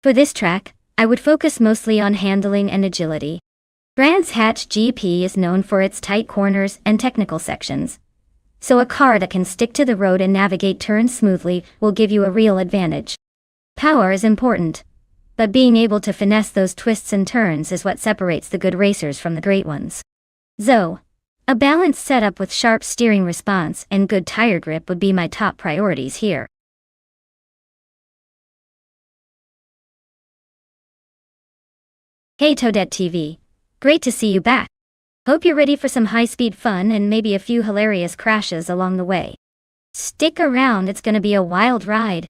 For this track, I would focus mostly on handling and agility. Brands Hatch GP is known for its tight corners and technical sections. So a car that can stick to the road and navigate turns smoothly will give you a real advantage. Power is important, but being able to finesse those twists and turns is what separates the good racers from the great ones. So, a balanced setup with sharp steering response and good tire grip would be my top priorities here. Hey Toadette TV, great to see you back. Hope you're ready for some high-speed fun and maybe a few hilarious crashes along the way. Stick around, it's gonna be a wild ride.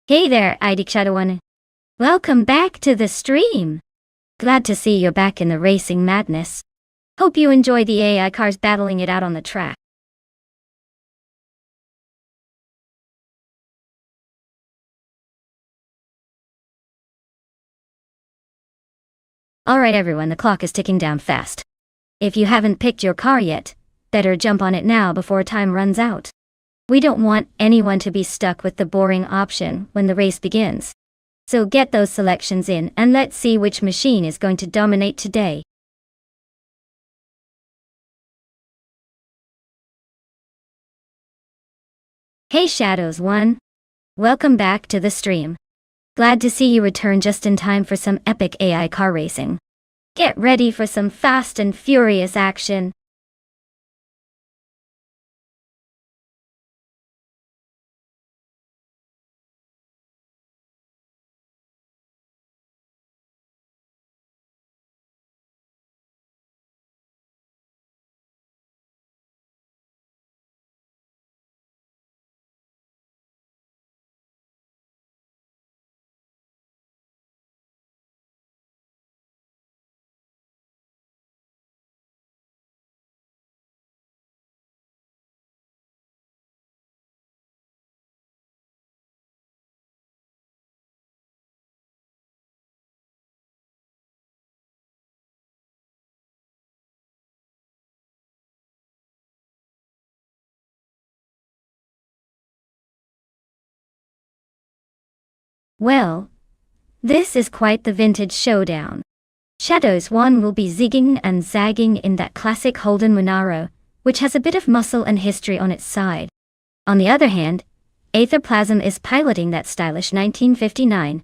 Hey there, Shadow1. Welcome back to the stream. Glad to see you're back in the racing madness. Hope you enjoy the AI cars battling it out on the track. Alright everyone, the clock is ticking down fast. If you haven't picked your car yet, better jump on it now before time runs out. We don't want anyone to be stuck with the boring option when the race begins. So get those selections in and let's see which machine is going to dominate today. Hey Shadows1. Welcome back to the stream. Glad to see you return just in time for some epic AI car racing. Get ready for some fast and furious action. Well, this is quite the vintage showdown. Shadows1 will be zigging and zagging in that classic Holden Monaro, which has a bit of muscle and history on its side. On the other hand, Aetherplasm is piloting that stylish 1959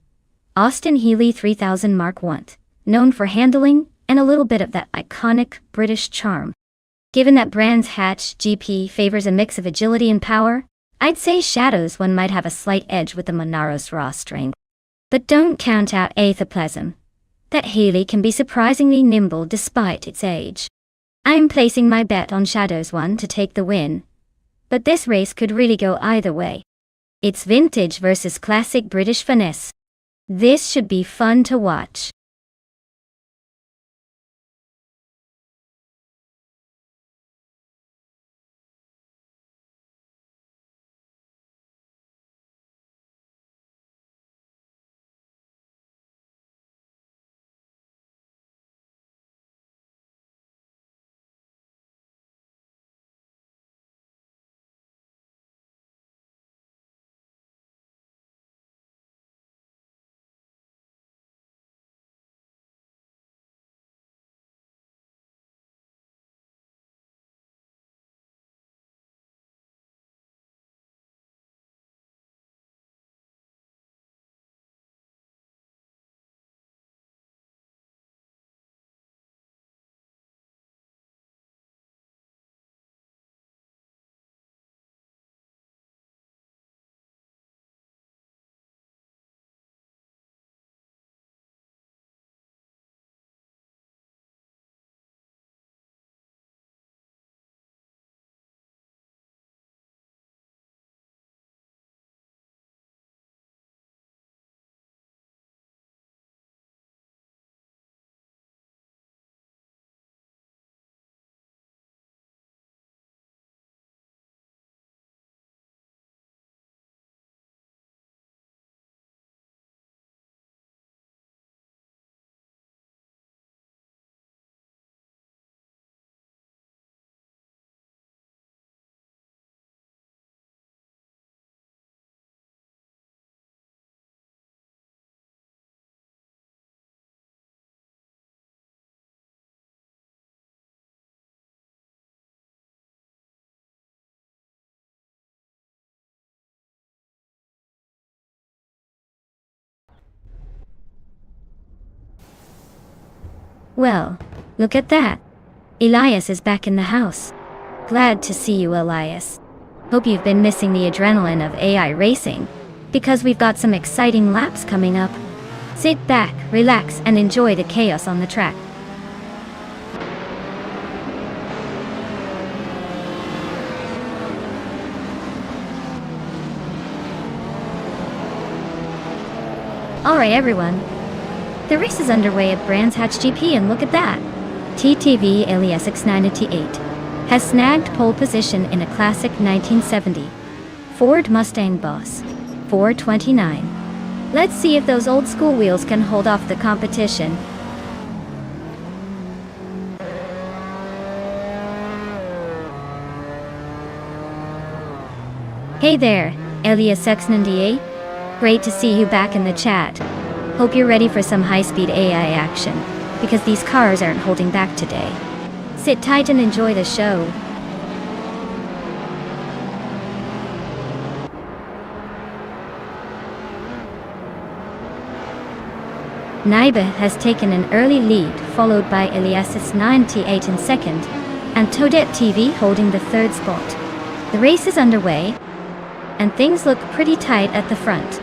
Austin Healey 3000 Mark I, known for handling and a little bit of that iconic British charm. Given that Brands Hatch GP favors a mix of agility and power, I'd say Shadows1 might have a slight edge with the Monaro's raw strength. But don't count out Aetherplasm. That Healey can be surprisingly nimble despite its age. I'm placing my bet on Shadows1 to take the win. But this race could really go either way. It's vintage versus classic British finesse. This should be fun to watch. Well, look at that. Elias is back in the house. Glad to see you, Elias. Hope you've been missing the adrenaline of AI racing, because we've got some exciting laps coming up. Sit back, relax, and enjoy the chaos on the track. Alright everyone, the race is underway at Brands Hatch GP, and look at that! TTV Elias X988 has snagged pole position in a classic 1970 Ford Mustang Boss 429. Let's see if those old school wheels can hold off the competition. Hey there, Elias X98. Great to see you back in the chat. Hope you're ready for some high-speed AI action, because these cars aren't holding back today. Sit tight and enjoy the show. Naiba has taken an early lead, followed by Elias 98 in second, and Toadette TV holding the third spot. The race is underway, and things look pretty tight at the front.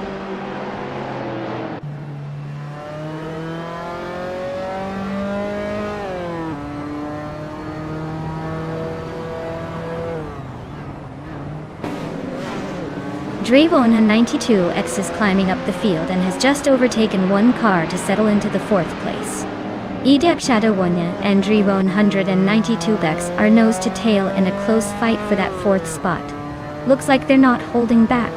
Drevon 92X is climbing up the field and has just overtaken one car to settle into the fourth place. Edek Shadowania and Drevon 192X are nose to tail in a close fight for that fourth spot. Looks like they're not holding back.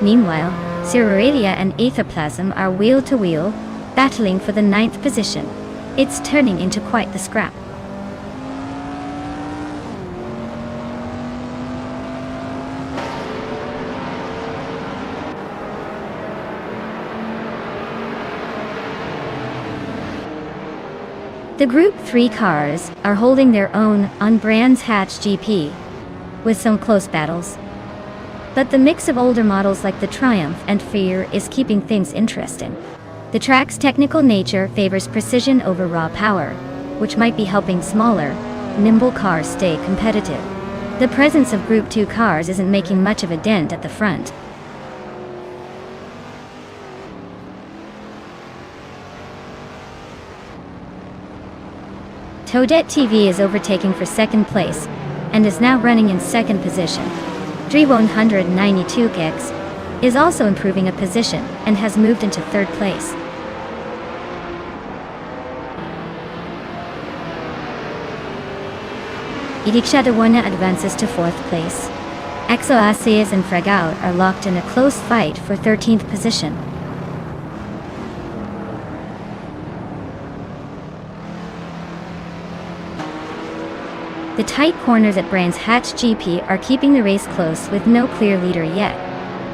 Meanwhile, Cerealia and Aetherplasm are wheel to wheel, battling for the ninth position. It's turning into quite the scrap. The Group 3 cars are holding their own on Brands Hatch GP, with some close battles. But the mix of older models like the Triumph and Fear is keeping things interesting. The track's technical nature favors precision over raw power, which might be helping smaller, nimble cars stay competitive. The presence of Group 2 cars isn't making much of a dent at the front. Toadette TV is overtaking for second place, and is now running in second position. Drevon 192X is also improving a position, and has moved into third place. Edek Shadowania advances to fourth place. Exoaces and Fragaut are locked in a close fight for 13th position. The tight corners at Brands Hatch GP are keeping the race close with no clear leader yet.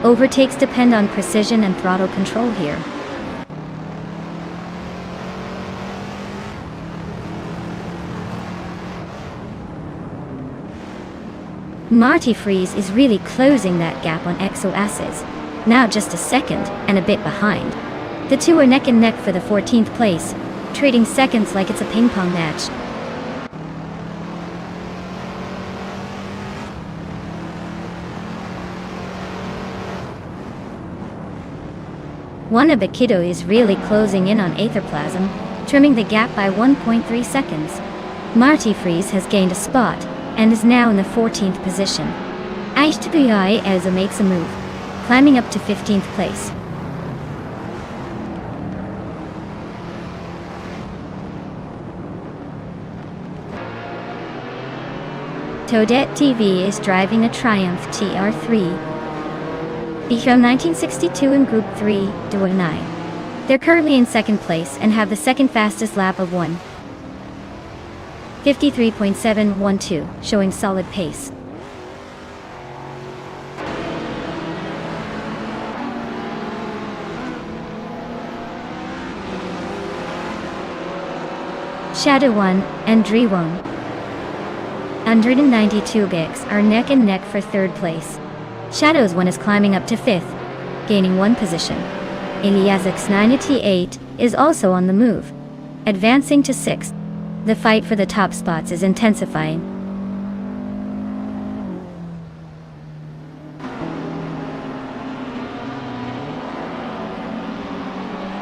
Overtakes depend on precision and throttle control here. Marty Freeze is really closing that gap on Exoaces, now just a second and a bit behind. The two are neck and neck for the 14th place, trading seconds like it's a ping pong match. Wanabakido is really closing in on Aetherplasm, trimming the gap by 1.3 seconds. Marty Freeze has gained a spot, and is now in the 14th position. Aishtaguyai Eza makes a move, climbing up to 15th place. Toadette TV is driving a Triumph TR3. Bicho 1962 in Group 3, Duo 9. They're currently in second place and have the second fastest lap of 1:53.712, showing solid pace. Shadow 1 and Drevon 192 gigs are neck and neck for third place. Shadows 1 is climbing up to 5th, gaining one position. Elias X98 is also on the move, advancing to 6th. The fight for the top spots is intensifying.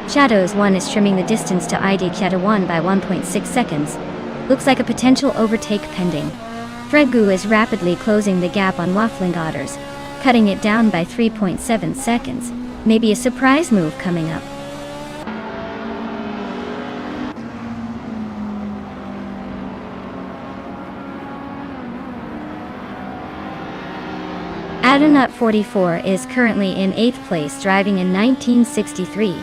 Shadows 1 is trimming the distance to ID Shadow 1 by 1.6 seconds. Looks like a potential overtake pending. Threadgoo is rapidly closing the gap on Waffling Otters, cutting it down by 3.7 seconds. Maybe a surprise move coming up. Adonut 44 is currently in 8th place, driving in 1963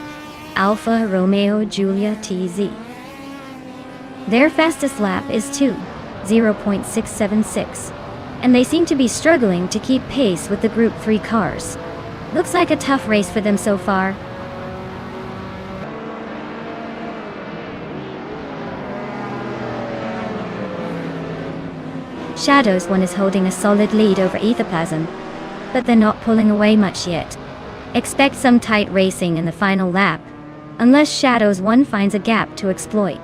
Alfa Romeo Giulia TZ. Their fastest lap is 2:0.676, and they seem to be struggling to keep pace with the Group 3 cars. Looks like a tough race for them so far. Shadows 1 is holding a solid lead over Etherplasm, but they're not pulling away much yet. Expect some tight racing in the final lap, unless Shadows 1 finds a gap to exploit.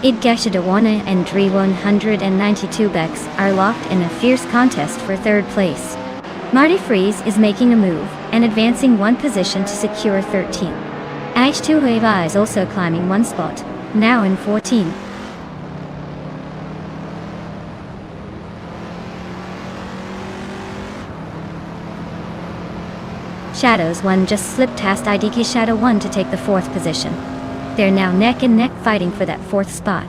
Idgashidawana and Dri 192 Becks are locked in a fierce contest for 3rd place. Marty Freeze is making a move and advancing 1 position to secure 13th. H2 Heva is also climbing 1 spot, now in 14th. Shadows 1 just slipped past IDK Shadow 1 to take the 4th position. They're now neck and neck fighting for that 4th spot.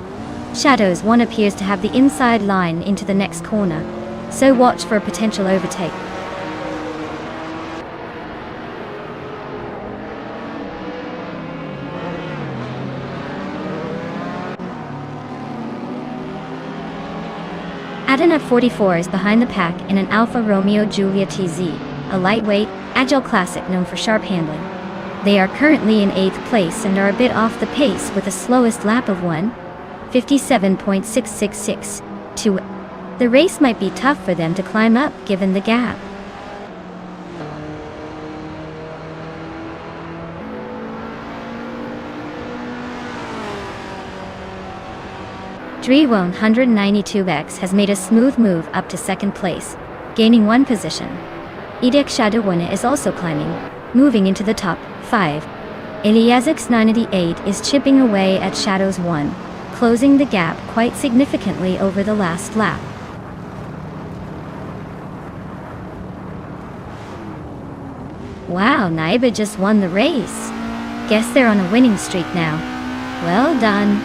Shadows 1 appears to have the inside line into the next corner, so watch for a potential overtake. Adonut 44 is behind the pack in an Alfa Romeo Giulia TZ, a lightweight, agile classic known for sharp handling. They are currently in 8th place and are a bit off the pace with the slowest lap of 1:57.666. The race might be tough for them to climb up given the gap. Dri 192X has made a smooth move up to 2nd place, gaining 1 position. Edek Shadowwana is also climbing, moving into the top 5. Iliazix 98 is chipping away at Shadows 1, closing the gap quite significantly over the last lap. Wow, Naiba just won the race. Guess they're on a winning streak now. Well done.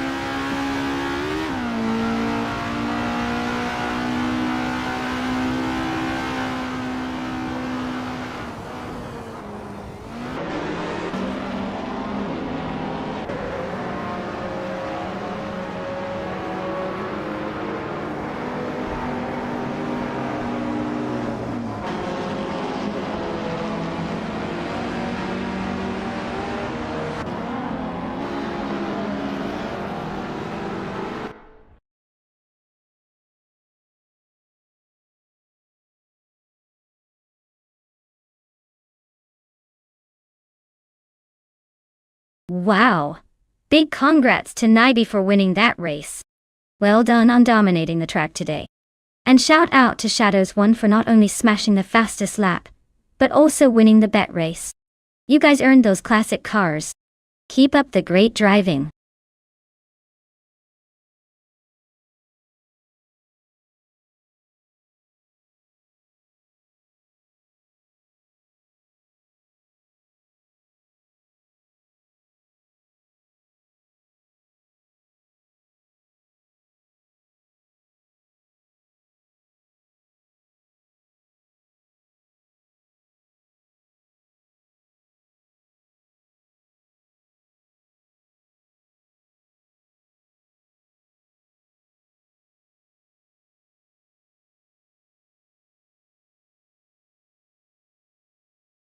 Wow! Big congrats to Naibi for winning that race. Well done on dominating the track today. And shout out to Shadows 1 for not only smashing the fastest lap, but also winning the bet race. You guys earned those classic cars. Keep up the great driving.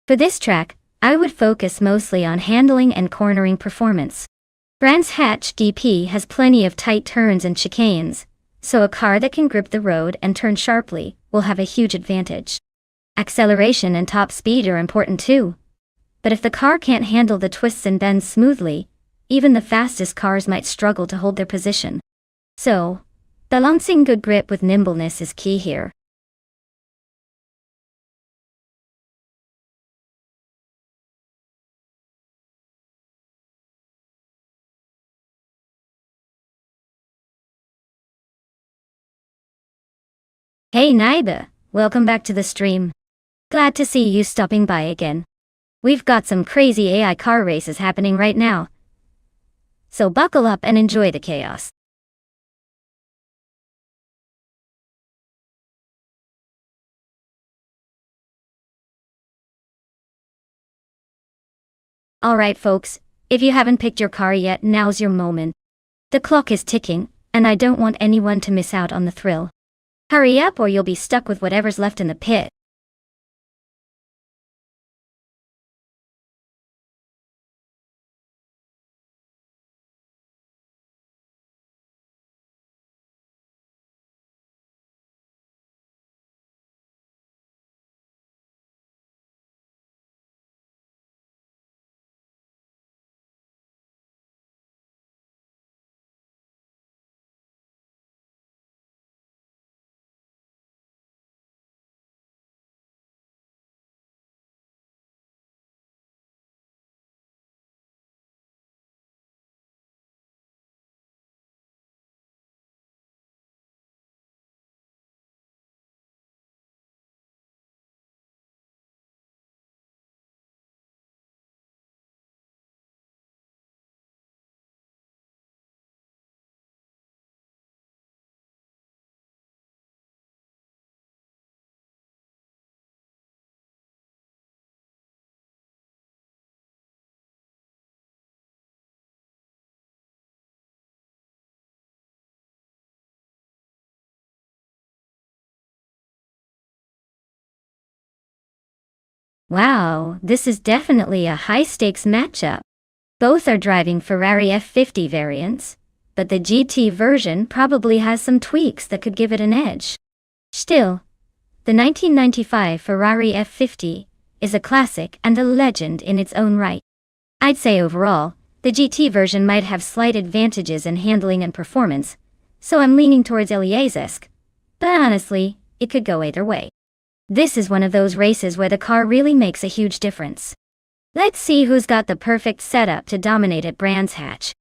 For this track, I would focus mostly on handling and cornering performance. Brands Hatch DP has plenty of tight turns and chicanes, so a car that can grip the road and turn sharply will will have a huge advantage. Acceleration and top speed are important too. But if the car can't handle the twists and bends smoothly, even the fastest cars might struggle to hold their position. So, balancing good grip with nimbleness is key here. Hey Naiba, welcome back to the stream. Glad to see you stopping by again. We've got some crazy AI car races happening right now. So buckle up and enjoy the chaos. Alright folks, if you haven't picked your car yet, now's your moment. The clock is ticking, and I don't want anyone to miss out on the thrill. Hurry up or you'll be stuck with whatever's left in the pit. Wow, this is definitely a high-stakes matchup. Both are driving Ferrari F50 variants, but the GT version probably has some tweaks that could give it an edge. Still, the 1995 Ferrari F50 is a classic and a legend in its own right. I'd say overall, the GT version might have slight advantages in handling and performance, so I'm leaning towards Iliesque. But honestly, it could go either way. This is one of those races where the car really makes a huge difference. Let's see who's got the perfect setup to dominate at Brands Hatch.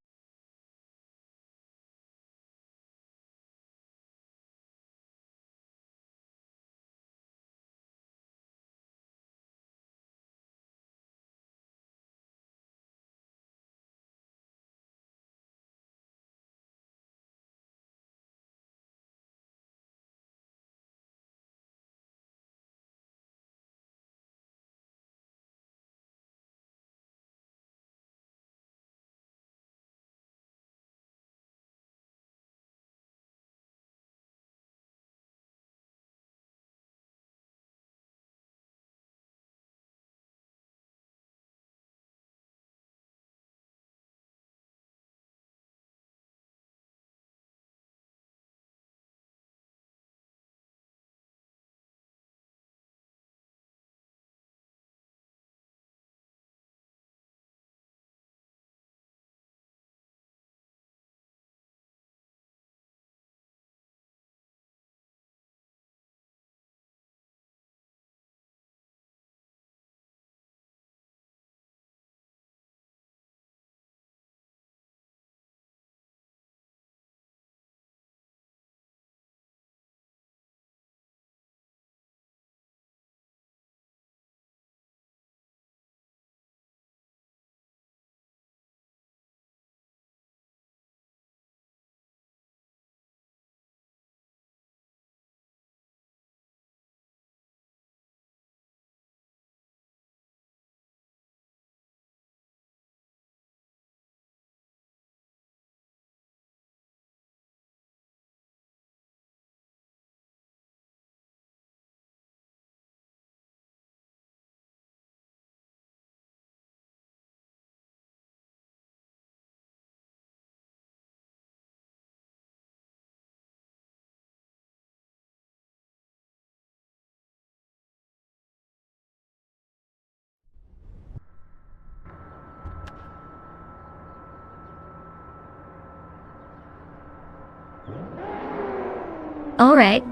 Alright,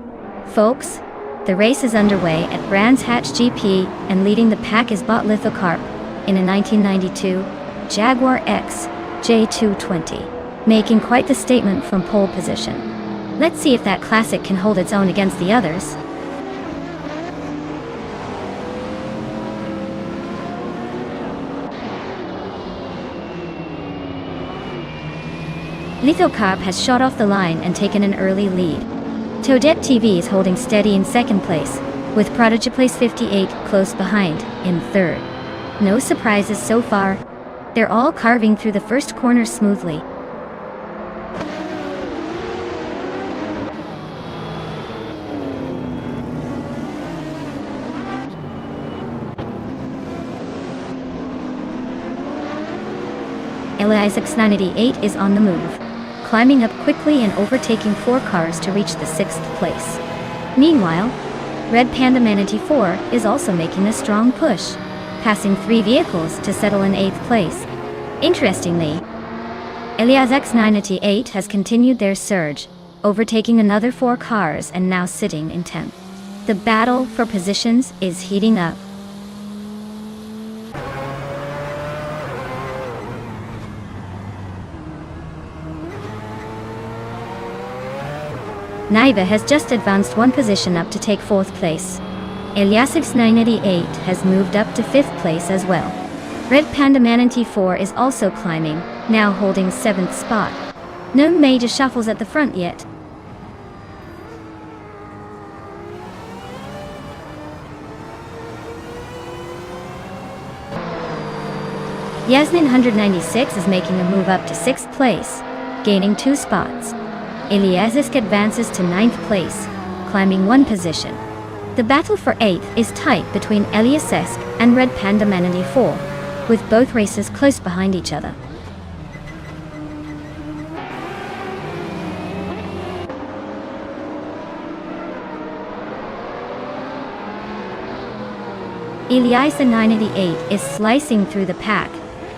folks, the race is underway at Brands Hatch GP, and leading the pack is Bot Lithocarp in a 1992 Jaguar X J220, making quite the statement from pole position. Let's see if that classic can hold its own against the others. Lithocarp has shot off the line and taken an early lead. Toadette TV is holding steady in second place, with Prodigy Place 58 close behind, in third. No surprises so far. They're all carving through the first corner smoothly. Isaacs 988 is on the move, climbing up quickly and overtaking 4 cars to reach the 6th place. Meanwhile, Red Panda Manatee 4 is also making a strong push, passing 3 vehicles to settle in 8th place. Interestingly, Isaacs 988 has continued their surge, overtaking another 4 cars and now sitting in 10th. The battle for positions is heating up. Naiba has just advanced 1 position up to take 4th place. Isaacs 988 has moved up to 5th place as well. Red Panda Manatee 4 is also climbing, now holding 7th spot. No major shuffles at the front yet. Yasmin 196 is making a move up to 6th place, gaining 2 spots. Eliasisk advances to 9th place, climbing 1 position. The battle for 8th is tight between Eliasisk and Red Panda Manatee 4, with both races close behind each other. Eliasa 988 is slicing through the pack,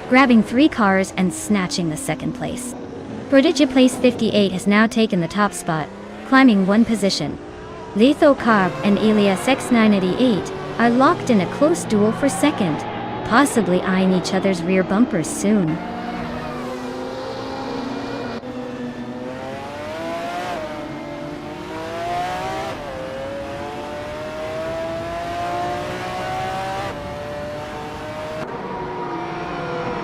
grabbing 3 cars and snatching the 2nd place. Prodigy Place 58 has now taken the top spot, climbing 1 position. Lithocarp and Isaacs 988 are locked in a close duel for 2nd, possibly eyeing each other's rear bumpers soon.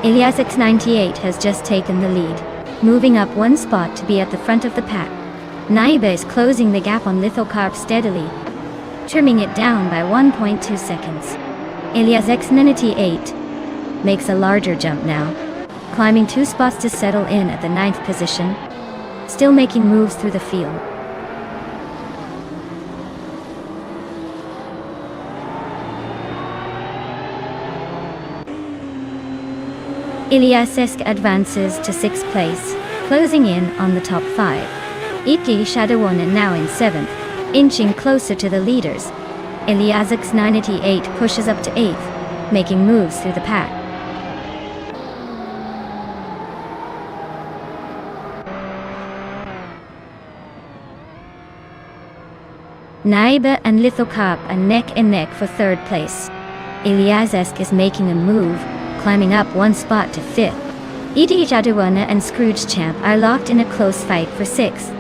Isaacs 98 has just taken the lead, moving up 1 spot to be at the front of the pack. Naiba is closing the gap on Lithocarp steadily, trimming it down by 1.2 seconds. Isaacs 98 makes a larger jump now, climbing 2 spots to settle in at the 9th position, still making moves through the field. Isaacs advances to 6th place, closing in on the top 5. Iki Shadowona now in 7th, inching closer to the leaders. Isaacs 988 pushes up to 8th, making moves through the pack. Naiba and Lithocarp are neck and neck for 3rd place. Isaacs is making a move, climbing up 1 spot to 5th. Idi Jadawana and Scrooge Champ are locked in a close fight for 6th.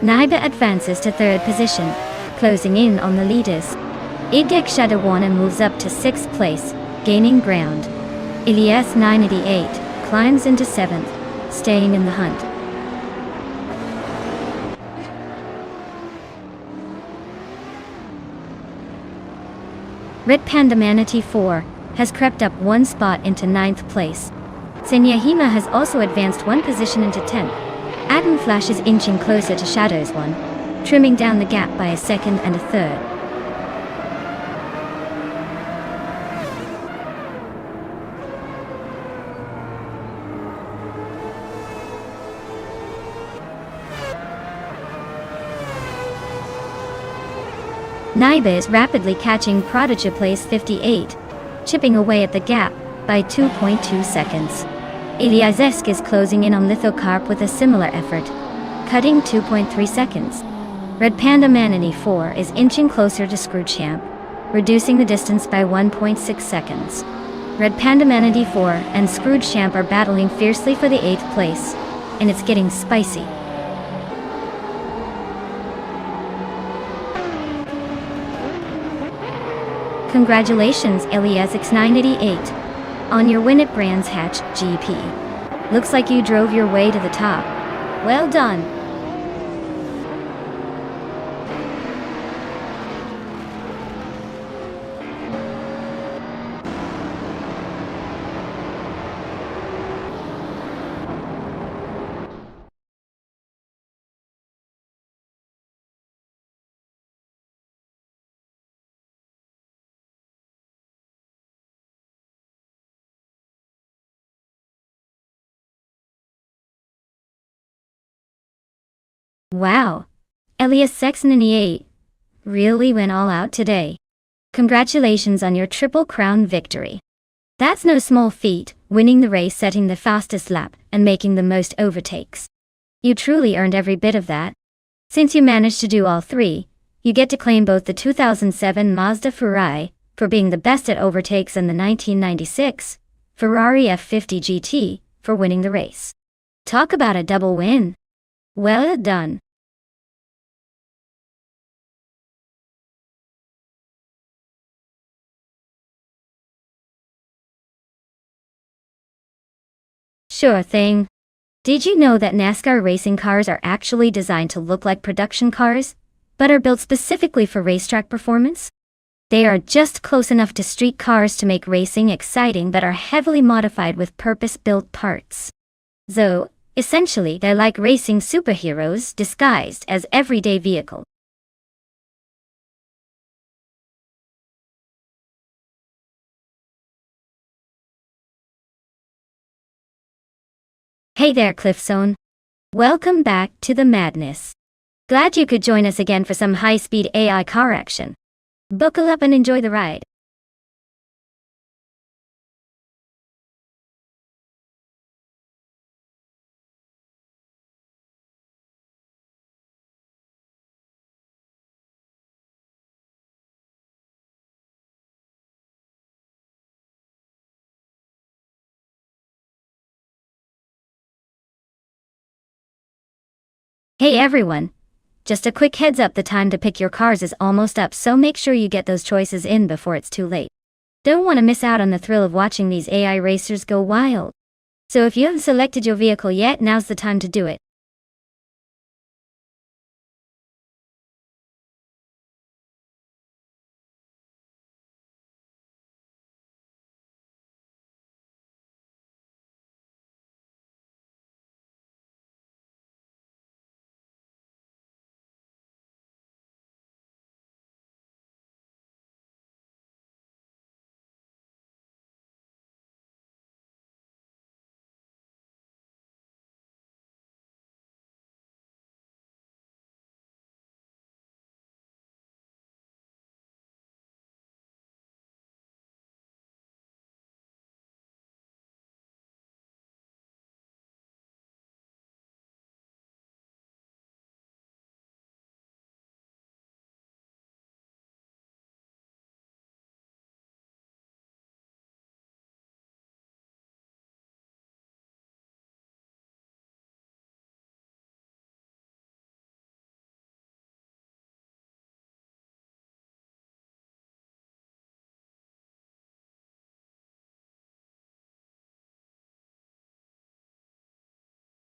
Naiba advances to 3rd position, closing in on the leaders. Idek Shadawana moves up to 6th place, gaining ground. Ilyas 988 climbs into 7th, staying in the hunt. Red Panda Manatee 4 has crept up 1 spot into 9th place. Senyahima has also advanced 1 position into 10th. Adam Flash is inching closer to Shadows 1, trimming down the gap by a 2nd and a 3rd. Naiba is rapidly catching Prodigy Place 58, chipping away at the gap by 2.2 seconds. Eliazesk is closing in on Lithocarp with a similar effort, cutting 2.3 seconds. Red Panda Manatee 4 is inching closer to Screwchamp, reducing the distance by 1.6 seconds. Red Panda Manatee 4 and Screwchamp are battling fiercely for the 8th place, and it's getting spicy. Congratulations, Eliazesk 988, on your win at Brands Hatch GP. Looks like you drove your way to the top. Well done. Wow, Eliazesk 988 really went all out today. Congratulations on your Triple Crown victory. That's no small feat, winning the race, setting the fastest lap, and making the most overtakes. You truly earned every bit of that. Since you managed to do all three, you get to claim both the 2007 Mazda Ferrari for being the best at overtakes and the 1996 Ferrari F50 GT for winning the race. Talk about a double win. Well done. Sure thing. Did you know that NASCAR racing cars are actually designed to look like production cars, but are built specifically for racetrack performance? They are just close enough to street cars to make racing exciting but are heavily modified with purpose-built parts. So, essentially, they're like racing superheroes disguised as everyday vehicles. Hey there, Cliffzone. Welcome back to the madness. Glad you could join us again for some high-speed AI car action. Buckle up and enjoy the ride. Hey everyone! Just a quick heads up, the time to pick your cars is almost up, so make sure you get those choices in before it's too late. Don't want to miss out on the thrill of watching these AI racers go wild. So if you haven't selected your vehicle yet, now's the time to do it.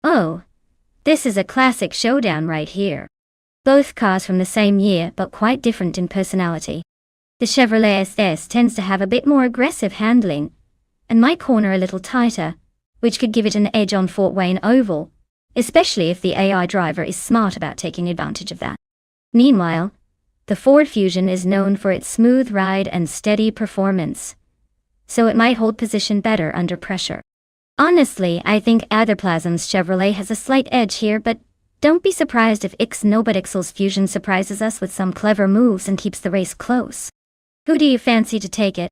Oh, this is a classic showdown right here. Both cars from the same year but quite different in personality. The Chevrolet SS tends to have a bit more aggressive handling, and might corner a little tighter, which could give it an edge on Fort Wayne Oval, especially if the AI driver is smart about taking advantage of that. Meanwhile, the Ford Fusion is known for its smooth ride and steady performance, so it might hold position better under pressure. Honestly, I think Atherplasm's Chevrolet has a slight edge here, but don't be surprised if Nobodixel's Fusion surprises us with some clever moves and keeps the race close. Who do you fancy to take it?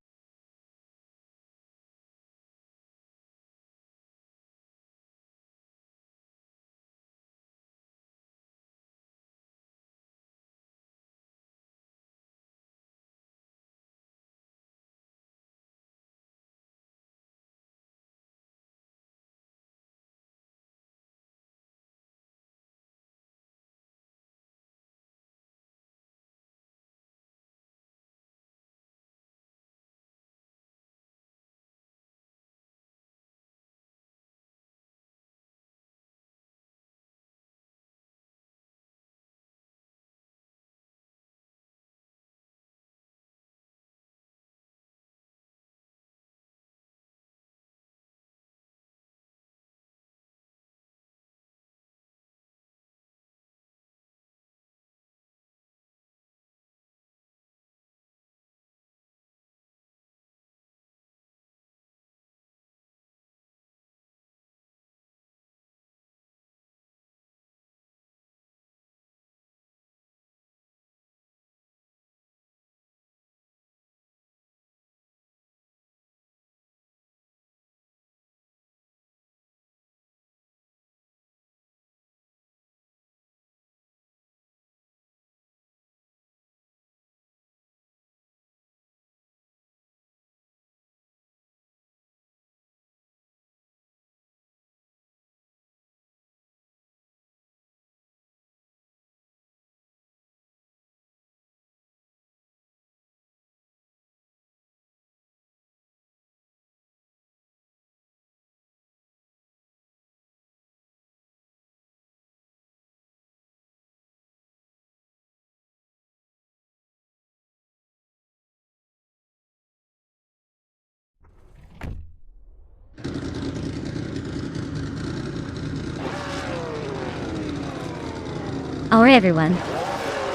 Alright everyone,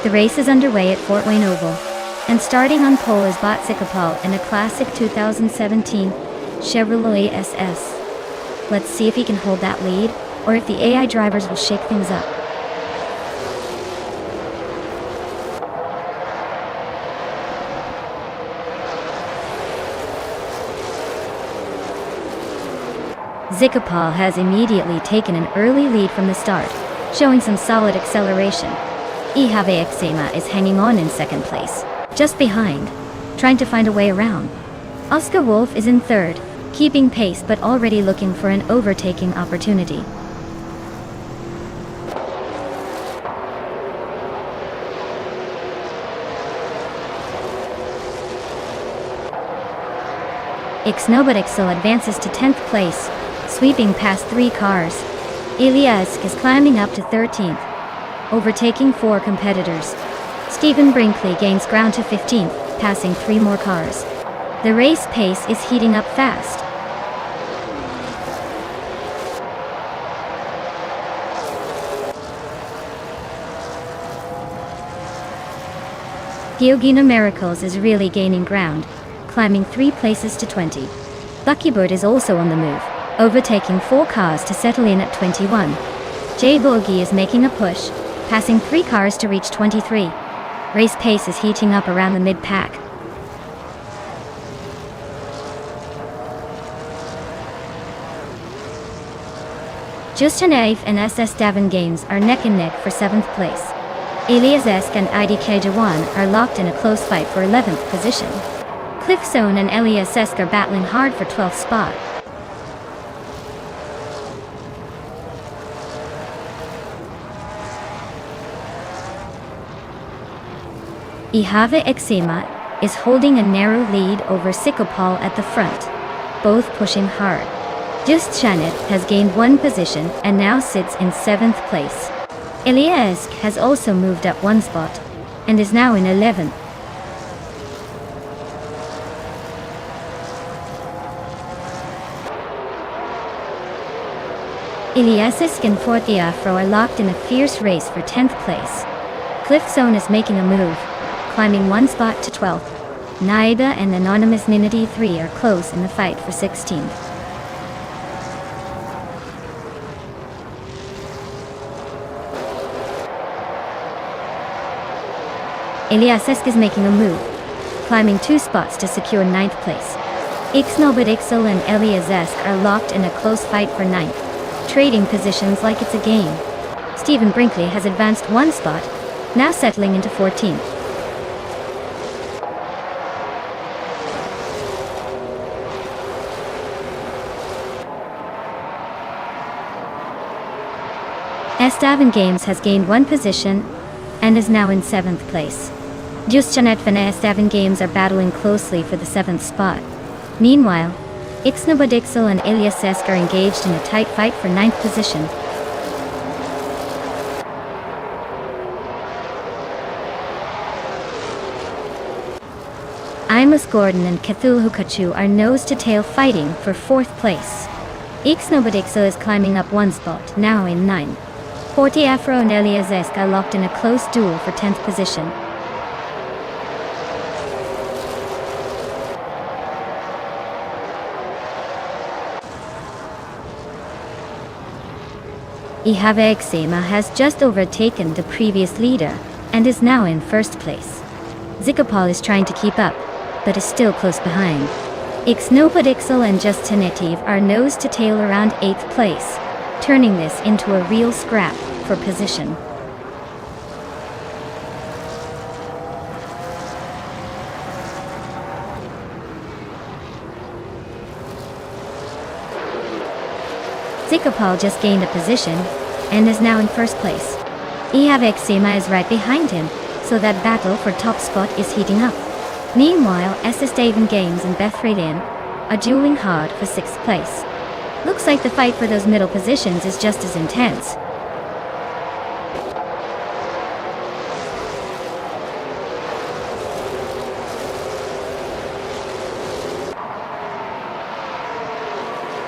the race is underway at Fort Wayne Oval, and starting on pole is Bot Zikapal in a classic 2017 Chevrolet SS. Let's see if he can hold that lead, or if the AI drivers will shake things up. Zikapal has immediately taken an early lead from the start, showing some solid acceleration. Ihave Exema is hanging on in second place, just behind, trying to find a way around. Oscar Wolf is in third, keeping pace but already looking for an overtaking opportunity. Ixnobodixel advances to 10th place, sweeping past 3 cars. Iliask is climbing up to 13th, overtaking 4 competitors. Stephen Brinkley gains ground to 15th, passing 3 more cars. The race pace is heating up fast. Geogina Miracles is really gaining ground, climbing 3 places to 20. Luckybird is also on the move, overtaking 4 cars to settle in at 21. J Bogey is making a push, passing 3 cars to reach 23. Race pace is heating up around the mid-pack. Justanev and SS Davin Games are neck and neck for 7th place. Eliazesk and IDK Jawan are locked in a close fight for 11th position. Cliffzone and Eliazesk are battling hard for 12th spot. Ihave Exema is holding a narrow lead over Sikopal at the front, both pushing hard. Just Chanet has gained 1 position and now sits in 7th place. Eliask has also moved up 1 spot, and is now in 11th. Iliasisk and Fortiafro are locked in a fierce race for 10th place. Cliffzone is making a move, climbing 1 spot to 12th. Naida and Anonymous Ninity 3 are close in the fight for 16th. Eliasesk is making a move, climbing 2 spots to secure 9th place. Ixnobodixel and Eliazesk are locked in a close fight for 9th, trading positions like it's a game. Stephen Brinkley has advanced 1 spot, now settling into 14th. Estavan Games has gained 1 position and is now in 7th place. Justjanet and Estavan Games are battling closely for the 7th spot. Meanwhile, Ixnobodixel and Eliasesk are engaged in a tight fight for 9th position. Imus Gordon and Cthulhu Kachu are nose-to-tail fighting for 4th place. Ixnobodixel is climbing up 1 spot, now in 9. Fortiafro and Eliazesk are locked in a close duel for 10th position. Ihave Exema has just overtaken the previous leader, and is now in 1st place. Zikapal is trying to keep up, but is still close behind. Ixnobodixel and Justanetiv are nose-to-tail around 8th place, turning this into a real scrap for position. Zikapal just gained a position, and is now in 1st place. Ihave Exema is right behind him, so that battle for top spot is heating up. Meanwhile, SS Davin Games and Bethradian are dueling hard for 6th place. Looks like the fight for those middle positions is just as intense.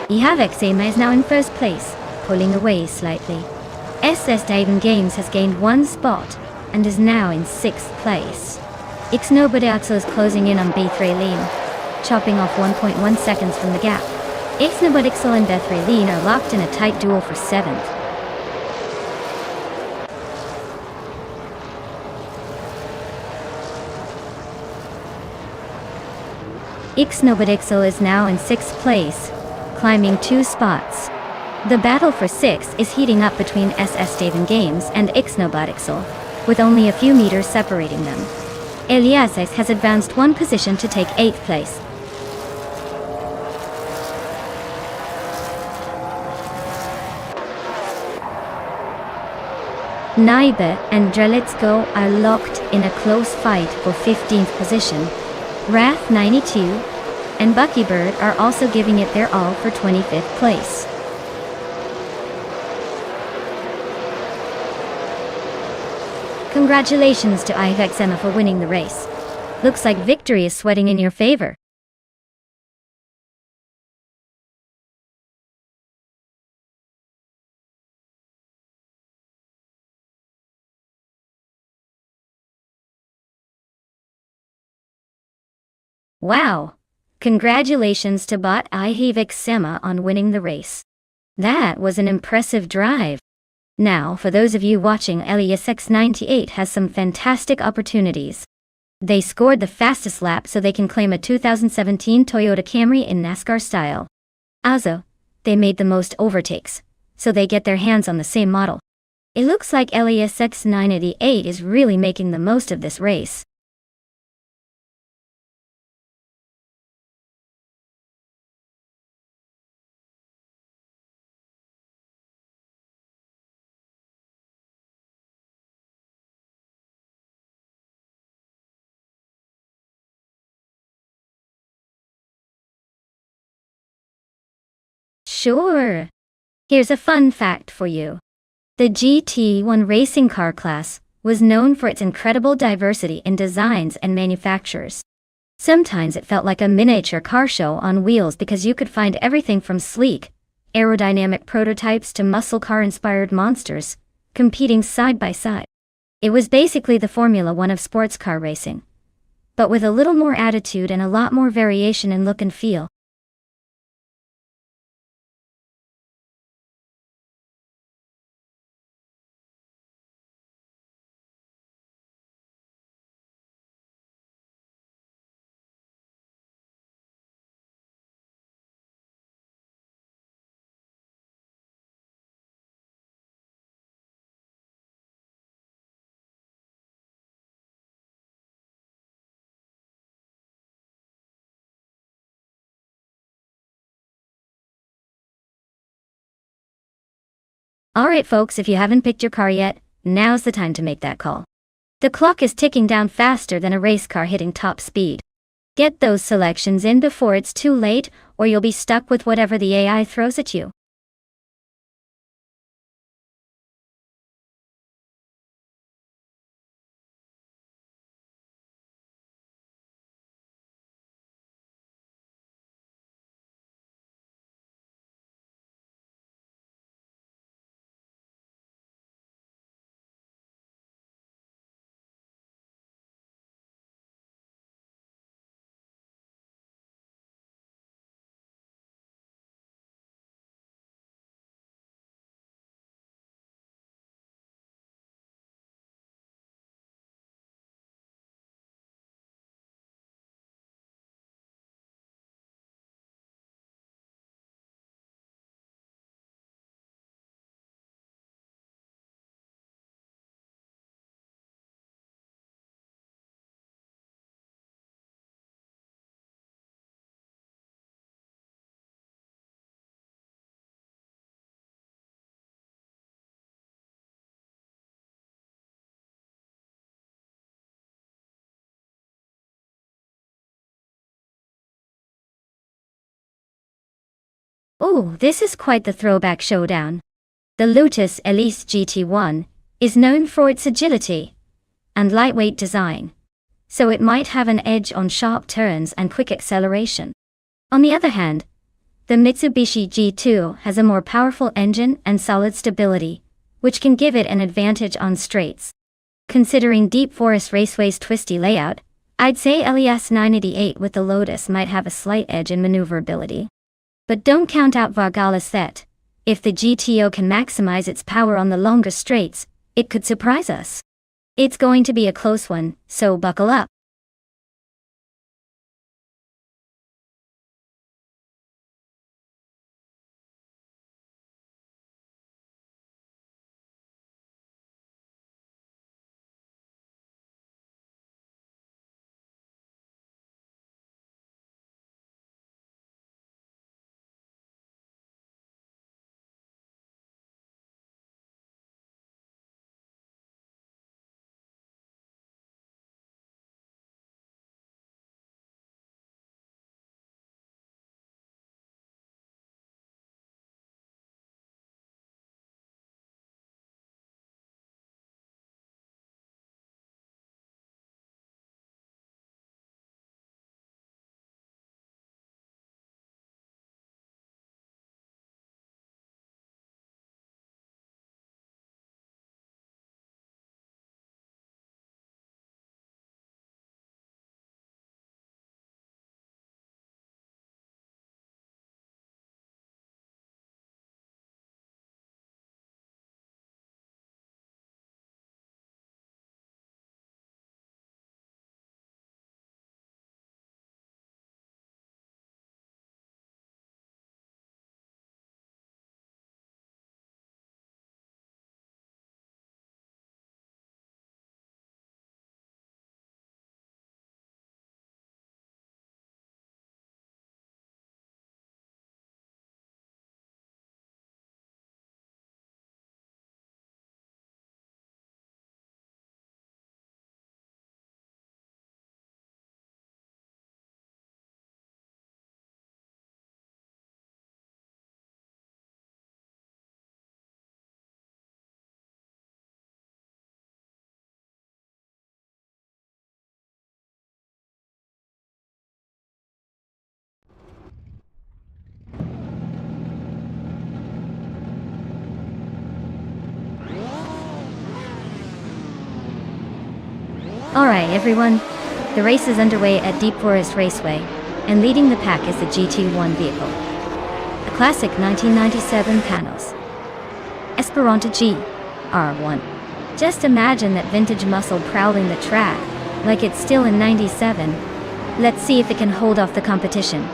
Ihave Exema is now in 1st place, pulling away slightly. SS Davin Games has gained 1 spot and is now in 6th place. Ixnobadaxel is closing in on Bethralin, chopping off 1.1 seconds from the gap. Ixnobadaxel and Bethralin are locked in a tight duel for 7th. Ixnobadaxel is now in 6th place, climbing 2 spots. The battle for 6th is heating up between SS Davin Games and Ixnobadaxel, with only a few meters separating them. Eliases has advanced 1 position to take 8th place. Naibe and Drelitsko are locked in a close fight for 15th position. Wrath 92 and Buckybird are also giving it their all for 25th place. Congratulations to Ivexema for winning the race. Looks like victory is sweating in your favor. Wow! Congratulations to bot Ivexema on winning the race. That was an impressive drive. Now, for those of you watching, LESX98 has some fantastic opportunities. They scored the fastest lap so they can claim a 2017 Toyota Camry in NASCAR style. Also, they made the most overtakes, so they get their hands on the same model. It looks like LESX98 is really making the most of this race. Sure. Here's a fun fact for you. The GT1 racing car class was known for its incredible diversity in designs and manufacturers. Sometimes it felt like a miniature car show on wheels because you could find everything from sleek, aerodynamic prototypes to muscle car-inspired monsters, competing side by side. It was basically the Formula One of sports car racing, but with a little more attitude and a lot more variation in look and feel. Alright folks, if you haven't picked your car yet, now's the time to make that call. The clock is ticking down faster than a race car hitting top speed. Get those selections in before it's too late, or you'll be stuck with whatever the AI throws at you. Oh, this is quite the throwback showdown. The Lotus Elise GT1 is known for its agility and lightweight design, so it might have an edge on sharp turns and quick acceleration. On the other hand, the Mitsubishi G2 has a more powerful engine and solid stability, which can give it an advantage on straights. Considering Deep Forest Raceway's twisty layout, I'd say LES 988 with the Lotus might have a slight edge in maneuverability. But don't count out Vargala's Thet. If the GTO can maximize its power on the longer straights, it could surprise us. It's going to be a close one, so buckle up. Alright everyone, the race is underway at Deep Forest Raceway, and leading the pack is the GT1 vehicle. A classic 1997 Panos Esperanto G R1. Just imagine that vintage muscle prowling the track, like it's still in 97. Let's see if it can hold off the competition.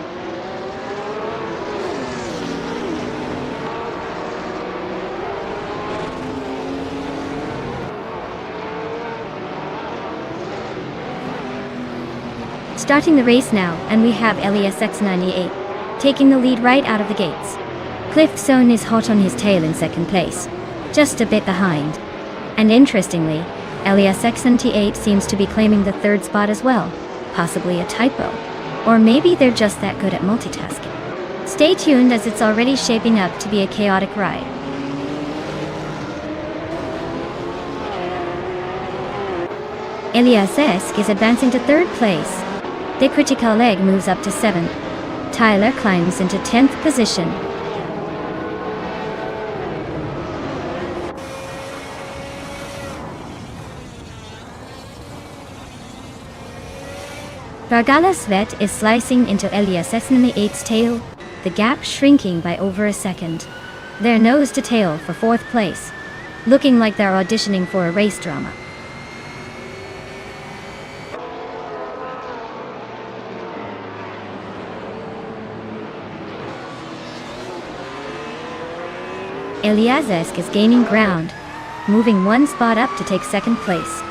Starting the race now, and we have LES X98 taking the lead right out of the gates. Cliffzone is hot on his tail in second place, just a bit behind. And interestingly, LES X98 seems to be claiming the third spot as well, possibly a typo. Or maybe they're just that good at multitasking. Stay tuned as it's already shaping up to be a chaotic ride. Elias Esk is advancing to third place. The critical leg moves up to 7th. Tyler climbs into 10th position. Vargala Svet is slicing into Elias S98's tail, the gap shrinking by over a second. They're nose to tail for 4th place, looking like they're auditioning for a race drama. Eliasesk is gaining ground, moving one spot up to take 2nd place.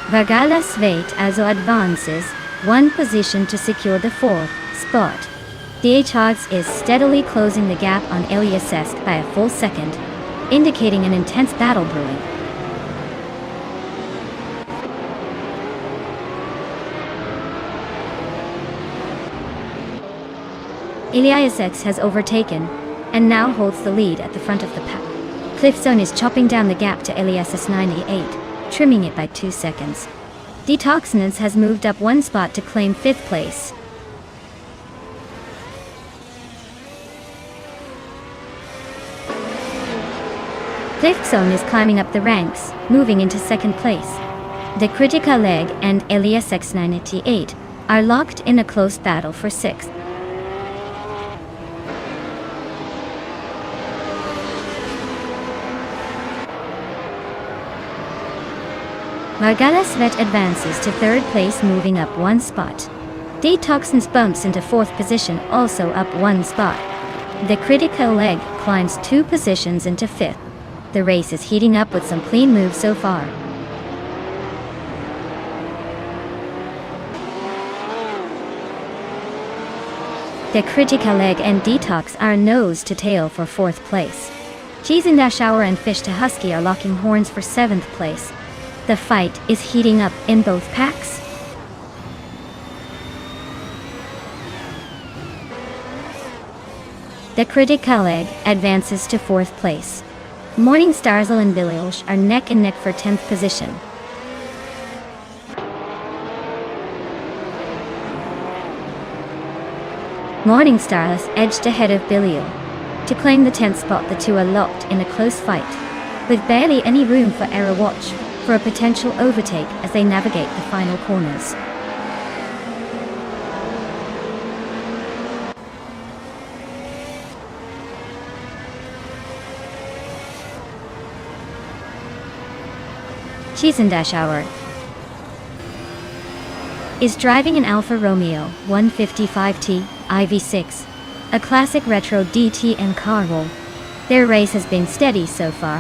Vargala Svet also advances one position to secure the 4th spot. DHOGS is steadily closing the gap on Eliasesk by a full second, indicating an intense battle brewing. Eliasesk has overtaken, and now holds the lead at the front of the pack. Cliffzone is chopping down the gap to LES 98, trimming it by 2 seconds. Detoxinance has moved up one spot to claim 5th place. Fifth Zone is climbing up the ranks, moving into second place. The Critica Leg and Elias X98 are locked in a close battle for sixth. Margalasvet advances to third place, moving up one spot. Detoxins bumps into fourth position, also up one spot. The Critical Leg climbs 2 positions into fifth. The race is heating up with some clean moves so far. The Critical Leg and Detox are nose to tail for fourth place. Cheese and Dash Hour and Fish to Husky are locking horns for seventh place. The fight is heating up in both packs. The Critical Leg advances to fourth place. Morning Starsel and Bililsh are neck and neck for 10th position. Morning Stars edged ahead of Bilil. To claim the 10th spot, the two are locked in a close fight, with barely any room for error. Watch for a potential overtake as they navigate the final corners. Cheese and Dash Hour is driving an Alfa Romeo 155T IV6, a classic retro DTM car roll. Their race has been steady so far,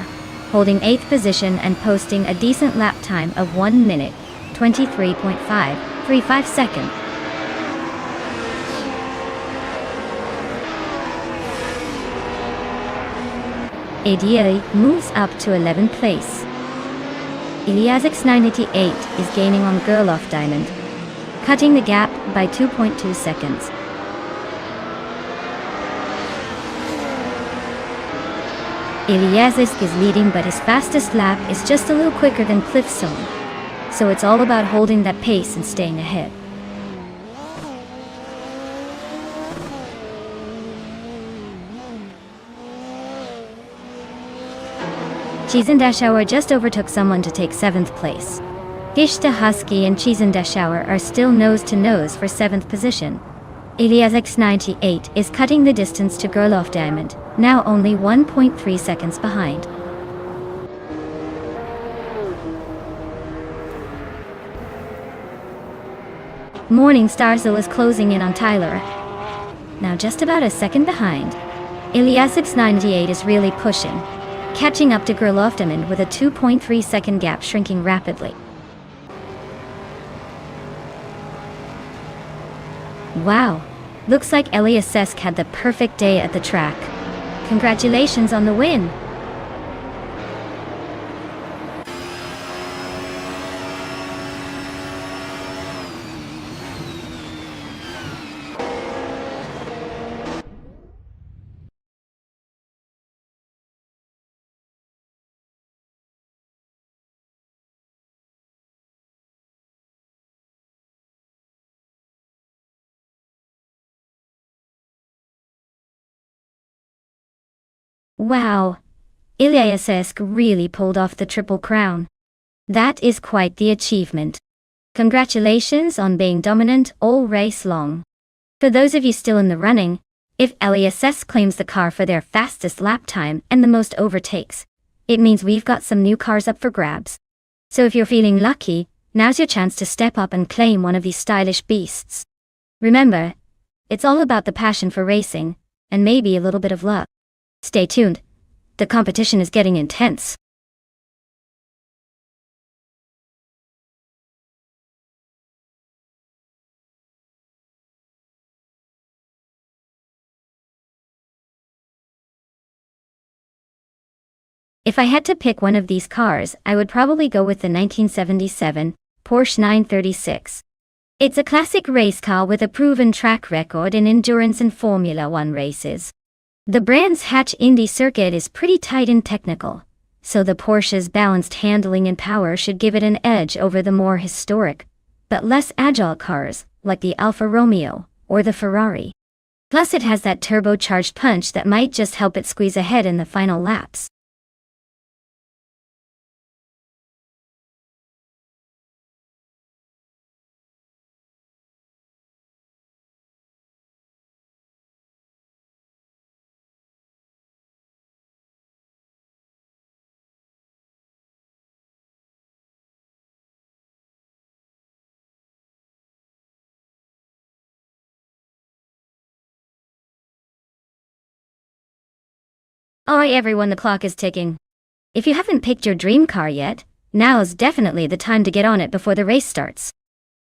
holding 8th position and posting a decent lap time of 1 minute, 23.535 seconds. ADA moves up to 11th place. Elias X98 is gaining on Gerloff Diamond, cutting the gap by 2.2 seconds. Eliasisk is leading, but his fastest lap is just a little quicker than Cliff Zone, so it's all about holding that pace and staying ahead. Cheese and Dash Hour just overtook someone to take 7th place. Gishta Husky and Cheese and Dash Hour are still nose to nose for 7th position. Elias X98 is cutting the distance to Gerloff Diamond, now only 1.3 seconds behind. Morning Starzil is closing in on Tyler, now just about a second behind. Elias X98 is really pushing, catching up to Gerloff Diamond with a 2.3 second gap, shrinking rapidly. Wow, looks like Elias Sesk had the perfect day at the track. Congratulations on the win! Wow, Elias Sesk really pulled off the Triple Crown. That is quite the achievement. Congratulations on being dominant all race long. For those of you still in the running, if Elias Sesk claims the car for their fastest lap time and the most overtakes, it means we've got some new cars up for grabs. So if you're feeling lucky, now's your chance to step up and claim one of these stylish beasts. Remember, it's all about the passion for racing, and maybe a little bit of luck. Stay tuned. The competition is getting intense. If I had to pick one of these cars, I would probably go with the 1977 Porsche 936. It's a classic race car with a proven track record in endurance and Formula One races. The Brands Hatch Indy circuit is pretty tight and technical, so the Porsche's balanced handling and power should give it an edge over the more historic, but less agile cars, like the Alfa Romeo or the Ferrari. Plus it has that turbocharged punch that might just help it squeeze ahead in the final laps. Alright everyone, the clock is ticking. If you haven't picked your dream car yet, now's definitely the time to get on it before the race starts.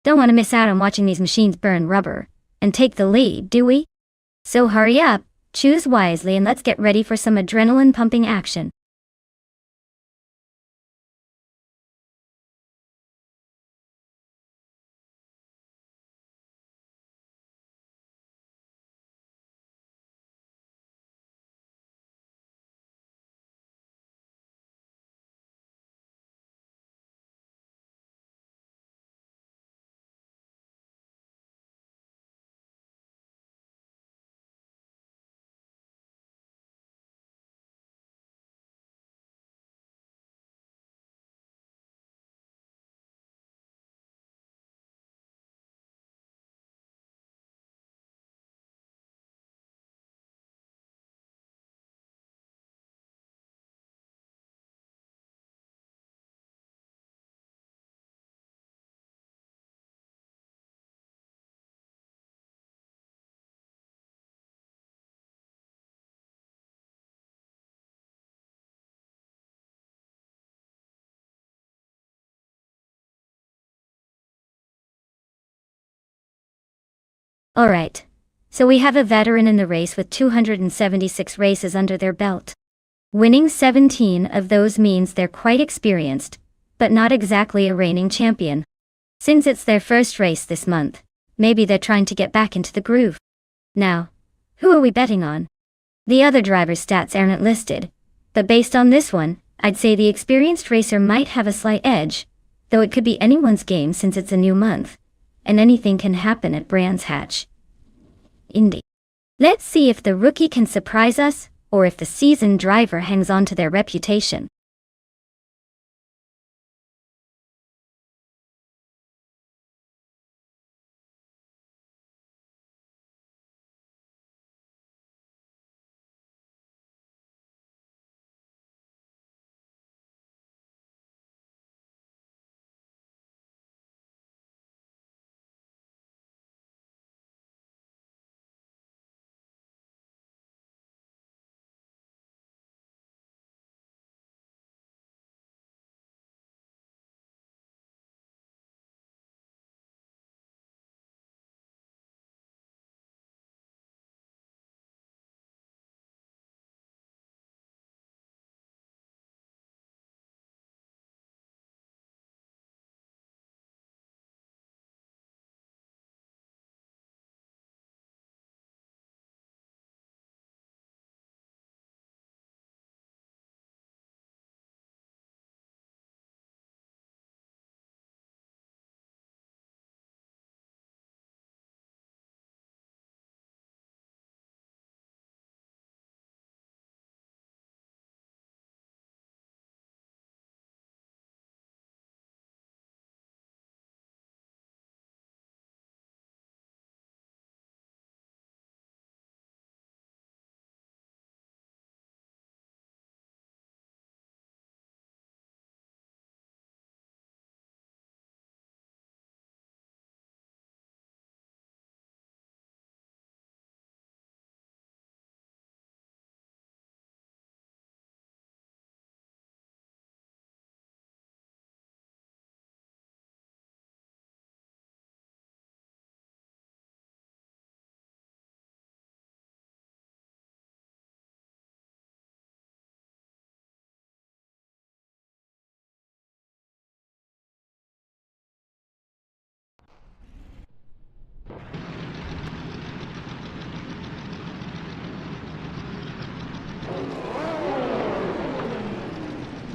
Don't want to miss out on watching these machines burn rubber and take the lead, do we? So hurry up, choose wisely, and let's get ready for some adrenaline-pumping action. Alright. So we have a veteran in the race with 276 races under their belt. Winning 17 of those means they're quite experienced, but not exactly a reigning champion. Since it's their first race this month, maybe they're trying to get back into the groove. Now, who are we betting on? The other driver's stats aren't listed, but based on this one, I'd say the experienced racer might have a slight edge, though it could be anyone's game since it's a new month, and anything can happen at Brands Hatch Indy. Let's see if the rookie can surprise us, or if the seasoned driver hangs on to their reputation.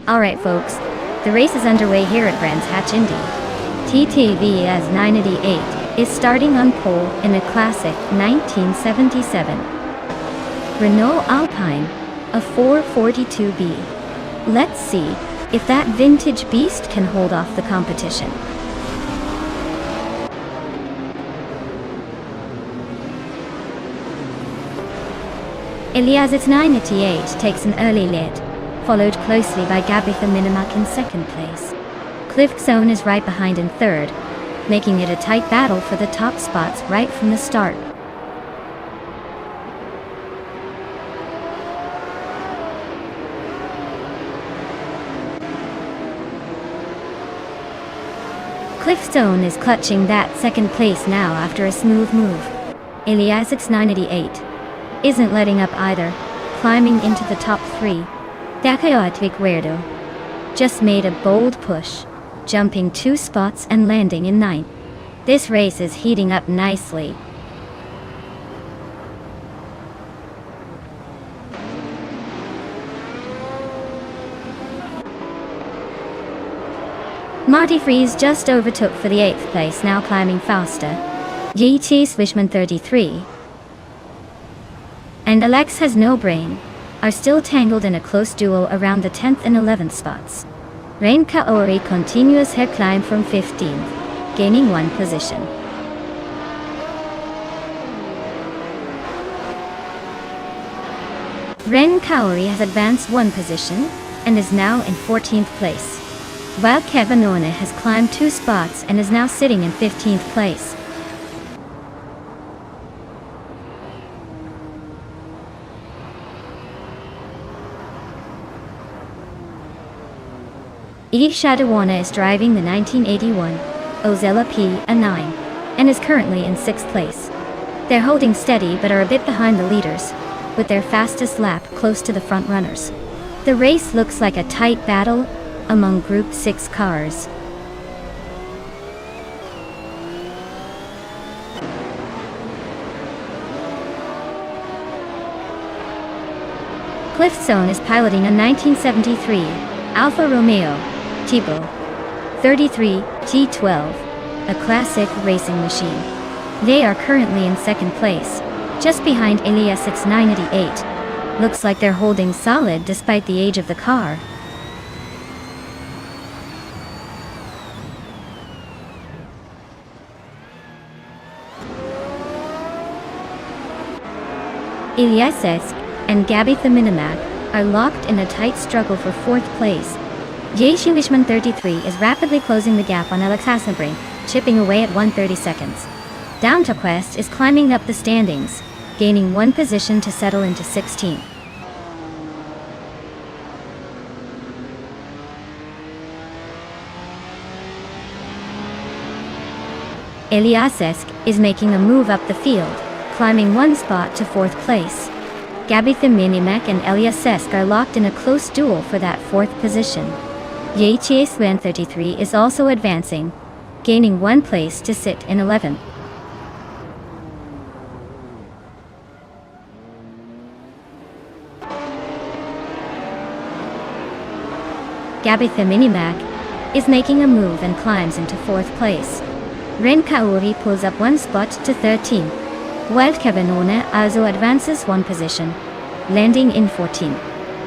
Alright folks, the race is underway here at Brands Hatch Indy. TTVS 988 is starting on pole in a classic 1977 Renault Alpine, a 442B. Let's see if that vintage beast can hold off the competition. Elias 988 takes an early lead, followed closely by Gabitha Minimak in second place. Cliff Zone is right behind in third, making it a tight battle for the top spots right from the start. Cliffstone is clutching that second place now after a smooth move. Eliasix 988 isn't letting up either, climbing into the top 3. Dakayoatwik Weirdo just made a bold push, jumping 2 spots and landing in 9th. This race is heating up nicely. Marty Freeze just overtook for the 8th place, now climbing faster. GT Swishman 33 and Alex Has No Brain are still tangled in a close duel around the 10th and 11th spots. Rain Kaori continues her climb from 15th, gaining 1 position. Ren Kaori has advanced 1 position and is now in 14th place, while Kevin One has climbed 2 spots and is now sitting in 15th place. Shadawana is driving the 1981 Ozella P9 and is currently in 6th place. They're holding steady but are a bit behind the leaders, with their fastest lap close to the front runners. The race looks like a tight battle among Group 6 cars. Cliffstone is piloting a 1973 Alfa Romeo Tipo 33 T12, a classic racing machine. They are currently in 2nd place, just behind Eliasix 988. Looks like they're holding solid despite the age of the car. Eliasix and Gabby the Minimac are locked in a tight struggle for 4th place. Yeshi Wishman 33 is rapidly closing the gap on Alex Hasnobrin, chipping away at 1:30 seconds. Down to Quest is climbing up the standings, gaining 1 position to settle into 16th. Eliasix is making a move up the field, climbing 1 spot to 4th place. Gabby the Minimac and Eliasix are locked in a close duel for that 4th position. Yechi Swan 33 is also advancing, gaining 1 place to sit in 11th. Gabby the Minimac is making a move and climbs into 4th place. Ren Kaori pulls up 1 spot to 13th, while Kevin One also advances 1 position, landing in 14th.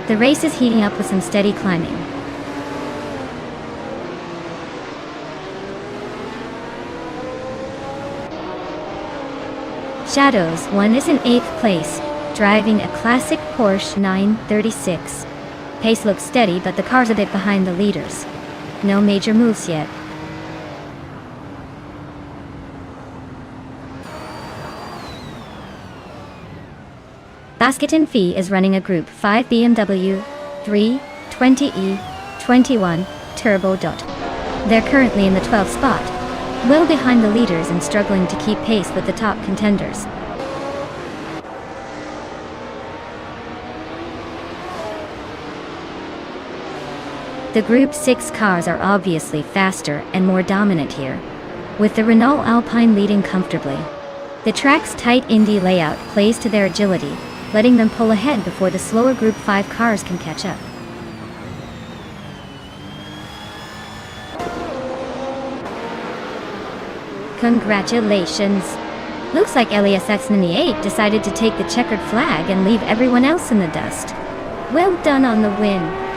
The race is heating up with some steady climbing. Shadows One is in 8th place, driving a classic Porsche 936. Pace looks steady but the car's a bit behind the leaders. No major moves yet. Basketon Fee is running a Group 5 BMW 320e 21 Turbo. They're currently in the 12th spot, well behind the leaders and struggling to keep pace with the top contenders. The Group 6 cars are obviously faster and more dominant here, with the Renault Alpine leading comfortably. The track's tight Indy layout plays to their agility, letting them pull ahead before the slower Group 5 cars can catch up. Congratulations! Looks like Eliasix 98 decided to take the checkered flag and leave everyone else in the dust. Well done on the win!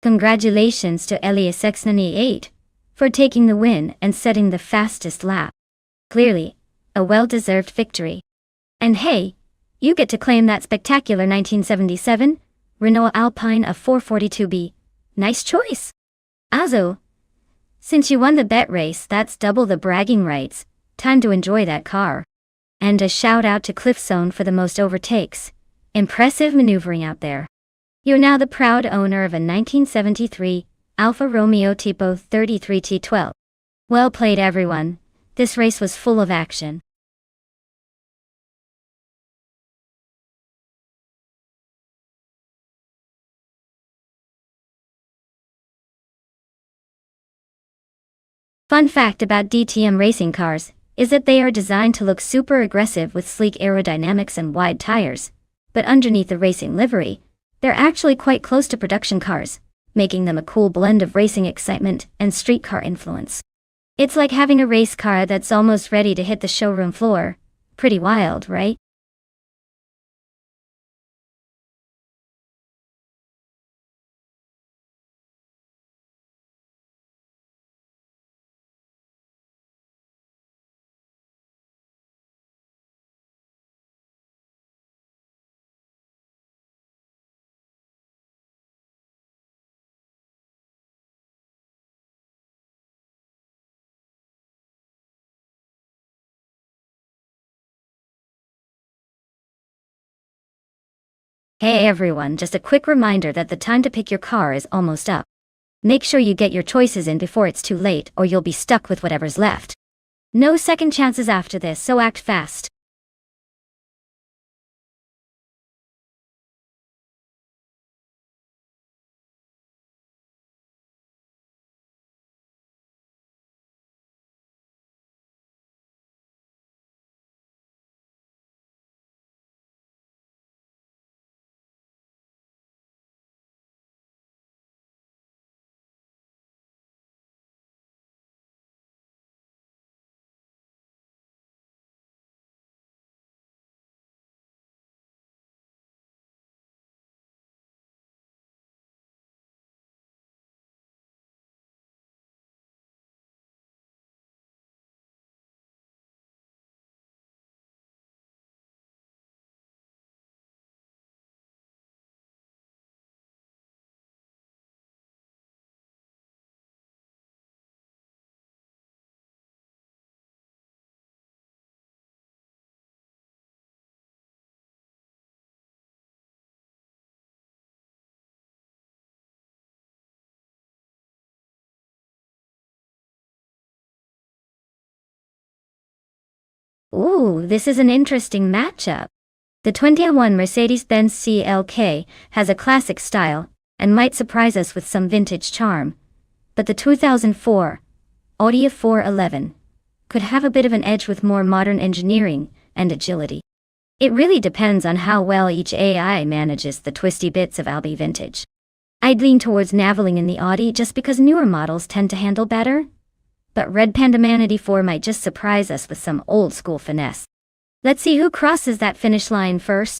Congratulations to Elias X98 for taking the win and setting the fastest lap. Clearly, a well-deserved victory. And hey, you get to claim that spectacular 1977 Renault Alpine of 442B. Nice choice. Also, since you won the bet race, that's double the bragging rights. Time to enjoy that car. And a shout out to Cliffzone for the most overtakes. Impressive maneuvering out there. You're now the proud owner of a 1973 Alfa Romeo Tipo 33 T12. Well played, everyone. This race was full of action. Fun fact about DTM racing cars is that they are designed to look super aggressive with sleek aerodynamics and wide tires. But underneath the racing livery, they're actually quite close to production cars, making them a cool blend of racing excitement and street car influence. It's like having a race car that's almost ready to hit the showroom floor. Pretty wild, right? Hey everyone, just a quick reminder that the time to pick your car is almost up. Make sure you get your choices in before it's too late, or you'll be stuck with whatever's left. No second chances after this, so act fast. Ooh, this is an interesting matchup. The 2001 Mercedes-Benz CLK has a classic style and might surprise us with some vintage charm. But the 2004 Audi A411 could have a bit of an edge with more modern engineering and agility. It really depends on how well each AI manages the twisty bits of Albi vintage. I'd lean towards naveling in the Audi just because newer models tend to handle better. But Red Panda Man 84 might just surprise us with some old-school finesse. Let's see who crosses that finish line first.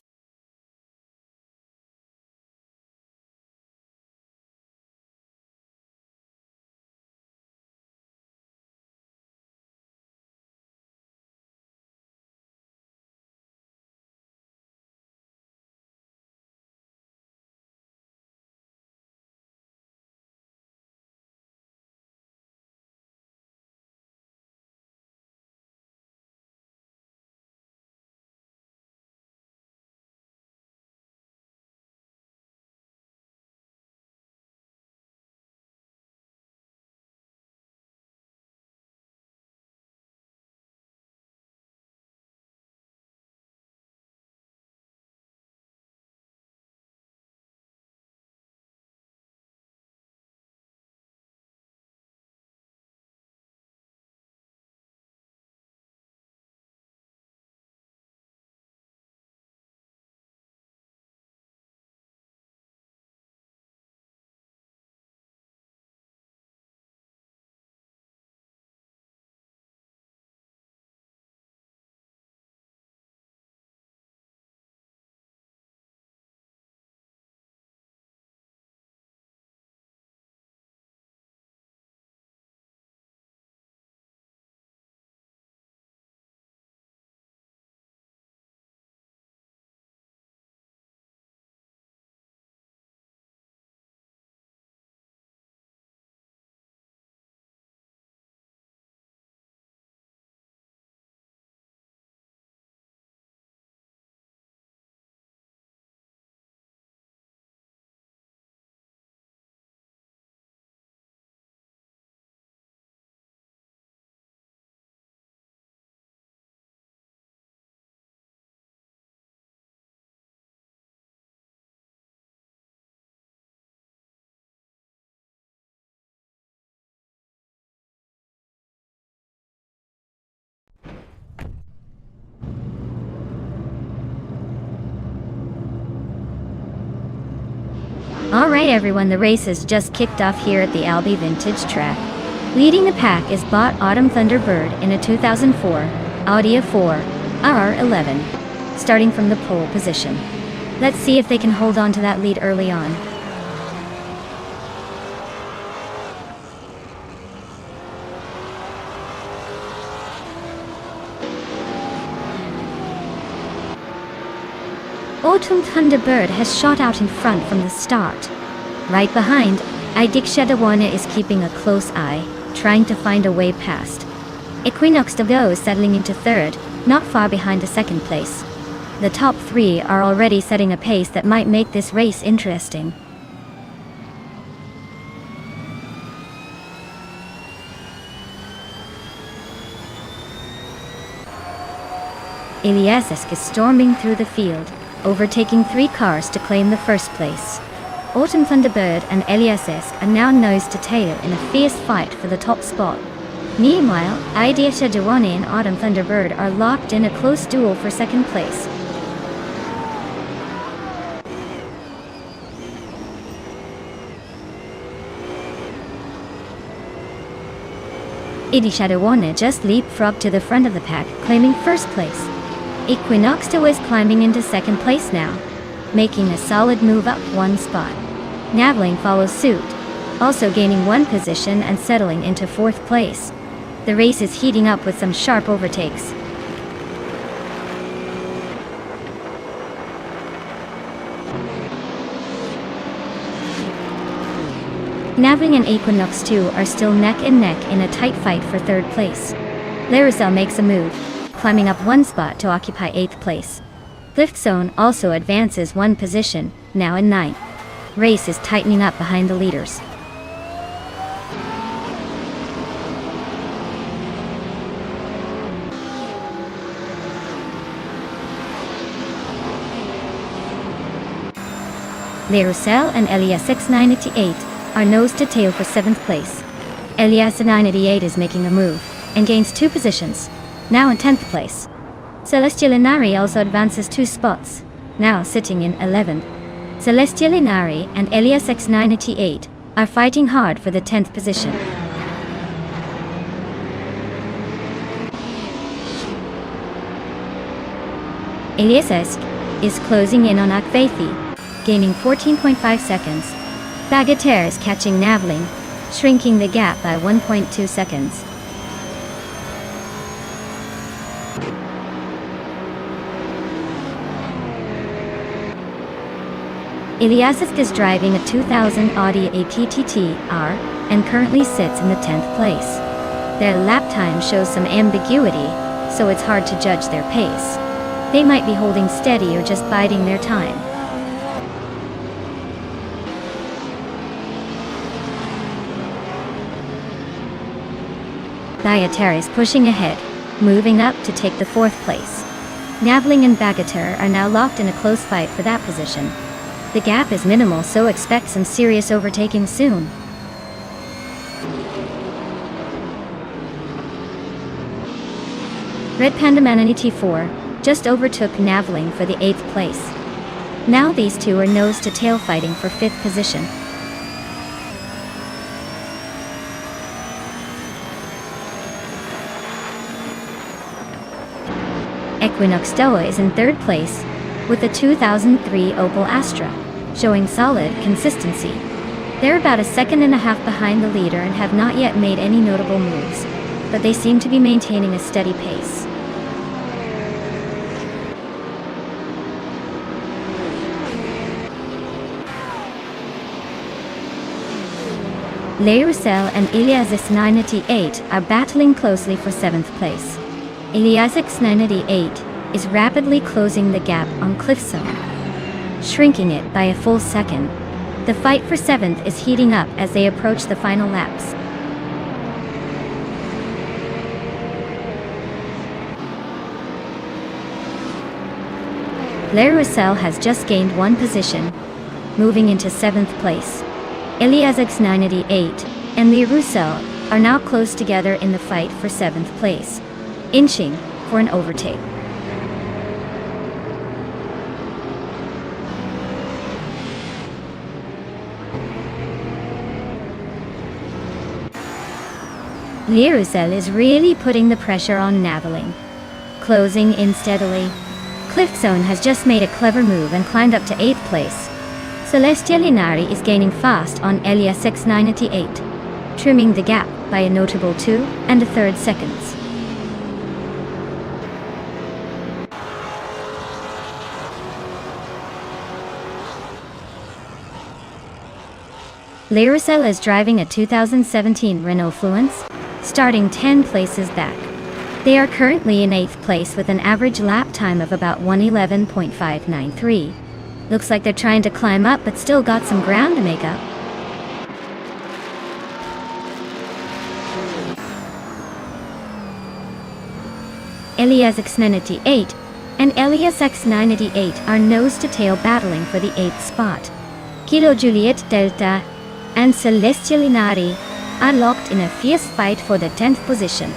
Alright everyone, the race has just kicked off here at the Albi Vintage track. Leading the pack is Bot Autumn Thunderbird in a 2004 Audi A4 RR11, starting from the pole position. Let's see if they can hold on to that lead early on. Autumn Thunderbird has shot out in front from the start. Right behind, Shadawana is keeping a close eye, trying to find a way past. Equinox is settling into third, not far behind the second place. The top three are already setting a pace that might make this race interesting. Eliasisk is storming through the field, overtaking 3 cars to claim the first place. Autumn Thunderbird and Eliasisk are now nose to tail in a fierce fight for the top spot. Meanwhile, Shadawana and Autumn Thunderbird are locked in a close duel for second place. Shadawana just leapfrogged to the front of the pack, claiming first place. Equinox is climbing into second place now, making a solid move up 1 spot. Navling follows suit, also gaining 1 position and settling into 4th place. The race is heating up with some sharp overtakes. Navling and Equinox 2 are still neck and neck in a tight fight for 3rd place. Laricel makes a move, climbing up 1 spot to occupy 8th place. Cliffzone also advances 1 position, now in 9th. Race is tightening up behind the leaders. Laricel and Elias 698 are nose to tail for 7th place. Elias 988 is making a move, and gains 2 positions, now in 10th place. Celestial Inari also advances 2 spots, now sitting in 11th. Celestial Inari and Elias X988 are fighting hard for the 10th position. Elias is closing in on Akvaithi, gaining 14.5 seconds. Bagatelle is catching Navling, shrinking the gap by 1.2 seconds. Eliasisk is driving a 2000 Audi APTT-R and currently sits in the 10th place. Their lap time shows some ambiguity, so it's hard to judge their pace. They might be holding steady or just biding their time. Bagatelle is pushing ahead, moving up to take the 4th place. Navling and Bagatelle are now locked in a close fight for that position. The gap is minimal, so expect some serious overtaking soon. Red Panda Manani T4 just overtook Navling for the 8th place. Now these two are nose to tail fighting for 5th position. Equinox Doa is in 3rd place with a 2003 Opel Astra, showing solid consistency. They're about a second and a half behind the leader and have not yet made any notable moves, but they seem to be maintaining a steady pace. Laricel and Eliasix 988 are battling closely for 7th place. Eliasix 988 is rapidly closing the gap on Cliffzone, shrinking it by a full second. The fight for 7th is heating up as they approach the final laps. Laricel has just gained 1 position, moving into 7th place. Eliasix 988 and Laricel are now close together in the fight for 7th place, inching for an overtake. Lirusel is really putting the pressure on Naveling. Closing in steadily. Cliffzone has just made a clever move and climbed up to 8th place. Celestia Linari is gaining fast on Elia 698, trimming the gap by a notable 2 and a third seconds. Lirusel is driving a 2017 Renault Fluence, starting 10 places back. They are currently in 8th place with an average lap time of about 1:11.593. Looks like they're trying to climb up but still got some ground to make up. Elias X98 and Elias X98 are nose-to-tail battling for the 8th spot. Kilo Juliet Delta and Celestia Linari are locked in a fierce fight for the 10th position.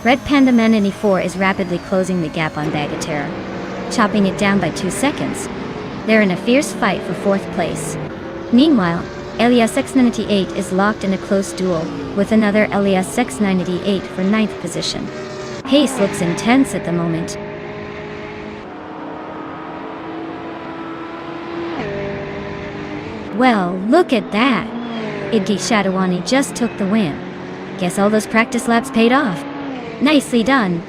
Red Panda Man 94 is rapidly closing the gap on Bagatera, chopping it down by 2 seconds. They're in a fierce fight for 4th place. Meanwhile, Elias X98 is locked in a close duel with another Elias X98 for 9th position. Pace looks intense at the moment. Well, look at that! Idgi Shadowani just took the win. Guess all those practice laps paid off. Nicely done!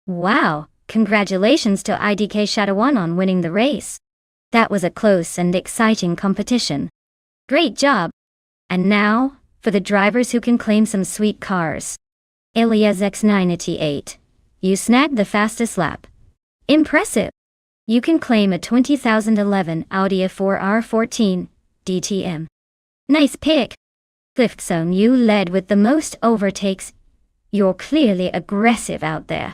Wow, congratulations to IDK Shadawan on winning the race. That was a close and exciting competition. Great job! And now, for the drivers who can claim some sweet cars. Elias X98. You snagged the fastest lap. Impressive! You can claim a 2011 Audi A4 R14 DTM. Nice pick! Cliffzone, you led with the most overtakes. You're clearly aggressive out there.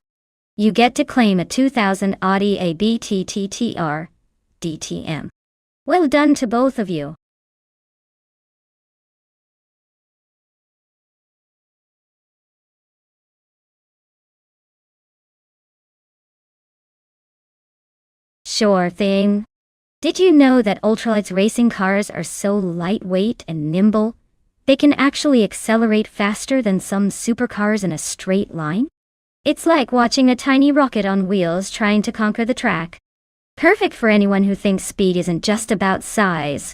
You get to claim a 2000 Audi ABTTTR DTM. Well done to both of you. Sure thing. Did you know that ultralights racing cars are so lightweight and nimble? They can actually accelerate faster than some supercars in a straight line? It's like watching a tiny rocket on wheels trying to conquer the track. Perfect for anyone who thinks speed isn't just about size.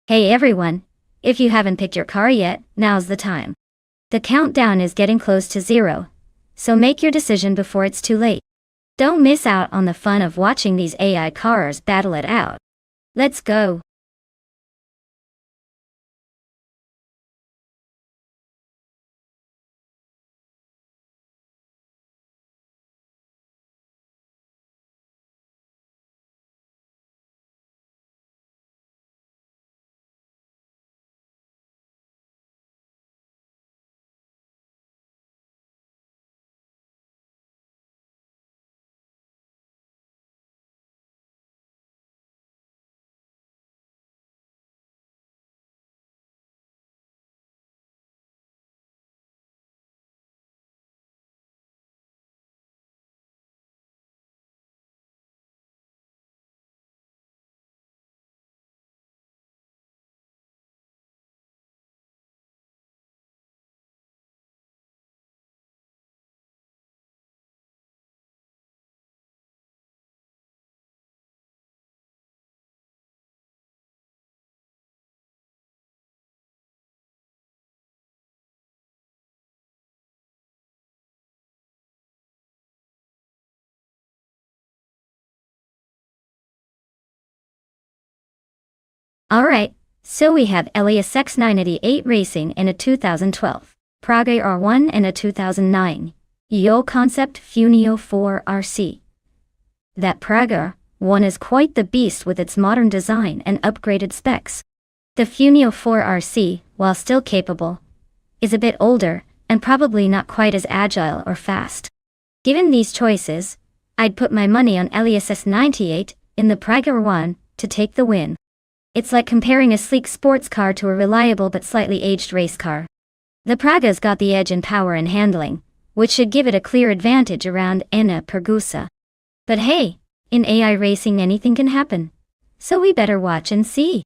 Hey everyone, if you haven't picked your car yet, now's the time. The countdown is getting close to 0, so make your decision before it's too late. Don't miss out on the fun of watching these AI cars battle it out. Let's go! Alright, so we have Elias X988 Racing in a 2012, Praga R1 in a 2009, Yo Concept Funio 4 RC. That Praga one is quite the beast with its modern design and upgraded specs. The Funio 4 RC, while still capable, is a bit older and probably not quite as agile or fast. Given these choices, I'd put my money on Elias S98 in the Praga 1 to take the win. It's like comparing a sleek sports car to a reliable but slightly aged race car. The Praga's got the edge in power and handling, which should give it a clear advantage around Enna Pergusa. But hey, in AI racing anything can happen. So we better watch and see.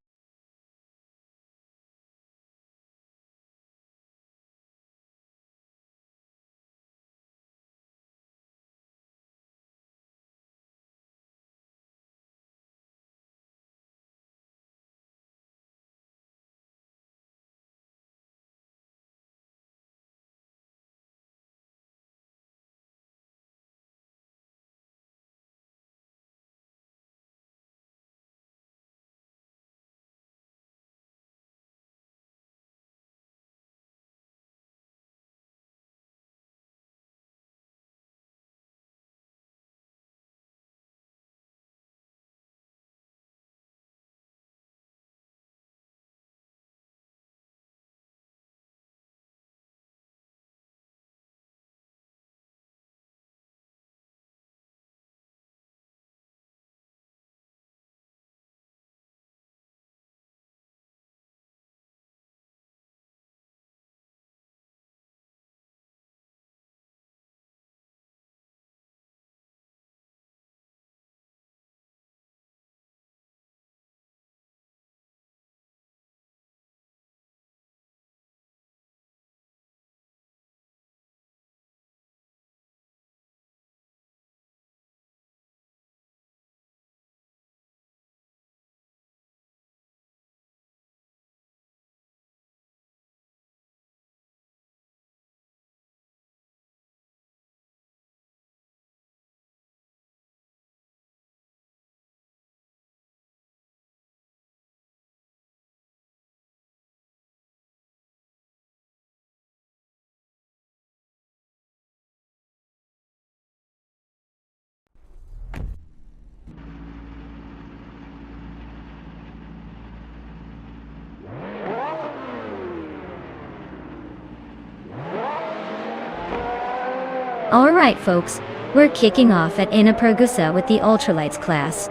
Alright folks, we're kicking off at Enna Pergusa with the ultralights class.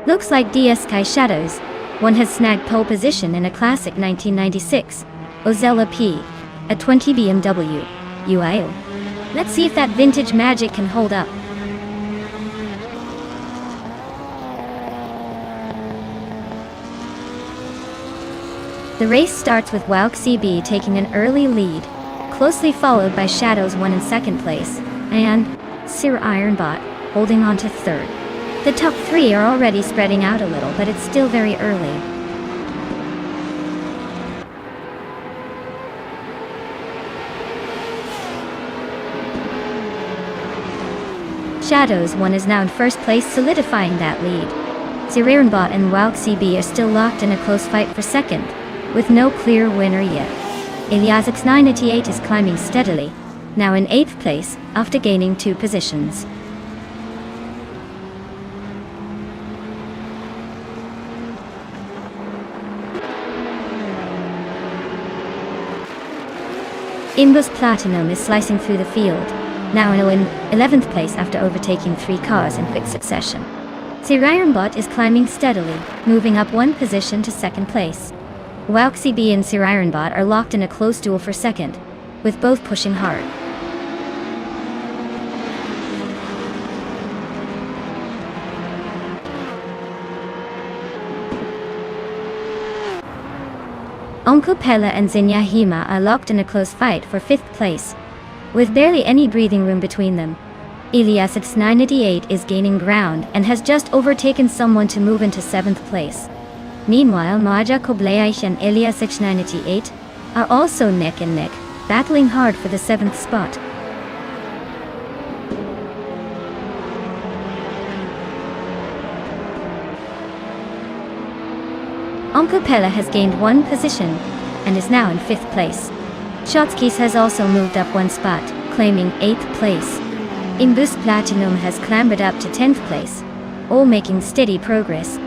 Looks like DS Sky Shadows. One has snagged pole position in a classic 1996 Ozella P, a 20 BMW UIO. Let's see if that vintage magic can hold up. The race starts with Walk CB taking an early lead, closely followed by Shadows 1 in second place, and Sir Ironbot holding on to third. The top three are already spreading out a little, but it's still very early. Shadows 1 is now in first place, solidifying that lead. Sir Ironbot and Walk CB are still locked in a close fight for second, with no clear winner yet. Elias X988 is climbing steadily, now in 8th place, after gaining 2 positions. Imbus Platinum is slicing through the field, now in 11th place after overtaking 3 cars in quick succession. Sir Ironbot is climbing steadily, moving up 1 position to 2nd place. Walk CB and Sir Ironbot are locked in a close duel for second, with both pushing hard. Uncle Pella and Zinyahima are locked in a close fight for 5th place, with barely any breathing room between them. Elias X988 is gaining ground and has just overtaken someone to move into 7th place. Meanwhile, Maja Kobleich and Elias X988 are also neck and neck, battling hard for the 7th spot. Onkopela has gained 1 position and is now in 5th place. Shotskis has also moved up 1 spot, claiming 8th place. Imbus Platinum has clambered up to 10th place, all making steady progress.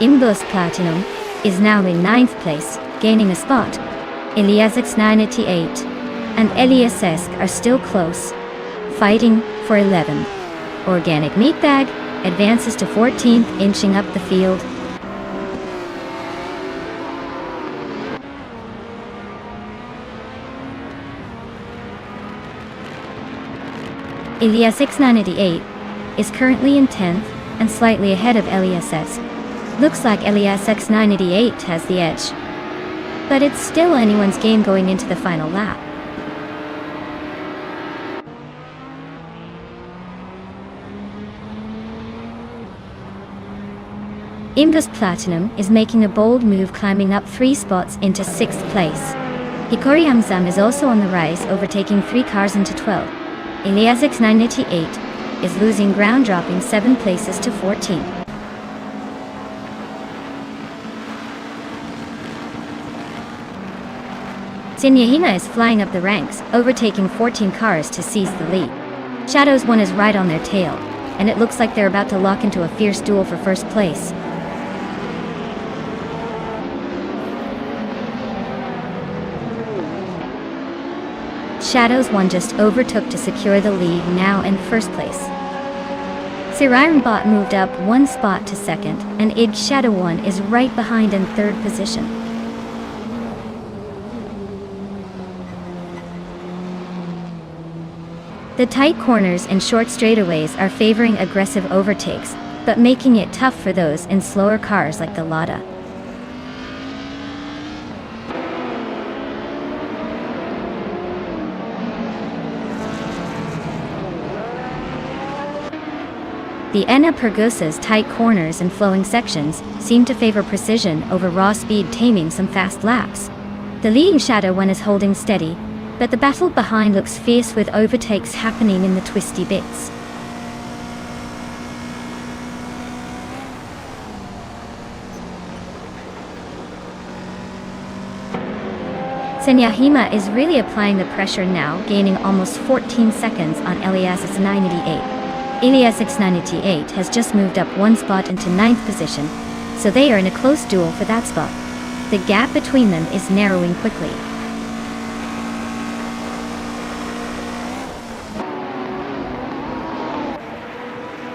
Imbus Platinum is now in 9th place, gaining a spot. Eliasix 988 and Eliasesk are still close, fighting for 11th. Organic Meatbag advances to 14th, inching up the field. Eliasix 988 is currently in 10th and slightly ahead of Eliasesk. Looks like Eliasix 988 has the edge, but it's still anyone's game going into the final lap. Imbus Platinum is making a bold move, climbing up 3 spots into 6th place. Hikori Hamzam is also on the rise, overtaking 3 cars into 12. Eliasix 988 is losing ground, dropping 7 places to 14. Sinyahina is flying up the ranks, overtaking 14 cars to seize the lead. Shadows 1 is right on their tail, and it looks like they're about to lock into a fierce duel for first place. Shadows 1 just overtook to secure the lead, now in first place. Sirironbot moved up 1 spot to 2nd, and Ig Shadow 1 is right behind in 3rd position. The tight corners and short straightaways are favoring aggressive overtakes, but making it tough for those in slower cars like the Lada. The Enna Pergusa's tight corners and flowing sections seem to favor precision over raw speed, taming some fast laps. The leading Shadow 1 is holding steady, but the battle behind looks fierce, with overtakes happening in the twisty bits. Senyahima is really applying the pressure now, gaining almost 14 seconds on Eliasix 988. Eliasix 988 has just moved up 1 spot into 9th position, so they are in a close duel for that spot. The gap between them is narrowing quickly.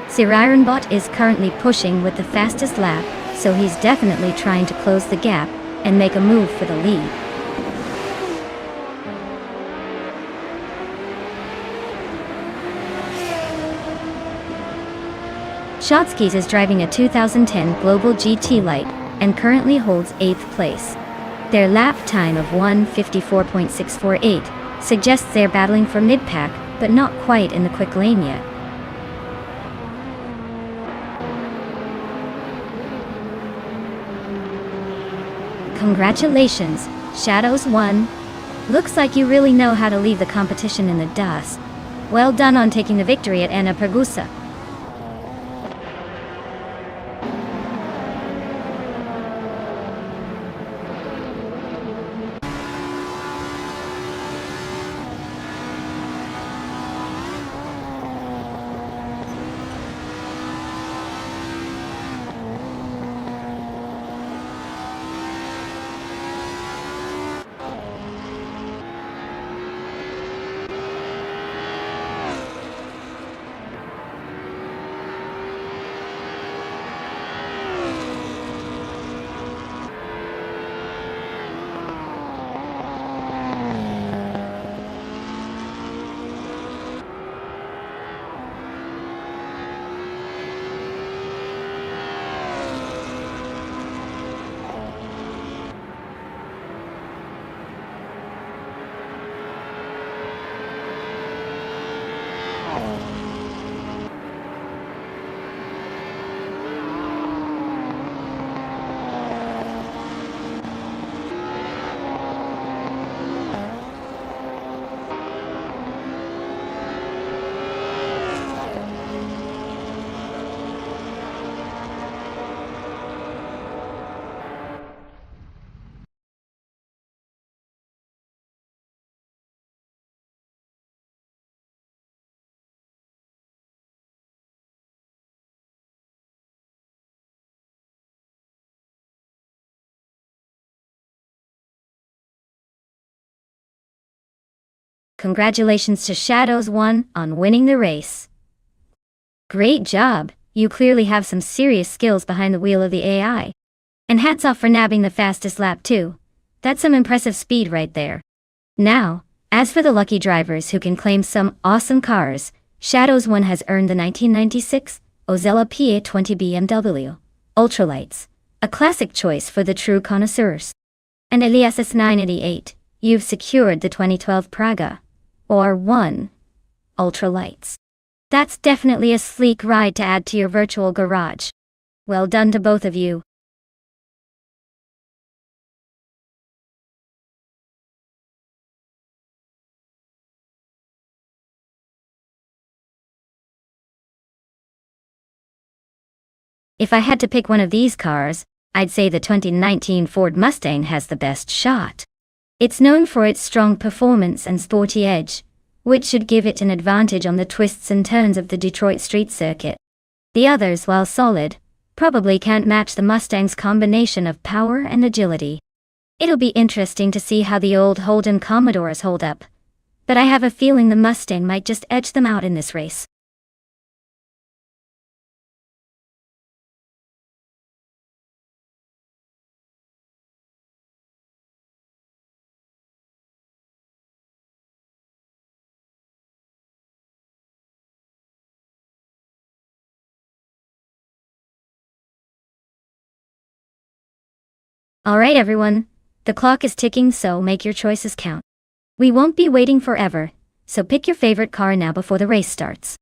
Sirironbot is currently pushing with the fastest lap, so he's definitely trying to close the gap and make a move for the lead. Shotskis is driving a 2010 Global GT Light and currently holds 8th place. Their lap time of 1:54.648 suggests they're battling for mid-pack, but not quite in the quick lane yet. Congratulations, Shadows 1. Looks like you really know how to leave the competition in the dust. Well done on taking the victory at Enna Pergusa. Congratulations to Shadows 1 on winning the race. Great job, you clearly have some serious skills behind the wheel of the AI. And hats off for nabbing the fastest lap too. That's some impressive speed right there. Now, as for the lucky drivers who can claim some awesome cars, Shadows 1 has earned the 1996 Ozella PA20 BMW Ultralights, a classic choice for the true connoisseurs. And Elias S988, you've secured the 2012 Praga, or 1, Ultralights. That's definitely a sleek ride to add to your virtual garage. Well done to both of you. If I had to pick one of these cars, I'd say the 2019 Ford Mustang has the best shot. It's known for its strong performance and sporty edge, which should give it an advantage on the twists and turns of the Detroit street circuit. The others, while solid, probably can't match the Mustang's combination of power and agility. It'll be interesting to see how the old Holden Commodores hold up, but I have a feeling the Mustang might just edge them out in this race. Alright everyone, the clock is ticking, so make your choices count. We won't be waiting forever, so pick your favorite car now before the race starts.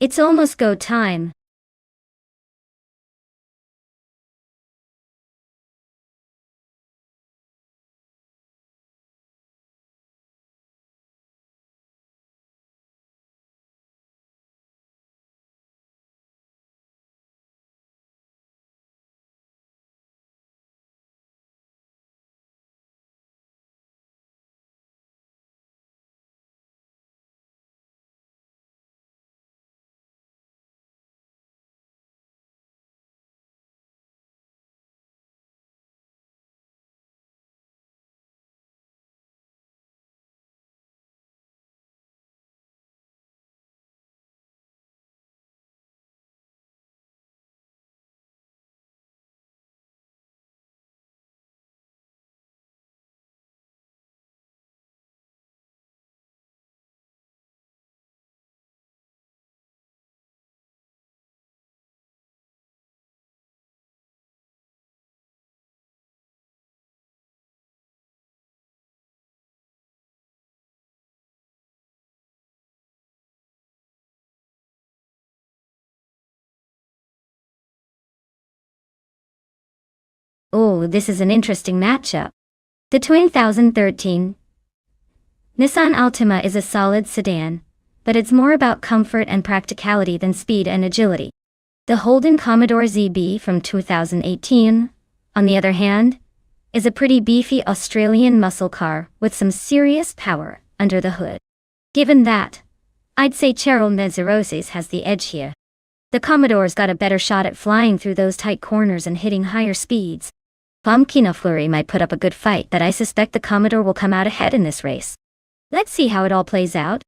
It's almost go time. Oh, this is an interesting matchup. The 2013 Nissan Altima is a solid sedan, but it's more about comfort and practicality than speed and agility. The Holden Commodore ZB from 2018, on the other hand, is a pretty beefy Australian muscle car with some serious power under the hood. Given that, I'd say Cheryl Mezeroses has the edge here. The Commodore's got a better shot at flying through those tight corners and hitting higher speeds. Pumpkin Flurry might put up a good fight, but I suspect the Commodore will come out ahead in this race. Let's see how it all plays out.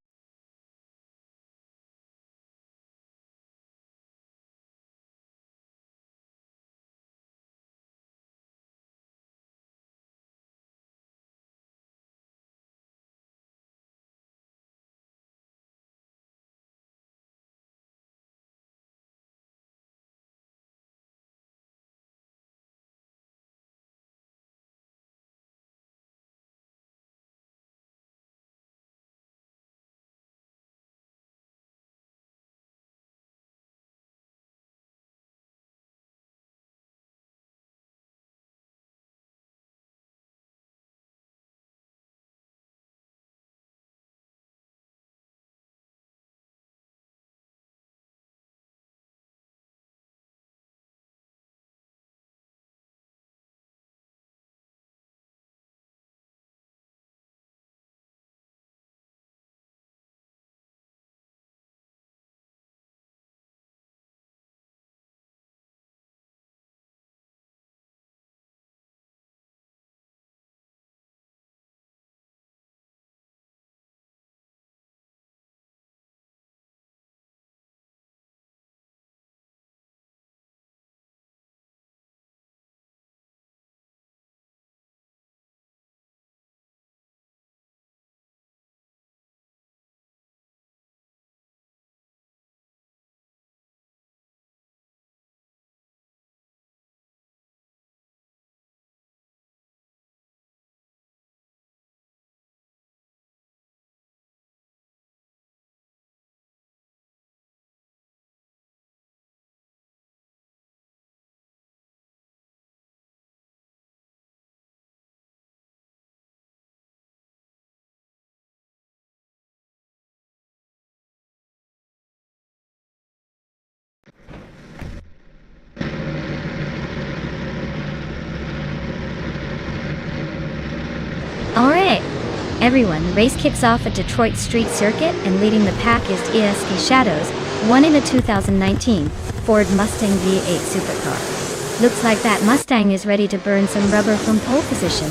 everyone, the race kicks off at Detroit Street Circuit, and leading the pack is ESP Shadows, won in a 2019 Ford Mustang V8 supercar. Looks like that Mustang is ready to burn some rubber from pole position.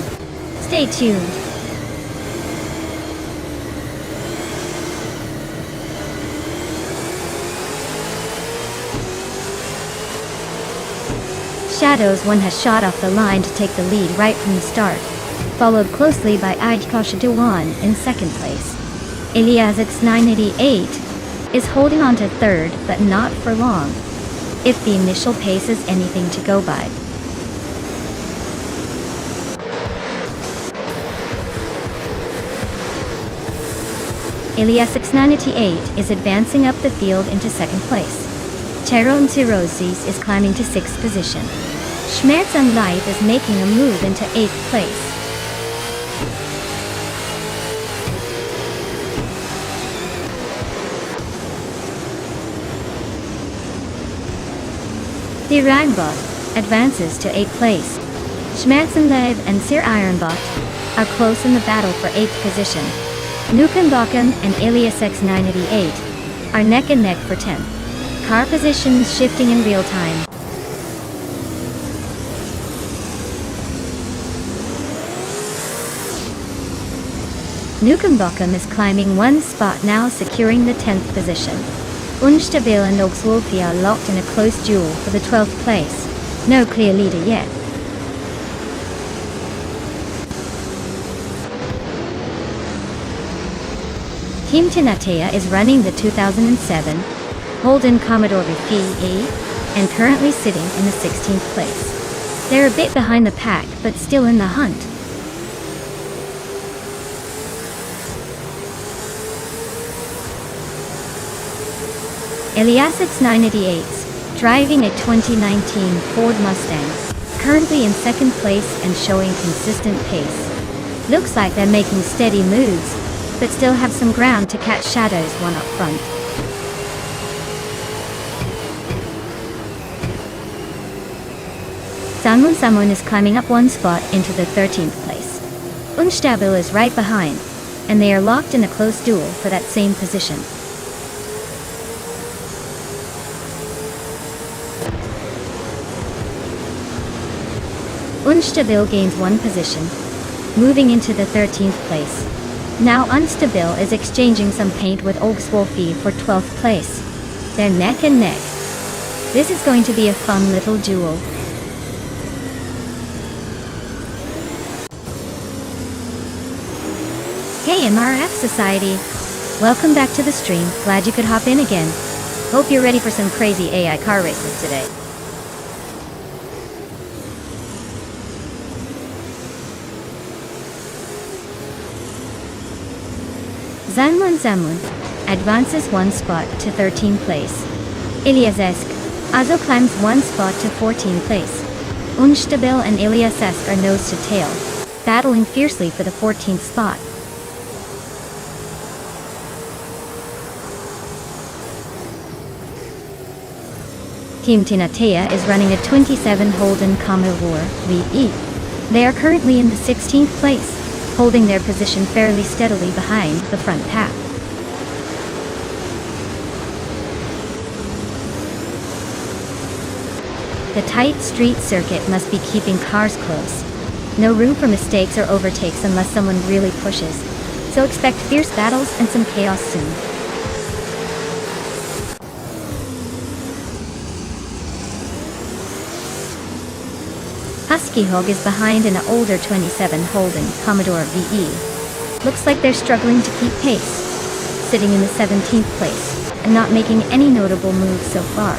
Stay tuned. Shadows 1 has shot off the line to take the lead right from the start, followed closely by Shadows in second place. Eliasix 988 is holding on to third, but not for long, if the initial pace is anything to go by. Eliasix 988 is advancing up the field into second place. Teron Tirozis is climbing to 6th position. Schmerz and Life is making a move into 8th place. The Reinbot advances to 8th place. Schmerz and Live and Sir Ironbot are close in the battle for 8th position. Nukenbocken and Eliasix 988 are neck and neck for 10th. Car positions shifting in real time. Nukenbocken is climbing one spot now, securing the 10th position. Unstabil and Oxwolfie are locked in a close duel for the 12th place. No clear leader yet. Team Tinatea is running the 2007 Holden Commodore VE and currently sitting in the 16th place. They're a bit behind the pack, but still in the hunt. Eliasix 988's driving a 2019 Ford Mustang, currently in second place and showing consistent pace. Looks like they're making steady moves, but still have some ground to catch Shadows 1 up front. Samun is climbing up one spot into the 13th place. Unstabil is right behind, and they are locked in a close duel for that same position. Unstabil gains one position, moving into the 13th place. Now Unstabil is exchanging some paint with Oxwolfie for 12th place. They're neck and neck. This is going to be a fun little duel. Hey MRF Society! Welcome back to the stream, glad you could hop in again. Hope you're ready for some crazy AI car races today. Zamlin advances one spot to 13th place. Eliasesk also climbs one spot to 14th place. Unstabil and Eliasesk are nose to tail, battling fiercely for the 14th spot. Team Tinatea is running a 27 Holden Commodore VE. They are currently in the 16th place, holding their position fairly steadily behind the front pack. The tight street circuit must be keeping cars close. No room for mistakes or overtakes unless someone really pushes, so expect fierce battles and some chaos soon. Husky Hog is behind in an older 27 Holden Commodore VE. Looks like they're struggling to keep pace, sitting in the 17th place, and not making any notable moves so far.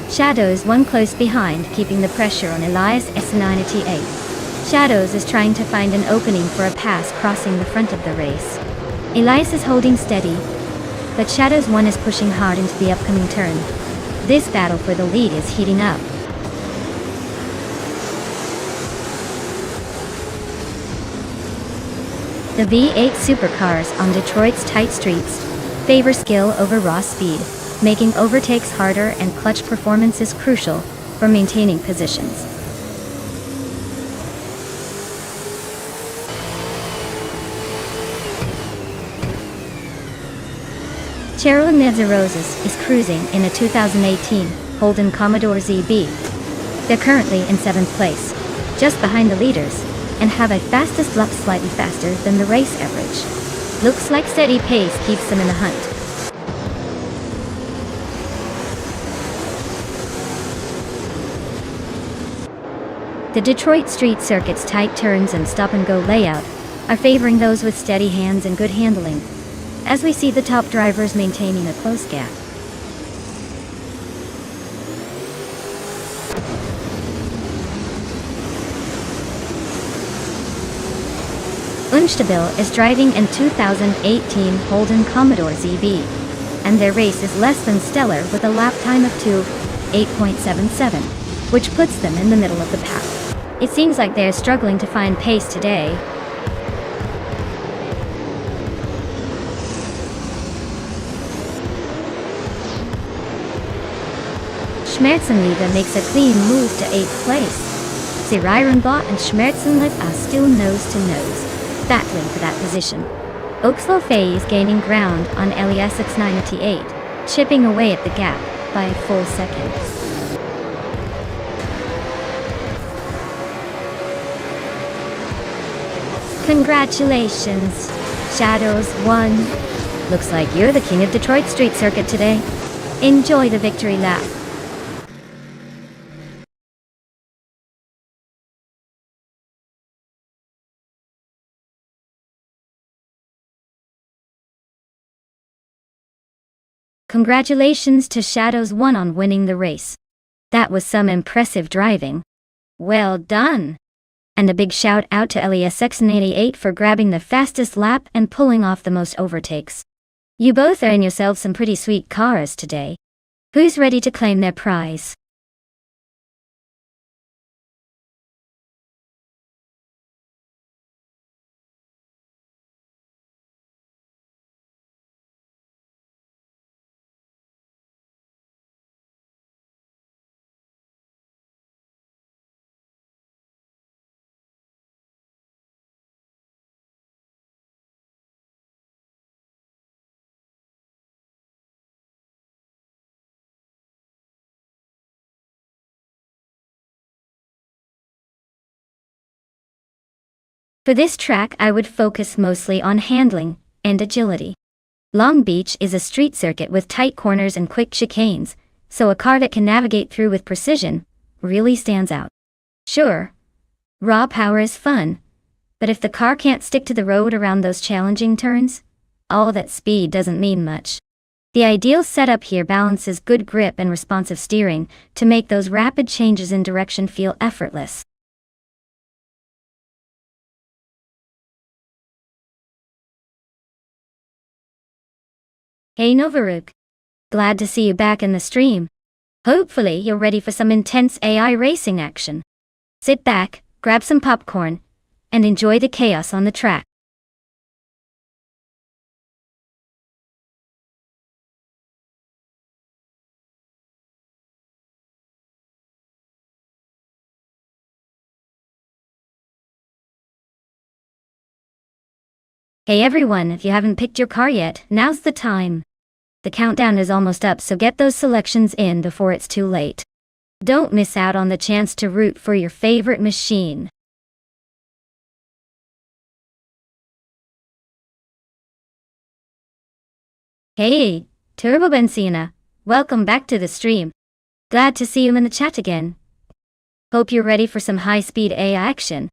Shadows 1 close behind, keeping the pressure on Elias S98. Shadows is trying to find an opening for a pass crossing the front of the race. Elias is holding steady, but Shadows 1 is pushing hard into the upcoming turn. This battle for the lead is heating up. The V8 supercars on Detroit's tight streets favor skill over raw speed. making overtakes harder, and clutch performance is crucial for maintaining positions. Cheryl Roses is cruising in a 2018 Holden Commodore ZB. They're currently in 7th place, just behind the leaders, and have a fastest lap slightly faster than the race average. Looks like steady pace keeps them in the hunt. The Detroit street circuit's tight turns and stop-and-go layout are favoring those with steady hands and good handling, as we see the top drivers maintaining a close gap. Unstable is driving in 2018 Holden Commodore ZB, and their race is less than stellar with a lap time of 8.77, which puts them in the middle of the pack. It seems like they are struggling to find pace today. Schmerzenliebe makes a clean move to 8th place. Sirirenbot and Schmerzenliebe are still nose to nose, battling for that position. Oxlofay is gaining ground on LESX 98, chipping away at the gap by a full second. Congratulations, Shadows won. Looks like you're the king of Detroit Street Circuit today. Enjoy the victory lap. Congratulations to Shadows 1 on winning the race. That was some impressive driving. Well done. And a big shout out to LESX88 for grabbing the fastest lap and pulling off the most overtakes. You both earned yourselves some pretty sweet cars today. Who's ready to claim their prize? For this track, I would focus mostly on handling and agility. Long Beach is a street circuit with tight corners and quick chicanes, so a car that can navigate through with precision really stands out. Sure, raw power is fun, but if the car can't stick to the road around those challenging turns, all that speed doesn't mean much. The ideal setup here balances good grip and responsive steering to make those rapid changes in direction feel effortless. Hey Novaruk, glad to see you back in the stream. Hopefully you're ready for some intense AI racing action. Sit back, grab some popcorn, and enjoy the chaos on the track. Hey everyone, if you haven't picked your car yet, now's the time. The countdown is almost up, so get those selections in before it's too late. Don't miss out on the chance to root for your favorite machine. Hey, Turbo Benzina, welcome back to the stream. Glad to see you in the chat again. Hope you're ready for some high-speed AI action.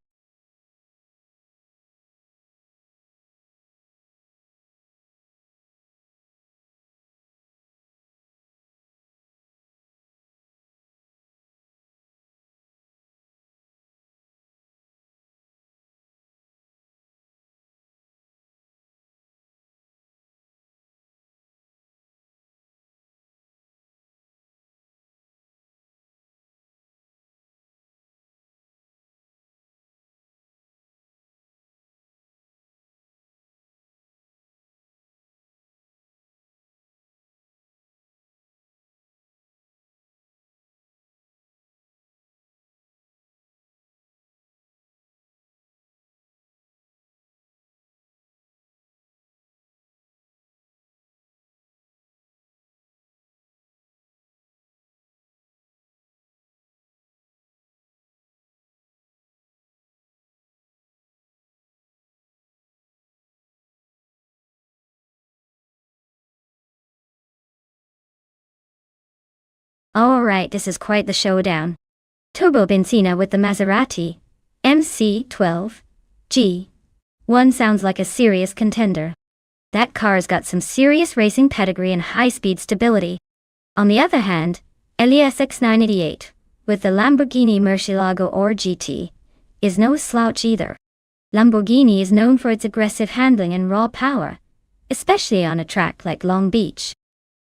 Alright, this is quite the showdown. Turbo Benzina with the Maserati MC12 G1 sounds like a serious contender. That car's got some serious racing pedigree and high-speed stability. On the other hand, Elias X988 with the Lamborghini Murcielago or GT is no slouch either. Lamborghini is known for its aggressive handling and raw power, especially on a track like Long Beach.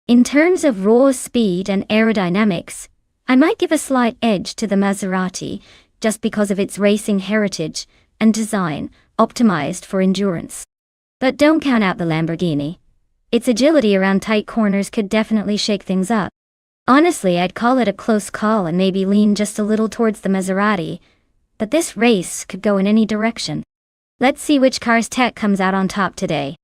In terms of raw speed and aerodynamics, I might give a slight edge to the Maserati just because of its racing heritage and design optimized for endurance. But don't count out the Lamborghini. Its agility around tight corners could definitely shake things up. Honestly, I'd call it a close call and maybe lean just a little towards the Maserati, but this race could go in any direction. Let's see which car's tech comes out on top today.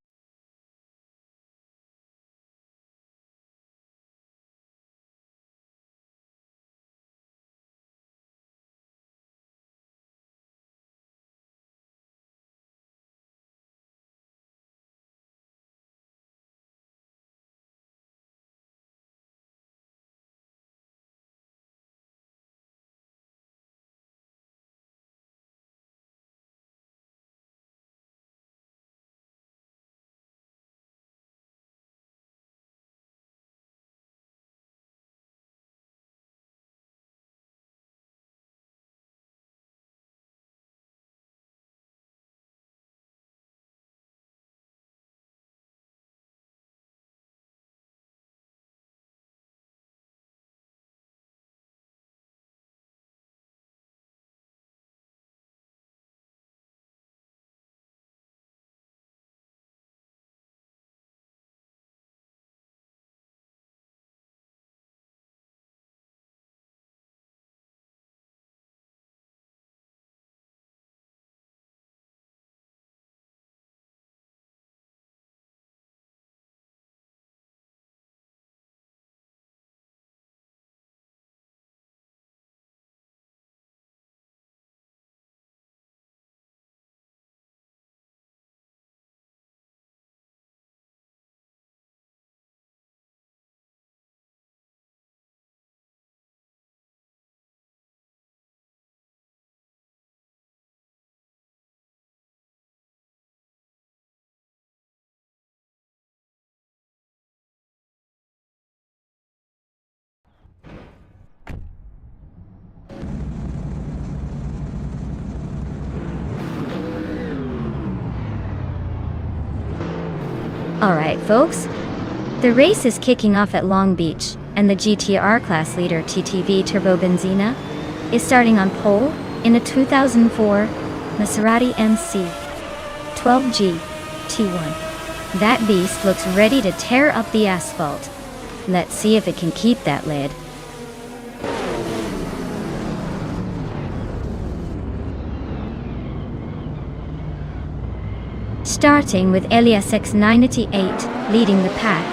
Alright folks, the race is kicking off at Long Beach, and the GTR class leader TTV Turbo Benzina is starting on pole in a 2004 Maserati MC 12G T1. That beast looks ready to tear up the asphalt. Let's see if it can keep that lid. Starting with Elias X988 leading the pack,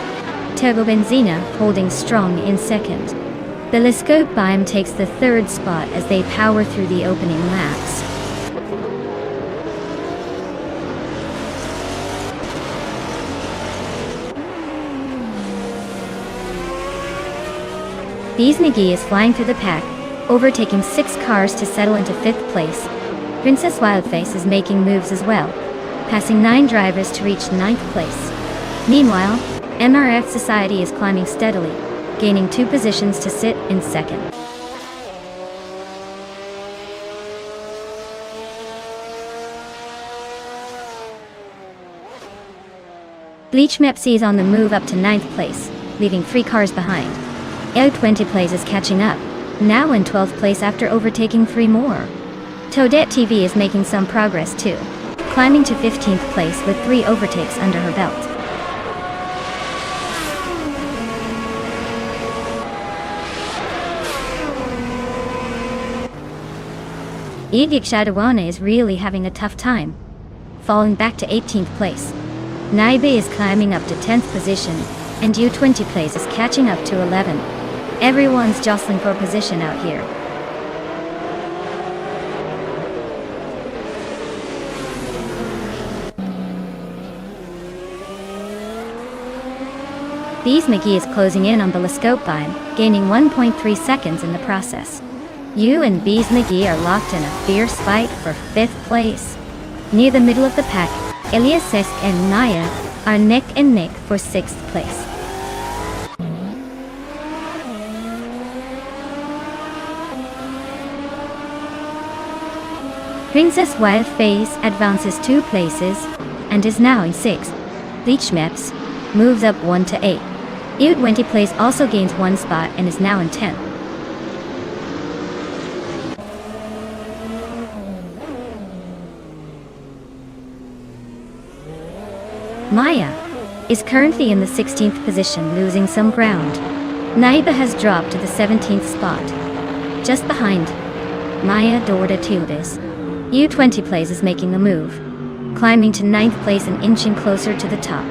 Turbo Benzina holding strong in second. Telescope Beim takes the third spot as they power through the opening laps. Beaznagui is flying through the pack, overtaking 6 cars to settle into 5th place. Princess Wildface is making moves as well, passing 9 drivers to reach 9th place. Meanwhile, MRF Society is climbing steadily, gaining 2 positions to sit in second. Bleach Mepsi is on the move up to 9th place, leaving 3 cars behind. L20 Plays is catching up, now in 12th place after overtaking 3 more. Toadette TV is making some progress too, climbing to 15th place with 3 overtakes under her belt. Igik Shadawana is really having a tough time, falling back to 18th place. Naibe is climbing up to 10th position, and U20 Plays is catching up to 11. Everyone's jostling for position out here. Bees McGee is closing in on the Vine, gaining 1.3 seconds in the process. You and Bees McGee are locked in a fierce fight for 5th place. Near the middle of the pack, Elias Sesk and Naya are neck and neck for 6th place. Princess Wildface advances 2 places and is now in 6th. Bleach Maps moves up 1 to 8. U20 Place also gains 1 spot and is now in 10th. Maya is currently in the 16th position, losing some ground. Naiba has dropped to the 17th spot. Just behind Maya Dorda Tudis, U20 Place is making a move, climbing to 9th place and inching closer to the top.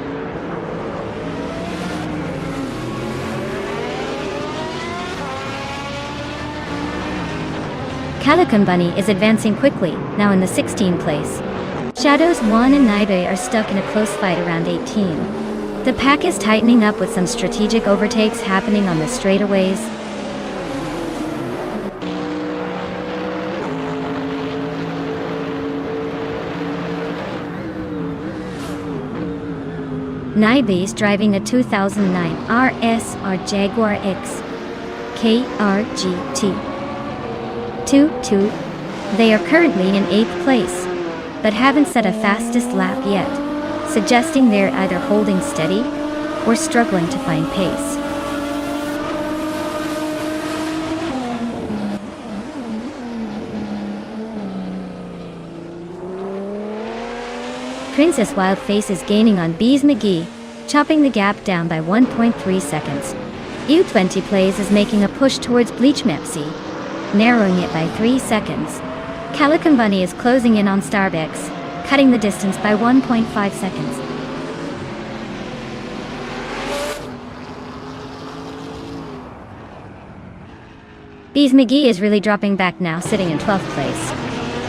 Calican Bunny is advancing quickly, now in the 16th place. Shadows 1 and Naibe are stuck in a close fight around 18. The pack is tightening up with some strategic overtakes happening on the straightaways. Naibe is driving a 2009 RSR Jaguar X KRGT. 2-2. They are currently in 8th place, but haven't set a fastest lap yet, suggesting they're either holding steady or struggling to find pace. Princess Wildface is gaining on Bees McGee, chopping the gap down by 1.3 seconds. U20 Plays is making a push towards Bleach Mepsi, narrowing it by 3 seconds. Calican Bunny is closing in on Starbucks, cutting the distance by 1.5 seconds. Bees McGee is really dropping back now, sitting in 12th place.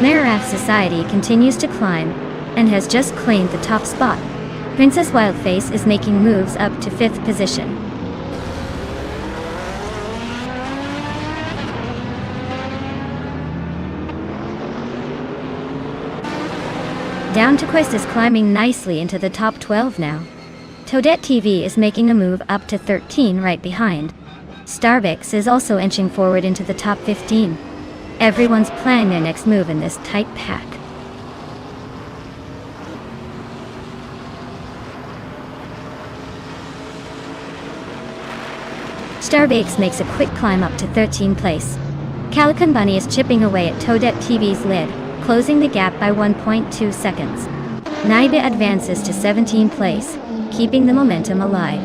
Maraf Society continues to climb and has just claimed the top spot. Princess Wildface is making moves up to 5th position. Down to Quest is climbing nicely into the top 12 now. Toadette TV is making a move up to 13 right behind. Starbucks is also inching forward into the top 15. Everyone's planning their next move in this tight pack. Starbucks makes a quick climb up to 13th place. Calican Bunny is chipping away at Toadette TV's lid, closing the gap by 1.2 seconds. Naiba advances to 17th place, keeping the momentum alive.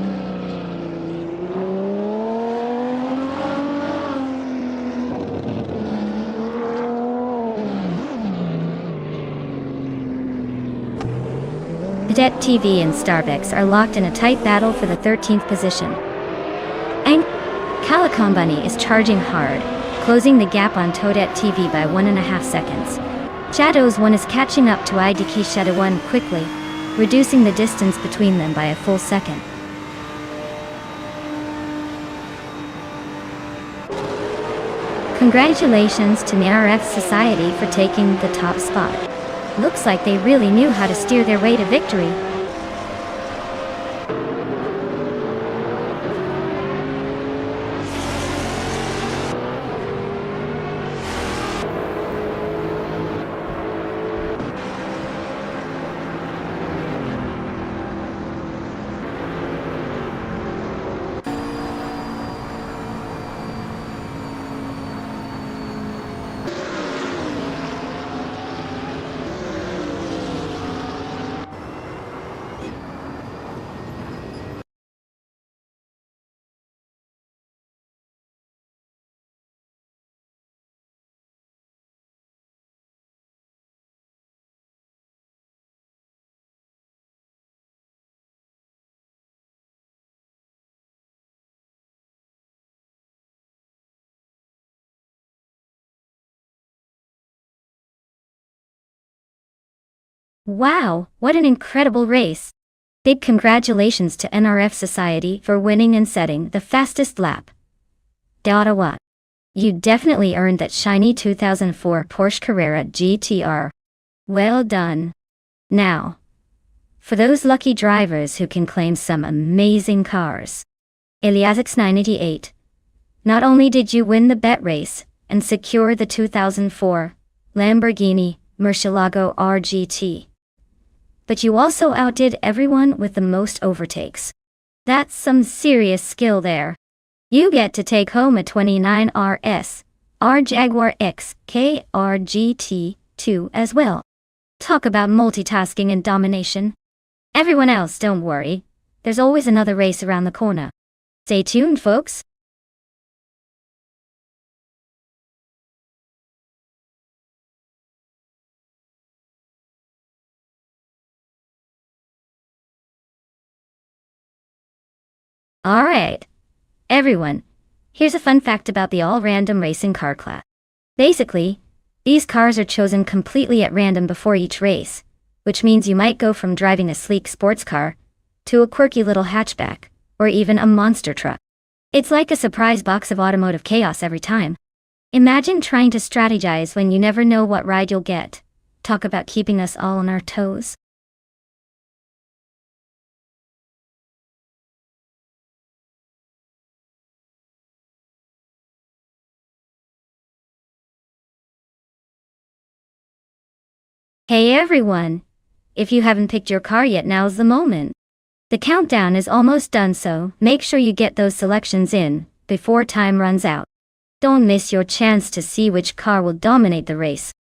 Toadette TV and Starbucks are locked in a tight battle for the 13th position. Calican Bunny is charging hard, closing the gap on Toadette TV by 1.5 seconds. Shadows 1 is catching up to IDK Shadow 1 quickly, reducing the distance between them by a full second. Congratulations to NRF Society for taking the top spot. Looks like they really knew how to steer their way to victory. Wow, what an incredible race! Big congratulations to NRF Society for winning and setting the fastest lap. What? You definitely earned that shiny 2004 Porsche Carrera GTR. Well done. Now, for those lucky drivers who can claim some amazing cars. Eliasix988. Not only did you win the bet race and secure the 2004 Lamborghini Murcielago RGT, but you also outdid everyone with the most overtakes. That's some serious skill there. You get to take home a 29 RS R Jaguar XK RGT2 as well. Talk about multitasking and domination. Everyone else, don't worry. There's always another race around the corner. Stay tuned, folks. Alright. Everyone, here's a fun fact about the all-random racing car class. Basically, these cars are chosen completely at random before each race, which means you might go from driving a sleek sports car to a quirky little hatchback, or even a monster truck. It's like a surprise box of automotive chaos every time. Imagine trying to strategize when you never know what ride you'll get. Talk about keeping us all on our toes. Hey everyone! If you haven't picked your car yet, now's the moment. The countdown is almost done, so make sure you get those selections in before time runs out. Don't miss your chance to see which car will dominate the race.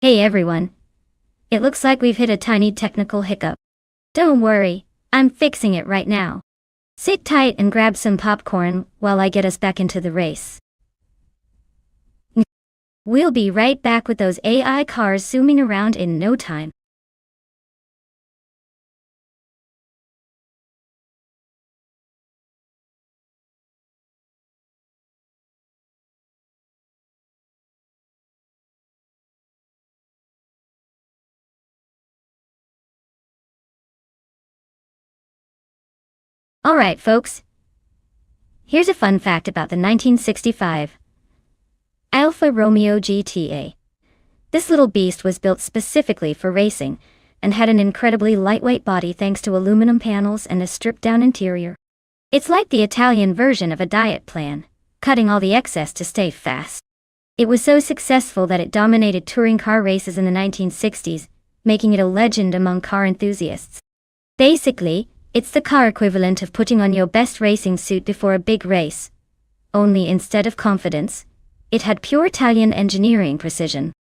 Hey everyone. It looks like we've hit a tiny technical hiccup. Don't worry, I'm fixing it right now. Sit tight and grab some popcorn while I get us back into the race. We'll be right back with those AI cars zooming around in no time. Alright folks, here's a fun fact about the 1965 Alfa Romeo GTA. This little beast was built specifically for racing, and had an incredibly lightweight body thanks to aluminum panels and a stripped-down interior. It's like the Italian version of a diet plan, cutting all the excess to stay fast. It was so successful that it dominated touring car races in the 1960s, making it a legend among car enthusiasts. Basically, it's the car equivalent of putting on your best racing suit before a big race. Only instead of confidence, it had pure Italian engineering precision.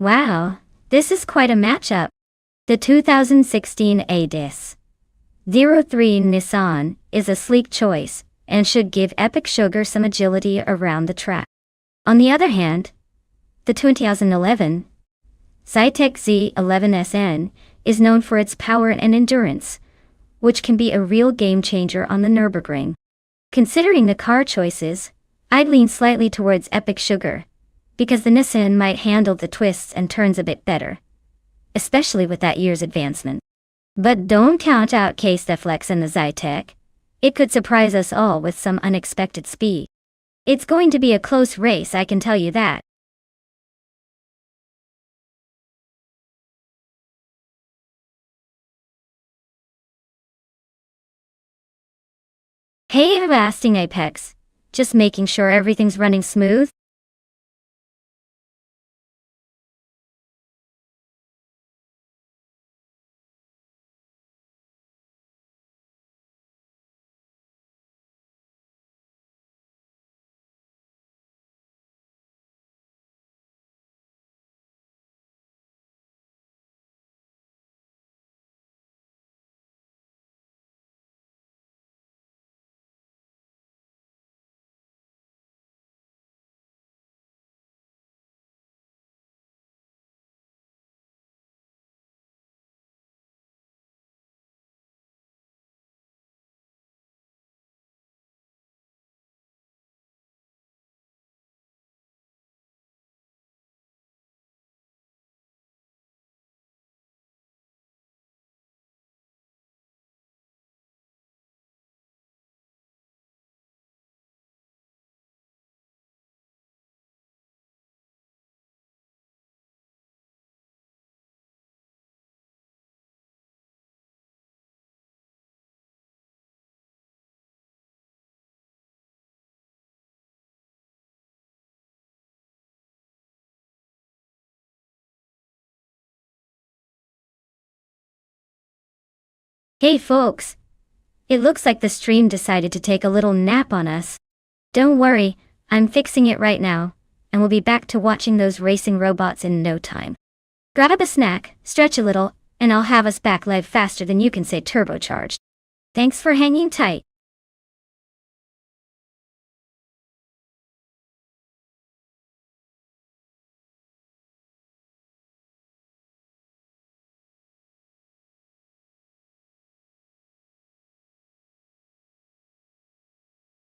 Wow, this is quite a matchup. The 2016 ADIS 03 Nissan is a sleek choice and should give Epic Sugar some agility around the track. On the other hand, the 2011 Zytek Z11SN is known for its power and endurance, which can be a real game changer on the Nürburgring. Considering the car choices, I'd lean slightly towards Epic Sugar, because the Nissan might handle the twists and turns a bit better, especially with that year's advancement. But don't count out K-Steflex and the Zytek. It could surprise us all with some unexpected speed. It's going to be a close race, I can tell you that. Hey, everlasting Apex. Just making sure everything's running smooth? Hey folks, it looks like the stream decided to take a little nap on us. Don't worry, I'm fixing it right now, and we'll be back to watching those racing robots in no time. Grab a snack, stretch a little, and I'll have us back live faster than you can say turbocharged. Thanks for hanging tight.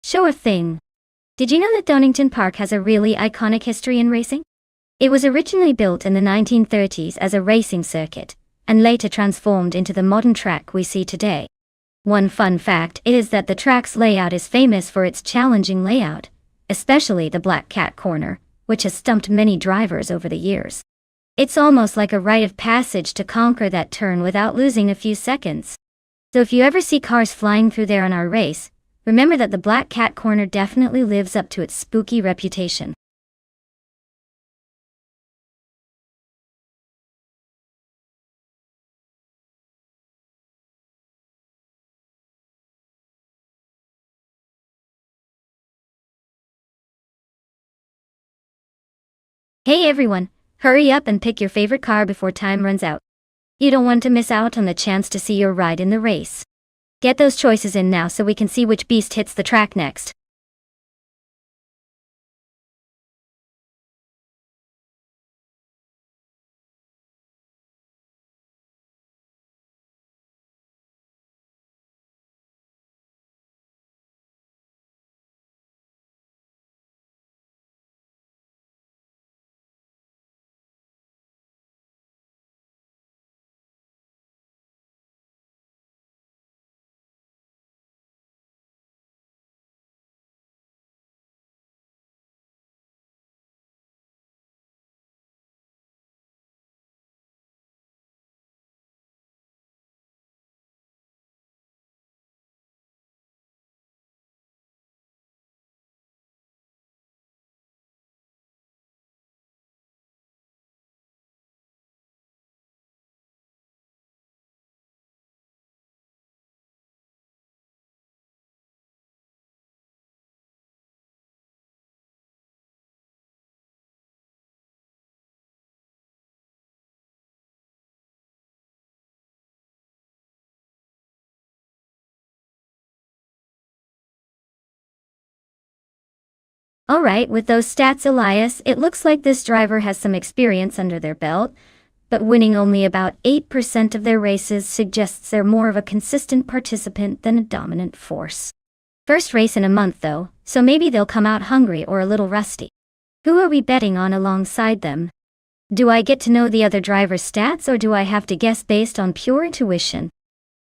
Sure thing. Did you know that Donington Park has a really iconic history in racing? It was originally built in the 1930s as a racing circuit, and later transformed into the modern track we see today. One fun fact is that the track's layout is famous for its challenging layout, especially the Black Cat Corner, which has stumped many drivers over the years. It's almost like a rite of passage to conquer that turn without losing a few seconds. So if you ever see cars flying through there in our race, remember that the Black Cat Corner definitely lives up to its spooky reputation. Hey everyone, hurry up and pick your favorite car before time runs out. You don't want to miss out on the chance to see your ride in the race. Get those choices in now so we can see which beast hits the track next. Alright, with those stats, Elias, it looks like this driver has some experience under their belt, but winning only about 8% of their races suggests they're more of a consistent participant than a dominant force. First race in a month though, so maybe they'll come out hungry or a little rusty. Who are we betting on alongside them? Do I get to know the other driver's stats or do I have to guess based on pure intuition?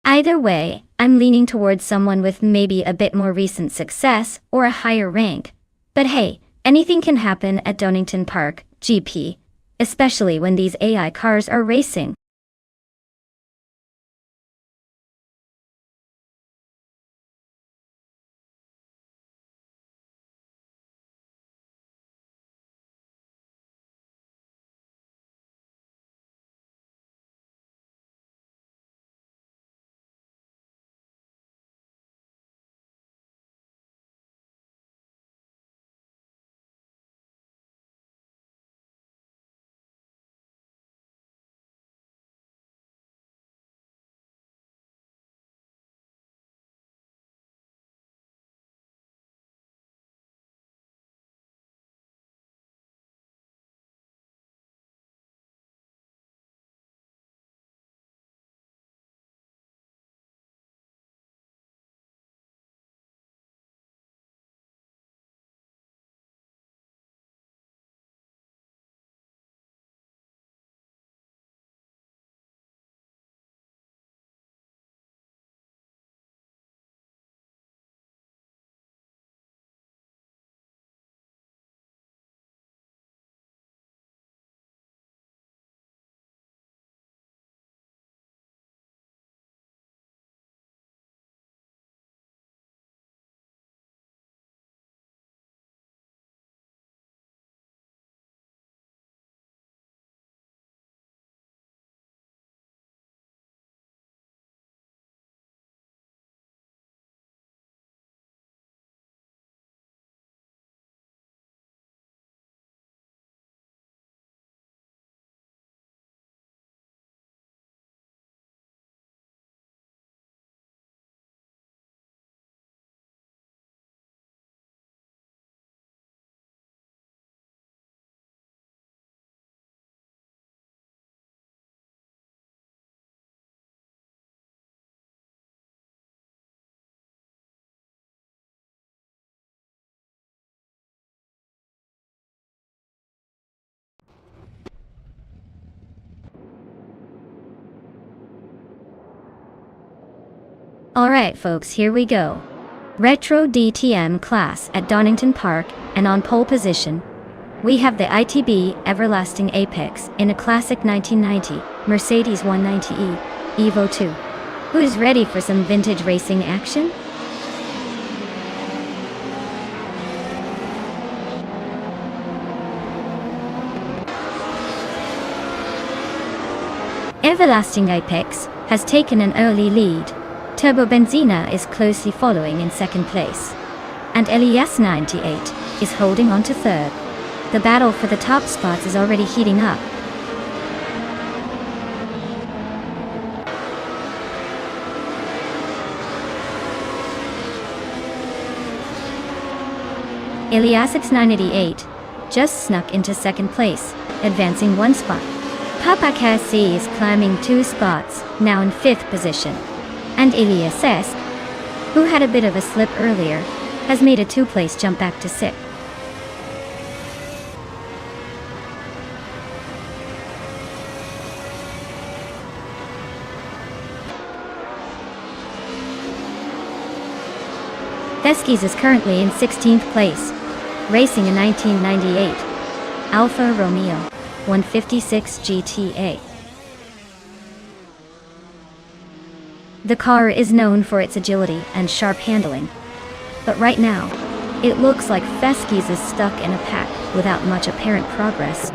Either way, I'm leaning towards someone with maybe a bit more recent success or a higher rank. But hey, anything can happen at Donington Park, GP, especially when these AI cars are racing. Alright folks, here we go. Retro DTM class at Donington Park, and on pole position, we have the ITB Everlasting Apex in a classic 1990 Mercedes 190e Evo 2. Who's ready for some vintage racing action? Everlasting Apex has taken an early lead. Turbo Benzina is closely following in second place, and Elias 98 is holding on to third. The battle for the top spots is already heating up. Elias 98 just snuck into second place, advancing one spot. Papa Cassie is climbing 2 spots, now in 5th position. And Elias S, who had a bit of a slip earlier, has made a 2-place jump back to 6th. Theskis is currently in 16th place, racing a 1998 Alfa Romeo 156 GTA. The car is known for its agility and sharp handling, but right now, it looks like Theskis is stuck in a pack without much apparent progress.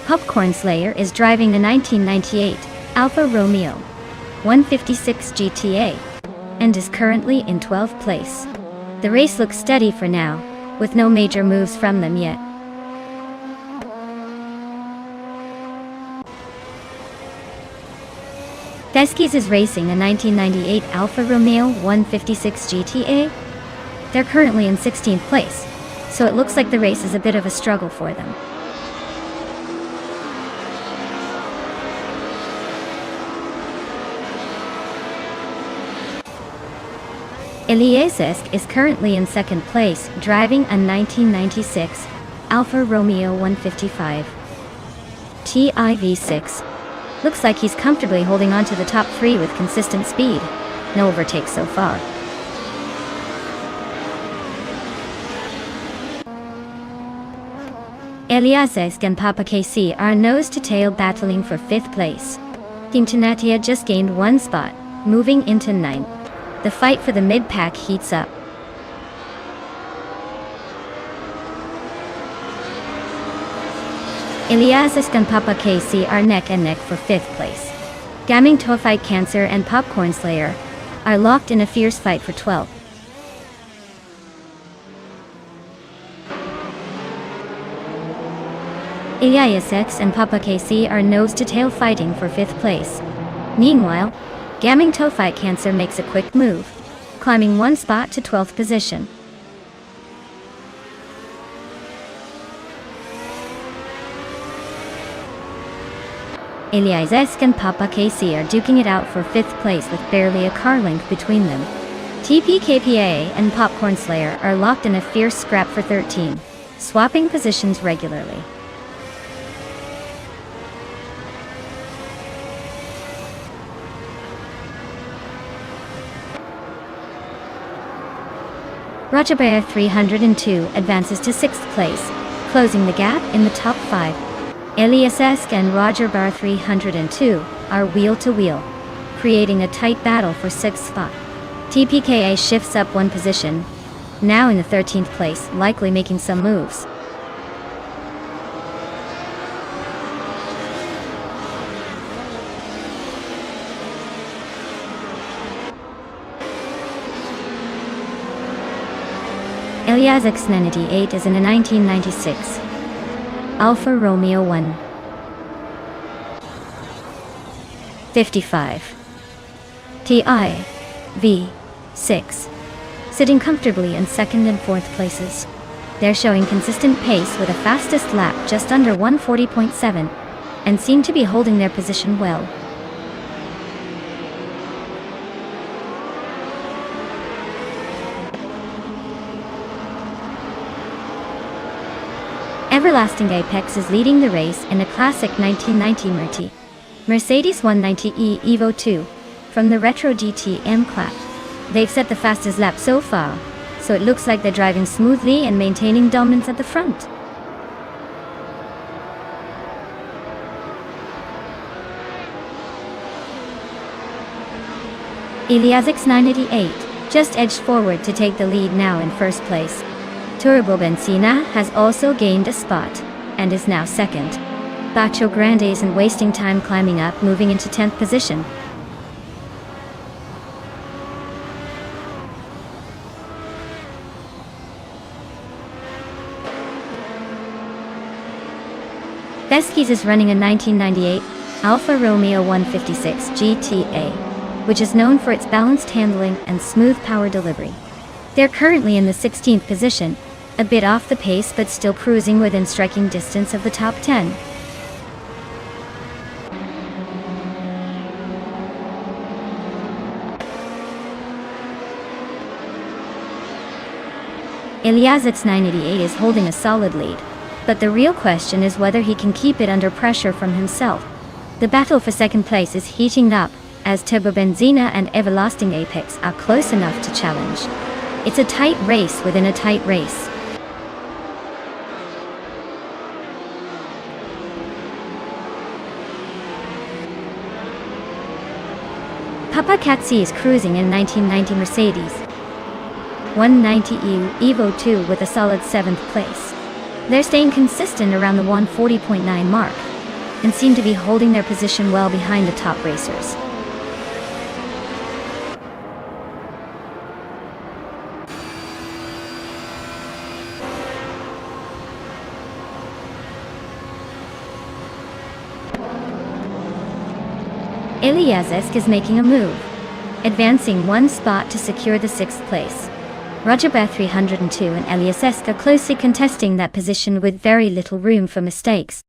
Popcorn Slayer is driving the 1998 Alfa Romeo 156 GTA and is currently in 12th place. The race looks steady for now, with no major moves from them yet. Beskis is racing a 1998 Alfa Romeo 156 GTA. They're currently in 16th place, so it looks like the race is a bit of a struggle for them. Ilyasesk is currently in 2nd place, driving a 1996 Alfa Romeo 155 TIV6. Looks like he's comfortably holding on to the top 3 with consistent speed. No overtakes so far. Ilyasesk and Papa KC are nose-to-tail battling for 5th place. Team Tenatia just gained 1 spot, moving into 9th. The fight for the mid-pack heats up. Ilyasesk and Papa KC are neck and neck for 5th place. Gaming Tophyte Cancer and Popcorn Slayer are locked in a fierce fight for 12th. Ilyasesk and Papa KC are nose-to-tail fighting for 5th place. Meanwhile, Gaming Tophyte Cancer makes a quick move, climbing 1 spot to 12th position. Ilyasesk and Papa KC are duking it out for 5th place with barely a car length between them. TPKPA and Popcorn Slayer are locked in a fierce scrap for 13, swapping positions regularly. Rogerbear 302 advances to 6th place, closing the gap in the top 5. Ilyasesk and Rogerbear 302 are wheel-to-wheel, creating a tight battle for 6th spot. TPKA shifts up 1 position, now in the 13th place, likely making some moves. Ilyasesk 98 is in a 1996 Alfa Romeo 155 TIV6, sitting comfortably in 2nd and 4th places. They're showing consistent pace with a fastest lap just under 140.7 and seem to be holding their position well. Everlasting Apex is leading the race in a classic 1990 Mercedes 190e Evo 2 from the Retro GT M-Class. They've set the fastest lap so far, so it looks like they're driving smoothly and maintaining dominance at the front. Ilyasesk 988 just edged forward to take the lead now in 1st place. Turbo Benzina has also gained a spot, and is now 2nd. Bacho Grande isn't wasting time climbing up, moving into 10th position. Beskis is running a 1998 Alfa Romeo 156 GTA, which is known for its balanced handling and smooth power delivery. They're currently in the 16th position, a bit off the pace but still cruising within striking distance of the top 10. Ilyasesk 988 is holding a solid lead, but the real question is whether he can keep it under pressure from himself. The battle for 2nd place is heating up, as Turbo Benzina and Everlasting Apex are close enough to challenge. It's a tight race within a tight race. Papa KC is cruising in 1990 Mercedes 190e Evo 2 with a solid 7th place. They're staying consistent around the 140.9 mark, and seem to be holding their position well behind the top racers. Ilyazevsk is making a move, advancing one spot to secure the 6th place. Rajabeth 302 and Ilyazevsk are closely contesting that position with very little room for mistakes.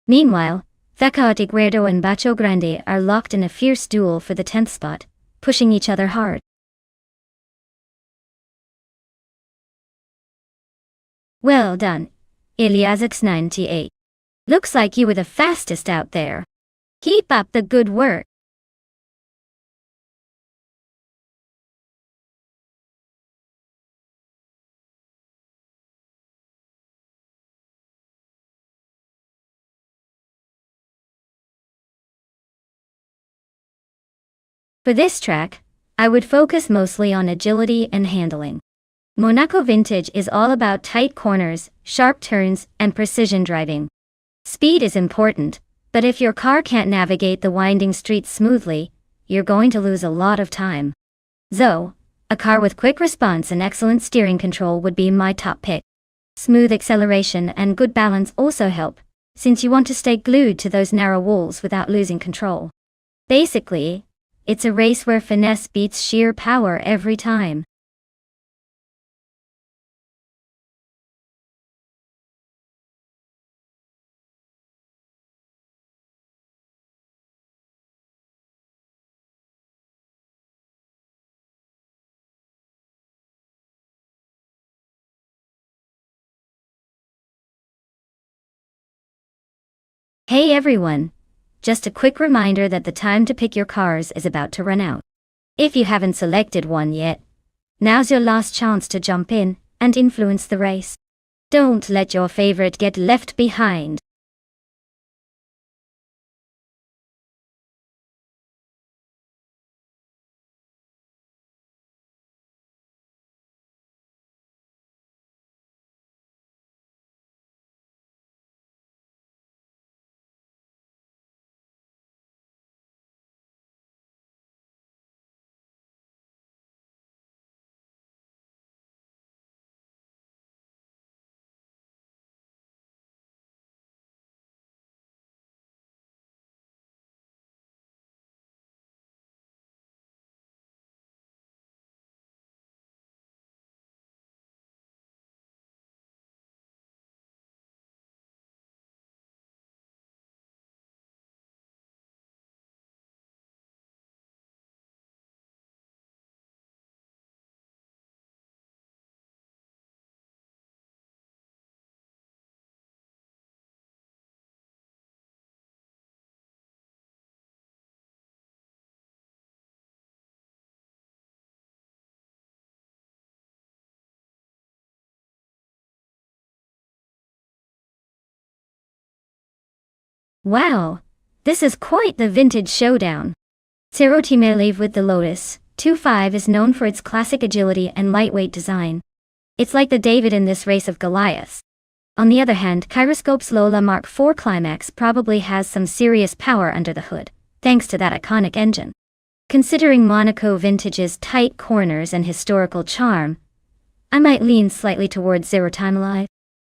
Meanwhile, Thecate Guerdo and Bacho Grande are locked in a fierce duel for the 10th spot, pushing each other hard. Well done, Ilyazevsk 98. Looks like you were the fastest out there. Keep up the good work. For this track, I would focus mostly on agility and handling. Monaco Vintage is all about tight corners, sharp turns, and precision driving. Speed is important, but if your car can't navigate the winding streets smoothly, you're going to lose a lot of time. So, a car with quick response and excellent steering control would be my top pick. Smooth acceleration and good balance also help, since you want to stay glued to those narrow walls without losing control. Basically, it's a race where finesse beats sheer power every time. Hey everyone! Just a quick reminder that the time to pick your cars is about to run out. If you haven't selected one yet, now's your last chance to jump in and influence the race. Don't let your favorite get left behind. Wow! This is quite the vintage showdown. Tsirotimelev with the Lotus 2.5 is known for its classic agility and lightweight design. It's like the David in this race of Goliaths. On the other hand, Gyroscope's Lola Mark IV Climax probably has some serious power under the hood, thanks to that iconic engine. Considering Monaco Vintage's tight corners and historical charm, I might lean slightly towards Zero Time Alive.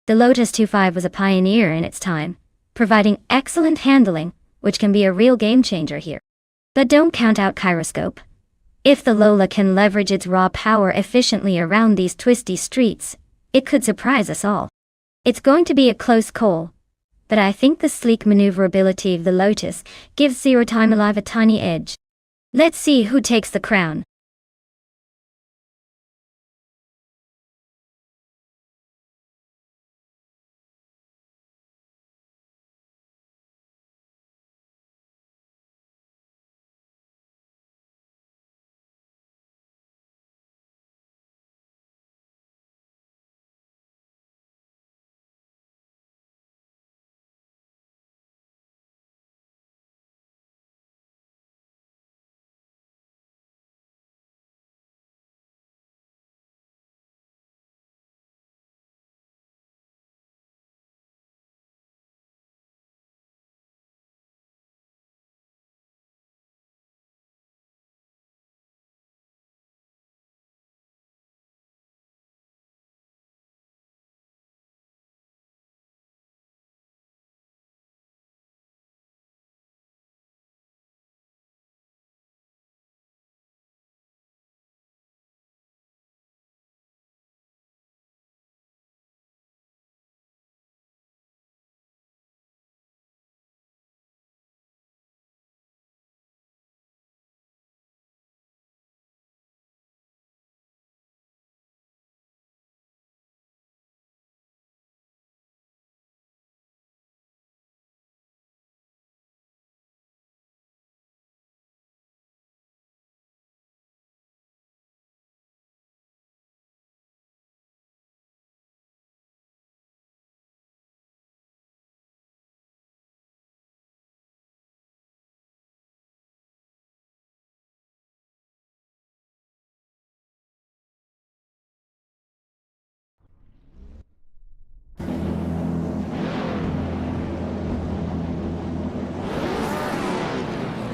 The Lotus 2.5 was a pioneer in its time, providing excellent handling, which can be a real game changer here. But don't count out Gyroscope. If the Lola can leverage its raw power efficiently around these twisty streets, it could surprise us all. It's going to be a close call, but I think the sleek maneuverability of the Lotus gives Zero Time Alive a tiny edge. Let's see who takes the crown.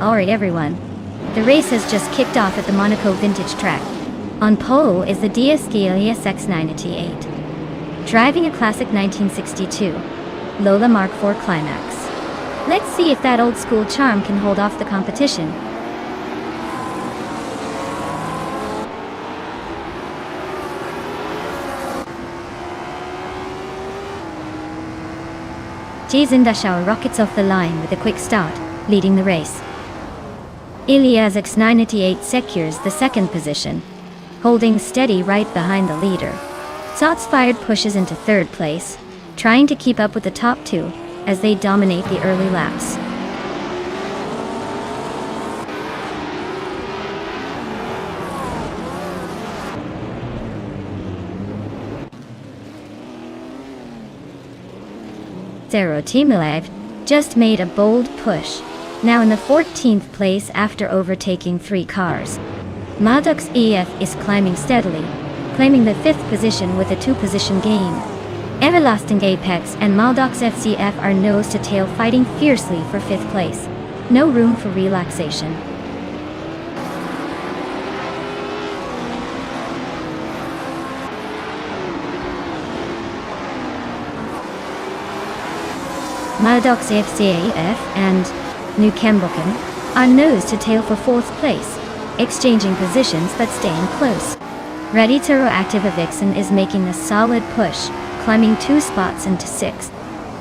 Alright everyone. The race has just kicked off at the Monaco Vintage track. On pole is the DSG ESX 988. Driving a classic 1962 Lola Mark IV Climax. Let's see if that old school charm can hold off the competition. Jason Dachau rockets off the line with a quick start, leading the race. ESX 988 secures the second position, holding steady right behind the leader. Shots Fired pushes into third place, trying to keep up with the top two as they dominate the early laps. Zero Team Alive just made a bold push, now in the 14th place after overtaking 3 cars. Maldox EF is climbing steadily, claiming the 5th position with a 2-position gain. Everlasting Apex and Maldox FCF are nose to tail fighting fiercely for 5th place. No room for relaxation. Maldox FCAF and New Kemboken are nose to tail for 4th place, exchanging positions but staying close. Ready Turo Active Vixen is making a solid push, climbing 2 spots into 6th.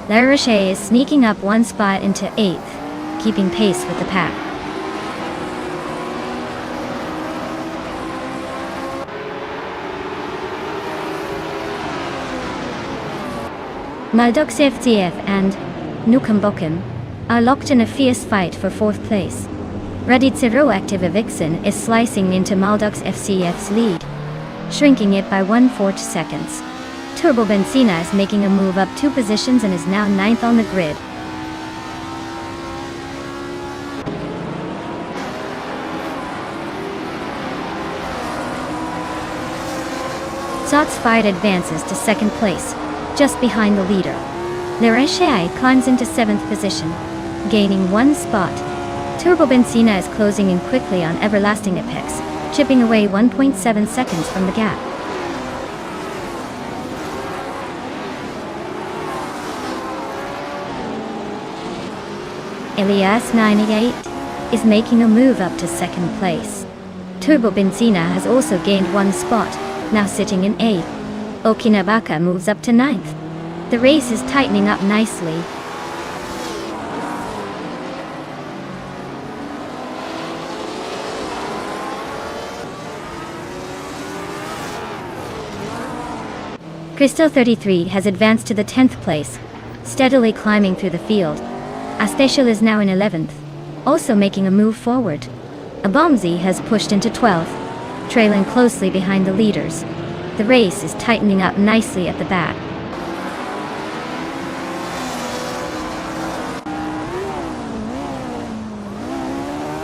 La Roche is sneaking up 1 spot into 8th, keeping pace with the pack. Maldox FTF and Nukamboken are locked in a fierce fight for 4th place. Ready Zero Active Vixen is slicing into Maldox FCF's lead, shrinking it by 1/4 seconds. Turbo Benzina is making a move up 2 positions and is now 9th on the grid. Shots Fired advances to 2nd place, just behind the leader. Lereshai climbs into 7th position, gaining 1 spot. Turbo Benzina is closing in quickly on Everlasting Apex, chipping away 1.7 seconds from the gap. Elias 98 is making a move up to 2nd place. Turbo Benzina has also gained 1 spot, now sitting in 8th. Okinabaka moves up to 9th. The race is tightening up nicely. Crystal 33 has advanced to the 10th place, steadily climbing through the field. Aspecial is now in 11th, also making a move forward. Abomzi has pushed into 12th, trailing closely behind the leaders. The race is tightening up nicely at the back.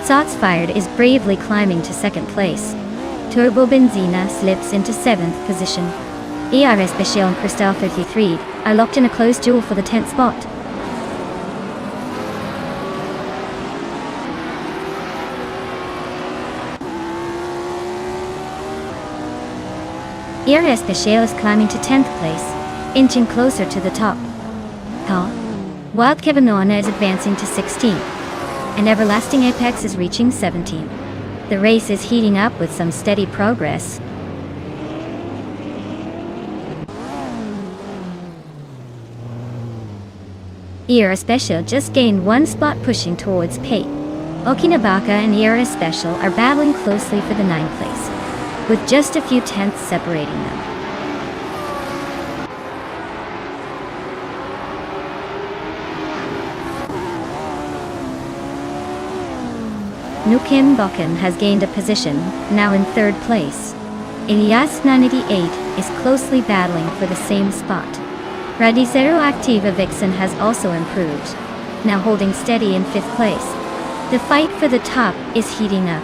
Shots Fired is bravely climbing to 2nd place. Turbo Benzina slips into 7th position. ERS Special and Crystal 33 are locked in a close duel for the 10th spot. ERS Special is climbing to 10th place, inching closer to the top. Wild Kevinona is advancing to 16th, and Everlasting Apex is reaching 17th. The race is heating up with some steady progress. ERS Special just gained 1 spot pushing towards Pate. Okinabaka and ERS Special are battling closely for the 9th place, with just a few tenths separating them. Nukim Bokken has gained a position, now in 3rd place. Elias 988 is closely battling for the same spot. Ready Zero Activa Vixen has also improved, now holding steady in 5th place. The fight for the top is heating up.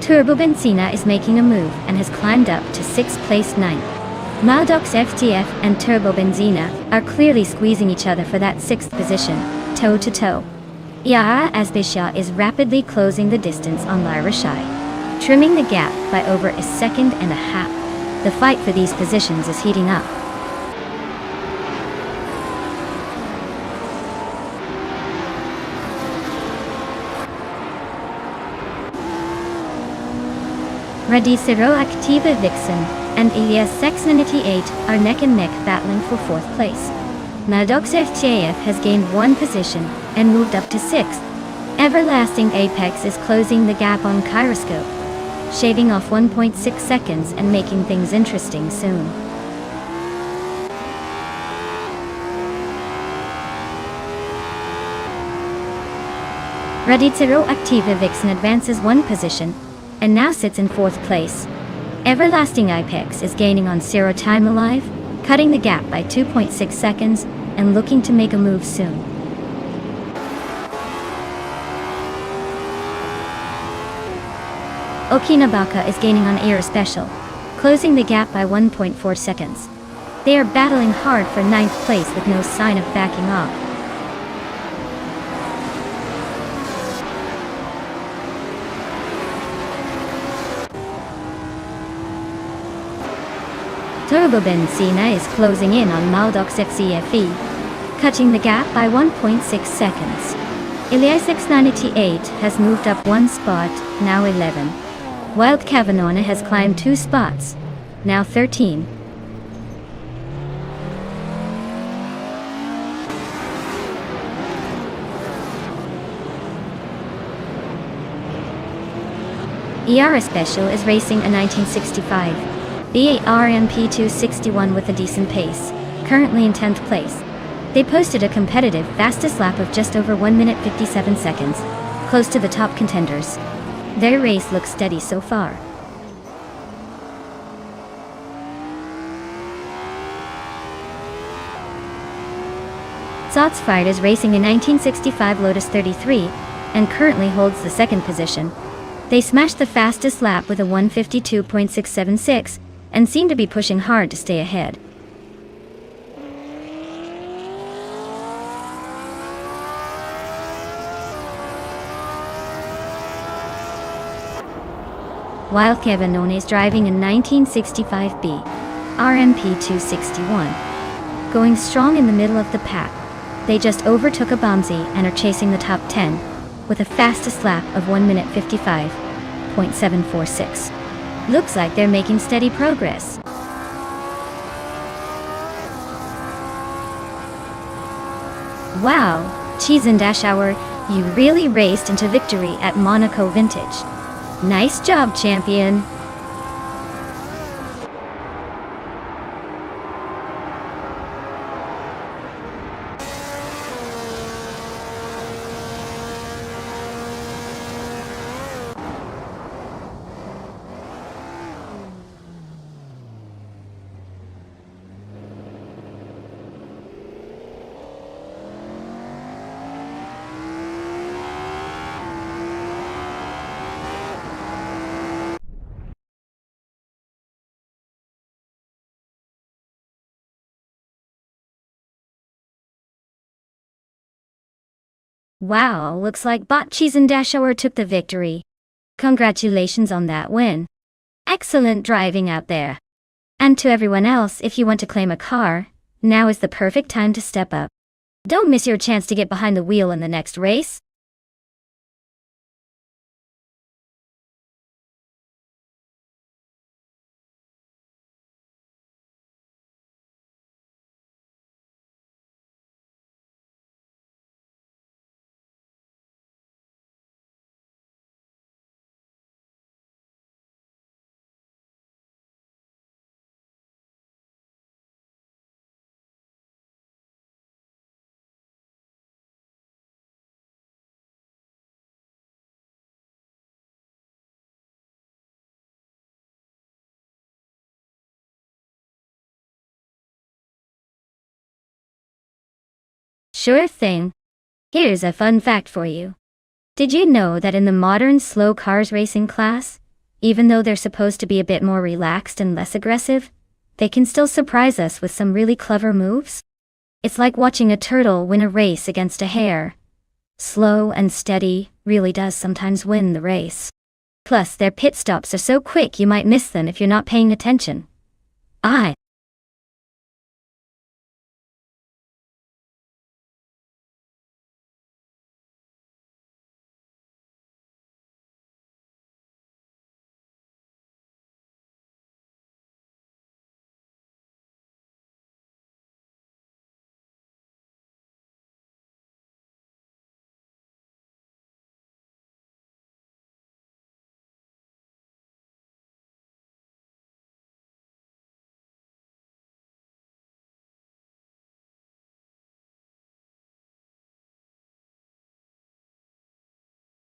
Turbo Benzina is making a move and has climbed up to 6th place 9th. Maldox FTF and Turbo Benzina are clearly squeezing each other for that 6th position, toe to toe. Yara Azbisha is rapidly closing the distance on Lyra Shai, trimming the gap by over a second and a half. The fight for these positions is heating up. Radicero Activa Vixen and Elias 698 are neck and neck battling for 4th place. Maldox FTAF has gained 1 position and moved up to 6th. Everlasting Apex is closing the gap on Gyroscope, shaving off 1.6 seconds and making things interesting soon. Radicero Activa Vixen advances 1 position and now sits in 4th place. Everlasting Apex is gaining on Zero Time Alive, cutting the gap by 2.6 seconds and looking to make a move soon. Okinabaka is gaining on Air Special, closing the gap by 1.4 seconds. They are battling hard for 9th place with no sign of backing off. Turbo Benzina is closing in on Maldox FCFE, cutting the gap by 1.6 seconds. Elias 698 has moved up 1 spot, now 11. Wild Cavanona has climbed 2 spots, now 13. ERA Special is racing a 1965 BARMP 261 with a decent pace, currently in 10th place. They posted a competitive fastest lap of just over 1 minute 57 seconds, close to the top contenders. Their race looks steady so far. Zotsfired is racing a 1965 Lotus 33 and currently holds the 2nd position. They smashed the fastest lap with a 1:52.676 and seem to be pushing hard to stay ahead. Wild Cavanone is driving a 1965B RMP 261, going strong in the middle of the pack. They just overtook Abamzi and are chasing the top 10 with a fastest lap of 1 minute 55.746. Looks like they're making steady progress. Wow, Cheese and Dashauer, you really raced into victory at Monaco Vintage. Nice job, champion. Wow, looks like Bot Cheese and Dashauer took the victory. Congratulations on that win. Excellent driving out there. And to everyone else, if you want to claim a car, now is the perfect time to step up. Don't miss your chance to get behind the wheel in the next race. Sure thing. Here's a fun fact for you. Did you know that in the modern slow cars racing class, Even though they're supposed to be a bit more relaxed and less aggressive, they can still surprise us with some really clever moves. It's like watching a turtle win a race against a hare. Slow and steady really does sometimes win the race. Plus, their pit stops are so quick you might miss them if you're not paying attention.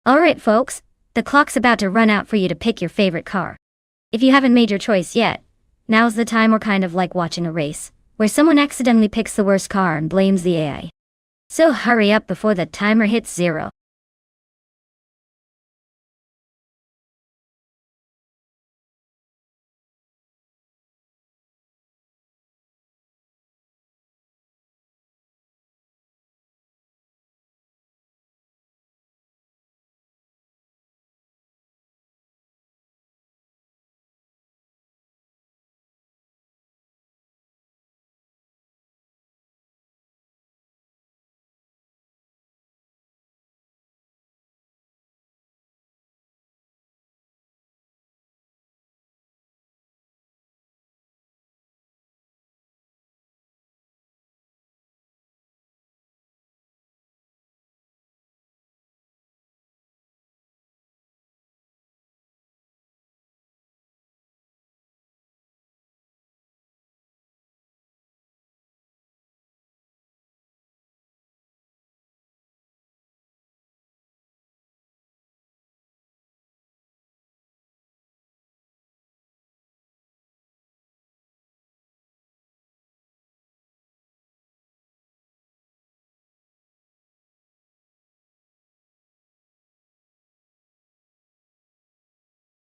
Alright folks, the clock's about to run out for you to pick your favorite car. If you haven't made your choice yet, now's the time. We're kind of like watching a race, where someone accidentally picks the worst car and blames the AI. So hurry up before the timer hits 0.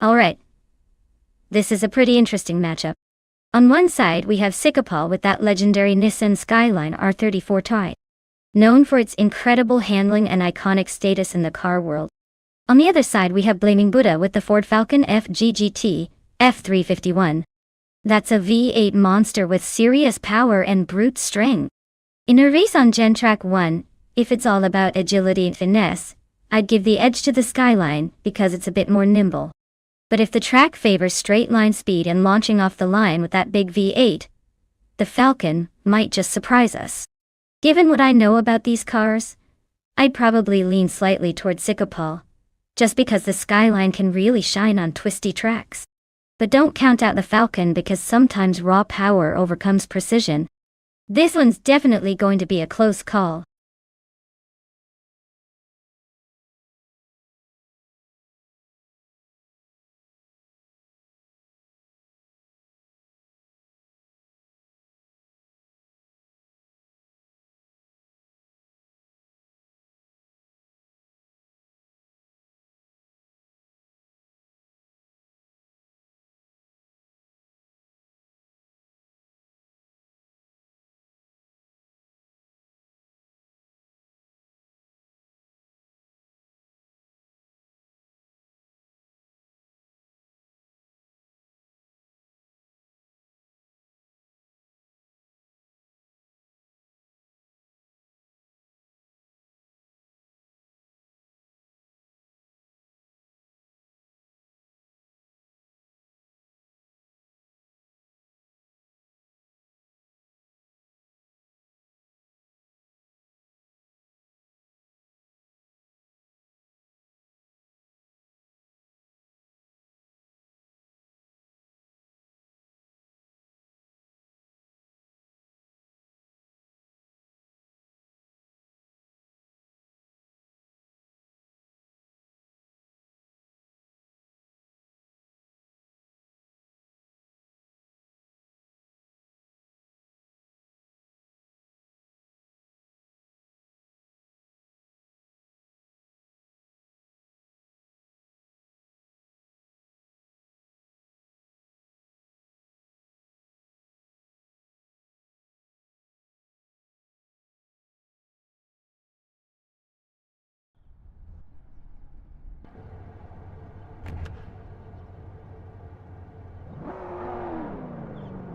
Alright. This is a pretty interesting matchup. On one side we have Sikapal with that legendary Nissan Skyline R34 Type, known for its incredible handling and iconic status in the car world. On the other side we have Blaming Buddha with the Ford Falcon FGGT F351. That's a V8 monster with serious power and brute strength. In a race on Gentrack 1, if it's all about agility and finesse, I'd give the edge to the Skyline because it's a bit more nimble. But if the track favors straight line speed and launching off the line with that big V8, the Falcon might just surprise us. Given what I know about these cars, I'd probably lean slightly towards Sikapal, just because the Skyline can really shine on twisty tracks. But don't count out the Falcon because sometimes raw power overcomes precision. This one's definitely going to be a close call.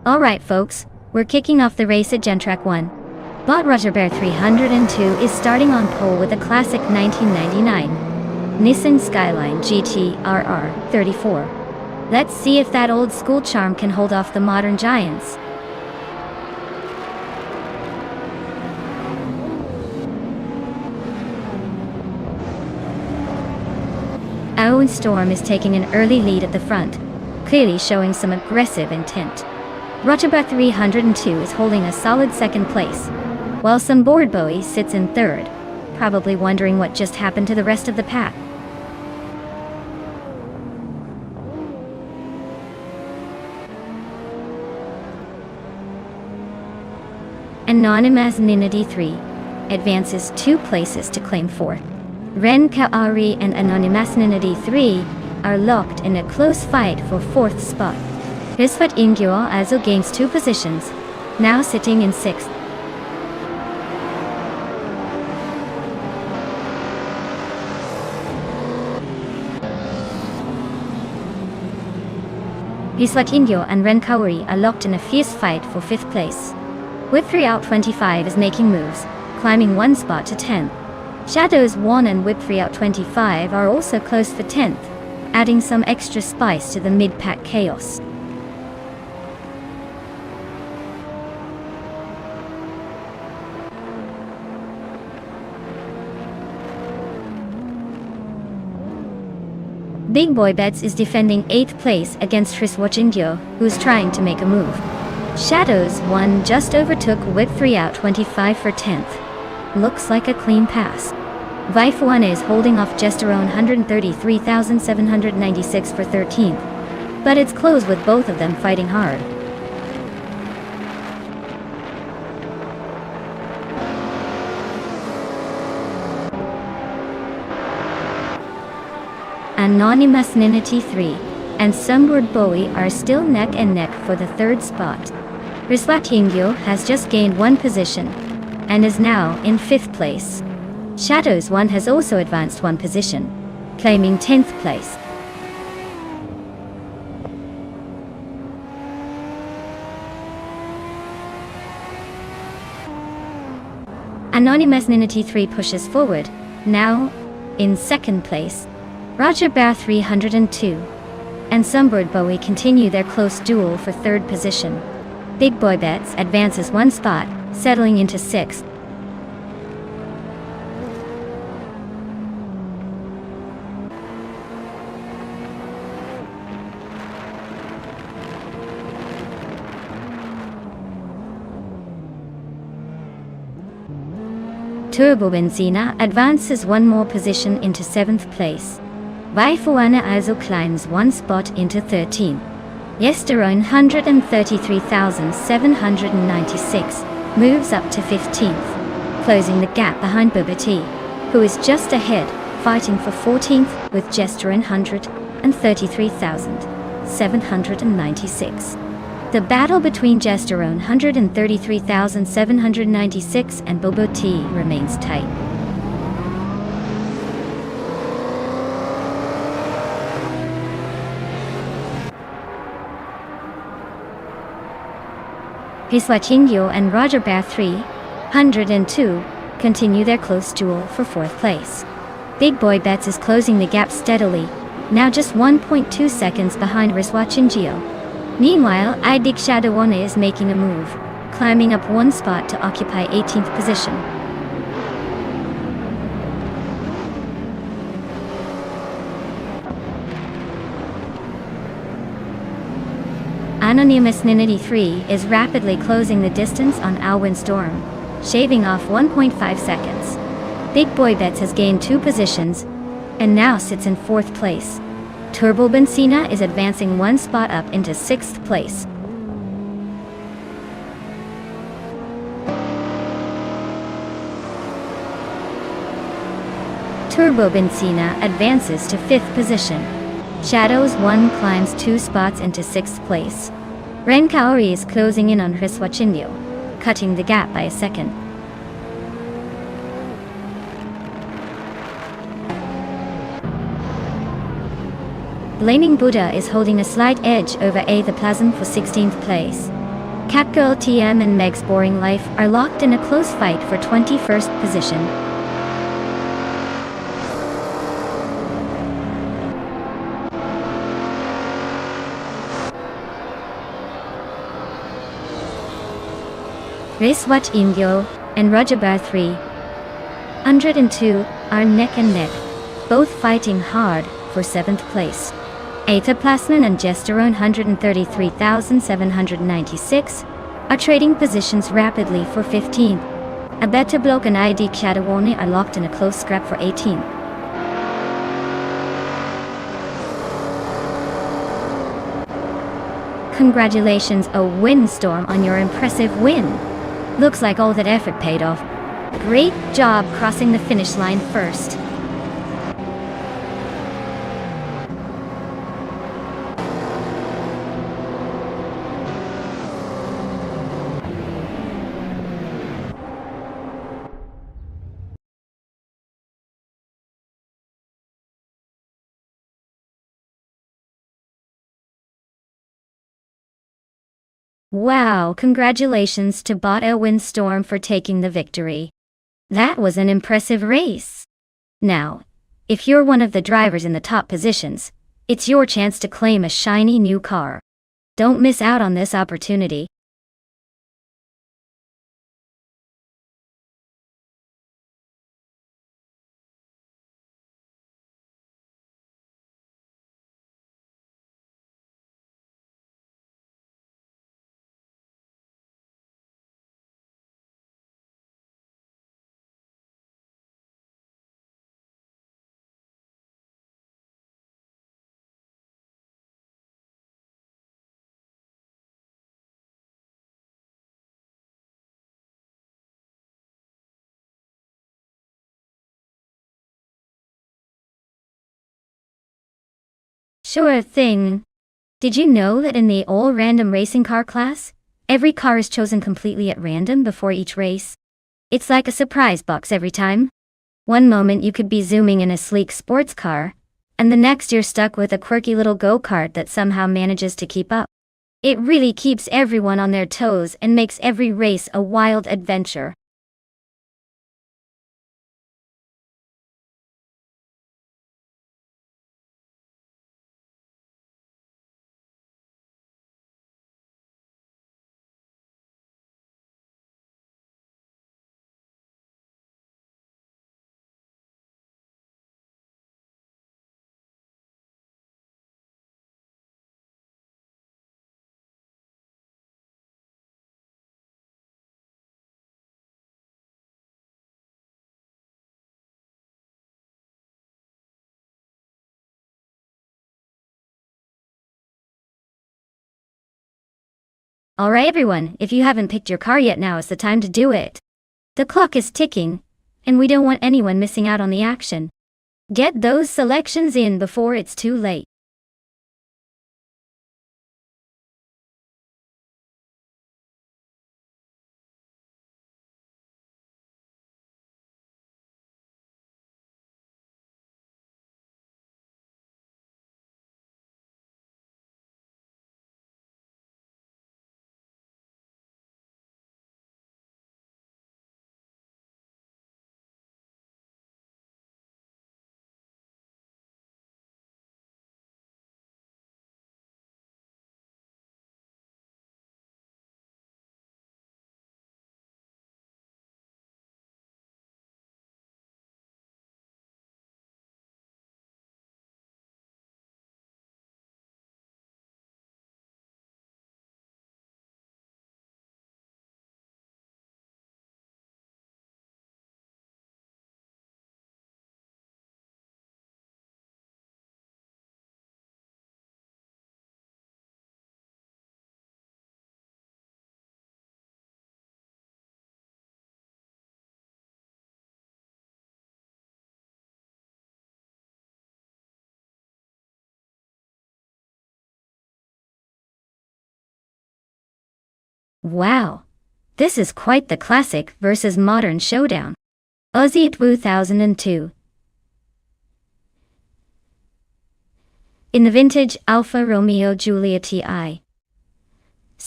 Alright folks, we're kicking off the race at Gentrack 1. Bot Roger Bear 302 is starting on pole with a classic 1999 Nissan Skyline GT RR 34. Let's see if that old school charm can hold off the modern giants. Owen Storm is taking an early lead at the front, clearly showing some aggressive intent. Roger Bear 302 is holding a solid second place, while some bored Bowie sits in third, probably wondering what just happened to the rest of the pack. Anonymous Ninity 3 advances 2 places to claim 4th. Ren Kaori and Anonymous Ninity 3 are locked in a close fight for 4th spot. Risvat Ingyo also gains 2 positions, now sitting in 6th. Risvat Ingyo and Ren Kaori are locked in a fierce fight for 5th place. With 3 out 25 is making moves, climbing 1 spot to 10th. Shadows 1 and Whip 3 out 25 are also close for 10th, adding some extra spice to the mid-pack chaos. Big Boy Bets is defending 8th place against Riswatch Ingyo, who's trying to make a move. Shadows 1 just overtook Whip 3 out 25 for 10th. Looks like a clean pass. Vife 1 is holding off Gesterone 133,796 for 13th, but it's close with both of them fighting hard. Anonymous Ninity 3 and Sunward Bowie are still neck and neck for the 3rd spot. Riswat Ingyo has just gained 1 position and is now in 5th place. Shadows 1 has also advanced 1 position, claiming 10th place. Anonymous Ninity 3 pushes forward, now in 2nd place. Roger Bear 302 and Sunbird Bowie continue their close duel for 3rd position. Big Boy Bets advances 1 spot, settling into 6th. Turbo Benzina advances 1 more position into 7th place. Vaifuana also climbs 1 spot into 13th. Yesterone 133,796 moves up to 15th, closing the gap behind Booba T, who is just ahead, fighting for 14th with Gesterone 133,796. The battle between Gesterone 133,796 and Bobo T remains tight. Riswat Ingyo and Roger Bear 302 continue their close duel for 4th place. Big Boy Bets is closing the gap steadily, now just 1.2 seconds behind Riswat Ingyo. Meanwhile, Idig Shadow 1 is making a move, climbing up 1 spot to occupy 18th position. Anonymous Ninity 3 is rapidly closing the distance on Alwyn Storm, shaving off 1.5 seconds. Big Boy Bets has gained 2 positions, and now sits in 4th place. Turbo Benzina is advancing 1 spot up into 6th place. Turbo Benzina advances to 5th position. Shadows 1 climbs 2 spots into 6th place. Ren Kaori is closing in on Riswat Ingyo, cutting the gap by a second. Blaming Buddha is holding a slight edge over A the Plasm for 16th place. Catgirl TM and Meg's Boring Life are locked in a close fight for 21st position. Race Watch Indio and Rajabar 302 are neck and neck, both fighting hard for 7th place. Ataplasman and Gesterone 133,796 are trading positions rapidly for 15th. Abeta Bloke and ID Kshadawani are locked in a close scrap for 18th. Congratulations, a Windstorm, on your impressive win. Looks like all that effort paid off. Great job crossing the finish line first. Wow, congratulations to Bota Windstorm for taking the victory. That was an impressive race. Now, if you're one of the drivers in the top positions, it's your chance to claim a shiny new car. Don't miss out on this opportunity. Sure thing. Did you know that in the all-random racing car class, every car is chosen completely at random before each race? It's like a surprise box every time. One moment you could be zooming in a sleek sports car, and the next you're stuck with a quirky little go-kart that somehow manages to keep up. It really keeps everyone on their toes and makes every race a wild adventure. Alright everyone, if you haven't picked your car yet, now is the time to do it. The clock is ticking, and we don't want anyone missing out on the action. Get those selections in before it's too late. Wow, this is quite the classic versus modern showdown. Aussie 2002. In the vintage Alfa Romeo Giulia TI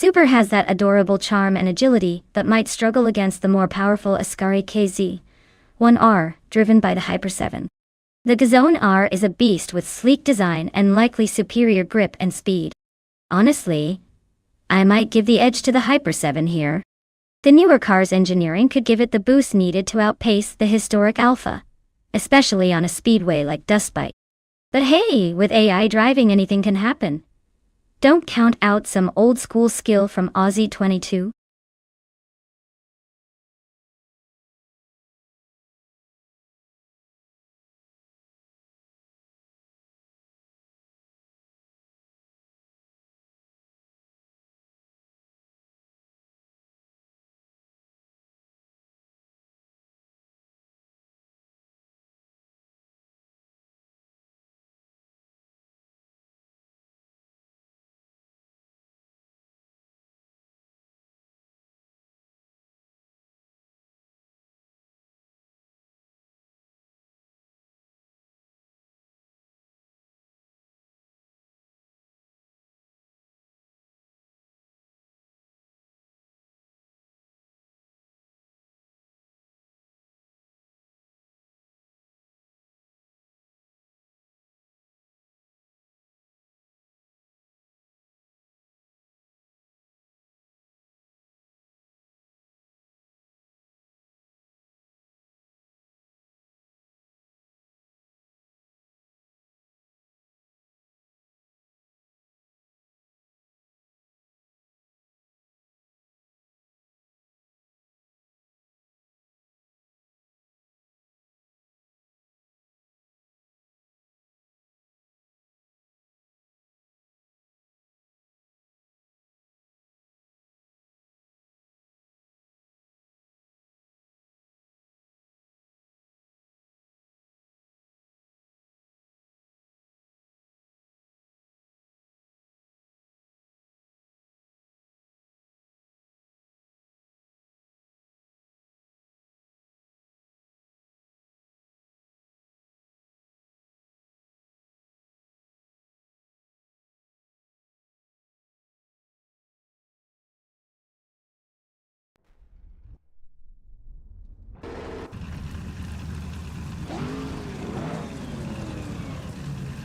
Super has that adorable charm and agility, but might struggle against the more powerful Ascari KZ-1R, driven by the Hyper 7. The Gazone R is a beast with sleek design and likely superior grip and speed. Honestly, I might give the edge to the Hyper 7 here. The newer car's engineering could give it the boost needed to outpace the historic Alpha, especially on a speedway like Dustbite. But hey, with AI driving anything can happen. Don't count out some old school skill from Aussie 22.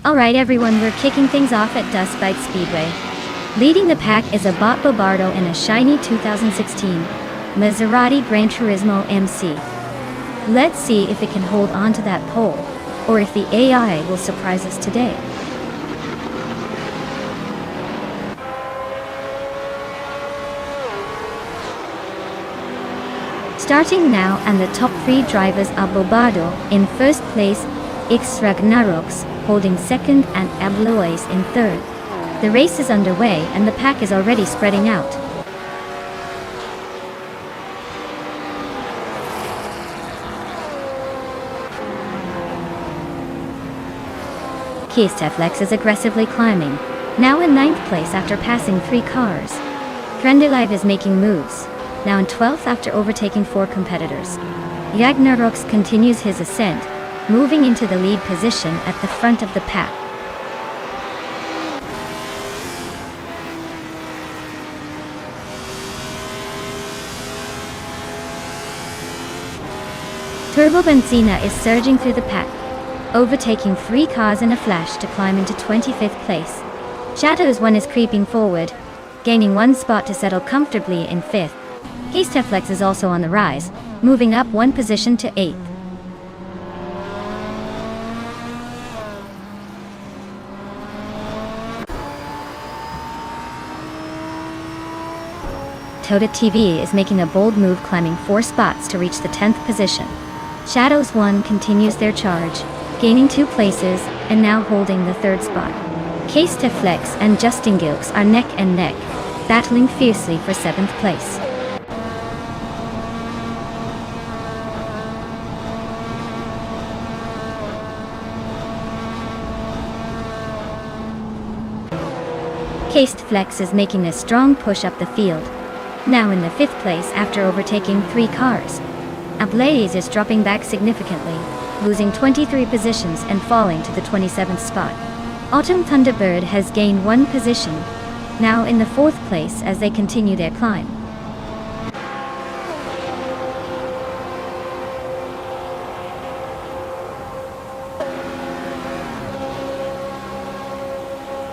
Alright everyone, we're kicking things off at Dustbite Speedway. Leading the pack is a Bot Bobardo in a shiny 2016 Maserati Gran Turismo MC. Let's see if it can hold on to that pole, or if the AI will surprise us today. Starting now, and the top 3 drivers are Bobardo in first place, X Ragnaroks holding second, and Ablois in third. The race is underway and the pack is already spreading out. Keisteflex is aggressively climbing, now in 9th place after passing 3 cars. Grandelive is making moves, now in 12th after overtaking 4 competitors. Ragnaroks continues his ascent, moving into the lead position at the front of the pack. Turbo Benzina is surging through the pack, overtaking 3 cars in a flash to climb into 25th place. Shadows 1 is creeping forward, gaining 1 spot to settle comfortably in 5th. Keisteflex is also on the rise, moving up 1 position to 8th. Toda TV is making a bold move, climbing 4 spots to reach the 10th position. Shadows 1 continues their charge, gaining 2 places, and now holding the 3rd spot. Keisteflex and Justin Gilks are neck and neck, battling fiercely for 7th place. Keisteflex is making a strong push up the field, now in the 5th place after overtaking 3 cars. Ablaze is dropping back significantly, losing 23 positions and falling to the 27th spot. Autumn Thunderbird has gained 1 position, now in the 4th place as they continue their climb.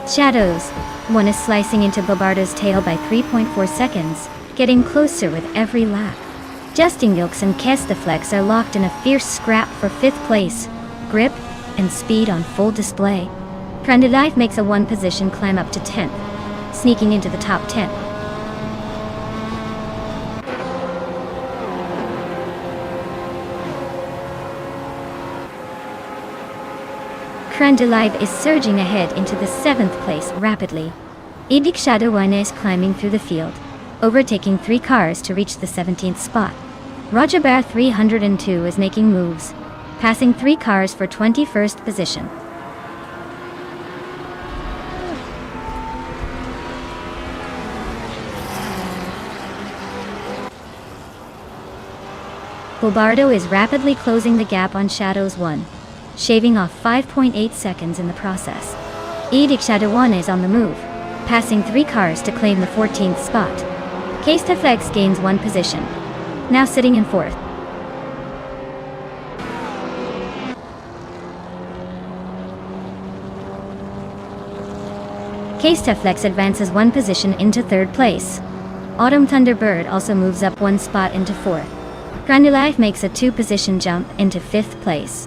Shadows 1 is slicing into Bobardo's tail by 3.4 seconds, getting closer with every lap. Justin Gilks and Kestaflex are locked in a fierce scrap for 5th place, grip and speed on full display. Crandalife makes a 1 position climb up to 10th, sneaking into the top 10. Crandalive is surging ahead into the 7th place rapidly. Edik Shadowine is climbing through the field, overtaking 3 cars to reach the 17th spot. Rojabar 302 is making moves, passing 3 cars for 21st position. Bobardo is rapidly closing the gap on Shadows 1, shaving off 5.8 seconds in the process. Edik Shadowone is on the move, passing 3 cars to claim the 14th spot. Kestaflex gains 1 position, now sitting in 4th. Kestaflex advances 1 position into 3rd place. Autumn Thunderbird also moves up 1 spot into 4th. Crandalife makes a 2 position jump into 5th place.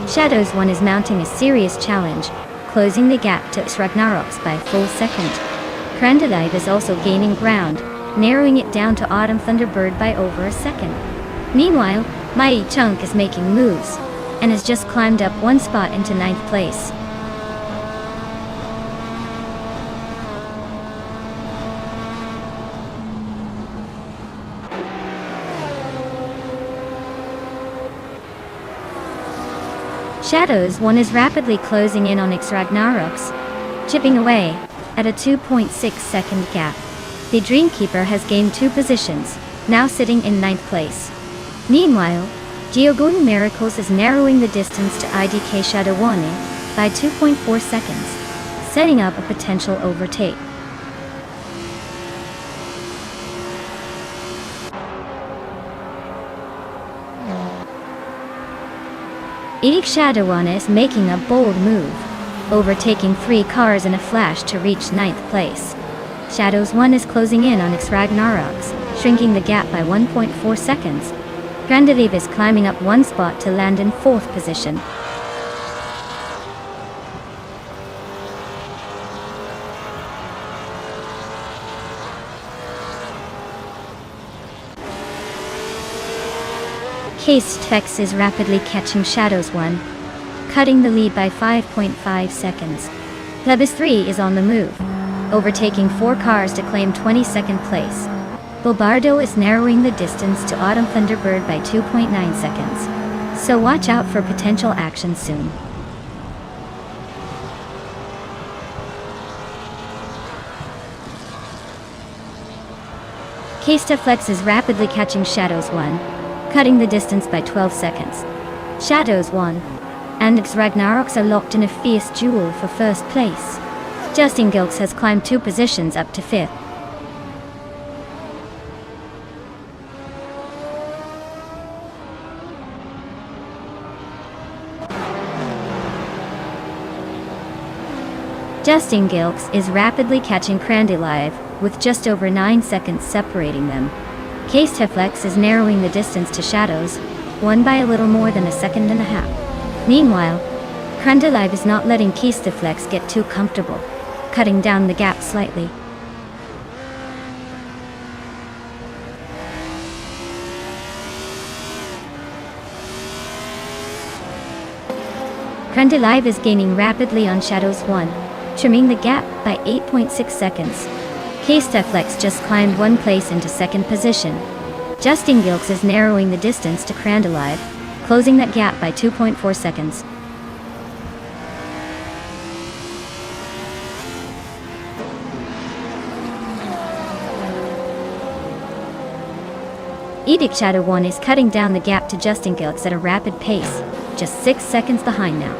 Shadows 1 is mounting a serious challenge, closing the gap to Sragnarox by a full second. Crandalive is also gaining ground, narrowing it down to Autumn Thunderbird by over a second. Meanwhile, Mai Chunk is making moves, and has just climbed up 1 spot into 9th place. Shadows 1 is rapidly closing in on Xragnarox, chipping away at a 2.6 second gap. The Dreamkeeper has gained 2 positions, now sitting in 9th place. Meanwhile, Geogun Miracles is narrowing the distance to IDK Shadowone by 2.4 seconds, setting up a potential overtake. Edik Shadowone is making a bold move, overtaking 3 cars in a flash to reach 9th place. Shadows 1 is closing in on Xragnarox, shrinking the gap by 1.4 seconds. Crandalive is climbing up 1 spot to land in 4th position. Kestaflex is rapidly catching Shadows 1, cutting the lead by 5.5 seconds. Lebis 3 is on the move, overtaking 4 cars to claim 22nd place. Bobardo is narrowing the distance to Autumn Thunderbird by 2.9 seconds, so watch out for potential action soon. Kestaflex is rapidly catching Shadows 1, cutting the distance by 12 seconds. Shadows 1 and Xragnarox are locked in a fierce duel for 1st place. Justin Gilks has climbed 2 positions up to 5th. Justin Gilks is rapidly catching Crandalive, with just over 9 seconds separating them. Kestaflex is narrowing the distance to Shadows 1 by a little more than a second and a half. Meanwhile, Crandalive is not letting Kestaflex get too comfortable, cutting down the gap slightly. Crandalive is gaining rapidly on Shadows 1, trimming the gap by 8.6 seconds. Kestaflex just climbed 1 place into 2nd position. Justin Gilks is narrowing the distance to Crandalive, closing that gap by 2.4 seconds. Edict Shadow 1 is cutting down the gap to Justin Gilks at a rapid pace, just 6 seconds behind now.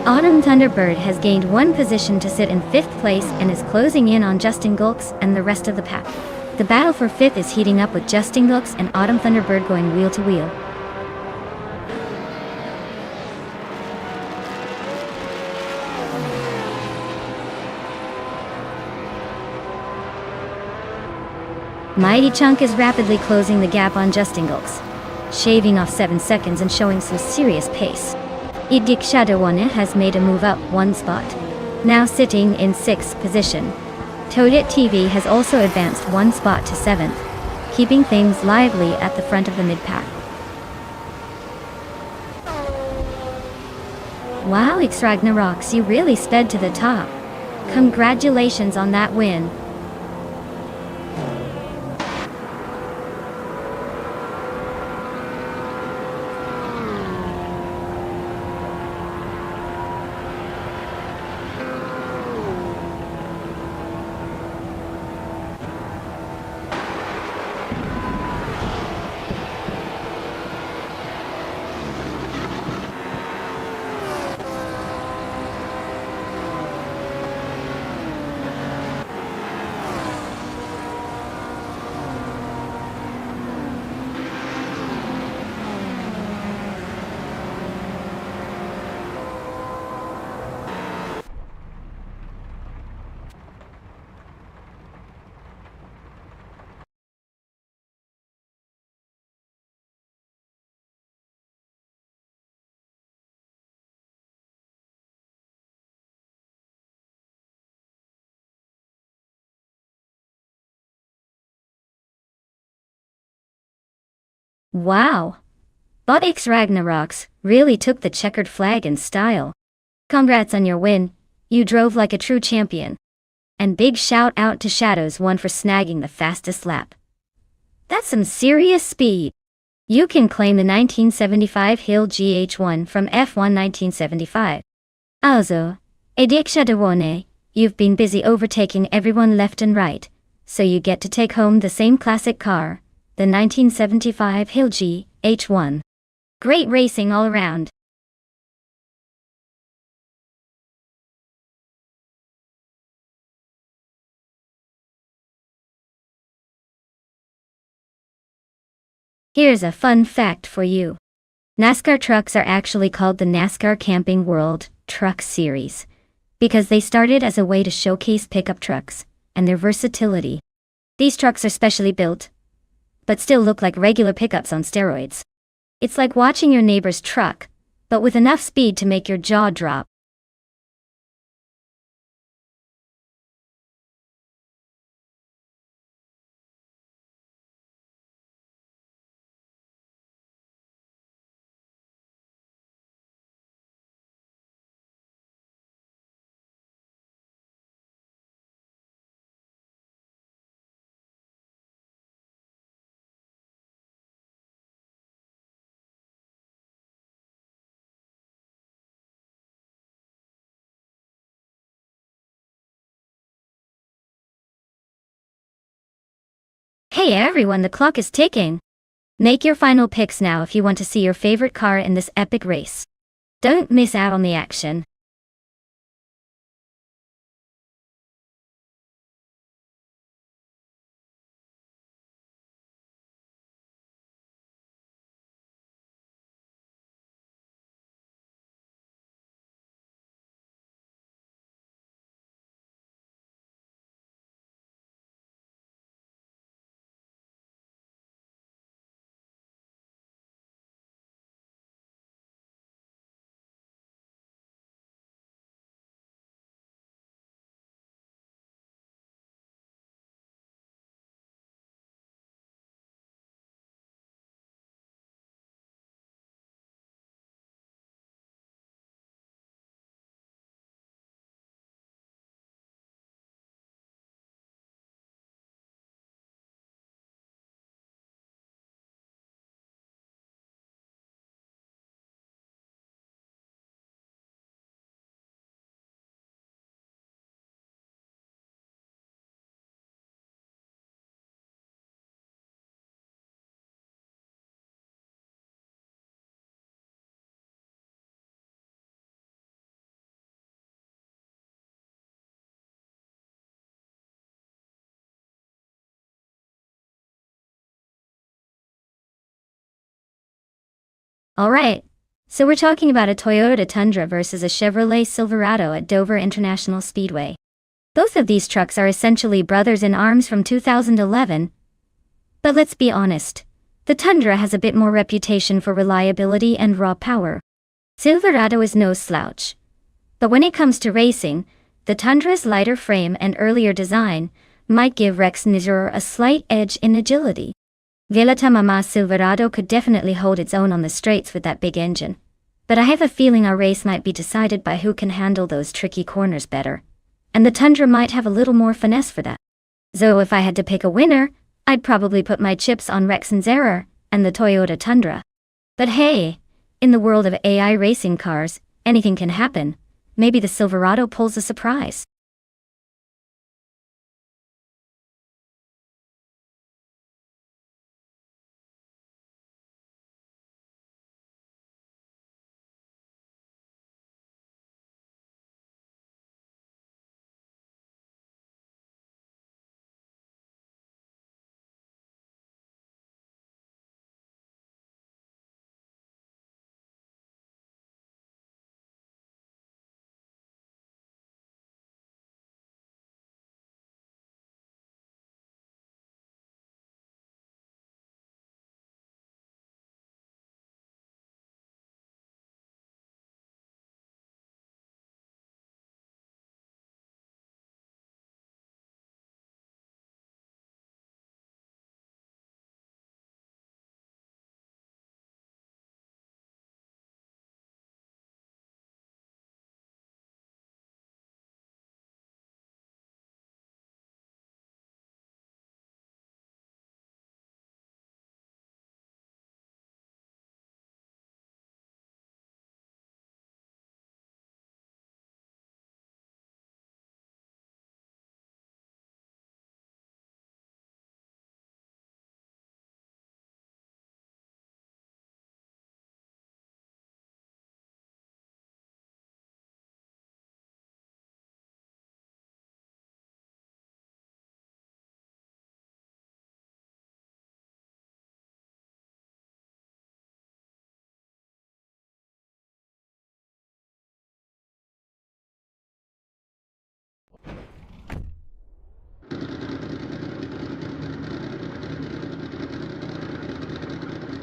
Autumn Thunderbird has gained 1 position to sit in 5th place and is closing in on Justin Gilks and the rest of the pack. The battle for 5th is heating up with Justin Gilks and Autumn Thunderbird going wheel to wheel. Mighty Chunk is rapidly closing the gap on Justin Gilks, shaving off 7 seconds and showing some serious pace. Edict Shadow 1 has made a move up 1 spot, now sitting in 6th position. Toadette TV has also advanced 1 spot to 7th, keeping things lively at the front of the mid-pack. Wow, X Ragnaroks, you really sped to the top. Congratulations on that win. Wow! But X Ragnaroks really took the checkered flag in style. Congrats on your win, you drove like a true champion. And big shout out to Shadows 1 for snagging the fastest lap. That's some serious speed. You can claim the 1975 Hill GH1 from F1 1975. Also, Edict Shadow 1, you've been busy overtaking everyone left and right, so you get to take home the same classic car, the 1975 Hill GH1. Great racing all around. Here's a fun fact for you. NASCAR trucks are actually called the NASCAR Camping World Truck Series, because they started as a way to showcase pickup trucks and their versatility. These trucks are specially built, but still look like regular pickups on steroids. It's like watching your neighbor's truck, but with enough speed to make your jaw drop. Hey everyone, the clock is ticking. Make your final picks now if you want to see your favorite car in this epic race. Don't miss out on the action. Alright, so we're talking about a Toyota Tundra versus a Chevrolet Silverado at Dover International Speedway. Both of these trucks are essentially brothers in arms from 2011. But let's be honest, the Tundra has a bit more reputation for reliability and raw power. Silverado is no slouch. But when it comes to racing, the Tundra's lighter frame and earlier design might give Rex Nizor a slight edge in agility. Violeta Mama's Silverado could definitely hold its own on the straights with that big engine. But I have a feeling our race might be decided by who can handle those tricky corners better. And the Tundra might have a little more finesse for that. So if I had to pick a winner, I'd probably put my chips on Rex Nizor and the Toyota Tundra. But hey, in the world of AI racing cars, anything can happen. Maybe the Silverado pulls a surprise.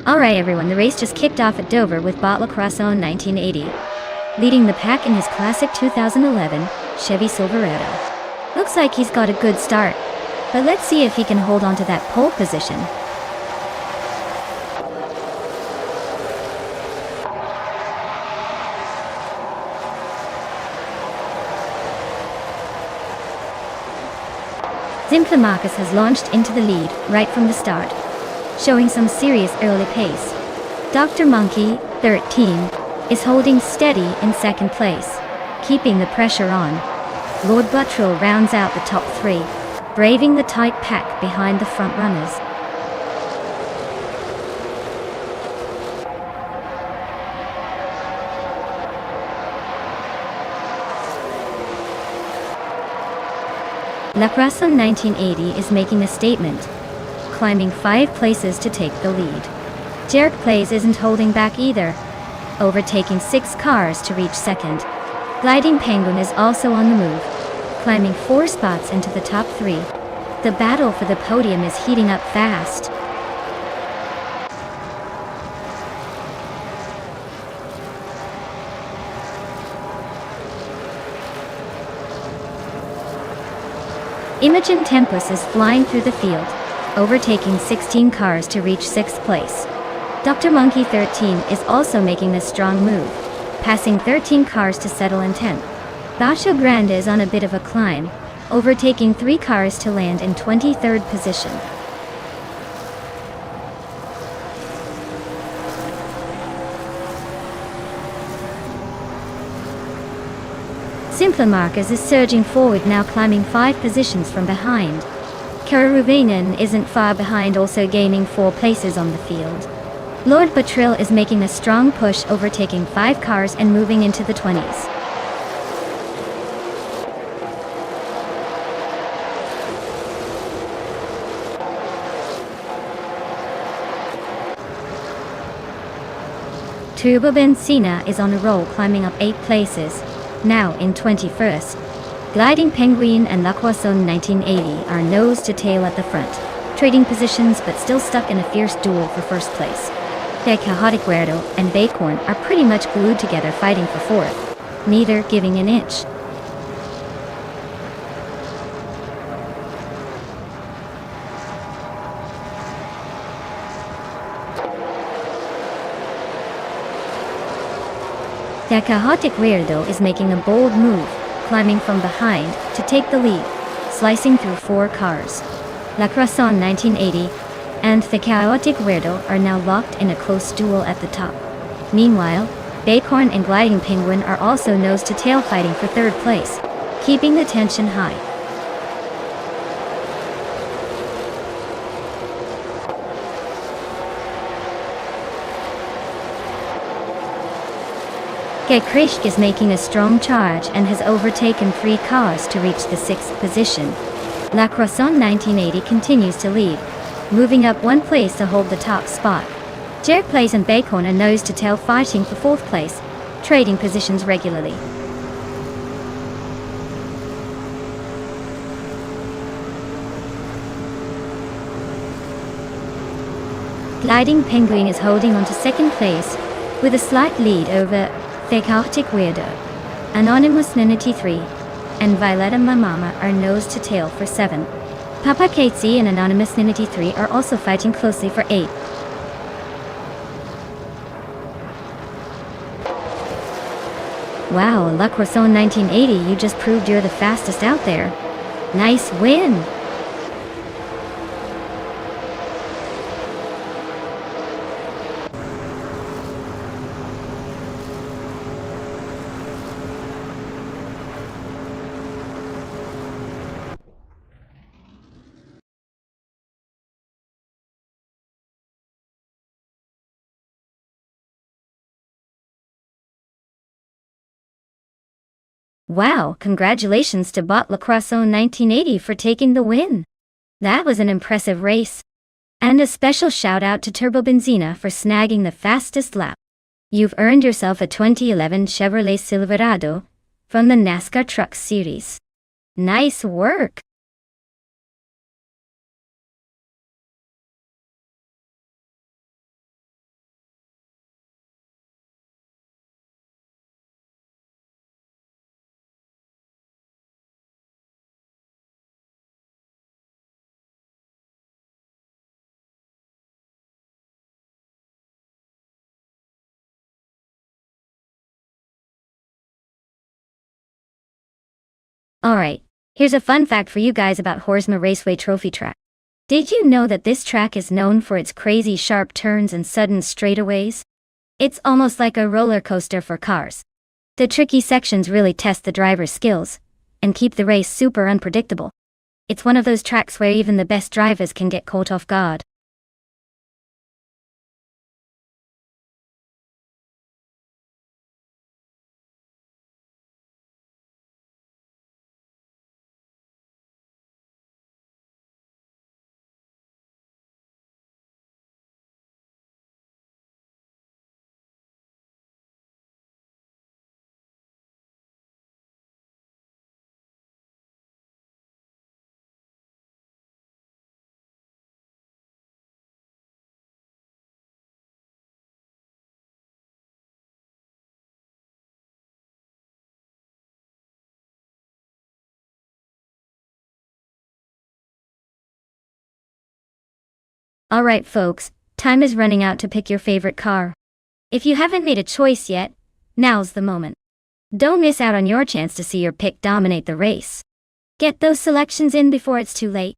Alright everyone, the race just kicked off at Dover with Bob Lacroixon in 1980, leading the pack in his classic 2011 Chevy Silverado. Looks like he's got a good start, but let's see if he can hold on to that pole position. Zimpler Marcus has launched into the lead right from the start, showing some serious early pace. Dr. Monkey, 13, is holding steady in second place, keeping the pressure on. Lord Buttrell rounds out the top three, braving the tight pack behind the front runners. Lacroixon 1980 is making a statement, climbing 5 places to take the lead. Derek Plays isn't holding back either, overtaking 6 cars to reach second. Gliding Penguin is also on the move, climbing 4 spots into the top 3. The battle for the podium is heating up fast. Imogen Tempest is flying through the field, overtaking 16 cars to reach 6th place. Dr. Monkey 13 is also making a strong move, passing 13 cars to settle in 10th. Basho Grande is on a bit of a climb, overtaking 3 cars to land in 23rd position. Simpler Marcus is surging forward, now climbing 5 positions from behind. Kararuvainen isn't far behind, also gaining 4 places on the field. Lord Buttrell is making a strong push, overtaking 5 cars and moving into the 20s. Turbo Benzina is on a roll, climbing up 8 places, now in 21st. Gliding Penguin and La Croissant 1980 are nose to tail at the front, trading positions but still stuck in a fierce duel for first place. The Chaotic Weirdo and Bacorn are pretty much glued together, fighting for fourth, neither giving an inch. The Chaotic Weirdo is making a bold move, climbing from behind to take the lead, slicing through 4 cars. La Croissant 1980 and the Chaotic Weirdo are now locked in a close duel at the top. Meanwhile, Bacorn and Gliding Penguin are also nose to tail, fighting for third place, keeping the tension high. Gekrish is making a strong charge and has overtaken 3 cars to reach the 6th position. La Croissant 1980 continues to lead, moving up 1 place to hold the top spot. Jerkplays and Bacorn are nose to tail, fighting for 4th place, trading positions regularly. Gliding Penguin is holding on to 2nd place, with a slight lead over the Chaotic Weirdo. Anonymous 93 and Violetta Mamama are nose to tail for 7. Papa Katesy and Anonymous 93 are also fighting closely for 8. Wow, La Croissant 1980, you just proved you're the fastest out there. Nice win! Wow, congratulations to bot La Croissant 1980 for taking the win. That was an impressive race. And a special shout out to Turbo Benzina for snagging the fastest lap. You've earned yourself a 2011 Chevrolet Silverado from the NASCAR Truck Series. Nice work! Alright, here's a fun fact for you guys about Horsma Raceway Trophy Track. Did you know that this track is known for its crazy sharp turns and sudden straightaways? It's almost like a roller coaster for cars. The tricky sections really test the driver's skills and keep the race super unpredictable. It's one of those tracks where even the best drivers can get caught off guard. Alright folks, time is running out to pick your favorite car. If you haven't made a choice yet, now's the moment. Don't miss out on your chance to see your pick dominate the race. Get those selections in before it's too late.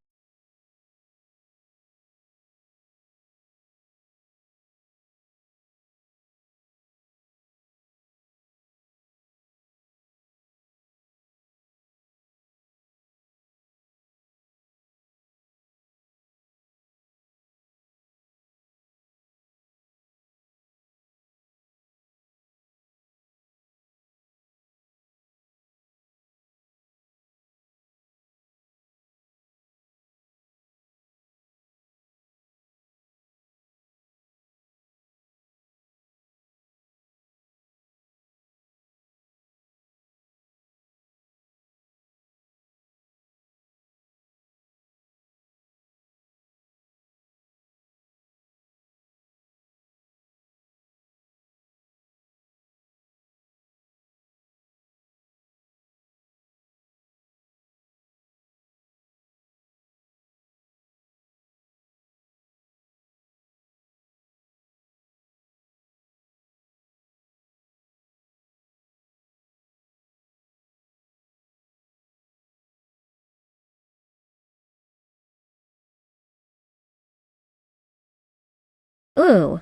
Ooh,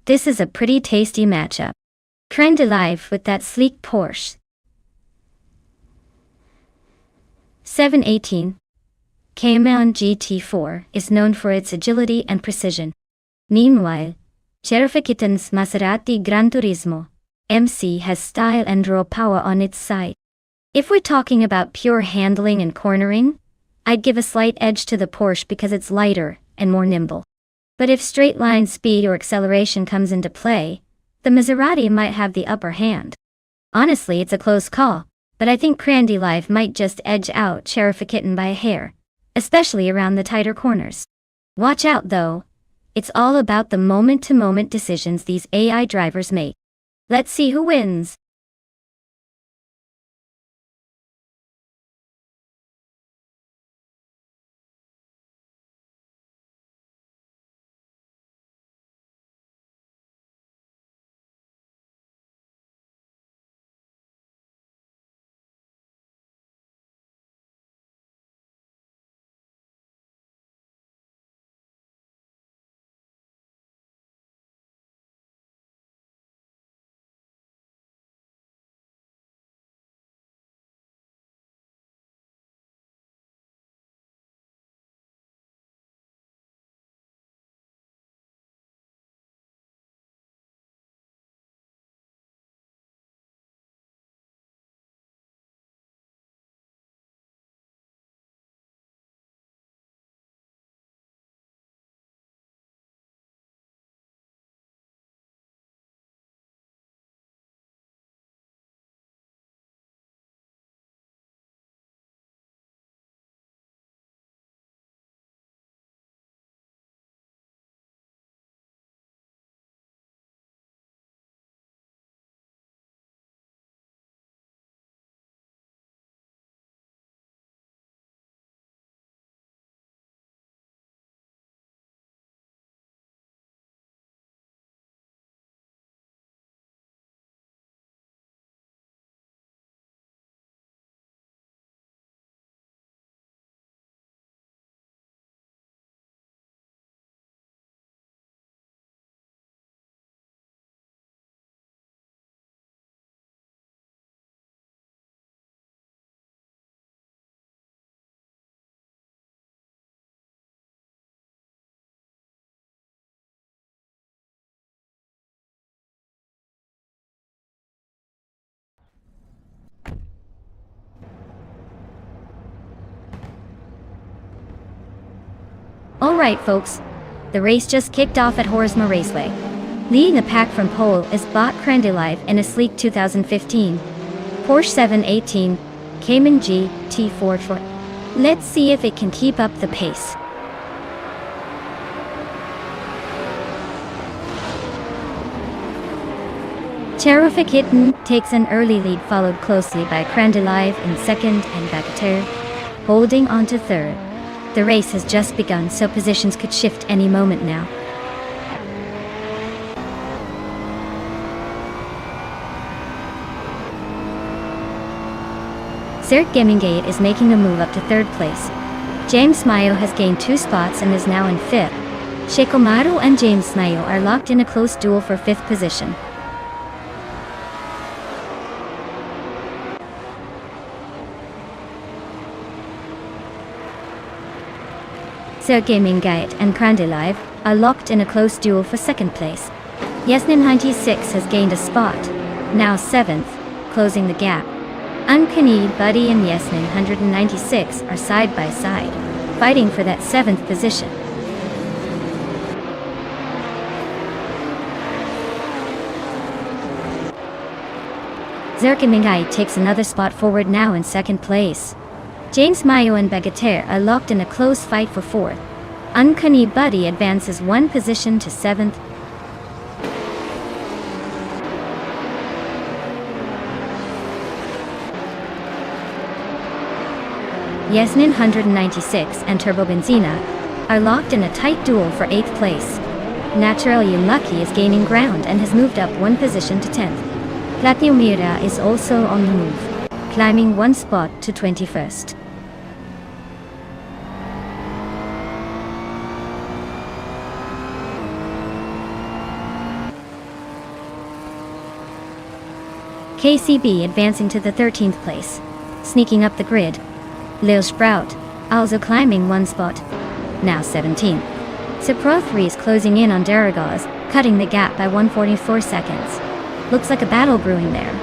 this is a pretty tasty matchup. Crème de life with that sleek Porsche. 718 Cayman GT4 is known for its agility and precision. Meanwhile, Cherokee-Kitan's Maserati Gran Turismo MC has style and raw power on its side. If we're talking about pure handling and cornering, I'd give a slight edge to the Porsche because it's lighter and more nimble. But if straight-line speed or acceleration comes into play, the Maserati might have the upper hand. Honestly, it's a close call, but I think Crème de life might just edge out Cherokee-Kitten by a hair, especially around the tighter corners. Watch out though, it's all about the moment-to-moment decisions these AI drivers make. Let's see who wins. Alright folks, the race just kicked off at Horisma Raceway. Leading the pack from pole is Bot Crème de life in a sleek 2015 Porsche 718 Cayman GT4. Let's see if it can keep up the pace. Cherokee-Kitten takes an early lead, followed closely by Crème de life in second and Bagatelle holding on to third. The race has just begun, so positions could shift any moment now. Zert Gemingate is making a move up to third place. James Mayo has gained 2 spots and is now in 5th. Shekomaru and James Mayo are locked in a close duel for 5th position. Sergei Mingait and Crème de life are locked in a close duel for 2nd place. Yasnin 96 has gained a spot, now 7th, closing the gap. Uncanny Buddy and Yasnin 196 are side by side, fighting for that 7th position. Sergei Mingait takes another spot forward, now in 2nd place. James Mayo and Bagatelle are locked in a close fight for 4th. Uncanny Buddy advances 1 position to 7th. Yasnin 196 and Turbo Benzina are locked in a tight duel for 8th place. Naturally Unlucky is gaining ground and has moved up 1 position to 10th. Platniumira is also on the move, climbing 1 spot to 21st. KCB advancing to the 13th place, sneaking up the grid. Lil Sprout also climbing one spot, now 17th. Cipro 3 is closing in on Daragaz, cutting the gap by 144 seconds. Looks like a battle brewing there.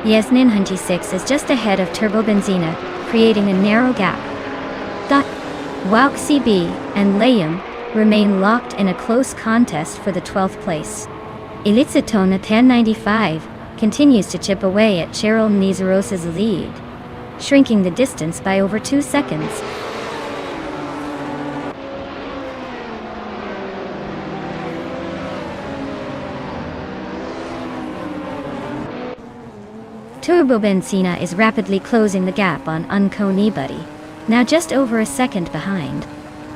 Yasnin 96 is just ahead of Turbo Benzina, creating a narrow gap. Wauk CB and Layum remain locked in a close contest for the 12th place. Elitsitona 1095 continues to chip away at Cheryl Nizaros' lead, shrinking the distance by over 2 seconds. Turbo Benzina is rapidly closing the gap on Unconi Buddy, now just over a second behind.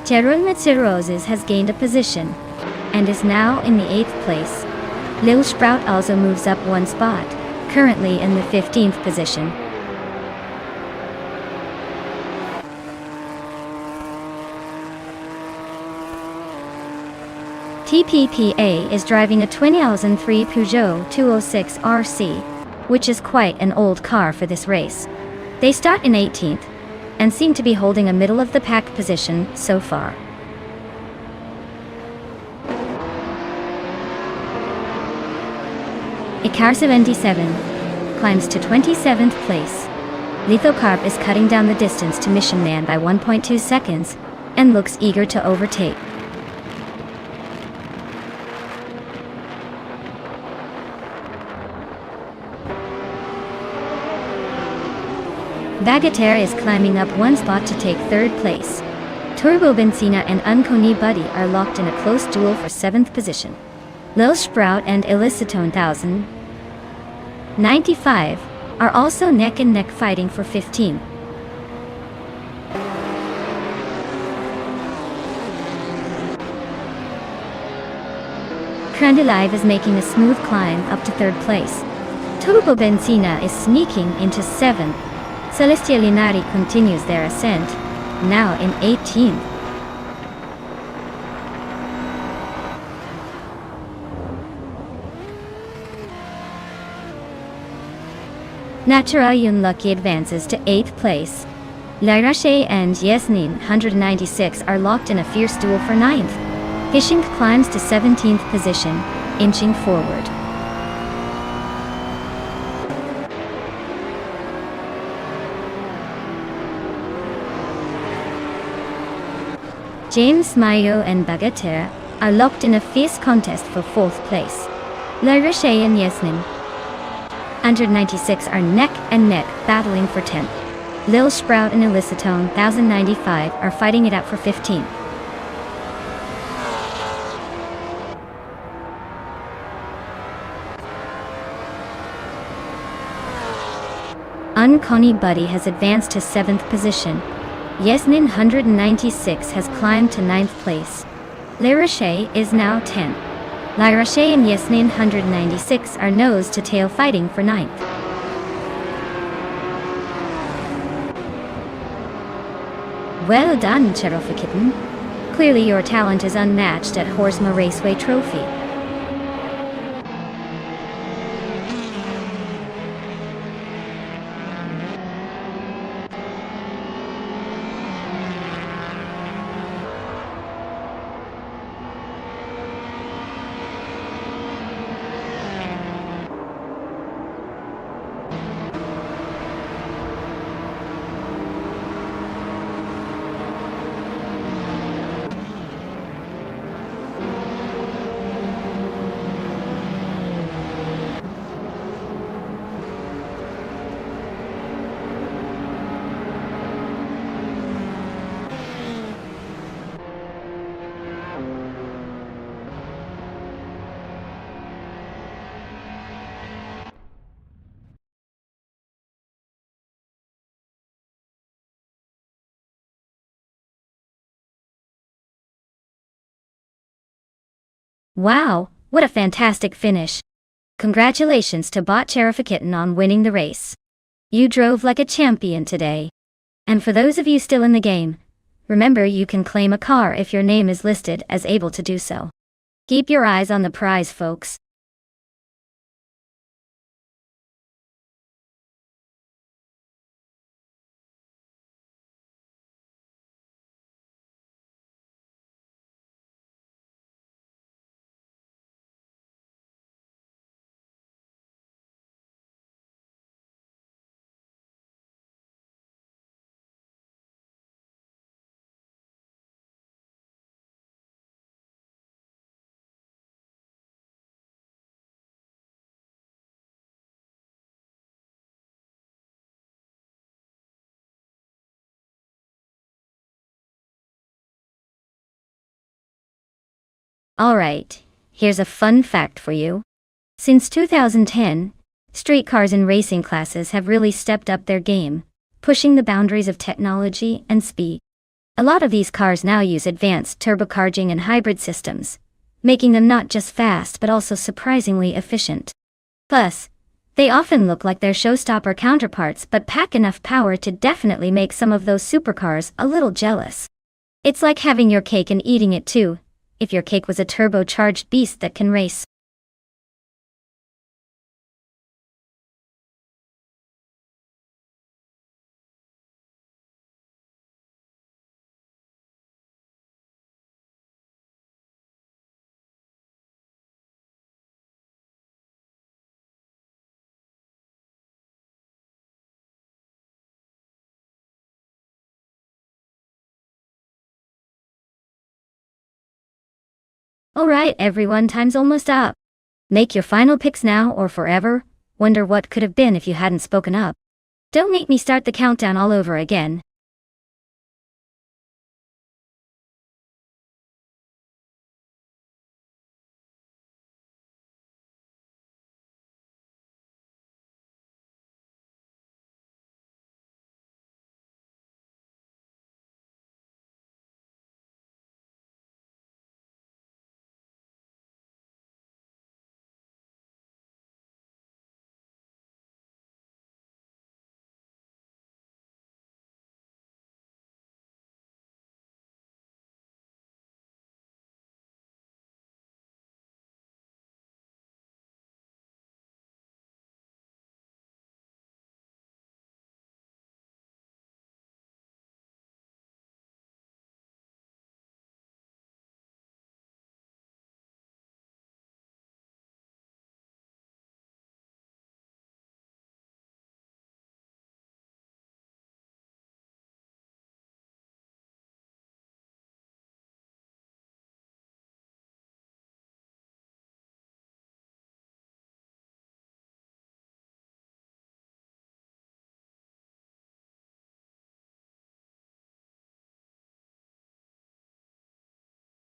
Cheryl Nizaros has gained a position and is now in the 8th place. Lil Sprout also moves up one spot, currently in the 15th position. TPPA is driving a 2003 Peugeot 206 RC, which is quite an old car for this race. They start in 18th, and seem to be holding a middle-of-the-pack position so far. Icar 77 climbs to 27th place. Lithocarp is cutting down the distance to Mission Man by 1.2 seconds, and looks eager to overtake. Bagatelle is climbing up one spot to take 3rd place. Turbo Benzina and Unconi Buddy are locked in a close duel for 7th position. Lil Sprout and Illicitone 1095 are also neck and neck fighting for 15. Crandalive is making a smooth climb up to 3rd place. Turbo Benzina is sneaking into 7th. Celestia Linari continues their ascent, now in 18th. Natural Unlucky advances to 8th place. Lairache and Yasnin 196 are locked in a fierce duel for 9th. Hishink climbs to 17th position, inching forward. James Mayo and Bagatelle are locked in a fierce contest for 4th place. Lairache and Yasmin 196 are neck and neck battling for 10th. Lil Sprout and Illicitone 1095 are fighting it out for 15th. Unconi Buddy has advanced to 7th position. Yasnin 196 has climbed to 9th place. Lairache is now 10th. Lairache and Yasnin 196 are nose to tail fighting for 9th. Well done, Cherofa Kitten. Clearly your talent is unmatched at Horsma Raceway Trophy. Wow, what a fantastic finish. Congratulations to Bot Cherofa Kitten on winning the race. You drove like a champion today. And for those of you still in the game, remember you can claim a car if your name is listed as able to do so. Keep your eyes on the prize, folks. Alright, here's a fun fact for you. Since 2010, street cars in racing classes have really stepped up their game, pushing the boundaries of technology and speed. A lot of these cars now use advanced turbocharging and hybrid systems, making them not just fast but also surprisingly efficient. Plus, they often look like their showstopper counterparts but pack enough power to definitely make some of those supercars a little jealous. It's like having your cake and eating it too, if your cake was a turbocharged beast that can race. Alright everyone, time's almost up. Make your final picks now or forever. Wonder what could have been if you hadn't spoken up. Don't make me start the countdown all over again.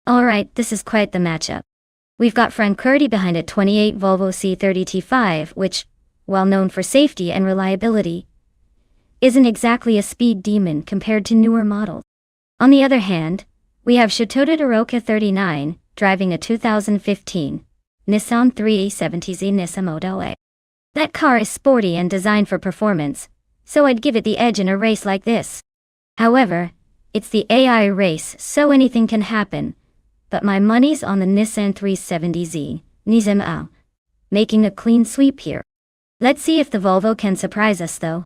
Alright, this is quite the matchup. We've got Frank Curdy behind a 28 Volvo C30 T5, which, while known for safety and reliability, isn't exactly a speed demon compared to newer models. On the other hand, we have Shotota Daroka 39, driving a 2015 Nissan 370Z Nissan Moto A. That car is sporty and designed for performance, so I'd give it the edge in a race like this. However, it's the AI race, so anything can happen, but my money's on the Nissan 370Z, Nissan A, making a clean sweep here. Let's see if the Volvo can surprise us though.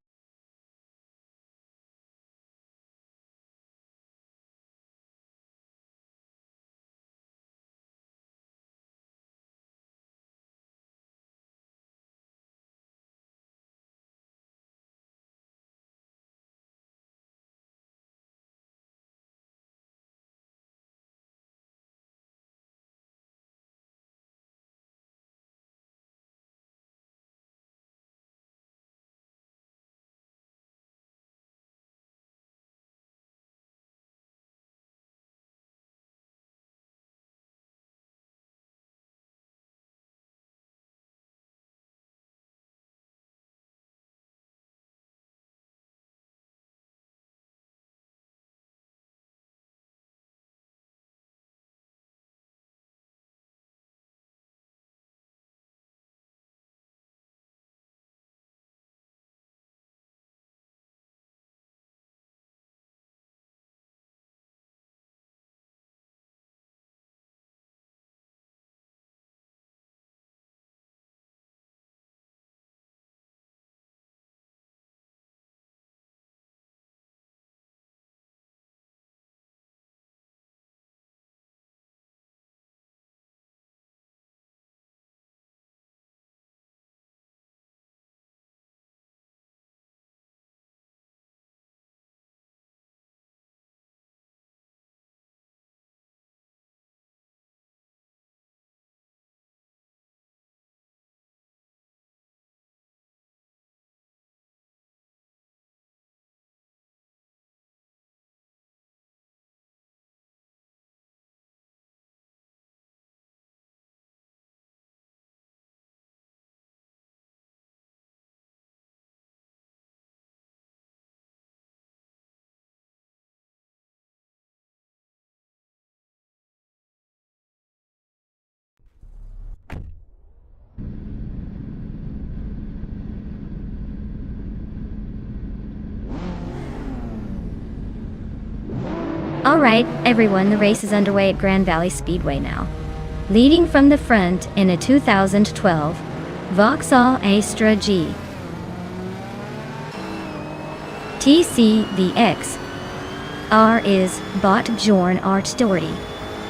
Alright, everyone, the race is underway at Grand Valley Speedway now. Leading from the front in a 2012 Vauxhall Astra G TCVX R is Bjorn Art Doherty.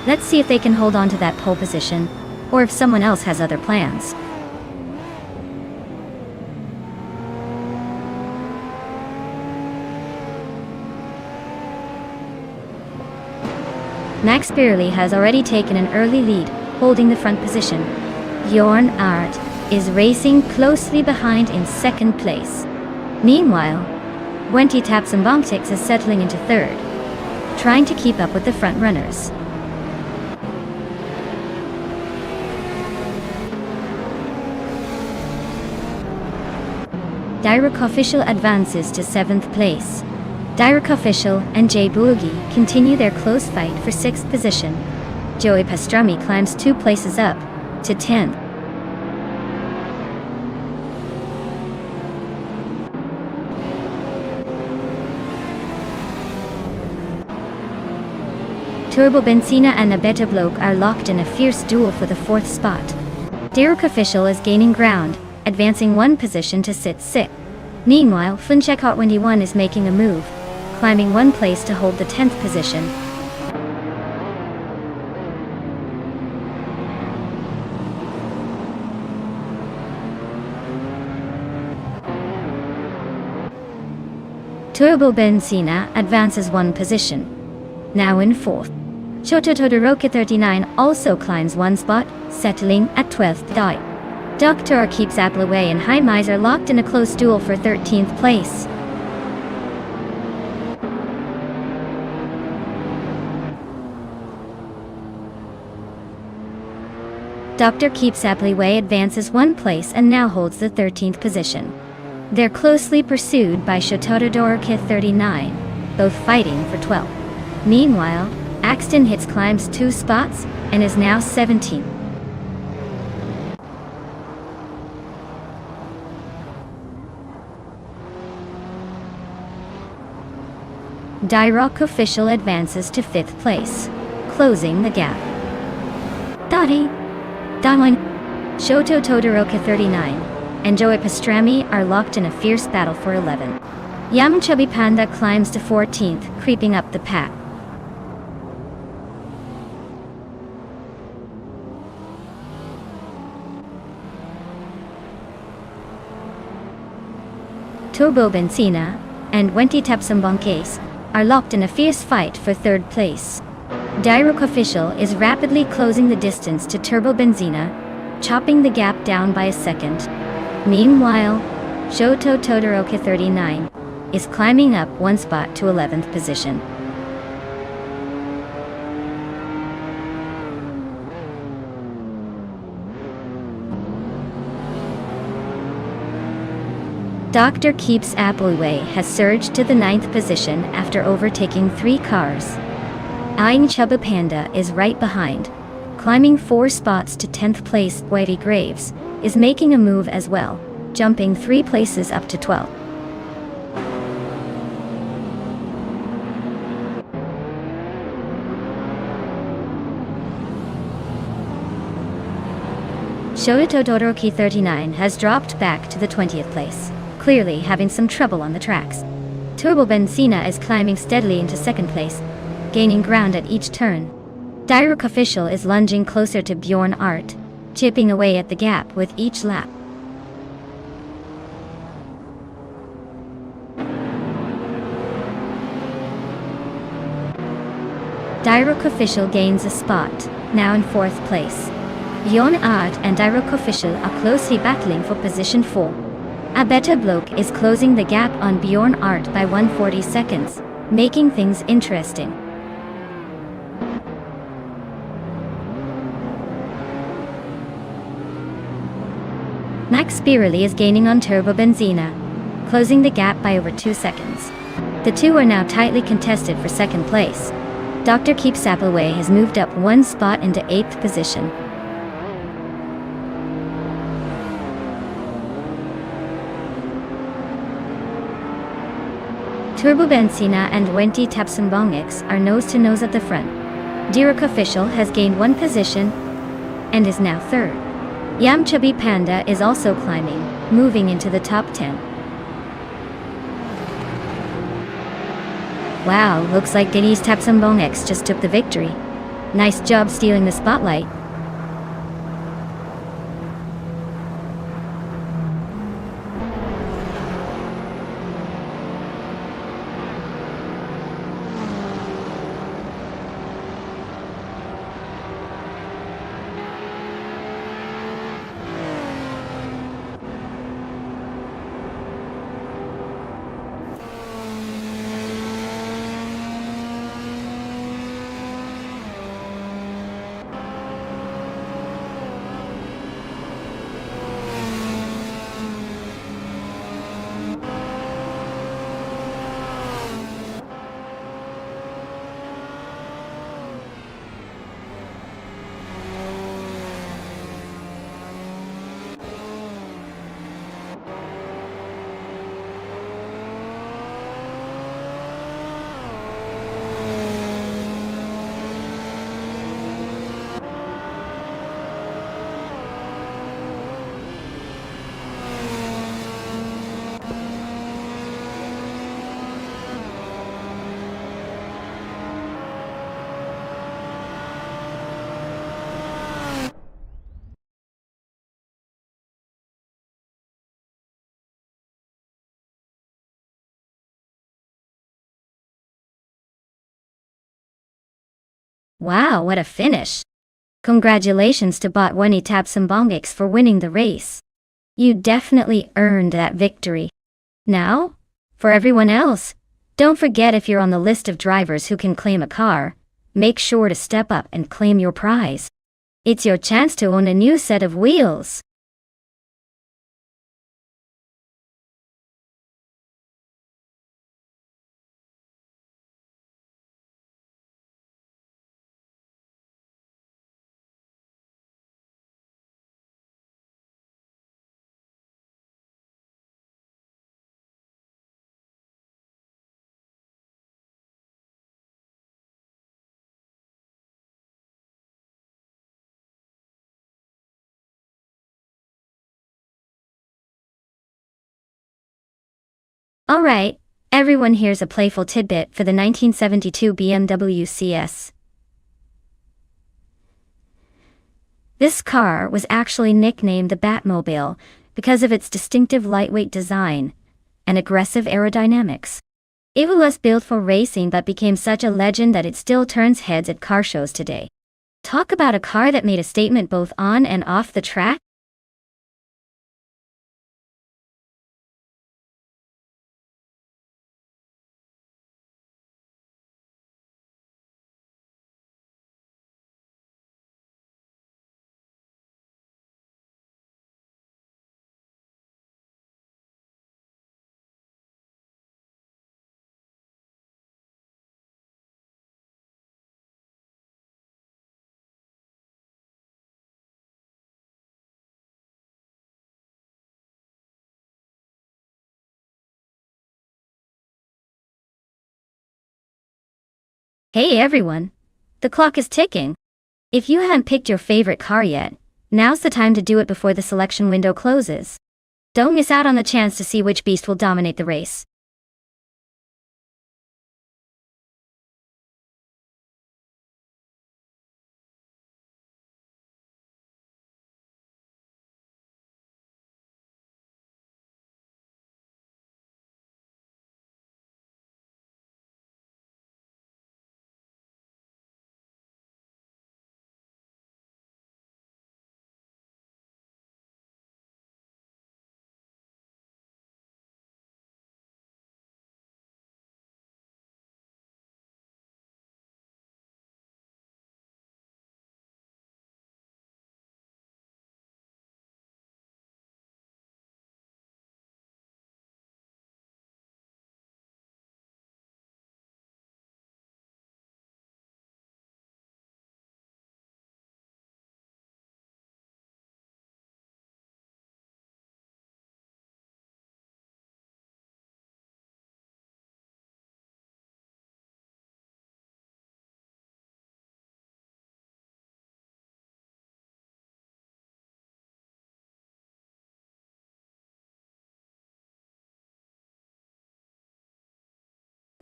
Let's see if they can hold on to that pole position, or if someone else has other plans. Max Birley has already taken an early lead, holding the front position. Bjorn Art is racing closely behind in second place. Meanwhile, Wenty Tapsambomtix is settling into third, trying to keep up with the front runners. Direct Official advances to 7th place. Direct Official and Jay Boogie continue their close fight for 6th position. Joey Pastrami climbs 2 places up to 10th. Turbo Benzina and Abeta Bloke are locked in a fierce duel for the 4th spot. Direct Official is gaining ground, advancing 1 position to sit 6th. Meanwhile, Funchekot 21 is making a move, climbing 1 place to hold the 10th position. Turbo Benzina advances 1 position, now in 4th. Shoto Todoroki 39 also climbs 1 spot, settling at 12th. Dr. keeps Apple away and High Miser locked in a close duel for 13th place. Dr. Keeps Appleway advances 1 place and now holds the 13th position. They're closely pursued by Shotodoroki 39, both fighting for 12th. Meanwhile, Axton Hits climbs 2 spots and is now 17th. Direct Official advances to 5th place, closing the gap. Damon, Shoto Todoroki 39, and Joey Pastrami are locked in a fierce battle for 11th. Yam Chubby Panda climbs to 14th, creeping up the pack. Turbo Benzina and Wenty Tapsambonques are locked in a fierce fight for 3rd place. Direct Official is rapidly closing the distance to Turbo Benzina, chopping the gap down by a second. Meanwhile, Shoto Todoroki 39 is climbing up 1 spot to 11th position. Dr. Keeps Appleway has surged to the 9th position after overtaking 3 cars. Eyeing Chubba Panda is right behind, climbing 4 spots to 10th place. Whitey Graves is making a move as well, jumping 3 places up to 12th. Shoto Todoroki 39 has dropped back to the 20th place, clearly having some trouble on the tracks. Turbo Benzina is climbing steadily into 2nd place, gaining ground at each turn. Direct Official is lunging closer to Bjorn Art, chipping away at the gap with each lap. Direct Official gains a spot, now in 4th place. Bjorn Art and Direct Official are closely battling for position 4. Abeta Bloke is closing the gap on Bjorn Art by 140 seconds, making things interesting. Max Birley is gaining on Turbo Benzina, closing the gap by over 2 seconds. The two are now tightly contested for 2nd place. Dr. Keeps Appleway has moved up 1 spot into 8th position. Turbobenzina and 20 Tapsambongix are nose-to-nose at the front. Direk Official has gained one position and is now third. Yamchubby Panda is also climbing, moving into the top 10. Wow, looks like Denise Tapsambongix just took the victory. Nice job stealing the spotlight. Wow, what a finish! Congratulations to Botwani Tapsambongix for winning the race. You definitely earned that victory. Now, for everyone else, don't forget, if you're on the list of drivers who can claim a car, make sure to step up and claim your prize. It's your chance to own a new set of wheels. Alright, everyone, here's a playful tidbit for the 1972 BMW CS. This car was actually nicknamed the Batmobile because of its distinctive lightweight design and aggressive aerodynamics. It was built for racing but became such a legend that it still turns heads at car shows today. Talk about a car that made a statement both on and off the track. Hey everyone! The clock is ticking. If you haven't picked your favorite car yet, now's the time to do it before the selection window closes. Don't miss out on the chance to see which beast will dominate the race.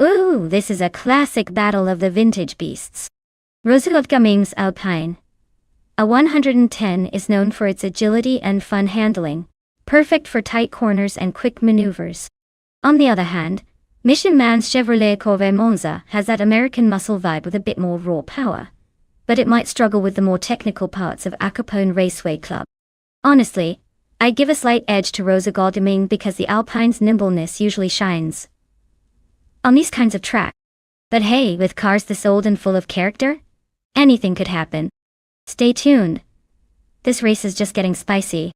Ooh, this is a classic battle of the vintage beasts. Rosengold Alpine. A 110 is known for its agility and fun handling, perfect for tight corners and quick maneuvers. On the other hand, Mission Man's Chevrolet Corvette Monza has that American muscle vibe with a bit more raw power, but it might struggle with the more technical parts of Acapone Raceway Club. Honestly, I give a slight edge to Rosa Goldeming because the Alpine's nimbleness usually shines on these kinds of tracks. But hey, with cars this old and full of character, anything could happen. Stay tuned. This race is just getting spicy.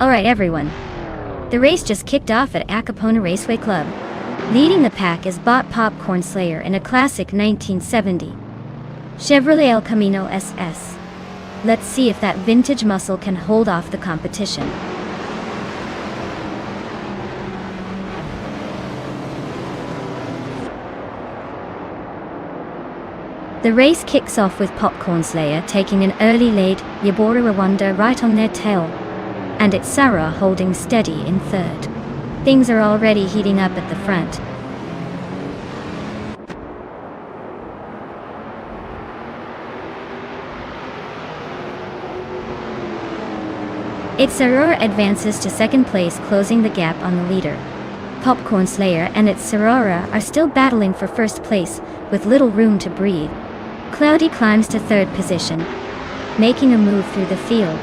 Alright everyone, the race just kicked off at Acapone Raceway Club. Leading the pack is Bot Popcorn Slayer in a classic 1970 Chevrolet El Camino SS. Let's see if that vintage muscle can hold off the competition. The race kicks off with Popcorn Slayer taking an early lead, Yabora Rwanda right on their tail, and it's Sarah holding steady in third. Things are already heating up at the front. It's Aurora advances to second place, closing the gap on the leader. Popcorn Slayer and its Aurora are still battling for first place, with little room to breathe. Cloudy climbs to third position, making a move through the field.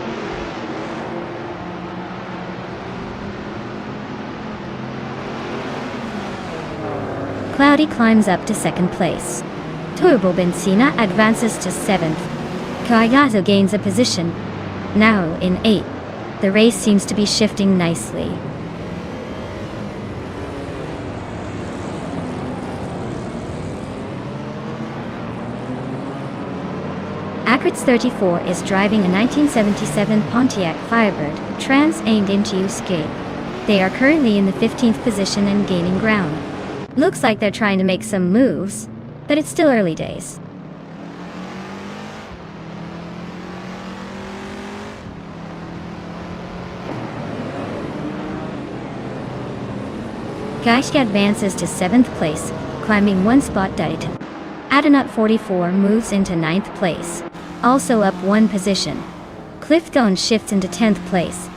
Cloudy climbs up to second place. Turbo Benzina advances to 7th. Kayagato gains a position, now in 8th. The race seems to be shifting nicely. Acritz 34 is driving a 1977 Pontiac Firebird Trans aimed into Uske. They are currently in the 15th position and gaining ground. Looks like they're trying to make some moves, but it's still early days. Geischke advances to 7th place, climbing one spot. Adenut 44 moves into 9th place, also up one position. Clifton shifts into 10th place,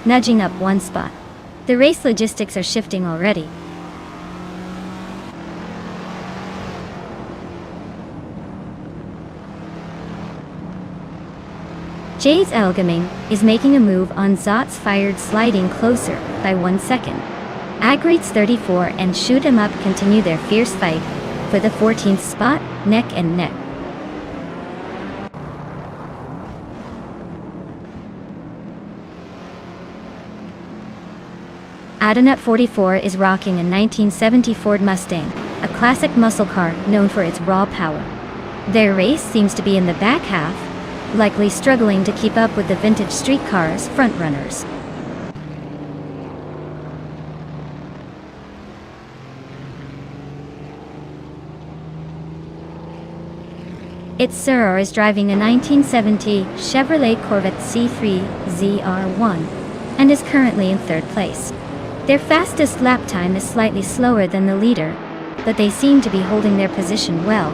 nudging up one spot. The race logistics are shifting already. Jade's Elgaming is making a move on Zot's fired sliding closer by 1 second. Agriet's 34 and Shoot 'em Up continue their fierce fight for the 14th spot, neck and neck. Adenut 44 is rocking a 1970 Ford Mustang, a classic muscle car known for its raw power. Their race seems to be in the back half, likely struggling to keep up with the vintage street cars' frontrunners. Its Sir is driving a 1970 Chevrolet Corvette C3 ZR1 and is currently in 3rd place. Their fastest lap time is slightly slower than the leader, but they seem to be holding their position well.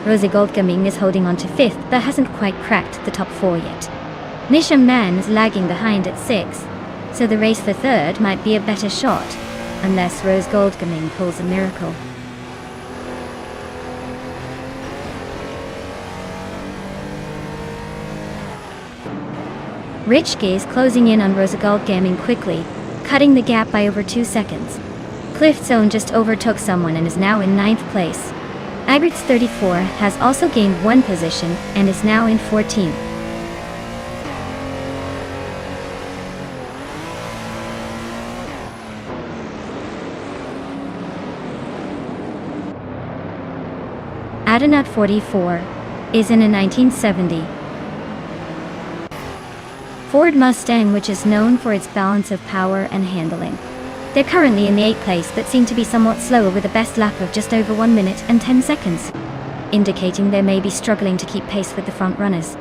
Rosie Goldgaming is holding on to 5th but hasn't quite cracked the top 4 yet. Nisha Mann is lagging behind at 6th, so the race for 3rd might be a better shot, unless Rose Goldgaming pulls a miracle. Richke is closing in on Rosa Goldgaming quickly, cutting the gap by over 2 seconds. Cliffzone just overtook someone and is now in 9th place. Agriet's 34 has also gained 1 position and is now in 14th. Adenut 44 is in a 1970 Ford Mustang, which is known for its balance of power and handling. They're currently in the 8th place but seem to be somewhat slower with a best lap of just over 1 minute and 10 seconds, indicating they may be struggling to keep pace with the front runners.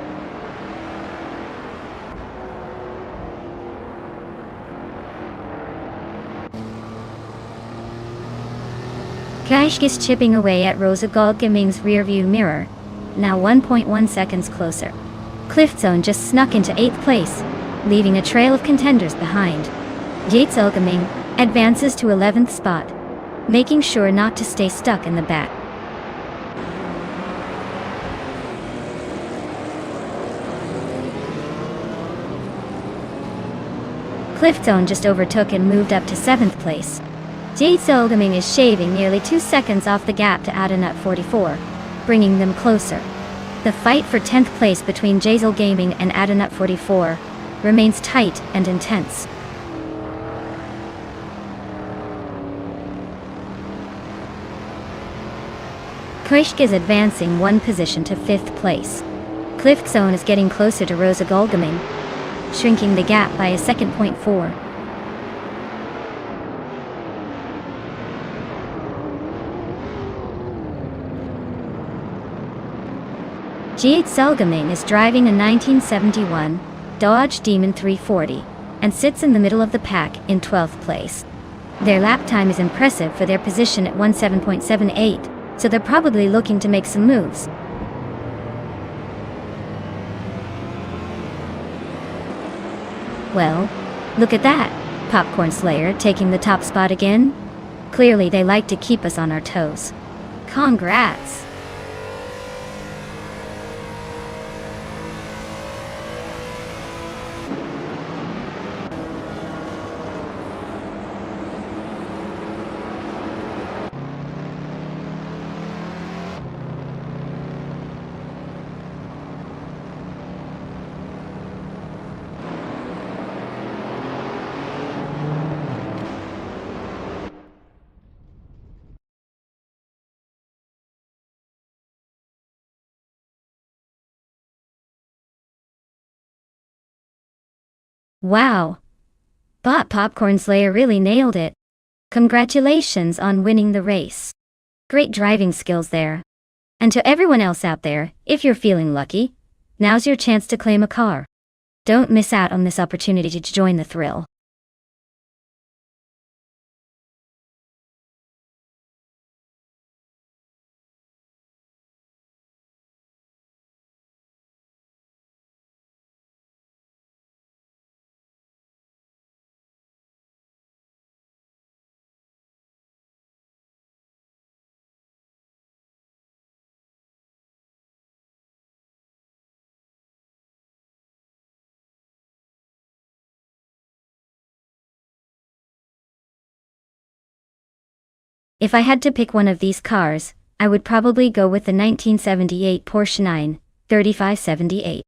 Kaish is chipping away at Rosa Goldgaming's rearview mirror, now 1.1 seconds closer. Cliffzone just snuck into 8th place, leaving a trail of contenders behind. Yates Elgaming advances to 11th spot, making sure not to stay stuck in the back. Cliffzone just overtook and moved up to 7th place. Yates Elgaming is shaving nearly 2 seconds off the gap to Adenut 44, bringing them closer. The fight for 10th place between Jazel Gaming and Adenut 44 remains tight and intense. Kreishk is advancing 1 position to 5th place. Cliffzone is getting closer to Rosa Goldgaming, shrinking the gap by a second. 4. Jade Selgaming is driving a 1971 Dodge Demon 340 and sits in the middle of the pack in 12th place. Their lap time is impressive for their position at 17.78, so they're probably looking to make some moves. Well, look at that, Popcorn Slayer taking the top spot again. Clearly they like to keep us on our toes. Congrats! Wow! But Popcorn Slayer really nailed it. Congratulations on winning the race. Great driving skills there. And to everyone else out there, if you're feeling lucky, now's your chance to claim a car. Don't miss out on this opportunity to join the thrill. If I had to pick one of these cars, I would probably go with the 1978 Porsche 93578.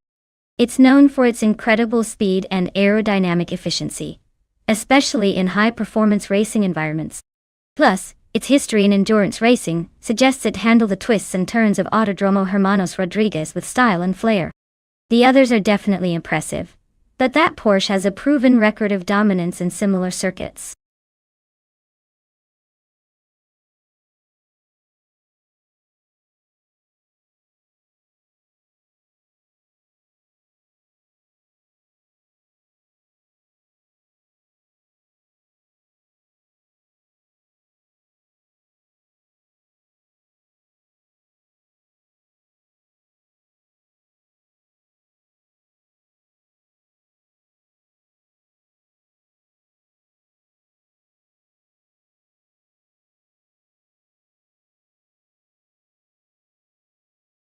It's known for its incredible speed and aerodynamic efficiency, especially in high-performance racing environments. Plus, its history in endurance racing suggests it handled the twists and turns of Autodromo Hermanos Rodriguez with style and flair. The others are definitely impressive, but that Porsche has a proven record of dominance in similar circuits.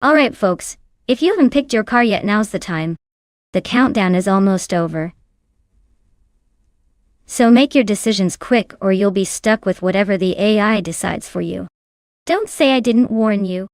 Alright folks, if you haven't picked your car yet, now's the time. The countdown is almost over. So make your decisions quick or you'll be stuck with whatever the AI decides for you. Don't say I didn't warn you.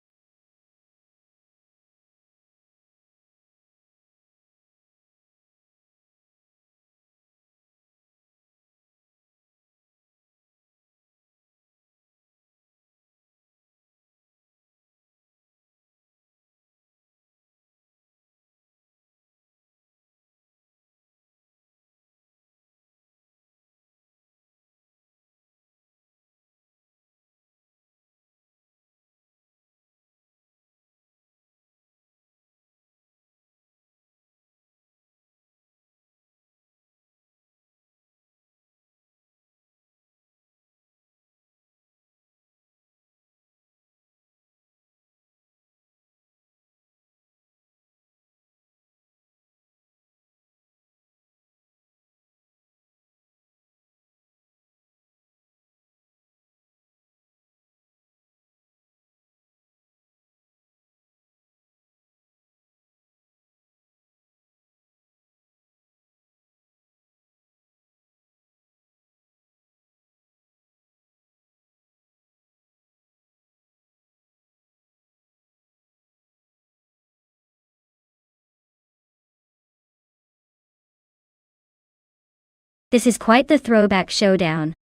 This is quite the throwback showdown.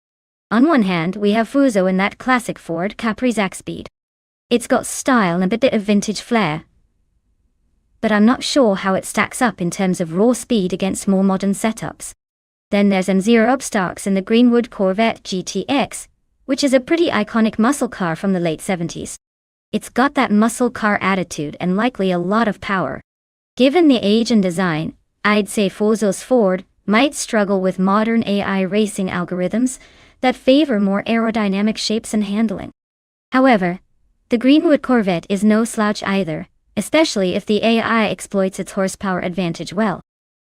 On one hand, we have Fuso in that classic Ford Capri-Zac speed. It's got style and a bit of vintage flair, but I'm not sure how it stacks up in terms of raw speed against more modern setups. Then there's M0 Upstarks in the Greenwood Corvette GTX, which is a pretty iconic muscle car from the late 70s. It's got that muscle car attitude and likely a lot of power. Given the age and design, I'd say Fuso's Ford might struggle with modern AI racing algorithms that favor more aerodynamic shapes and handling. However, the Greenwood Corvette is no slouch either, especially if the AI exploits its horsepower advantage well.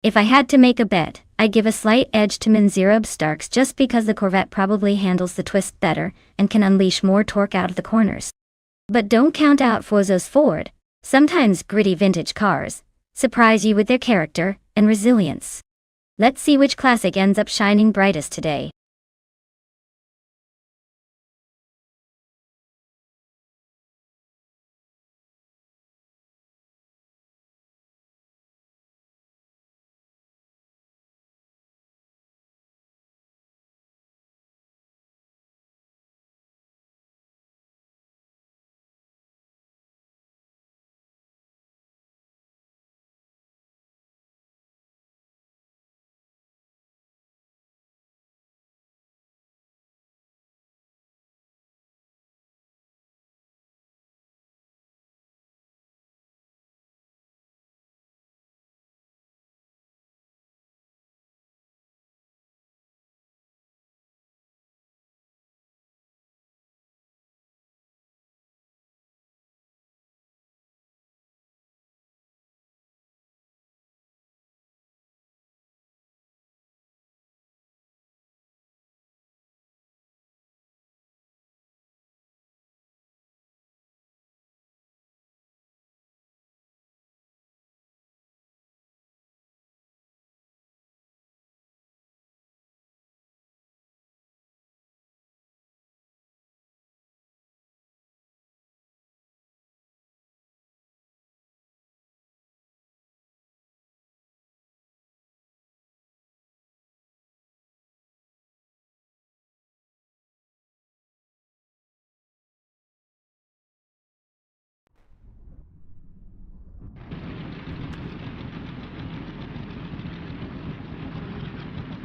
If I had to make a bet, I'd give a slight edge to M0 Starks just because the Corvette probably handles the twist better and can unleash more torque out of the corners. But don't count out Fuso's Ford. Sometimes gritty vintage cars surprise you with their character and resilience. Let's see which classic ends up shining brightest today.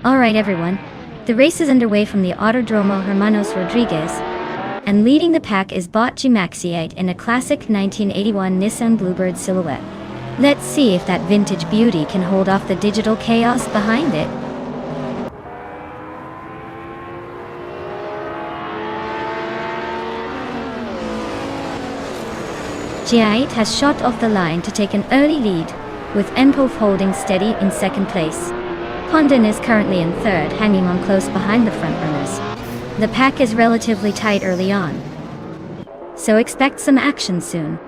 Alright everyone, the race is underway from the Autodromo Hermanos Rodriguez, and leading the pack is Bot G-Maxi8 in a classic 1981 Nissan Bluebird silhouette. Let's see if that vintage beauty can hold off the digital chaos behind it. G8 has shot off the line to take an early lead, with Enpov holding steady in second place. Pondon is currently in third, hanging on close behind the frontrunners. The pack is relatively tight early on, so expect some action soon.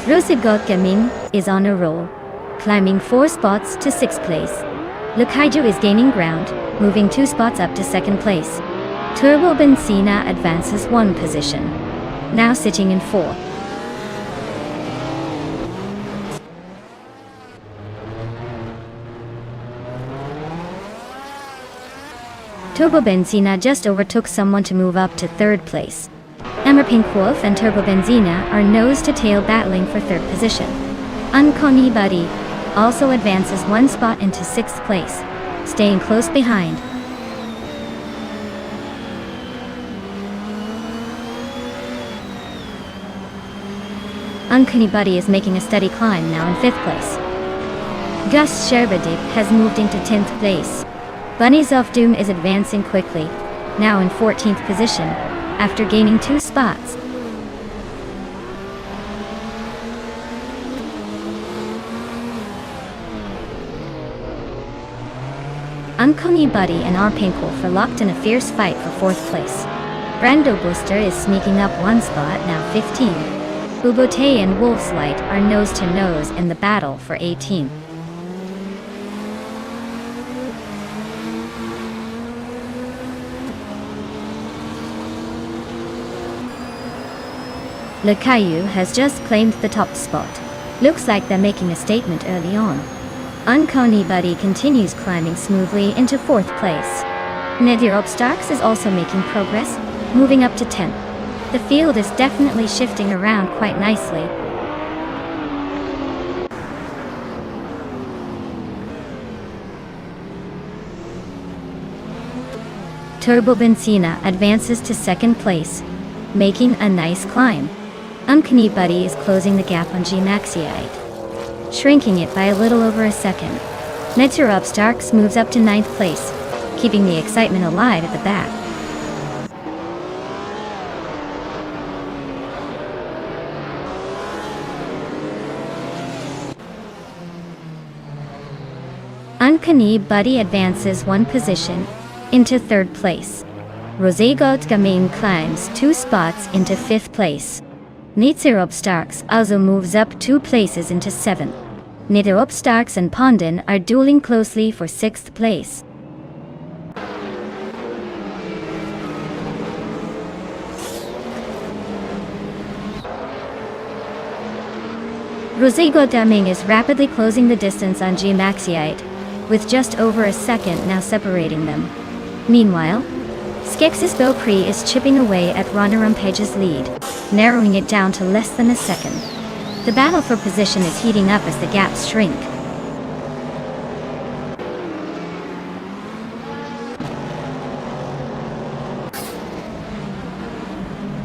Rosigot Gaming is on a roll, climbing 4 spots to 6th place. Lukaiju is gaining ground, moving 2 spots up to 2nd place. Turbo Benzina advances 1 position, now sitting in 4th. Turbo Benzina just overtook someone to move up to 3rd place. Emmer Pinkwolf and Turbo Benzina are nose-to-tail battling for 3rd position. Unconi Buddy also advances 1 spot into 6th place, staying close behind. Unconi Buddy is making a steady climb, now in 5th place. Gus Sherbadip has moved into 10th place. Bunnies of Doom is advancing quickly, now in 14th position, after gaining 2 spots. Unconi Buddy and R. Pinkwolf are locked in a fierce fight for 4th place. Brando Booster is sneaking up 1 spot, now 15. Bubote and Wolf's Light are nose-to-nose in the battle for 18. Le Caillou has just claimed the top spot. Looks like they're making a statement early on. Unconi Buddy continues climbing smoothly into 4th place. Nedir Starks is also making progress, moving up to 10th. The field is definitely shifting around quite nicely. Turbo Benzina advances to 2nd place, making a nice climb. Unconi Buddy is closing the gap on G-Maxi8, shrinking it by a little over a second. Neturup Starks moves up to 9th place, keeping the excitement alive at the back. Unconi Buddy advances 1 position into 3rd place. Rosegot Gaming climbs 2 spots into 5th place. Neturup Starks also moves up 2 places into 7th. Neturup Starks and Pondon are dueling closely for 6th place. Rosegot Gaming is rapidly closing the distance on G-Maxi8, with just over a second now separating them. Meanwhile, Skexis Beaupre is chipping away at Ronarampage's lead, narrowing it down to less than a second. The battle for position is heating up as the gaps shrink.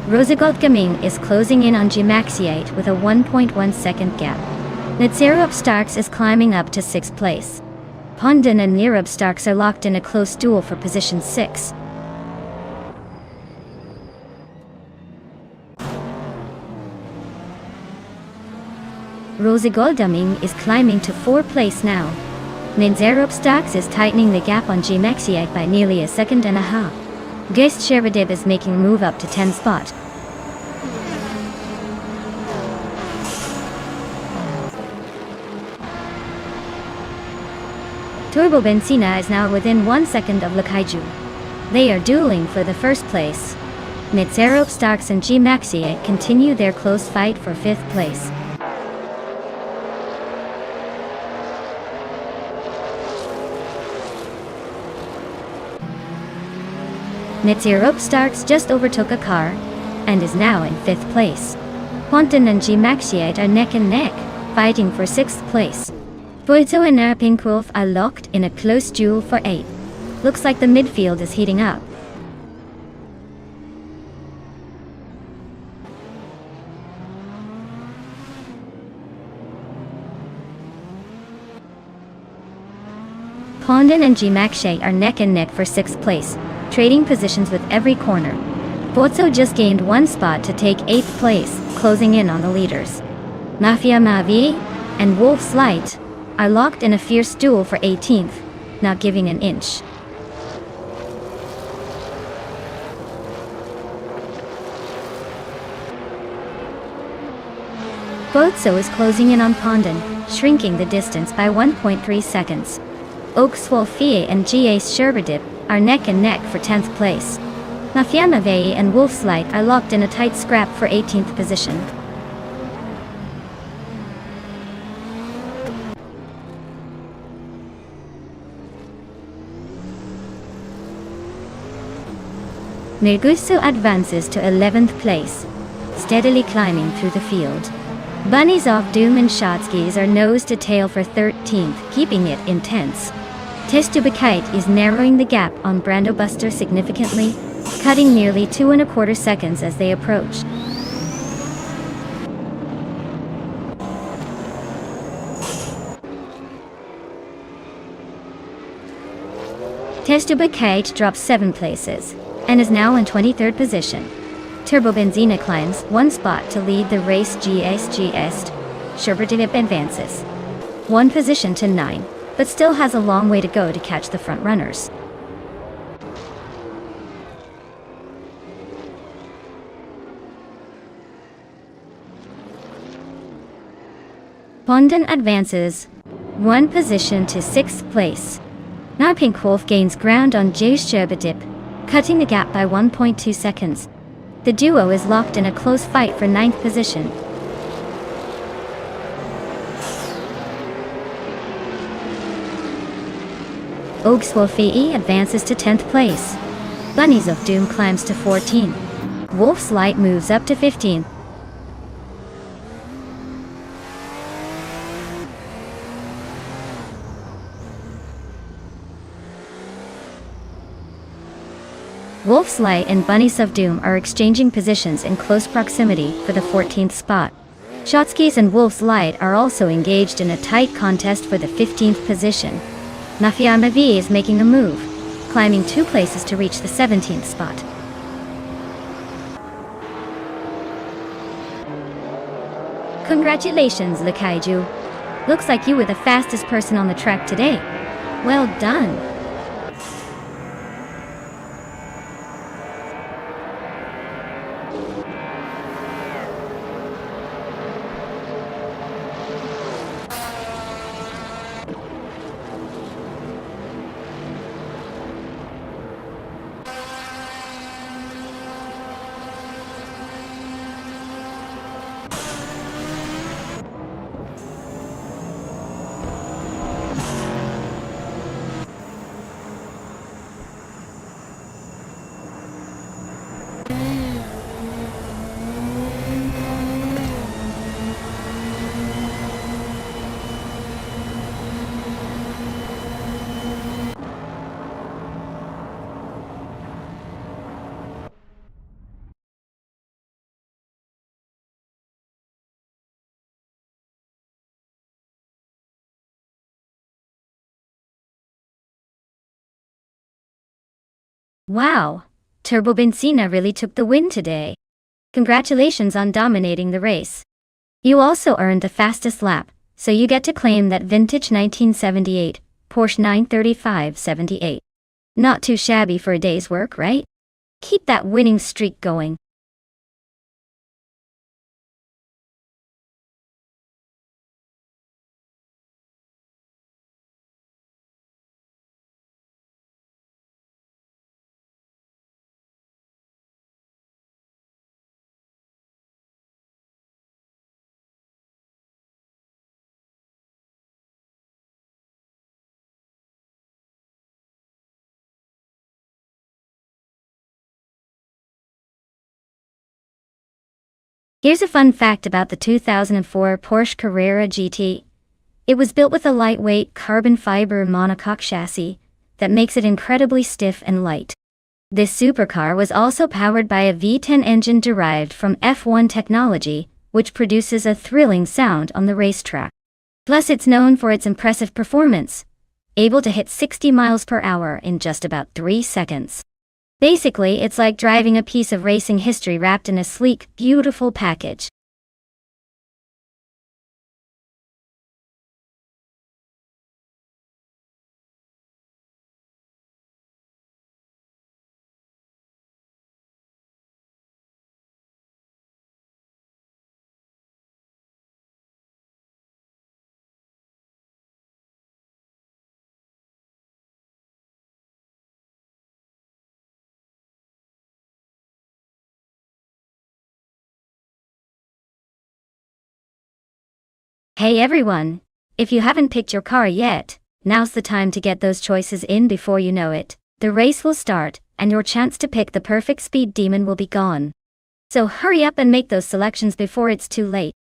Rosegot Gaming is closing in on G-Maxi8 with a 1.1 second gap. Neturup Starks is climbing up to 6th place. Pondon and Neturup Starks are locked in a close duel for position 6. Rosegot Gaming is climbing to 4th place now. Neturup Starks is tightening the gap on G-Maxi8 by nearly a second and a half. Geist Sherbadib is making a move up to 10th spot. Turbo Benzina is now within 1 second of Lukaiju. They are dueling for the 1st place. Neturup Starks and G-Maxi8 continue their close fight for 5th place. Neturup Starks just overtook a car, and is now in 5th place. Ponton and G Maxiate are neck and neck, fighting for 6th place. Boito and Erpinkulf are locked in a close duel for 8th. Looks like the midfield is heating up. Pondon and G Maxiate are neck and neck for 6th place, trading positions with every corner. Boito just gained 1 spot to take 8th place, closing in on the leaders. Mafia Mavi and Wolf's Light are locked in a fierce duel for 18th, not giving an inch. Bozo is closing in on Pondon, shrinking the distance by 1.3 seconds. Oakswolfie and G-Ace Sherberdip are neck and neck for 10th place. Mafiamavei and Wolf's Light are locked in a tight scrap for 18th position. Nerguso advances to 11th place, steadily climbing through the field. Bunnies of Doom and Shotskis are nose to tail for 13th, keeping it intense. Testubakite is narrowing the gap on Brandobuster significantly, cutting nearly 2.25 seconds as they approach. Testubakite drops 7 places, and is now in 23rd position. Turbo Benzina climbs 1 spot to lead the race. GS Sherberdip advances 1 position to 9, but still has a long way to go to catch the front runners. Pondon advances 1 position to 6th place. Now Pink Wolf gains ground on J Sherberdip, cutting the gap by 1.2 seconds. The duo is locked in a close fight for 9th position. Oakswolfie advances to 10th place. Bunnies of Doom climbs to 14. Wolf's Light moves up to 15. Wolf's Light and Bunnies of Doom are exchanging positions in close proximity for the 14th spot. Shotskis and Wolf's Light are also engaged in a tight contest for the 15th position. Nafiamavi is making a move, climbing 2 places to reach the 17th spot. Congratulations, Lakaiju. Looks like you were the fastest person on the track today. Well done. Wow, Turbo Benzina really took the win today. Congratulations on dominating the race. You also earned the fastest lap, so you get to claim that vintage 1978 Porsche 935/78. Not too shabby for a day's work, right? Keep that winning streak going. Here's a fun fact about the 2004 Porsche Carrera GT. It was built with a lightweight carbon fiber monocoque chassis that makes it incredibly stiff and light. This supercar was also powered by a V10 engine derived from F1 technology, which produces a thrilling sound on the racetrack. Plus, it's known for its impressive performance, able to hit 60 miles per hour in just about 3 seconds. Basically, it's like driving a piece of racing history wrapped in a sleek, beautiful package. Hey everyone! If you haven't picked your car yet, now's the time to get those choices in before you know it. The race will start, and your chance to pick the perfect speed demon will be gone. So hurry up and make those selections before it's too late.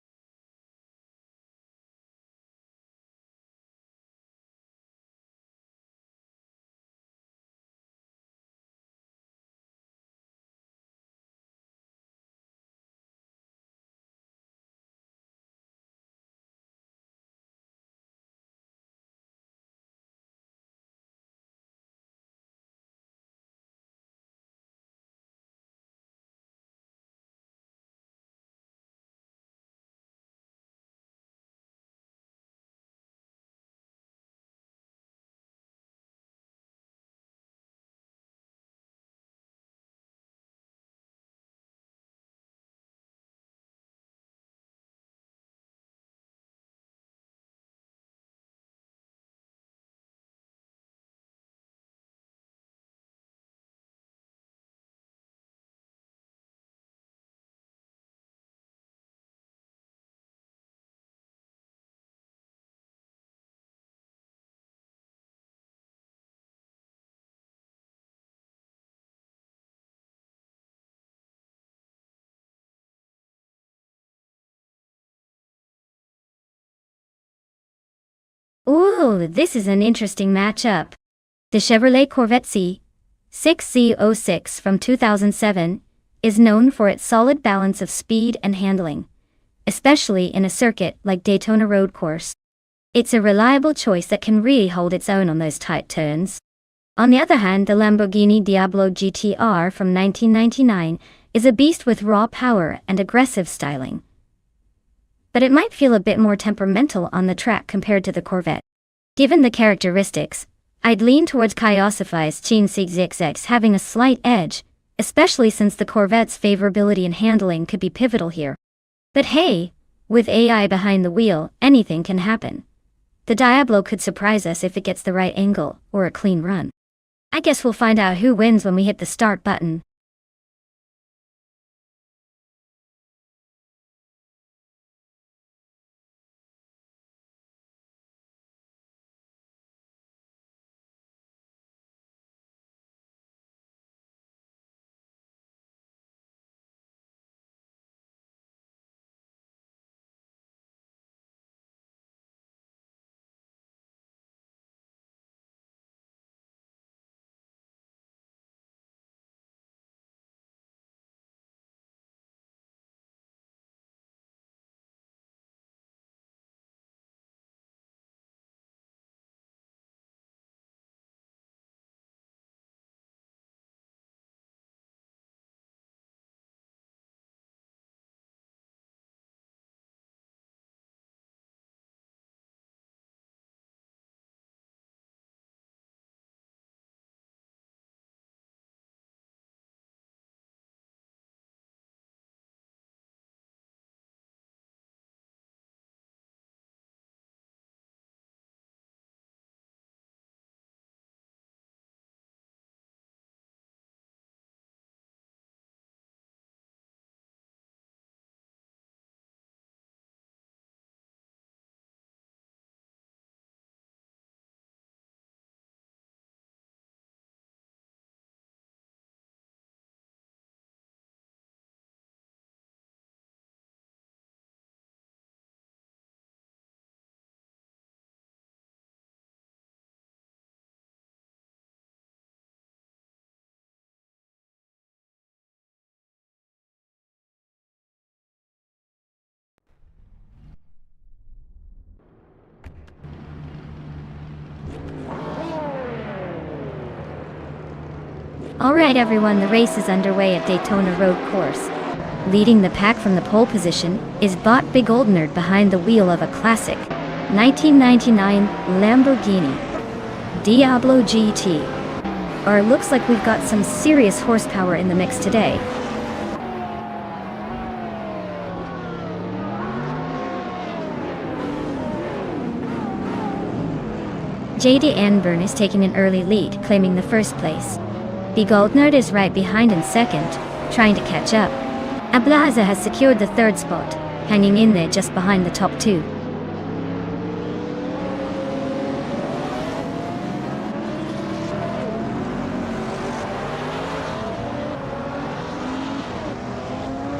Ooh, this is an interesting matchup. The Chevrolet Corvette C6Z06 from 2007 is known for its solid balance of speed and handling, especially in a circuit like Daytona Road Course. It's a reliable choice that can really hold its own on those tight turns. On the other hand, the Lamborghini Diablo GTR from 1999 is a beast with raw power and aggressive styling. But it might feel a bit more temperamental on the track compared to the Corvette. Given the characteristics, I'd lean towards Kyosify's C6Z06 having a slight edge, especially since the Corvette's favorability and handling could be pivotal here. But hey, with AI behind the wheel, anything can happen. The Diablo could surprise us if it gets the right angle or a clean run. I guess we'll find out who wins when we hit the start button. Alright everyone, the race is underway at Daytona Road Course. Leading the pack from the pole position is Bot Big Old Nerd behind the wheel of a classic 1999 Lamborghini Diablo GT. Or looks like we've got some serious horsepower in the mix today. JD Anburn is taking an early lead, claiming the first place. Big Old Nerd is right behind in second, trying to catch up. Ablaza has secured the third spot, hanging in there just behind the top two.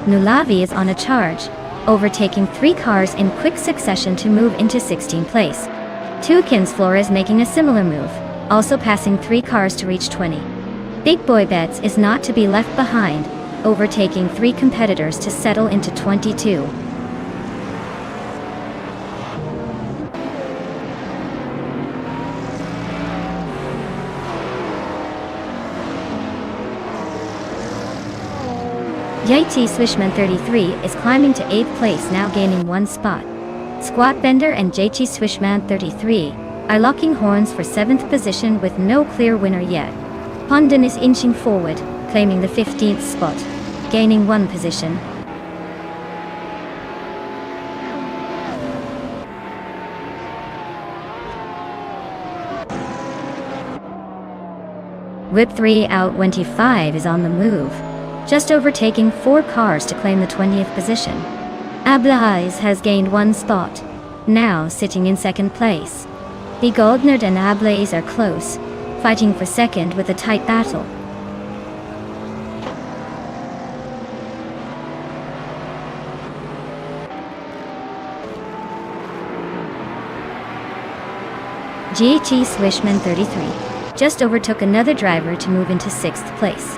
Nulavi is on a charge, overtaking 3 cars in quick succession to move into 16th place. Tukins Flores making a similar move, also passing 3 cars to reach 20. Big Boy Bets is not to be left behind, overtaking 3 competitors to settle into 22. JT Swishman 33 is climbing to 8th place, now gaining 1 spot. Squat Bender and JT Swishman 33 are locking horns for 7th position with no clear winner yet. Pondon is inching forward, claiming the 15th spot, gaining 1 position. Whip 3 out 25 is on the move, just overtaking 4 cars to claim the 20th position. Ablaze has gained 1 spot, now sitting in 2nd place. The Goldnerd and Ablaze are close, fighting for 2nd with a tight battle. GT Swishman 33 just overtook another driver to move into 6th place.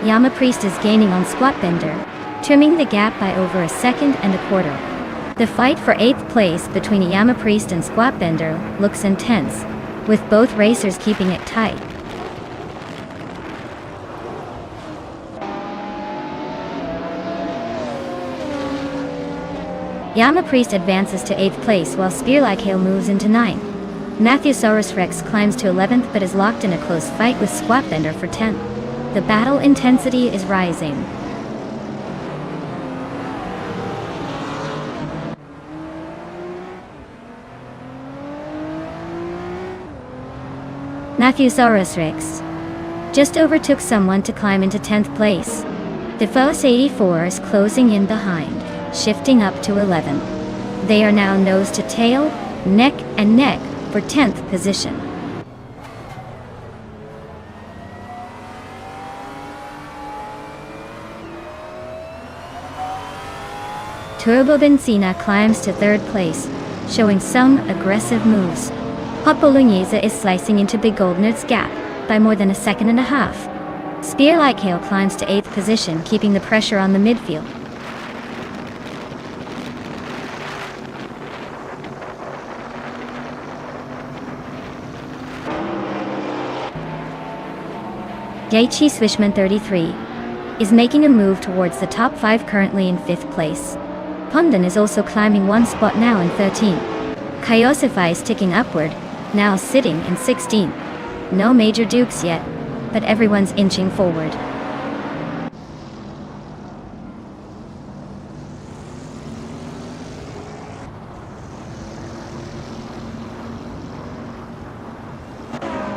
Yama Priest is gaining on Squat Bender, trimming the gap by over 1.25 seconds. The fight for 8th place between Yama Priest and Squat Bender looks intense, with both racers keeping it tight. Yama Priest advances to 8th place while Spear Like Hail moves into 9th. Matthewsaurus Rex climbs to 11th but is locked in a close fight with Squat Bender for 10th. The battle intensity is rising. Matthewsaurus Rex just overtook someone to climb into 10th place. The Phyllis 84 is closing in behind, shifting up to 11th. They are now nose to tail, neck and neck for 10th position. Turbo Benzina climbs to 3rd place, showing some aggressive moves. Hot Bolognese is slicing into Big Goldnerd's gap by more than 1.5 seconds. Spear Like Hail climbs to 8th position, keeping the pressure on the midfield. JT Swishman 33 is making a move towards the top 5, currently in 5th place. Pondon is also climbing 1 spot, now in 13th. Kyosify is ticking upward, now sitting in 16th. No major dukes yet, but everyone's inching forward.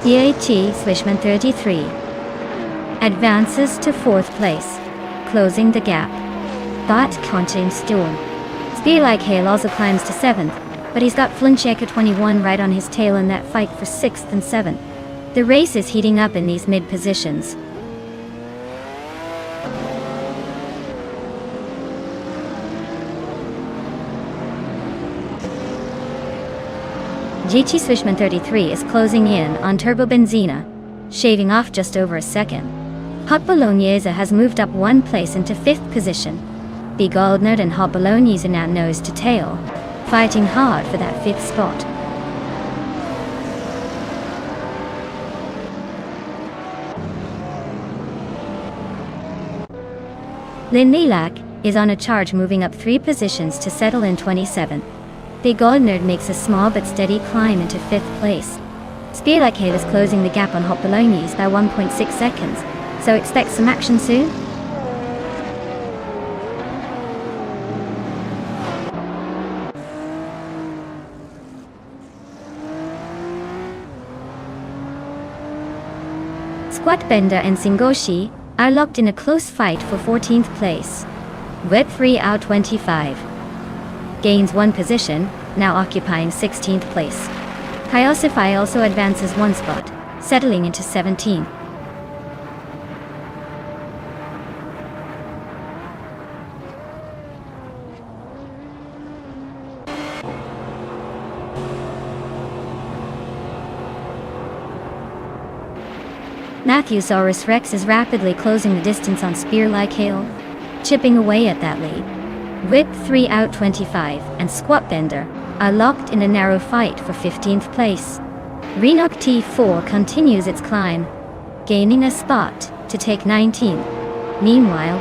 DAT Swishman 33 advances to 4th place, closing the gap. Bot Contain Storm. Spear Like Hail also climbs to 7th, but he's got Flincheka 21 right on his tail in that fight for 6th and 7th. The race is heating up in these mid positions. GT Swishman 33 is closing in on Turbo Benzina, shaving off just over 1 second. Hot Bolognese has moved up 1 place into 5th position. Big Goldnerd and Hot Bolognese are now nose to tail, fighting hard for that 5th spot. Lindilak is on a charge, moving up 3 positions to settle in 27th. De Goldnerd makes a small but steady climb into 5th place. Spielakale is closing the gap on Hopalonies by 1.6 seconds, so expect some action soon. Squatbender and Singoshi are locked in a close fight for 14th place. Web 3 out 25. Gains 1 position, now occupying 16th place. Kyosify also advances 1 spot, settling into 17th. Matthewsaurus Rex is rapidly closing the distance on Spear-like-Hail, chipping away at that lead. Whip 3 out 25 and Squatbender are locked in a narrow fight for 15th place. Renok T4 continues its climb, gaining a spot to take 19th. Meanwhile,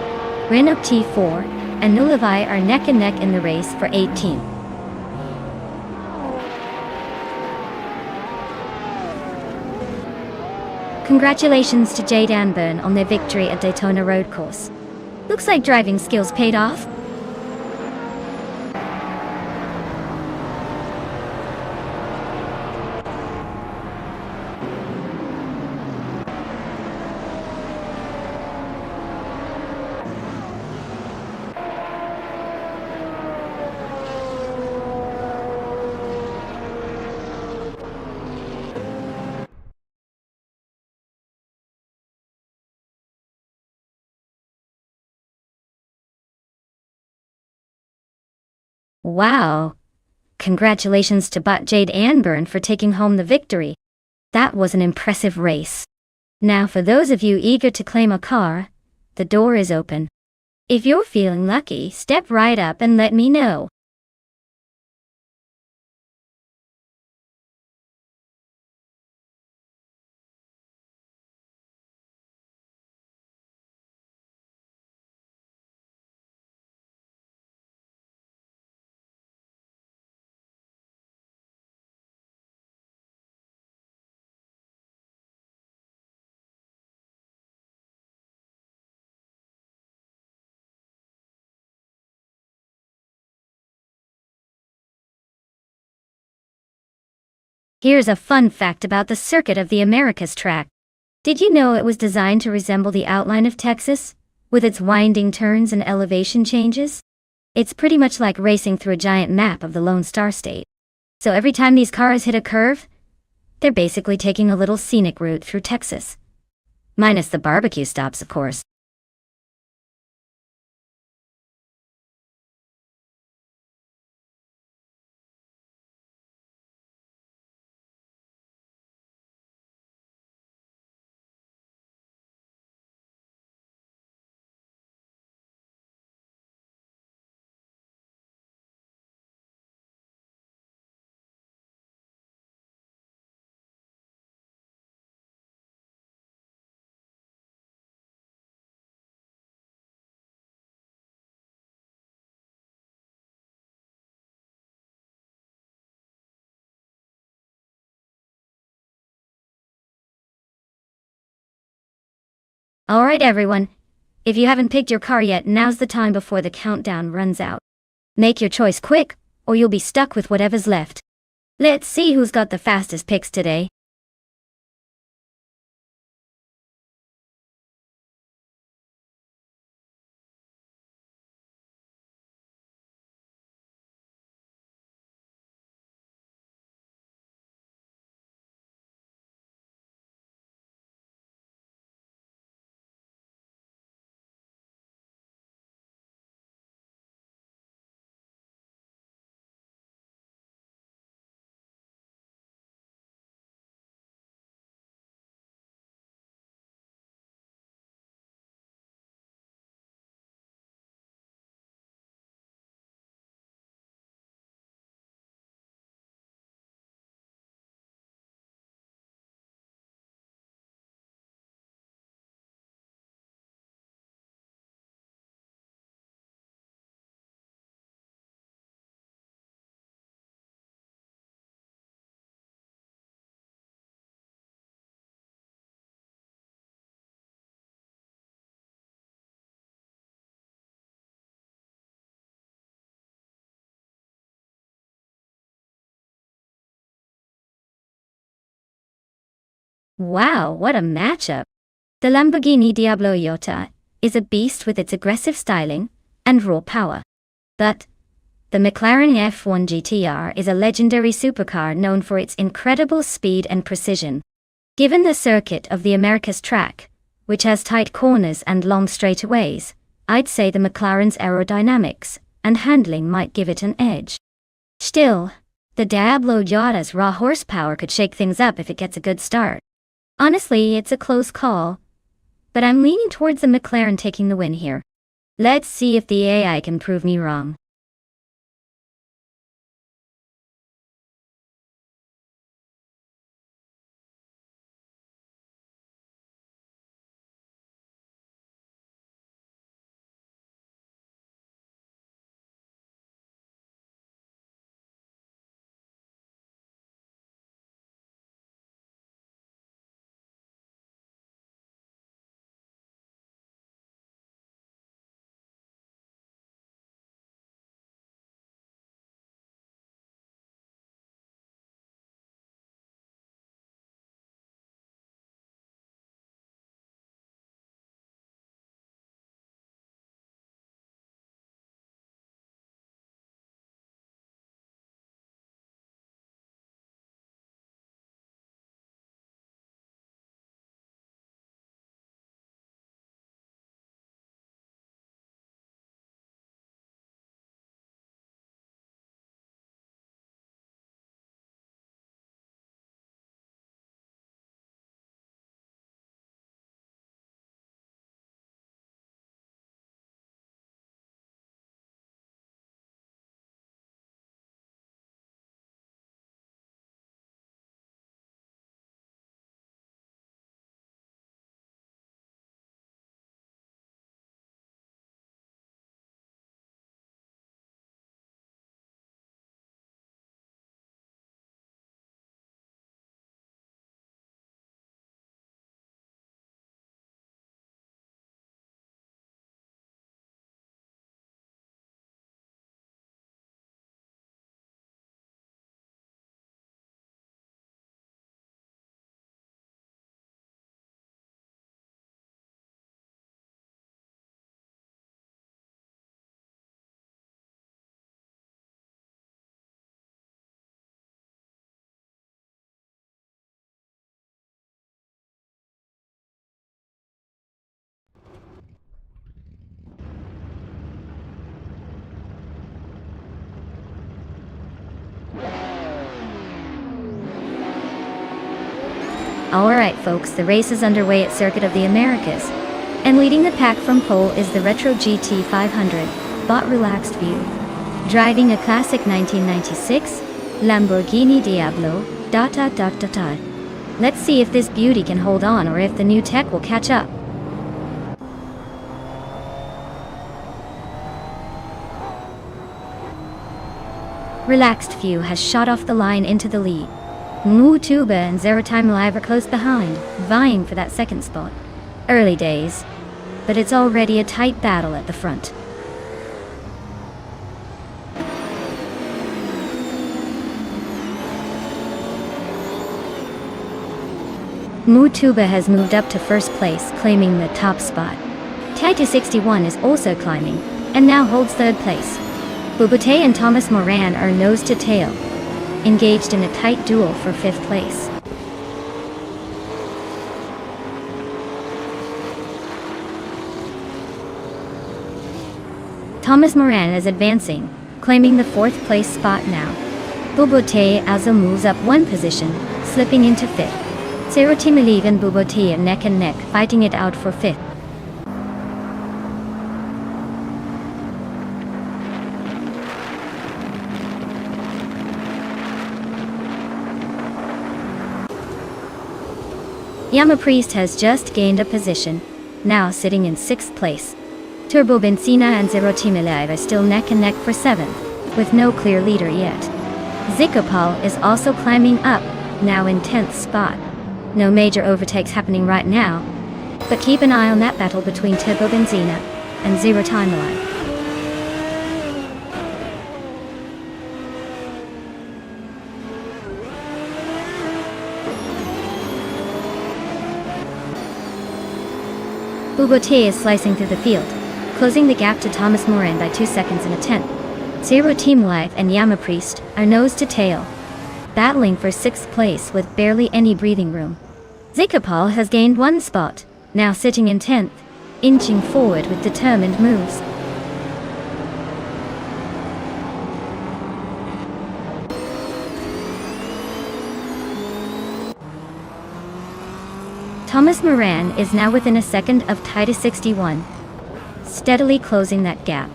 Renok T4 and Nullivai are neck and neck in the race for 18th. Congratulations to Jade Anburn on their victory at Daytona Road Course. Looks like driving skills paid off. Wow! Congratulations to Bot Jade Anburn for taking home the victory. That was an impressive race. Now for those of you eager to claim a car, the door is open. If you're feeling lucky, step right up and let me know. Here's a fun fact about the Circuit of the Americas track. Did you know it was designed to resemble the outline of Texas, with its winding turns and elevation changes? It's pretty much like racing through a giant map of the Lone Star State. So every time these cars hit a curve, they're basically taking a little scenic route through Texas. Minus the barbecue stops, of course. Alright everyone, if you haven't picked your car yet, now's the time before the countdown runs out. Make your choice quick, or you'll be stuck with whatever's left. Let's see who's got the fastest picks today. Wow, what a matchup! The Lamborghini Diablo Iota is a beast with its aggressive styling and raw power. But the McLaren F1 GTR is a legendary supercar known for its incredible speed and precision. Given the circuit of the America's track, which has tight corners and long straightaways, I'd say the McLaren's aerodynamics and handling might give it an edge. Still, the Diablo Iota''s raw horsepower could shake things up if it gets a good start. Honestly, it's a close call, but I'm leaning towards the McLaren taking the win here. Let's see if the AI can prove me wrong. Alright folks, the race is underway at Circuit of the Americas. And leading the pack from pole is the Retro GT 500, bought relaxed view. Driving a classic 1996 Lamborghini Diablo, Let's see if this beauty can hold on or if the new tech will catch up. Relaxed View has shot off the line into the lead. Tuba and Zero Time Alive are close behind, vying for that second spot. Early days, but it's already a tight battle at the front. Tuba has moved up to first place, claiming the top spot. Taito 61 is also climbing, and now holds third place. Bubate and Thomas Moran are nose to tail, engaged in a tight duel for fifth place. Thomas Moran is advancing, claiming the fourth place spot now. Bubate also moves up one position, slipping into fifth. Zero Team Alive and Bubate are neck and neck, fighting it out for fifth. Yama Priest has just gained a position, now sitting in sixth place. Turbo Benzina and Zero Team Alive are still neck and neck for seventh, with no clear leader yet. Zikopal is also climbing up, now in 10th spot. No major overtakes happening right now, but keep an eye on that battle between Turbo Benzina and Zero Time Alive. Ubote is slicing through the field, closing the gap to Thomas Moran by 2 seconds in a tenth. Zero Team Live and Yamapriest are nose to tail, battling for 6th place with barely any breathing room. Zikapal has gained 1 spot, now sitting in 10th, inching forward with determined moves. Thomas Moran is now within a second of Titus 61, steadily closing that gap.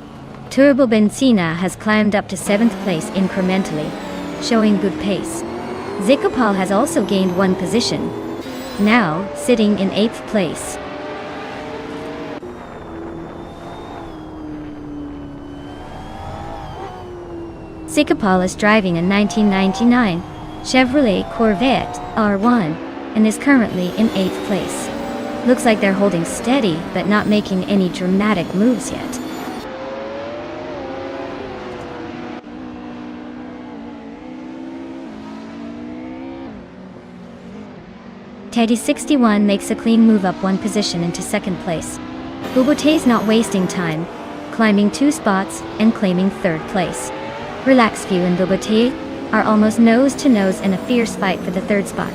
Turbo Benzina has climbed up to 7th place incrementally, showing good pace. Zikapal has also gained 1 position, now sitting in 8th place. Zikapal is driving a 1999 Chevrolet Corvette R1 and is currently in 8th place. Looks like they're holding steady but not making any dramatic moves yet. Teddy 61 makes a clean move up 1 position into 2nd place. Ubote's not wasting time, climbing 2 spots and claiming 3rd place. Relaxed View and Ubote are almost nose to nose in a fierce fight for the 3rd spot.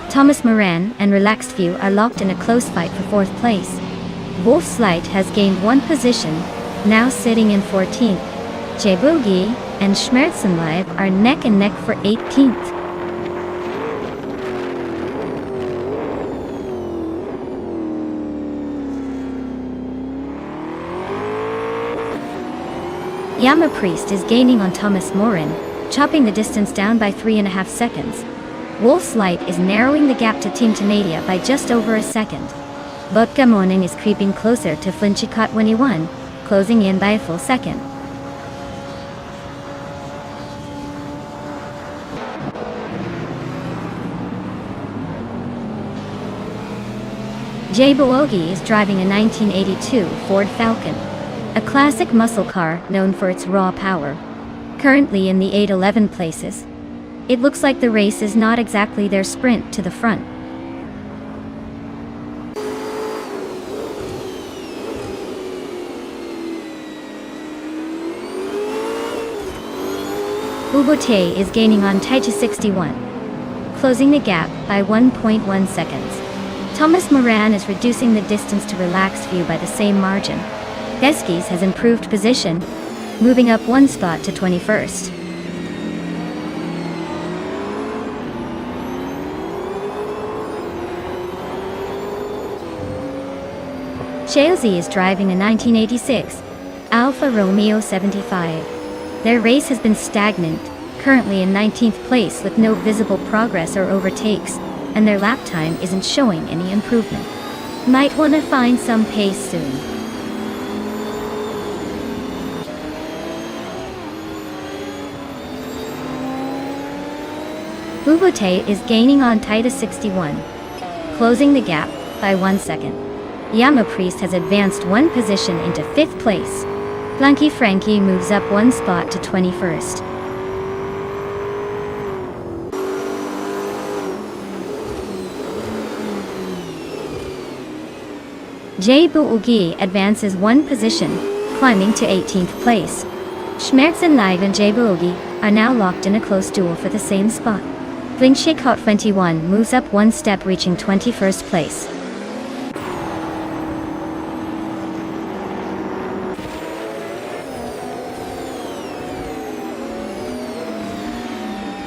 Thomas Moran and Relaxed View are locked in a close fight for 4th place. Wolf's Light has gained 1 position, now sitting in 14th. Jeboogie and Schmerzen Live are neck and neck for 18th. Yamapriest is gaining on Thomas Moran, chopping the distance down by 3.5 seconds. Wolf's Light is narrowing the gap to Team Tanadia by just over a second. Vodka Morning is creeping closer to Flinchicott 21, closing in by a full second. Jay Boogie is driving a 1982 Ford Falcon, a classic muscle car known for its raw power. Currently in the 8-11 places, it looks like the race is not exactly their sprint to the front. Ubote is gaining on Taija 61, closing the gap by 1.1 seconds. Thomas Moran is reducing the distance to Relaxed View by the same margin. Eskis has improved position, moving up 1 spot to 21st. Chelsea is driving a 1986 Alfa Romeo 75. Their race has been stagnant, currently in 19th place with no visible progress or overtakes, and their lap time isn't showing any improvement. Might want to find some pace soon. Ubote is gaining on Titus 61, closing the gap by 1 second. Yamapriest has advanced 1 position into 5th place. Blanky Frankie moves up 1 spot to 21st. Jay Boogie advances 1 position, climbing to 18th place. Schmerzen Live and Jay Boogie are now locked in a close duel for the same spot. Flinchicott 21 moves up 1 step, reaching 21st place.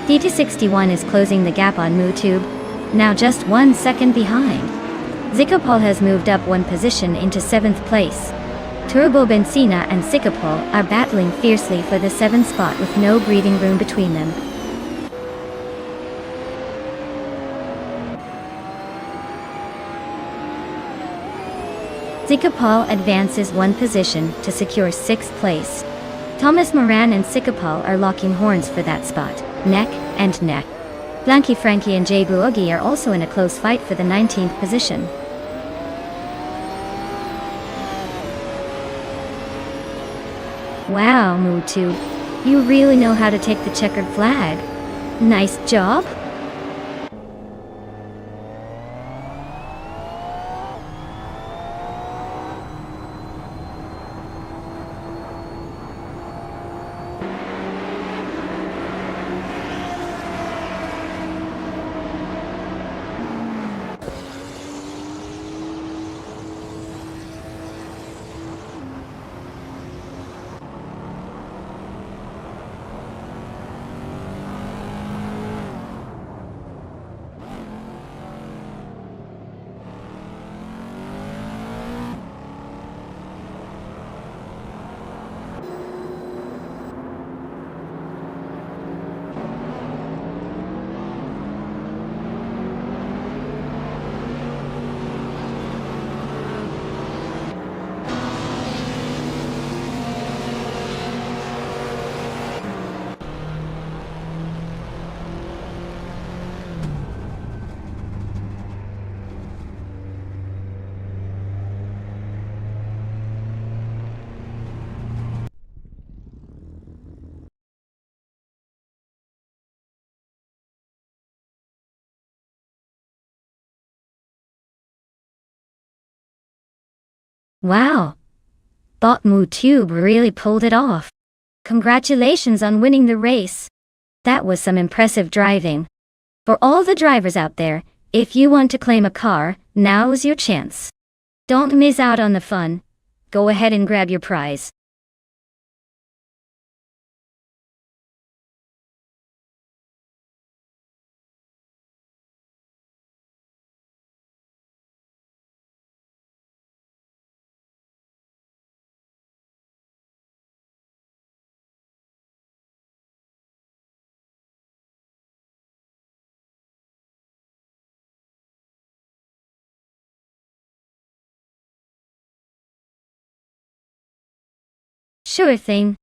DT61 is closing the gap on MooTube, now just 1 second behind. Zikapal has moved up 1 position into 7th place. Turbo Benzina and Zikapal are battling fiercely for the 7th spot with no breathing room between them. Zikapal advances 1 position to secure 6th place. Thomas Moran and Zikapal are locking horns for that spot, neck and neck. Blanky Frankie and Jay Boogie are also in a close fight for the 19th position. Wow, MooTube. You really know how to take the checkered flag. Nice job. Wow. Botmu Tube really pulled it off. Congratulations on winning the race. That was some impressive driving. For all the drivers out there, if you want to claim a car, now's your chance. Don't miss out on the fun. Go ahead and grab your prize. Sure thing.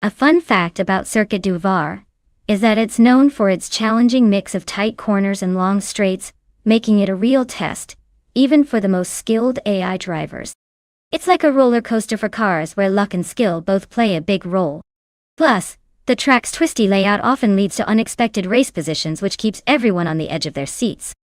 A fun fact about Circuit du Var is that it's known for its challenging mix of tight corners and long straights, making it a real test, even for the most skilled AI drivers. It's like a roller coaster for cars where luck and skill both play a big role. Plus, the track's twisty layout often leads to unexpected race positions, which keeps everyone on the edge of their seats.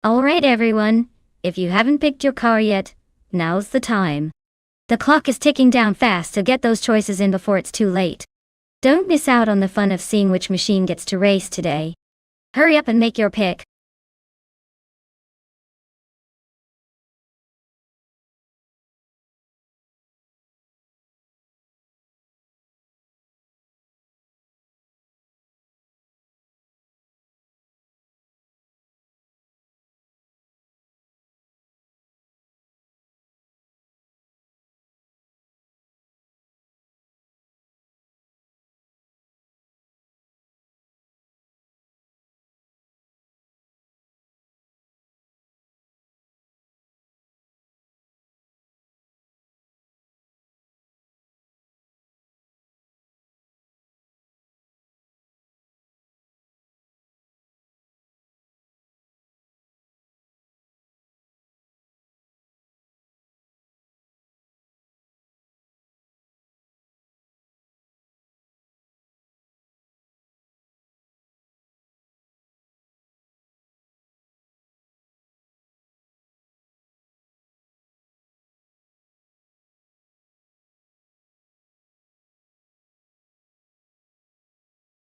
Alright everyone, if you haven't picked your car yet, now's the time. The clock is ticking down fast, so get those choices in before it's too late. Don't miss out on the fun of seeing which machine gets to race today. Hurry up and make your pick.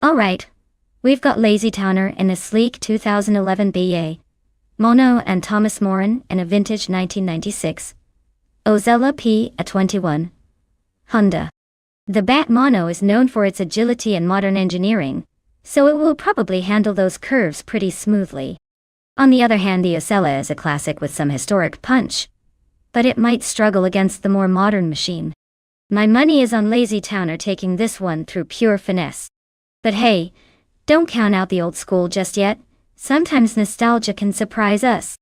Alright, we've got Lazy Towner in a sleek 2011 BA, Mono and Thomas Moran in a vintage 1996, Ozella P a 21, Honda. The Bat Mono is known for its agility and modern engineering, so it will probably handle those curves pretty smoothly. On the other hand, the Osella is a classic with some historic punch, but it might struggle against the more modern machine. My money is on Lazy Towner taking this one through pure finesse. But hey, don't count out the old school just yet. Sometimes nostalgia can surprise us.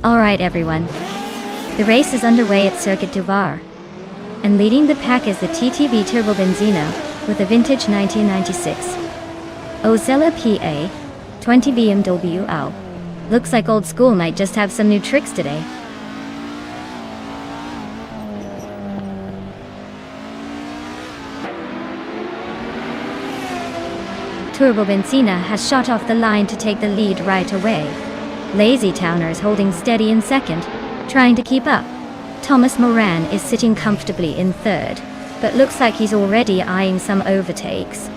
Alright everyone, the race is underway at Circuit du Var, and leading the pack is the TTV Turbo Benzina with a vintage 1996 Osella PA 20 BMW Ow. Looks like old school might just have some new tricks today. Turbo Benzina has shot off the line to take the lead right away. Lazy Towner is holding steady in second, trying to keep up. Thomas Moran is sitting comfortably in third, but looks like he's already eyeing some overtakes.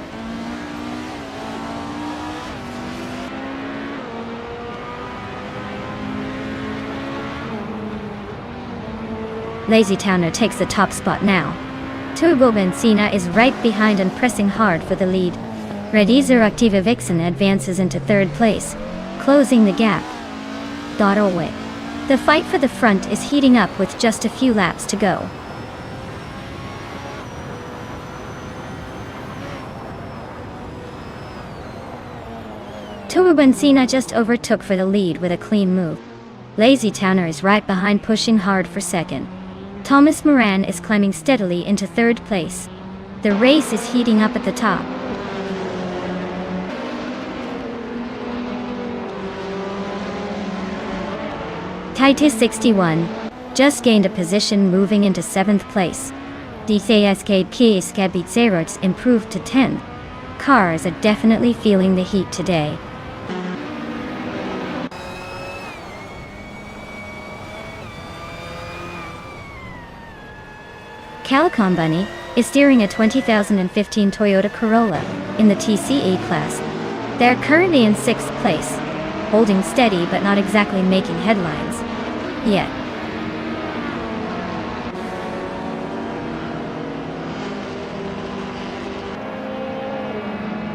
Lazy Towner takes the top spot now. Turbo Benzina is right behind and pressing hard for the lead. Redizer Activa Vixen advances into third place, closing the gap. Away. The fight for the front is heating up with just a few laps to go. Turbo Benzina just overtook for the lead with a clean move. Lazy Towner is right behind, pushing hard for second. Thomas Moran is climbing steadily into third place. The race is heating up at the top. Titus 61 just gained a position, moving into 7th place. DCSK Skabitzerots improved to 10th. Cars are definitely feeling the heat today. Calicon Bunny is steering a 2015 Toyota Corolla in the TCE class. They are currently in 6th place, holding steady but not exactly making headlines yet.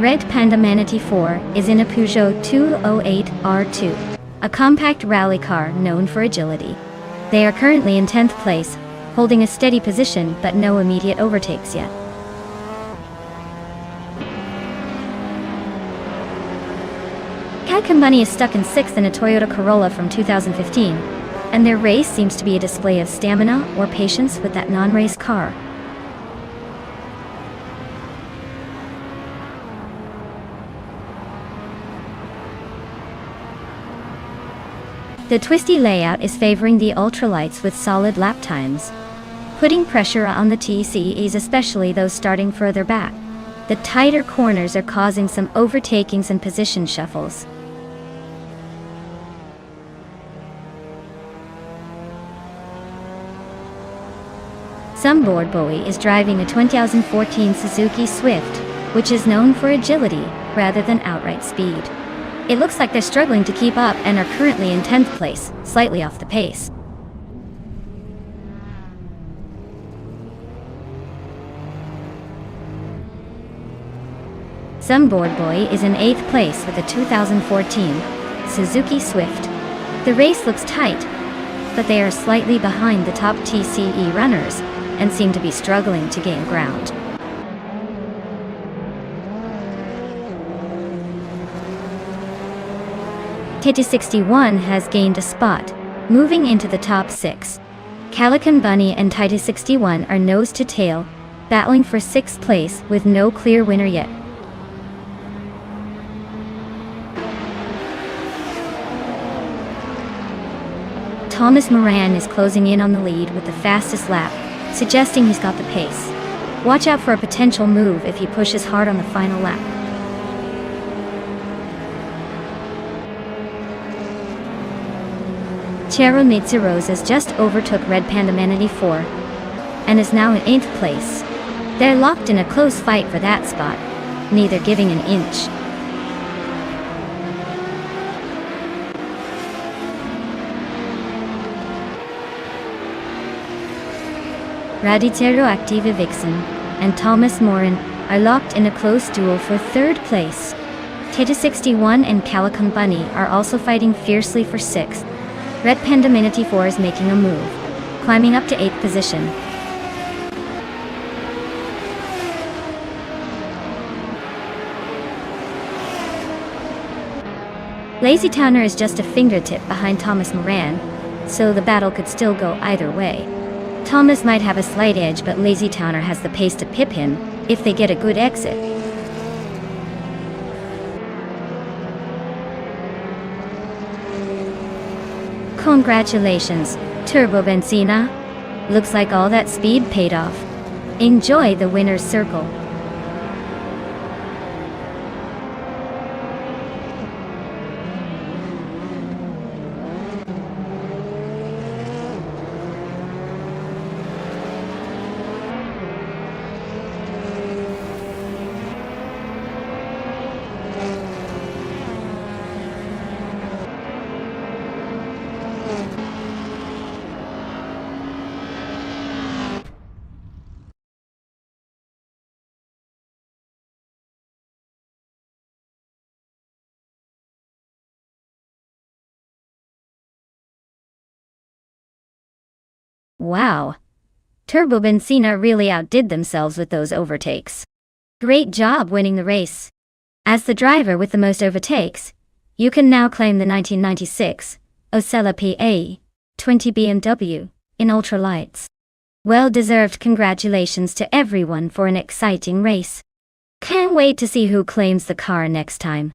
Red Panda Manatee 4 is in a Peugeot 208 R2, a compact rally car known for agility. They are currently in 10th place, holding a steady position but no immediate overtakes yet. Calican Bunny is stuck in 6th in a Toyota Corolla from 2015, and their race seems to be a display of stamina or patience with that non-race car. The twisty layout is favoring the ultralights with solid lap times, putting pressure on the TCEs, especially those starting further back. The tighter corners are causing some overtakings and position shuffles. Some board boy is driving a 2014 Suzuki Swift, which is known for agility rather than outright speed. It looks like they're struggling to keep up and are currently in 10th place, slightly off the pace. Some board boy is in 8th place with a 2014 Suzuki Swift. The race looks tight, but they are slightly behind the top TCE runners and seem to be struggling to gain ground. TT61 has gained a spot, moving into the top 6. Calican Bunny and TT61 are nose to tail, battling for 6th place with no clear winner yet. Thomas Moran is closing in on the lead with the fastest lap, suggesting he's got the pace. Watch out for a potential move if he pushes hard on the final lap. Chero Mitsurosas just overtook Red Panda Manatee 4 and is now in 8th place. They're locked in a close fight for that spot, neither giving an inch. Radicero Activa Vixen and Thomas Moran are locked in a close duel for 3rd place. TT61 and Calican Bunny are also fighting fiercely for 6th. Red Panda Manatee 4 is making a move, climbing up to 8th position. Lazy Towner is just a fingertip behind Thomas Moran, so the battle could still go either way. Thomas might have a slight edge, but Lazy Towner has the pace to pip him if they get a good exit. Congratulations, Turbo Benzina. Looks like all that speed paid off. Enjoy the winner's circle. Wow. Turbo Benzina really outdid themselves with those overtakes. Great job winning the race. As the driver with the most overtakes, you can now claim the 1996 Osella PA 20 BMW in ultralights. Well-deserved congratulations to everyone for an exciting race. Can't wait to see who claims the car next time.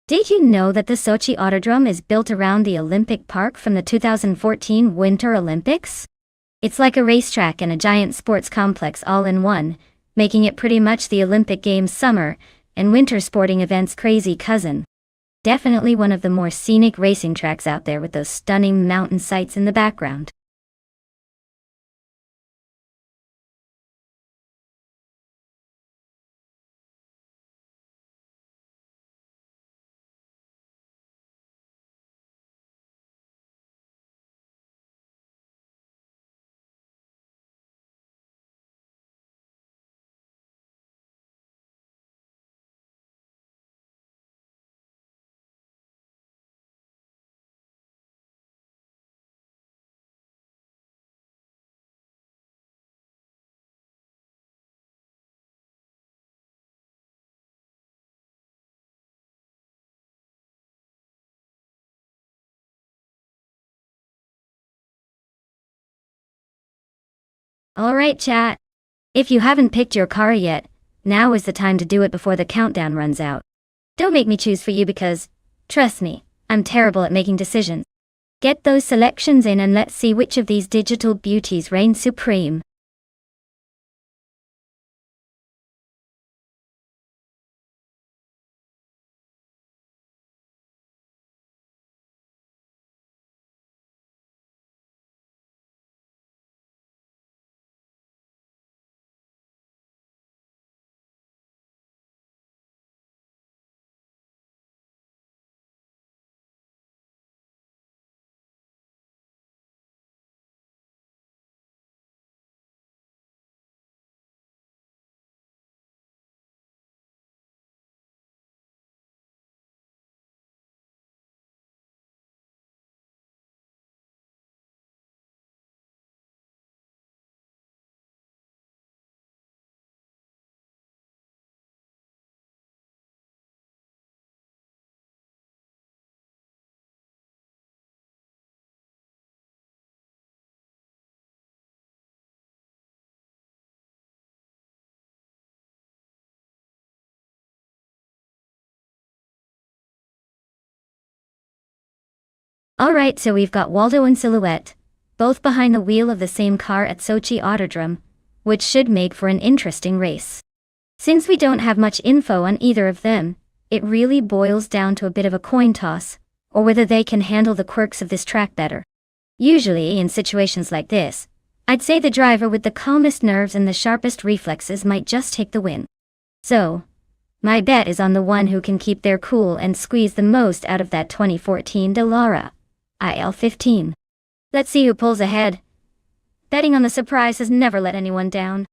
Did you know that the Sochi Autodrome is built around the Olympic Park from the 2014 Winter Olympics? It's like a racetrack and a giant sports complex all in one, making it pretty much the Olympic Games summer and winter sporting events crazy cousin. Definitely one of the more scenic racing tracks out there with those stunning mountain sights in the background. Alright chat. If you haven't picked your car yet, now is the time to do it before the countdown runs out. Don't make me choose for you because, trust me, I'm terrible at making decisions. Get those selections in and let's see which of these digital beauties reigns supreme. Alright, so we've got Waldo and Silhouette, both behind the wheel of the same car at Sochi Autodrome, which should make for an interesting race. Since we don't have much info on either of them, it really boils down to a bit of a coin toss, or whether they can handle the quirks of this track better. Usually, in situations like this, I'd say the driver with the calmest nerves and the sharpest reflexes might just take the win. So, my bet is on the one who can keep their cool and squeeze the most out of that 2014 Dallara IL-15. Let's see who pulls ahead. Betting on the surprise has never let anyone down.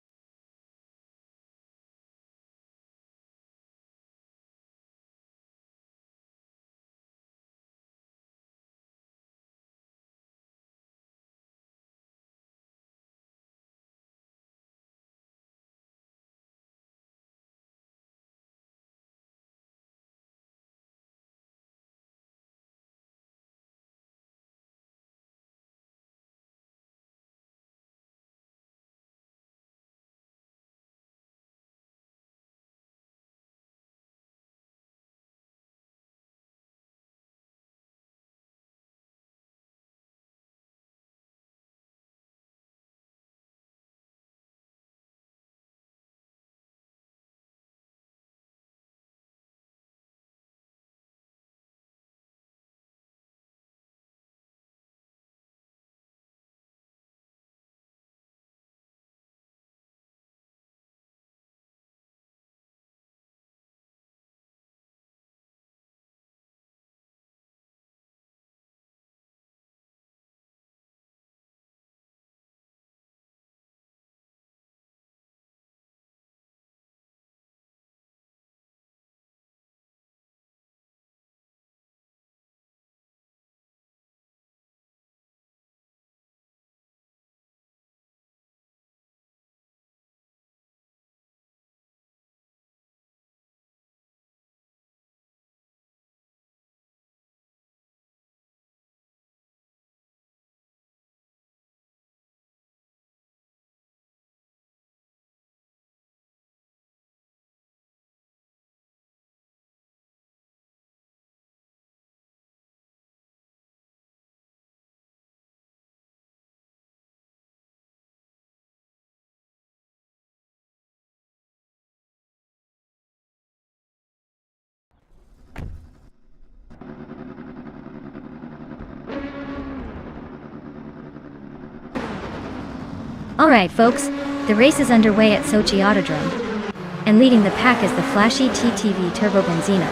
Alright folks, the race is underway at Sochi Autodrome, and leading the pack is the flashy TTV Turbo Benzina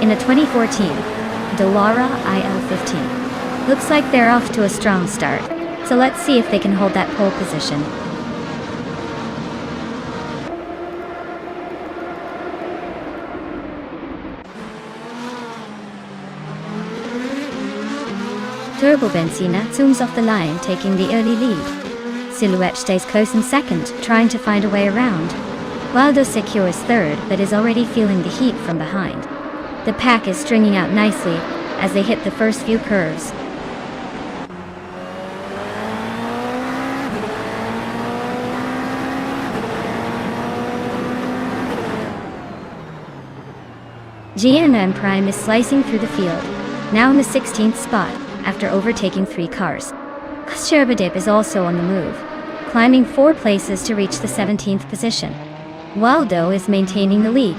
in a 2014 Dallara IL-15. Looks like they're off to a strong start, so let's see if they can hold that pole position. Turbo Benzina zooms off the line, taking the early lead. Silhouette stays close in second, trying to find a way around. Waldo secures third, but is already feeling the heat from behind. The pack is stringing out nicely as they hit the first few curves. GM Prime is slicing through the field, now in the 16th spot, after overtaking 3 cars. Sherbadip is also on the move, climbing 4 places to reach the 17th position. Waldo is maintaining the lead,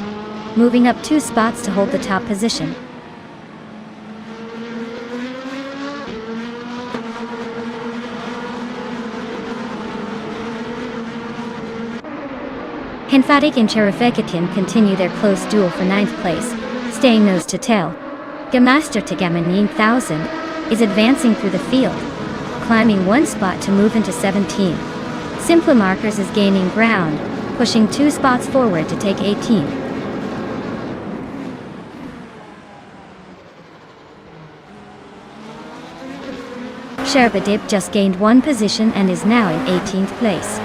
moving up 2 spots to hold the top position. Henfatic and Cherofekitin continue their close duel for 9th place, staying nose to tail. Gamaster Tagaman 9000 is advancing through the field, climbing 1 spot to move into 17th. Simple Markers is gaining ground, pushing 2 spots forward to take 18th. Sherbadip just gained 1 position and is now in 18th place.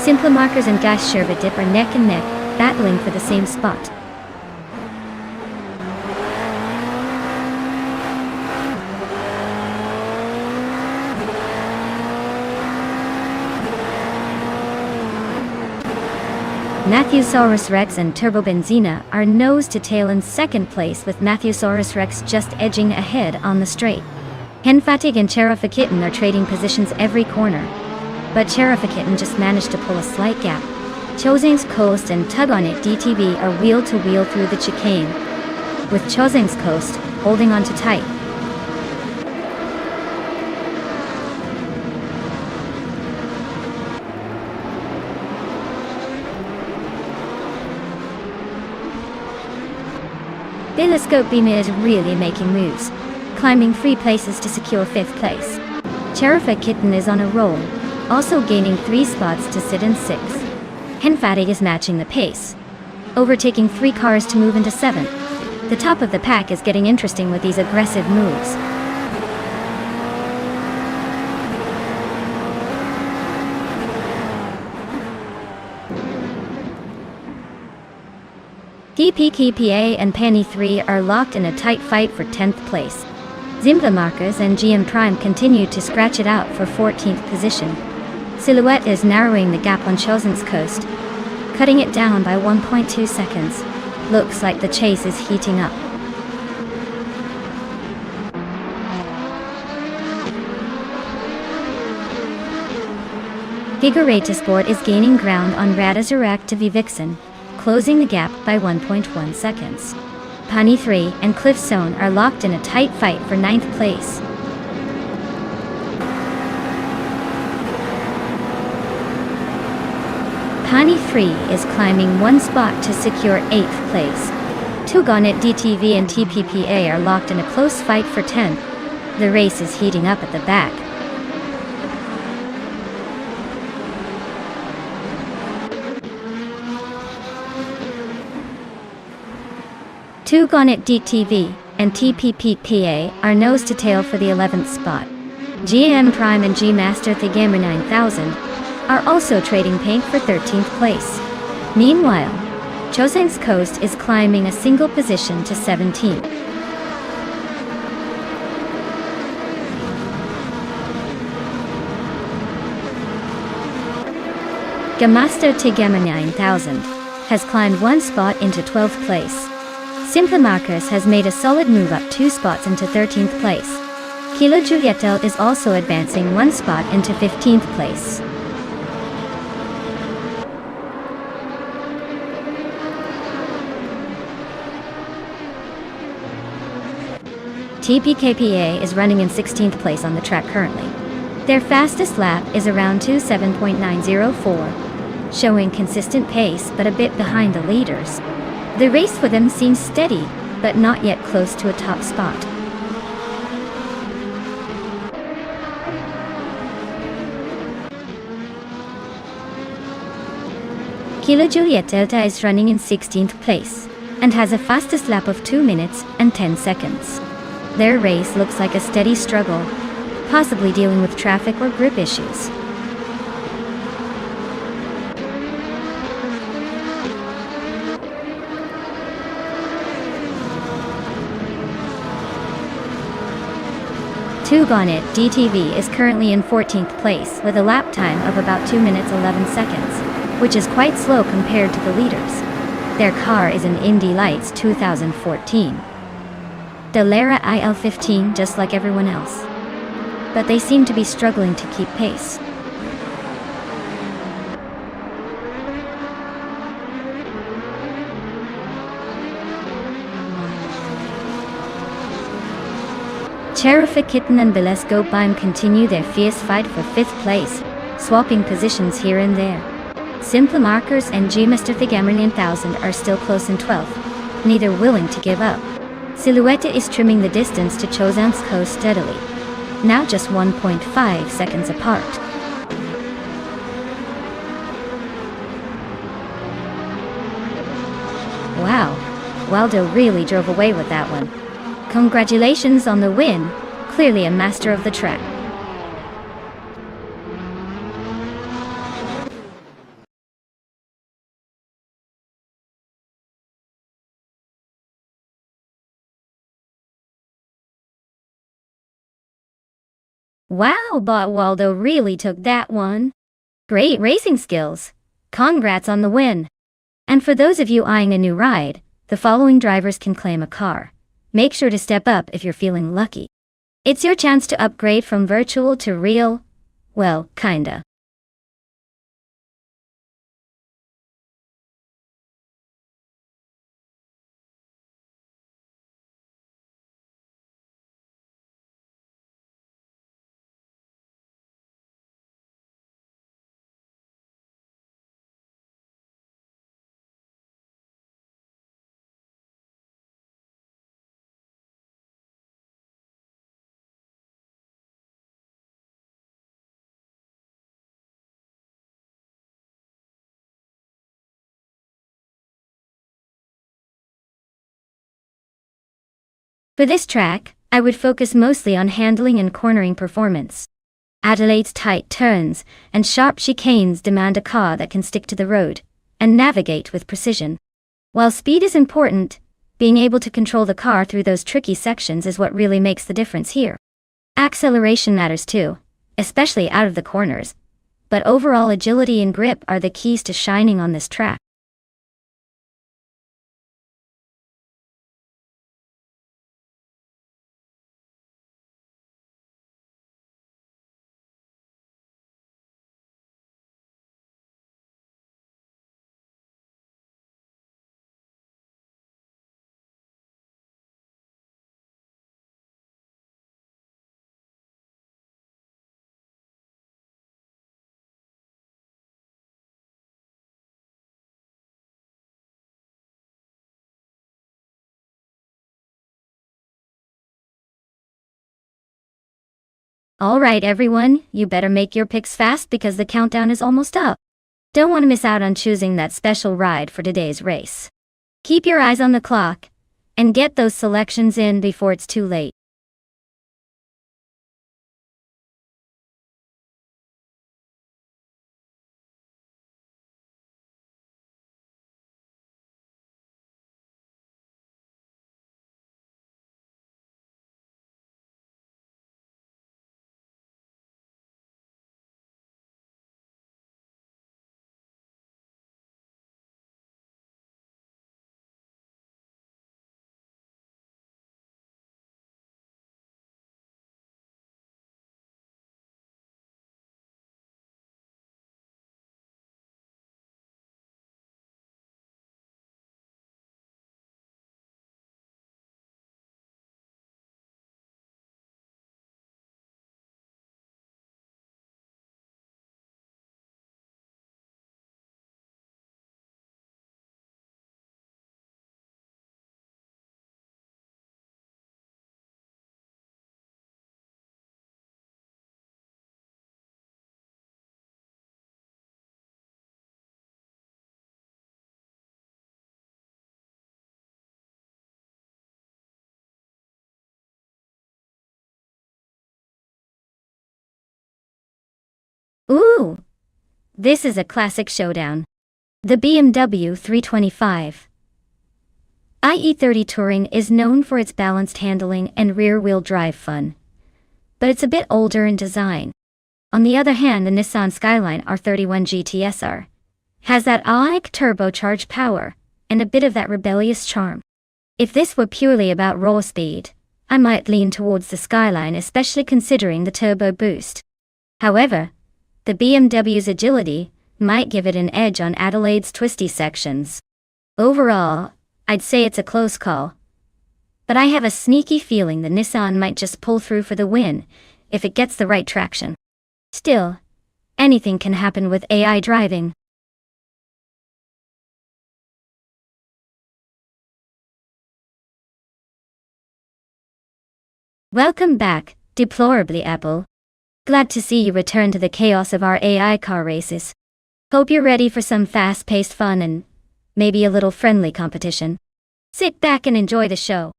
Simple Markers and Gas Sherbadip are neck and neck, battling for the same spot. Matthewsaurus Rex and Turbobenzina are nose to tail in 2nd place, with Matthewsaurus Rex just edging ahead on the straight. Henfatig and Cherofekitin are trading positions every corner, but Cherofekitin just managed to pull a slight gap. Chosang's Coast and Tug On It DTV are wheel to wheel through the chicane, with Chosang's Coast holding on to tight. Telescope Beamer is really making moves, climbing 3 places to secure 5th place. Cherofekitin is on a roll, also gaining 3 spots to sit in 6th. Henfatig is matching the pace, overtaking 3 cars to move into 7th. The top of the pack is getting interesting with these aggressive moves. TPKPA and Penny 3 are locked in a tight fight for 10th place. Zimpla Marcus and GM Prime continue to scratch it out for 14th position. Silhouette is narrowing the gap on Chosen's Coast, cutting it down by 1.2 seconds. Looks like the chase is heating up. Gigarata Sport is gaining ground on Radazarak to Vivixen, closing the gap by 1.1 seconds. Pani 3 and Cliffzone are locked in a tight fight for 9th place. Pani 3 is climbing 1 spot to secure 8th place. Tugonet DTV and TPPA are locked in a close fight for 10th. The race is heating up at the back. Tugonet DTV and TPPPA are nose to tail for the 11th spot. GM Prime and G-Master Thigamer 9000 are also trading paint for 13th place. Meanwhile, Chosang's Coast is climbing a single position to 17th. Gamaster Thigamer 9000 has climbed 1 spot into 12th place. Simple Marcus has made a solid move up 2 spots into 13th place. Kilo Julietel is also advancing 1 spot into 15th place. TPKPA is running in 16th place on the track currently. Their fastest lap is around 27.904, showing consistent pace but a bit behind the leaders. The race for them seems steady, but not yet close to a top spot. Kilo Juliet Delta is running in 16th place, and has a fastest lap of 2 minutes and 10 seconds. Their race looks like a steady struggle, possibly dealing with traffic or grip issues. Tugonet DTV is currently in 14th place with a lap time of about 2 minutes 11 seconds, which is quite slow compared to the leaders. Their car is an Indy Lights 2014. The Lara IL-15 just like everyone else. But they seem to be struggling to keep pace. Cherifit Kitten and Bilesko Baim continue their fierce fight for 5th place, swapping positions here and there. Simple Markers and G-Mr. Thigamer 9000 are still close in 12th, neither willing to give up. Silhouette is trimming the distance to Chozamsko steadily, now just 1.5 seconds apart. Wow, Waldo really drove away with that one. Congratulations on the win, clearly a master of the track. Wow, but Waldo really took that one. Great racing skills. Congrats on the win. And for those of you eyeing a new ride, the following drivers can claim a car. Make sure to step up if you're feeling lucky. It's your chance to upgrade from virtual to real. Well, kinda. For this track, I would focus mostly on handling and cornering performance. Adelaide's tight turns and sharp chicanes demand a car that can stick to the road and navigate with precision. While speed is important, being able to control the car through those tricky sections is what really makes the difference here. Acceleration matters too, especially out of the corners, but overall agility and grip are the keys to shining on this track. Alright everyone, you better make your picks fast because the countdown is almost up. Don't want to miss out on choosing that special ride for today's race. Keep your eyes on the clock, and get those selections in before it's too late. Ooh! This is a classic showdown. The BMW 325 IE30 Touring is known for its balanced handling and rear-wheel drive fun, but it's a bit older in design. On the other hand, the Nissan Skyline R31 GTSR has that ionic turbocharged power, and a bit of that rebellious charm. If this were purely about raw speed, I might lean towards the Skyline, especially considering the turbo boost. However, the BMW's agility might give it an edge on Adelaide's twisty sections. Overall, I'd say it's a close call. But I have a sneaky feeling the Nissan might just pull through for the win, if it gets the right traction. Still, anything can happen with AI driving. Welcome back, deplorably Apple. Glad to see you return to the chaos of our AI car races. Hope you're ready for some fast-paced fun and maybe a little friendly competition. Sit back and enjoy the show.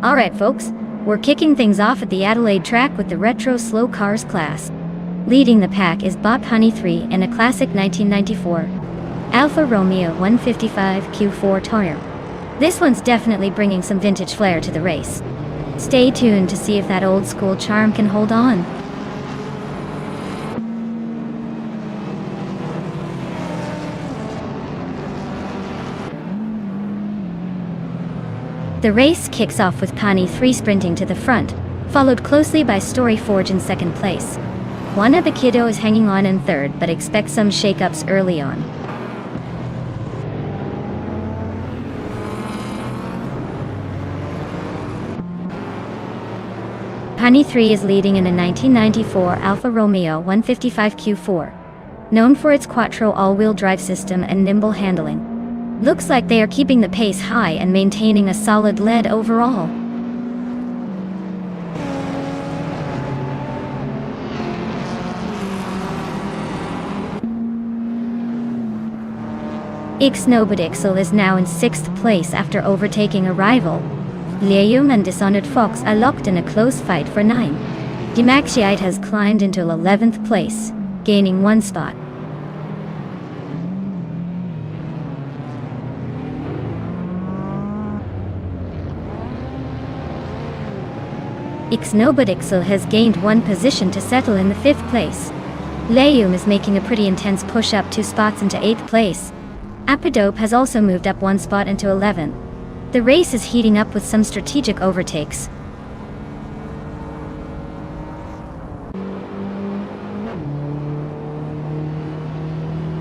Alright folks, we're kicking things off at the Adelaide track with the Retro Slow Cars class. Leading the pack is Bob Honey 3 in a classic 1994 Alfa Romeo 155 Q4 Tourer. This one's definitely bringing some vintage flair to the race. Stay tuned to see if that old school charm can hold on. The race kicks off with Pani 3 sprinting to the front, followed closely by Story Forge in second place. Juana Baquido is hanging on in third, but expect some shakeups early on. Pani 3 is leading in a 1994 Alfa Romeo 155 Q4, known for its quattro all-wheel drive system and nimble handling. Looks like they are keeping the pace high and maintaining a solid lead overall. Ixnobodixel is now in 6th place after overtaking a rival. Liam and Dishonored Fox are locked in a close fight for 9. Dimaxiite has climbed into 11th place, gaining 1 spot. Ixnobodixel has gained 1 position to settle in the 5th place. Leum is making a pretty intense push up 2 spots into 8th place. Apidope has also moved up 1 spot into 11th. The race is heating up with some strategic overtakes.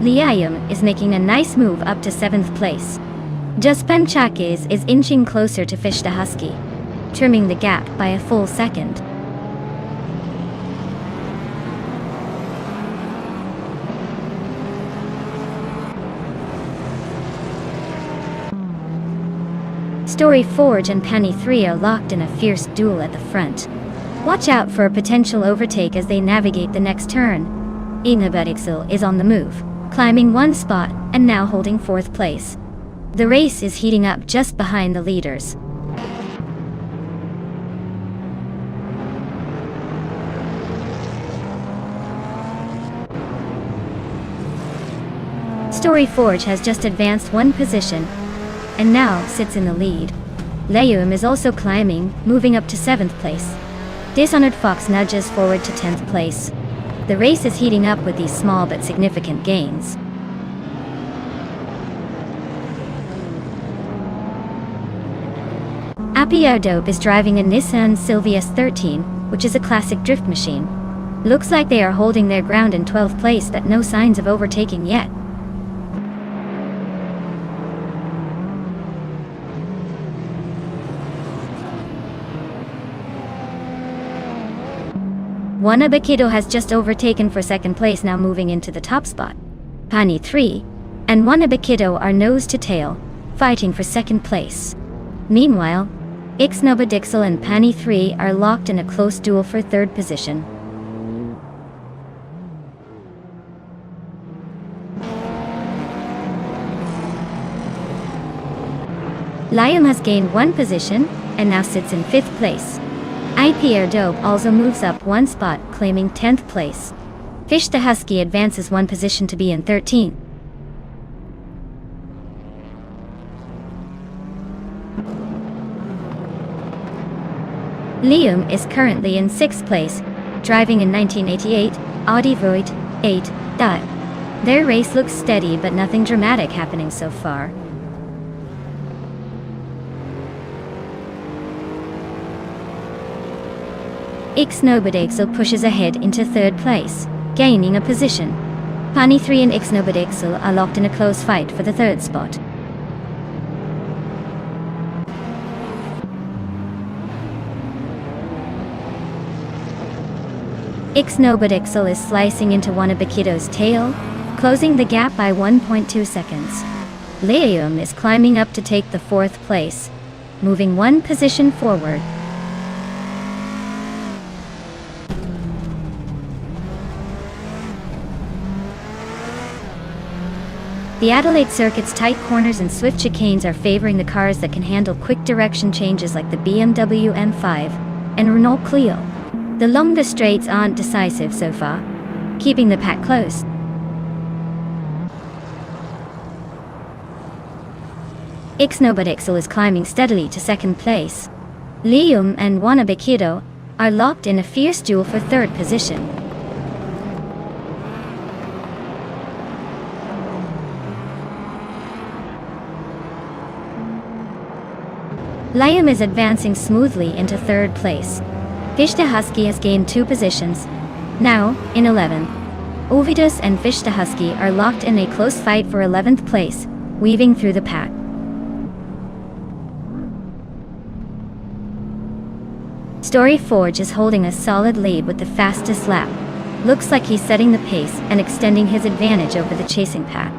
Liam is making a nice move up to 7th place. Jaspenchakis is inching closer to Fish the Husky, trimming the gap by a full second. Story Forge and Penny 3 are locked in a fierce duel at the front. Watch out for a potential overtake as they navigate the next turn. Ixnobodixel is on the move, climbing 1 spot and now holding 4th place. The race is heating up just behind the leaders. Story Forge has just advanced one position, and now sits in the lead. Leum is also climbing, moving up to 7th place. Dishonored Fox nudges forward to 10th place. The race is heating up with these small but significant gains. Pierre Dope is driving a Nissan Silvia S13, which is a classic drift machine. Looks like they are holding their ground in 12th place, but no signs of overtaking yet. Wanabakido has just overtaken for 2nd place, now moving into the top spot. Pani 3 and Wanabakido are nose to tail, fighting for 2nd place. Meanwhile, Ixnobadixel and Pani 3 are locked in a close duel for 3rd position. Liam has gained 1 position and now sits in 5th place. Pierre Dope also moves up 1 spot, claiming 10th place. Fish the Husky advances 1 position to be in 13th. Liam is currently in 6th place, driving a 1988 Audi Voigt 8. Their race looks steady, but nothing dramatic happening so far. Ixnobadixel pushes ahead into 3rd place, gaining a position. Pani 3 and Ixnobadixel are locked in a close fight for the 3rd spot. Ixnobadixel is slicing into Wanabakido's tail, closing the gap by 1.2 seconds. Liam is climbing up to take the 4th place, moving 1 position forward. The Adelaide circuit's tight corners and swift chicanes are favoring the cars that can handle quick direction changes like the BMW M5 and Renault Clio. The longer straights aren't decisive so far, keeping the pack close. Ixnobadixel is climbing steadily to 2nd place. Liam and Wanabakido are locked in a fierce duel for 3rd position. Liam is advancing smoothly into 3rd place. Fish the Husky has gained 2 positions, now in 11th. Ovidus and Fish the Husky are locked in a close fight for 11th place, weaving through the pack. Story Forge is holding a solid lead with the fastest lap. Looks like he's setting the pace and extending his advantage over the chasing pack.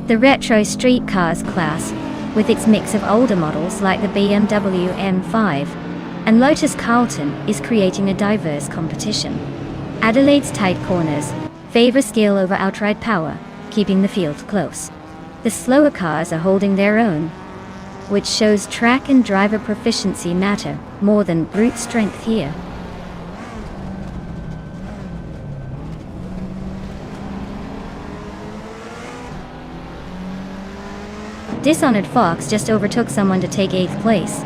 The retro street cars class, with its mix of older models like the BMW M5 and Lotus Carlton, is creating a diverse competition. Adelaide's tight corners favor skill over outright power, keeping the field close. The slower cars are holding their own, which shows track and driver proficiency matter more than brute strength here. Dishonored Fox just overtook someone to take 8th place.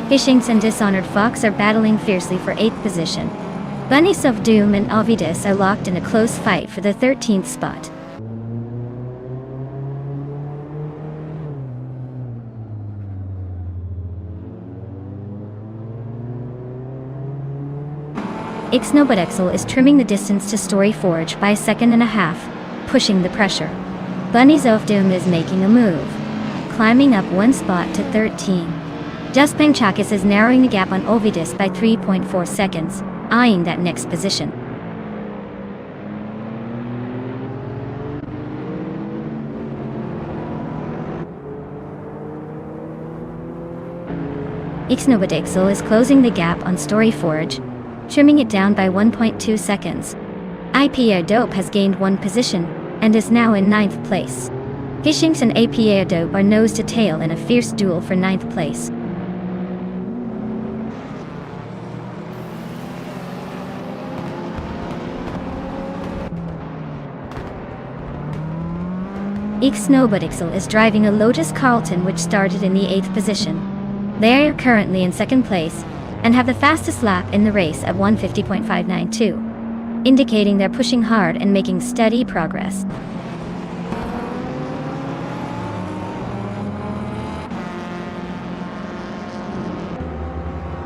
Fishings and Dishonored Fox are battling fiercely for 8th position. Bunnies of Doom and Ovidus are locked in a close fight for the 13th spot. Ixnobadixel is trimming the distance to Story Forge by 1.5 seconds, pushing the pressure. Bunnies of Doom is making a move, climbing up 1 spot to 13. Jaspang Chakis is narrowing the gap on Ovidus by 3.4 seconds, eyeing that next position. Ixnobadixel is closing the gap on StoryForge, trimming it down by 1.2 seconds. IPA Dope has gained one position, and is now in 9th place. Gishinx and APA Dope are nose to tail in a fierce duel for 9th place. Ixnobadixel is driving a Lotus Carlton which started in the 8th position. They are currently in 2nd place, and have the fastest lap in the race at 1:50.592, indicating they're pushing hard and making steady progress.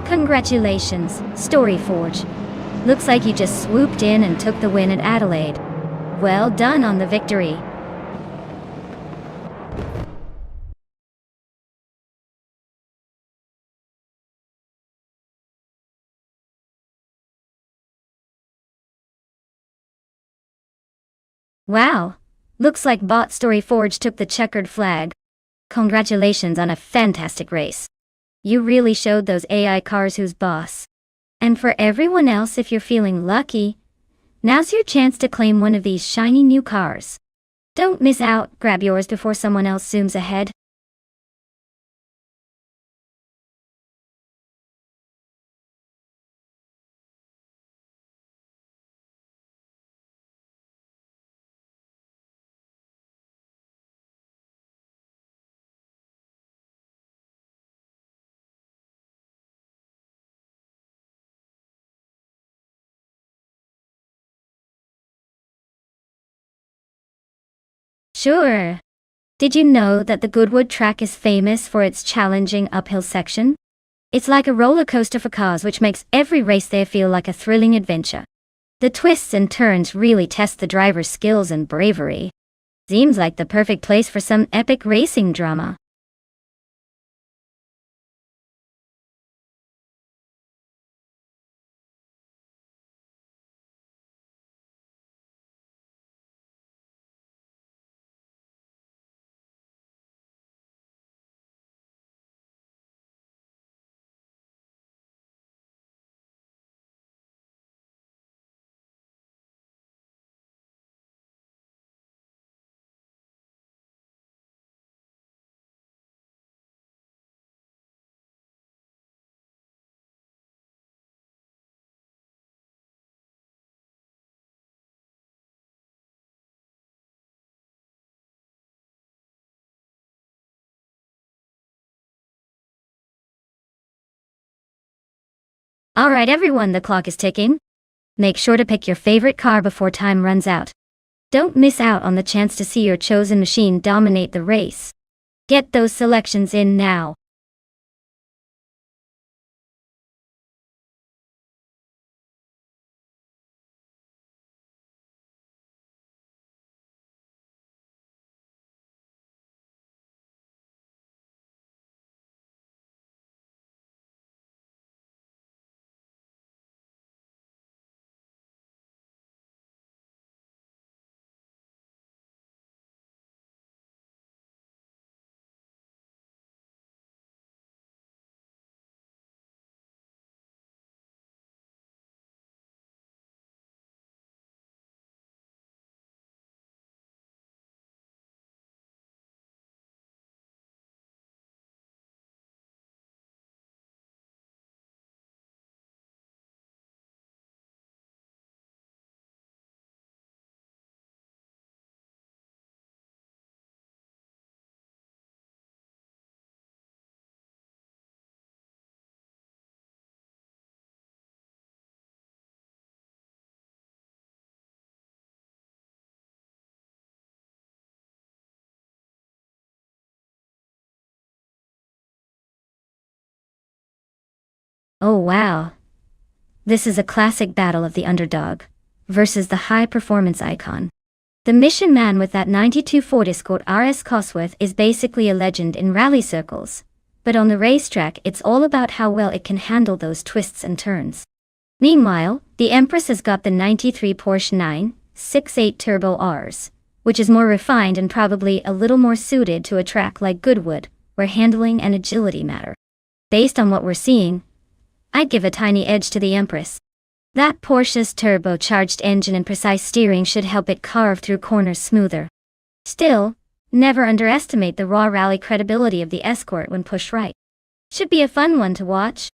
Congratulations, StoryForge. Looks like you just swooped in and took the win at Adelaide. Well done on the victory. Wow, looks like Bot StoryForge took the checkered flag. Congratulations on a fantastic race. You really showed those AI cars who's boss. And for everyone else, if you're feeling lucky, now's your chance to claim one of these shiny new cars. Don't miss out, grab yours before someone else zooms ahead. Sure. Did you know that the Goodwood track is famous for its challenging uphill section? It's like a roller coaster for cars, which makes every race there feel like a thrilling adventure. The twists and turns really test the driver's skills and bravery. Seems like the perfect place for some epic racing drama. Alright everyone, the clock is ticking. Make sure to pick your favorite car before time runs out. Don't miss out on the chance to see your chosen machine dominate the race. Get those selections in now. Oh wow. This is a classic battle of the underdog versus the high-performance icon. The mission man with that 92 Ford Escort RS Cosworth is basically a legend in rally circles, but on the racetrack it's all about how well it can handle those twists and turns. Meanwhile, the Empress has got the 93 Porsche 968 Turbo Rs, which is more refined and probably a little more suited to a track like Goodwood, where handling and agility matter. Based on what we're seeing, I'd give a tiny edge to the Empress. That Porsche's turbocharged engine and precise steering should help it carve through corners smoother. Still, never underestimate the raw rally credibility of the Escort when pushed right. Should be a fun one to watch.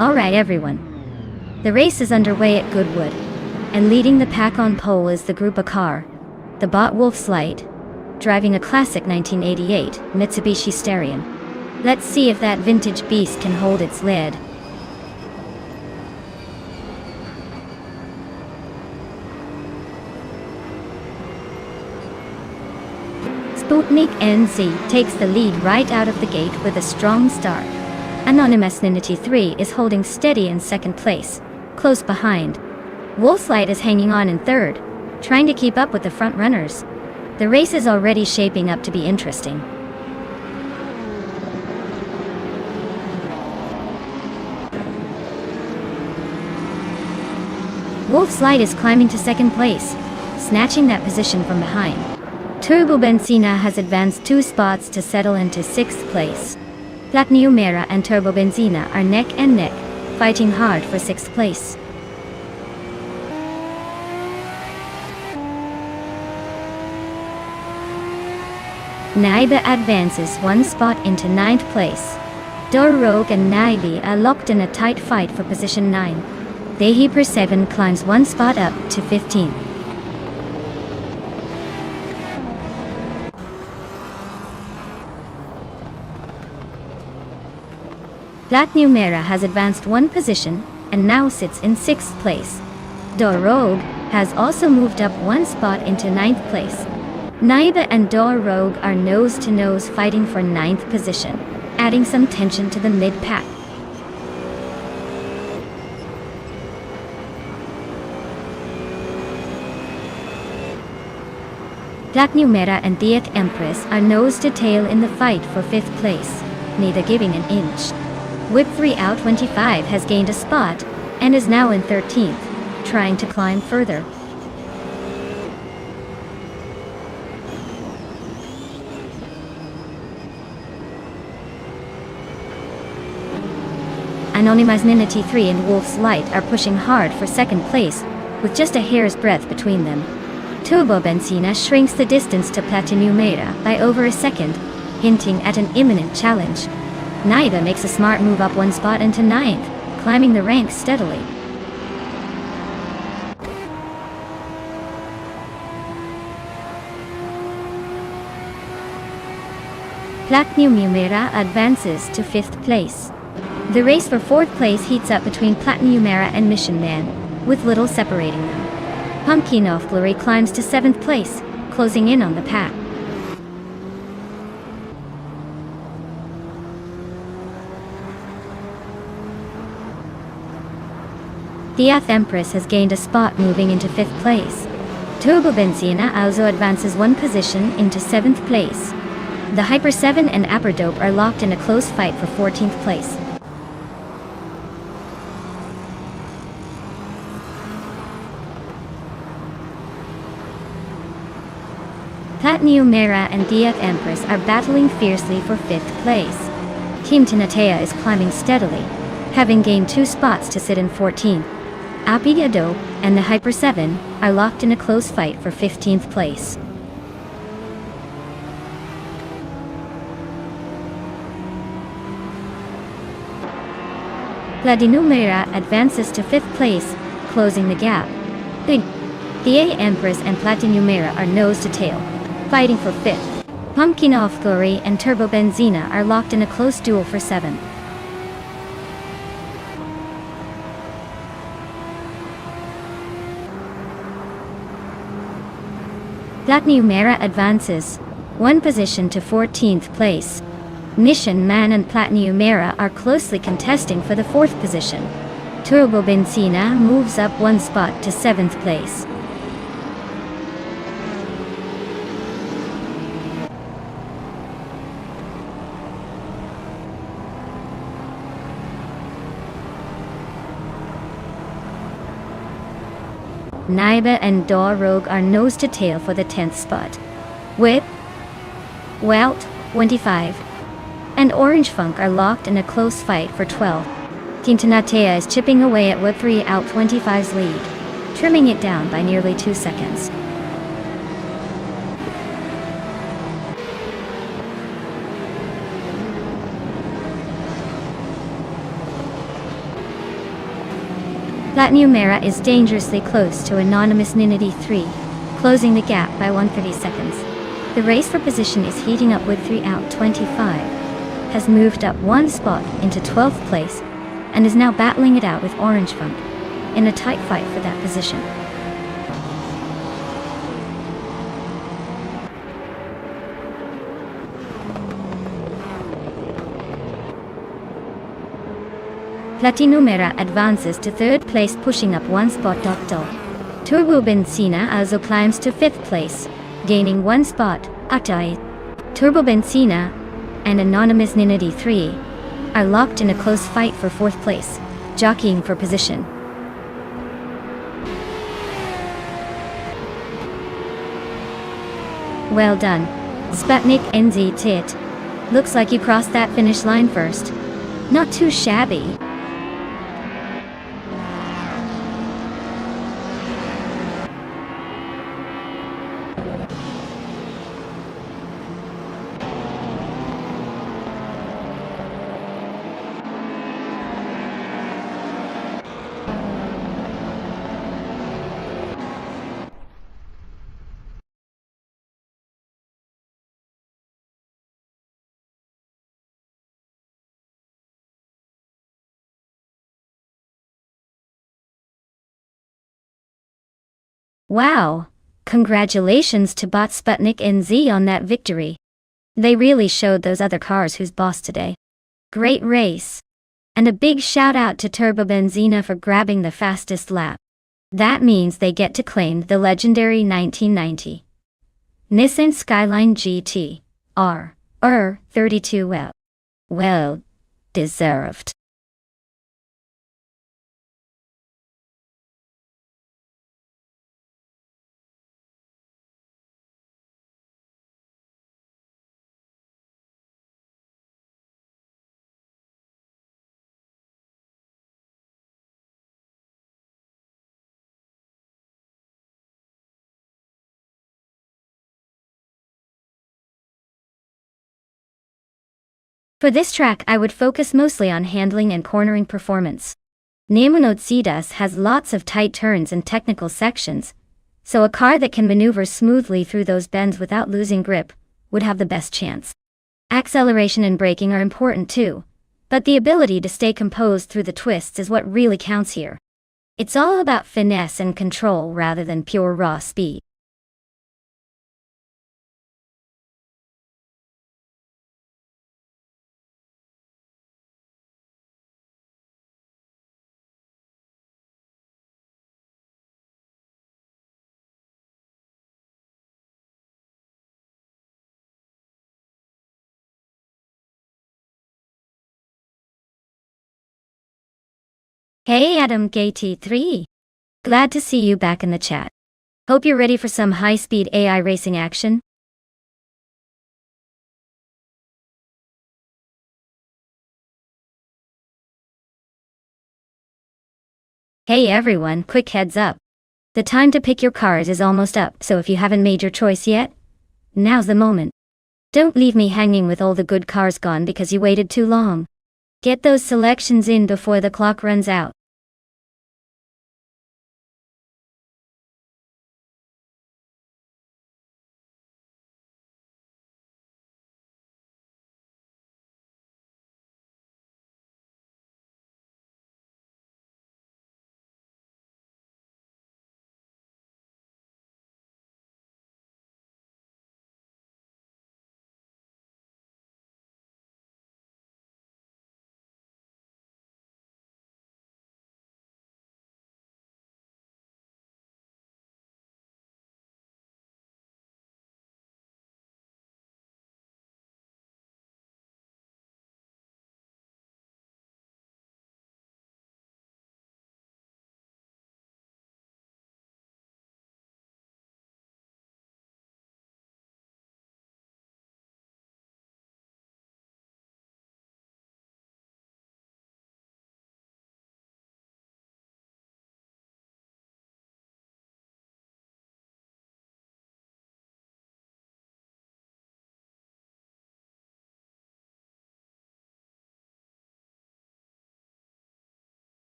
Alright everyone. The race is underway at Goodwood, and leading the pack on pole is the Group A car, the Bot Wolf's Light, driving a classic 1988 Mitsubishi Starion. Let's see if that vintage beast can hold its lead. Sputnik NZ takes the lead right out of the gate with a strong start. Anonymous Ninity 3 is holding steady in second place, close behind. Wolfslight is hanging on in third, trying to keep up with the front runners. The race is already shaping up to be interesting. Wolfslight is climbing to second place, snatching that position from behind. Turbo Benzina has advanced 2 spots to settle into 6th place. Black Numera and Turbo Benzina are neck and neck, fighting hard for 6th place. Naiba advances 1 spot into 9th place. Dor Rogue and Naibi are locked in a tight fight for position 9. Dehi 7 climbs 1 spot up to 15th. Black Numera has advanced 1 position and now sits in 6th place. Dor Rogue has also moved up 1 spot into 9th place. Naiba and Dor Rogue are nose-to-nose fighting for 9th position, adding some tension to the mid-pack. Black Numera and Diet Empress are nose-to-tail in the fight for 5th place, neither giving an inch. Whip 3 out 25 has gained a spot, and is now in 13th, trying to climb further. Anonymous Ninity 3 and Wolf's Light are pushing hard for 2nd place, with just a hair's breadth between them. Turbo Benzina shrinks the distance to Platinumera by over a second, hinting at an imminent challenge. Naiba makes a smart move up 1 spot into 9th, climbing the ranks steadily. Platnumera advances to 5th place. The race for 4th place heats up between Platnumera and Mission Man, with little separating them. Pumpkin of Glory climbs to 7th place, closing in on the pack. Diath Empress has gained a spot moving into 5th place. Turbo Benzina also advances 1 position into 7th place. The Hyper 7 and Aperdope are locked in a close fight for 14th place. Platnumera and Diath Empress are battling fiercely for 5th place. Team Tinatea is climbing steadily, having gained 2 spots to sit in 14th. Aperdope and the Hyper 7 are locked in a close fight for 15th place. Platnumera advances to 5th place, closing the gap. The Empress and Platnumera are nose to tail, fighting for 5th. Pumpkin of Glory and Turbo Benzina are locked in a close duel for 7th. Platnumera advances 1 position to 14th place. Mission Man and Platnumera are closely contesting for the 4th position. Turbo Benzina moves up 1 spot to 7th place. Naiba and Daw Rogue are nose to tail for the 10th spot. Whip, Welt, 25, and Orange Funk are locked in a close fight for 12th. Team Tinatea is chipping away at Whip 3 out 25's lead, trimming it down by nearly 2 seconds. Platnumera is dangerously close to Anonymous Ninity 3, closing the gap by 130 seconds. The race for position is heating up with 3 out 25, has moved up 1 spot into 12th place, and is now battling it out with Orange Funk, in a tight fight for that position. Platnumera advances to 3rd place, pushing up 1 spot. Turbo Benzina also climbs to 5th place, gaining 1 spot. Turbo Benzina and Anonymous Ninity 3 are locked in a close fight for 4th place, jockeying for position. Well done, Sputnik NZ Tit. Looks like you crossed that finish line first. Not too shabby. Wow! Congratulations to Bot Sputnik NZ on that victory. They really showed those other cars who's boss today. Great race! And a big shout out to Turbo Benzina for grabbing the fastest lap. That means they get to claim the legendary 1990 Nissan Skyline GT R 32. Well deserved. For this track I would focus mostly on handling and cornering performance. Nemunotsidus has lots of tight turns and technical sections, so a car that can maneuver smoothly through those bends without losing grip would have the best chance. Acceleration and braking are important too, but the ability to stay composed through the twists is what really counts here. It's all about finesse and control rather than pure raw speed. Hey Adam KT3! Glad to see you back in the chat. Hope you're ready for some high-speed AI racing action. Hey everyone, quick heads up. The time to pick your cars is almost up, so if you haven't made your choice yet, now's the moment. Don't leave me hanging with all the good cars gone because you waited too long. Get those selections in before the clock runs out.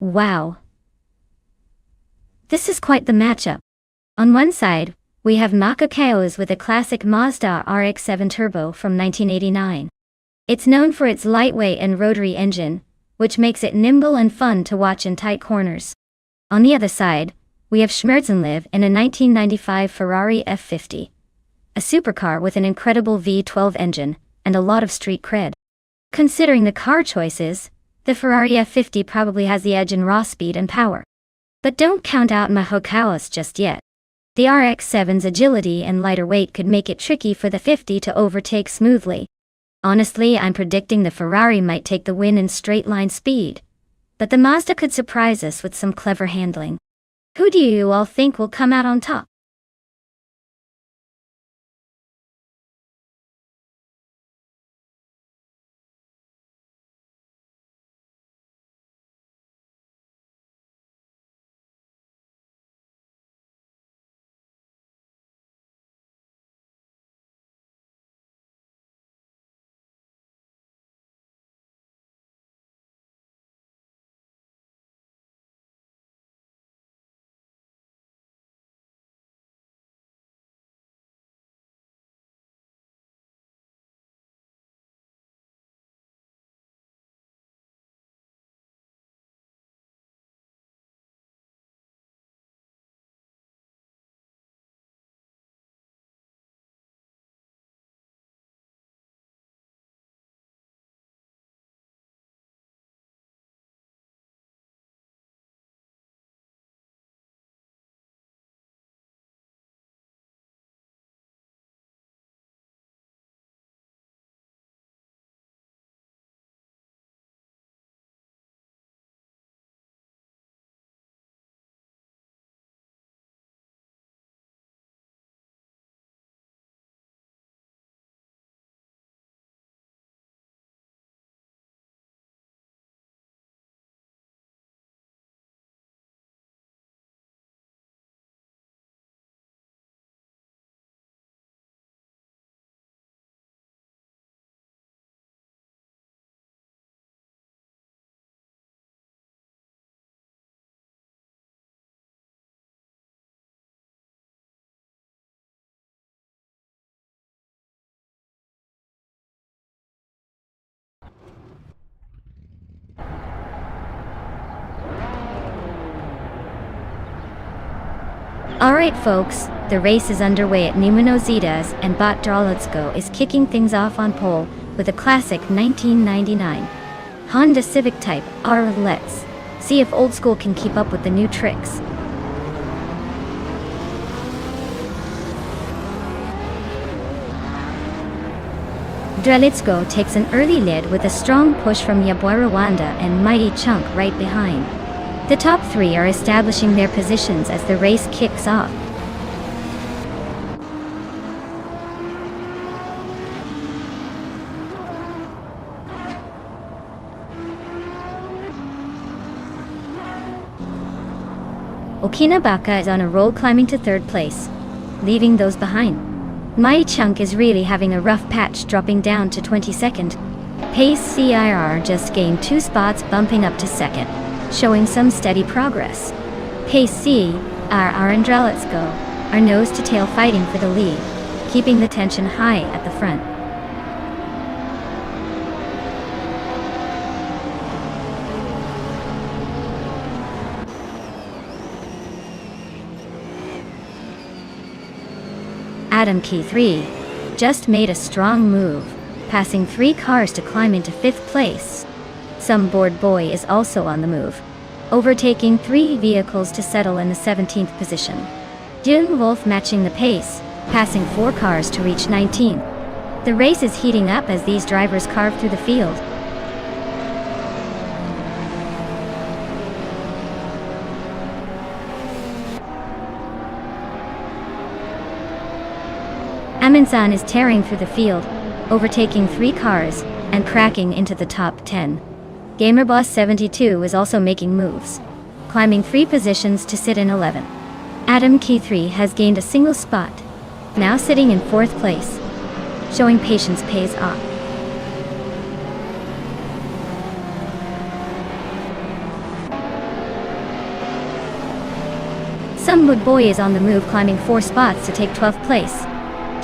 Wow. This is quite the matchup. On one side, we have Maka-Chaos with a classic Mazda RX-7 Turbo from 1989. It's known for its lightweight and rotary engine, which makes it nimble and fun to watch in tight corners. On the other side, we have Schmerzenliv in a 1995 Ferrari F50, a supercar with an incredible V12 engine and a lot of street cred. Considering the car choices, the Ferrari F50 probably has the edge in raw speed and power. But don't count out Maka-Chaos just yet. The RX-7's agility and lighter weight could make it tricky for the 50 to overtake smoothly. Honestly, I'm predicting the Ferrari might take the win in straight-line speed, but the Mazda could surprise us with some clever handling. Who do you all think will come out on top? Alright folks, the race is underway at Numino Zitas and Bot Drolicko is kicking things off on pole with a classic 1999 Honda Civic Type R. Let's see if old school can keep up with the new tricks. Drolicko takes an early lead with a strong push from Yabuarawanda and Mighty Chunk right behind. The top three are establishing their positions as the race kicks off. Okinabaka is on a roll, climbing to third place, leaving those behind. Mighty Chunk is really having a rough patch, dropping down to 22nd. Pace CIR just gained 2 spots, bumping up to second, showing some steady progress. Pace C, R and Drolicko are nose to tail fighting for the lead, keeping the tension high at the front. Adam Key 3 just made a strong move, passing 3 cars to climb into 5th place. Some Board Boy is also on the move, overtaking 3 vehicles to settle in the 17th position. Dylan Wolf matching the pace, passing 4 cars to reach 19th. The race is heating up as these drivers carve through the field. Aminsan is tearing through the field, overtaking 3 cars and cracking into the top 10. GamerBoss 72 is also making moves, climbing 3 positions to sit in 11th. Adam Key 3 has gained a single spot, now sitting in 4th place, showing patience pays off. Some Wood Boy is on the move, climbing 4 spots to take 12th place.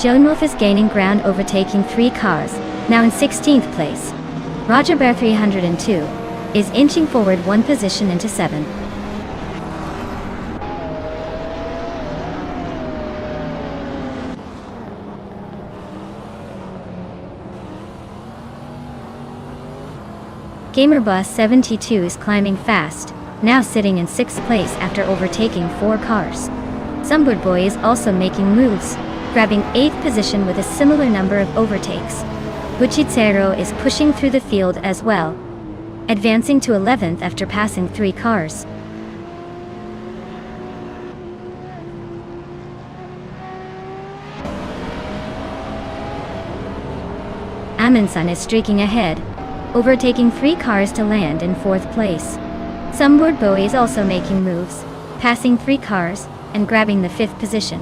Joan Wolf is gaining ground, overtaking 3 cars, now in 16th place. Roger Bear 302 is inching forward 1 position into 7th. GamerBoss 72 is climbing fast, now sitting in 6th place after overtaking 4 cars. Some Boy is also making moves, grabbing 8th position with a similar number of overtakes. Buchitsero is pushing through the field as well, advancing to 11th after passing 3 cars. Aminsan is streaking ahead, overtaking 3 cars to land in 4th place. Some Board Boy is also making moves, passing 3 cars and grabbing the 5th position.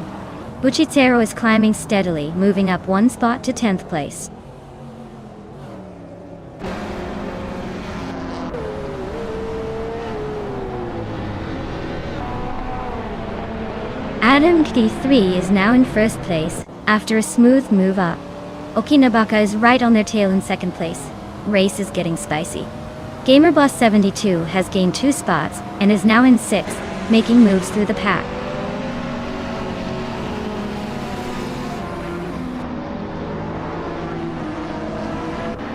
Buchitsero is climbing steadily, moving up 1 spot to 10th place. Adam Key 3 is now in 1st place, after a smooth move up. Okinabaka is right on their tail in 2nd place. Race is getting spicy. GamerBoss 72 has gained 2 spots, and is now in 6th, making moves through the pack.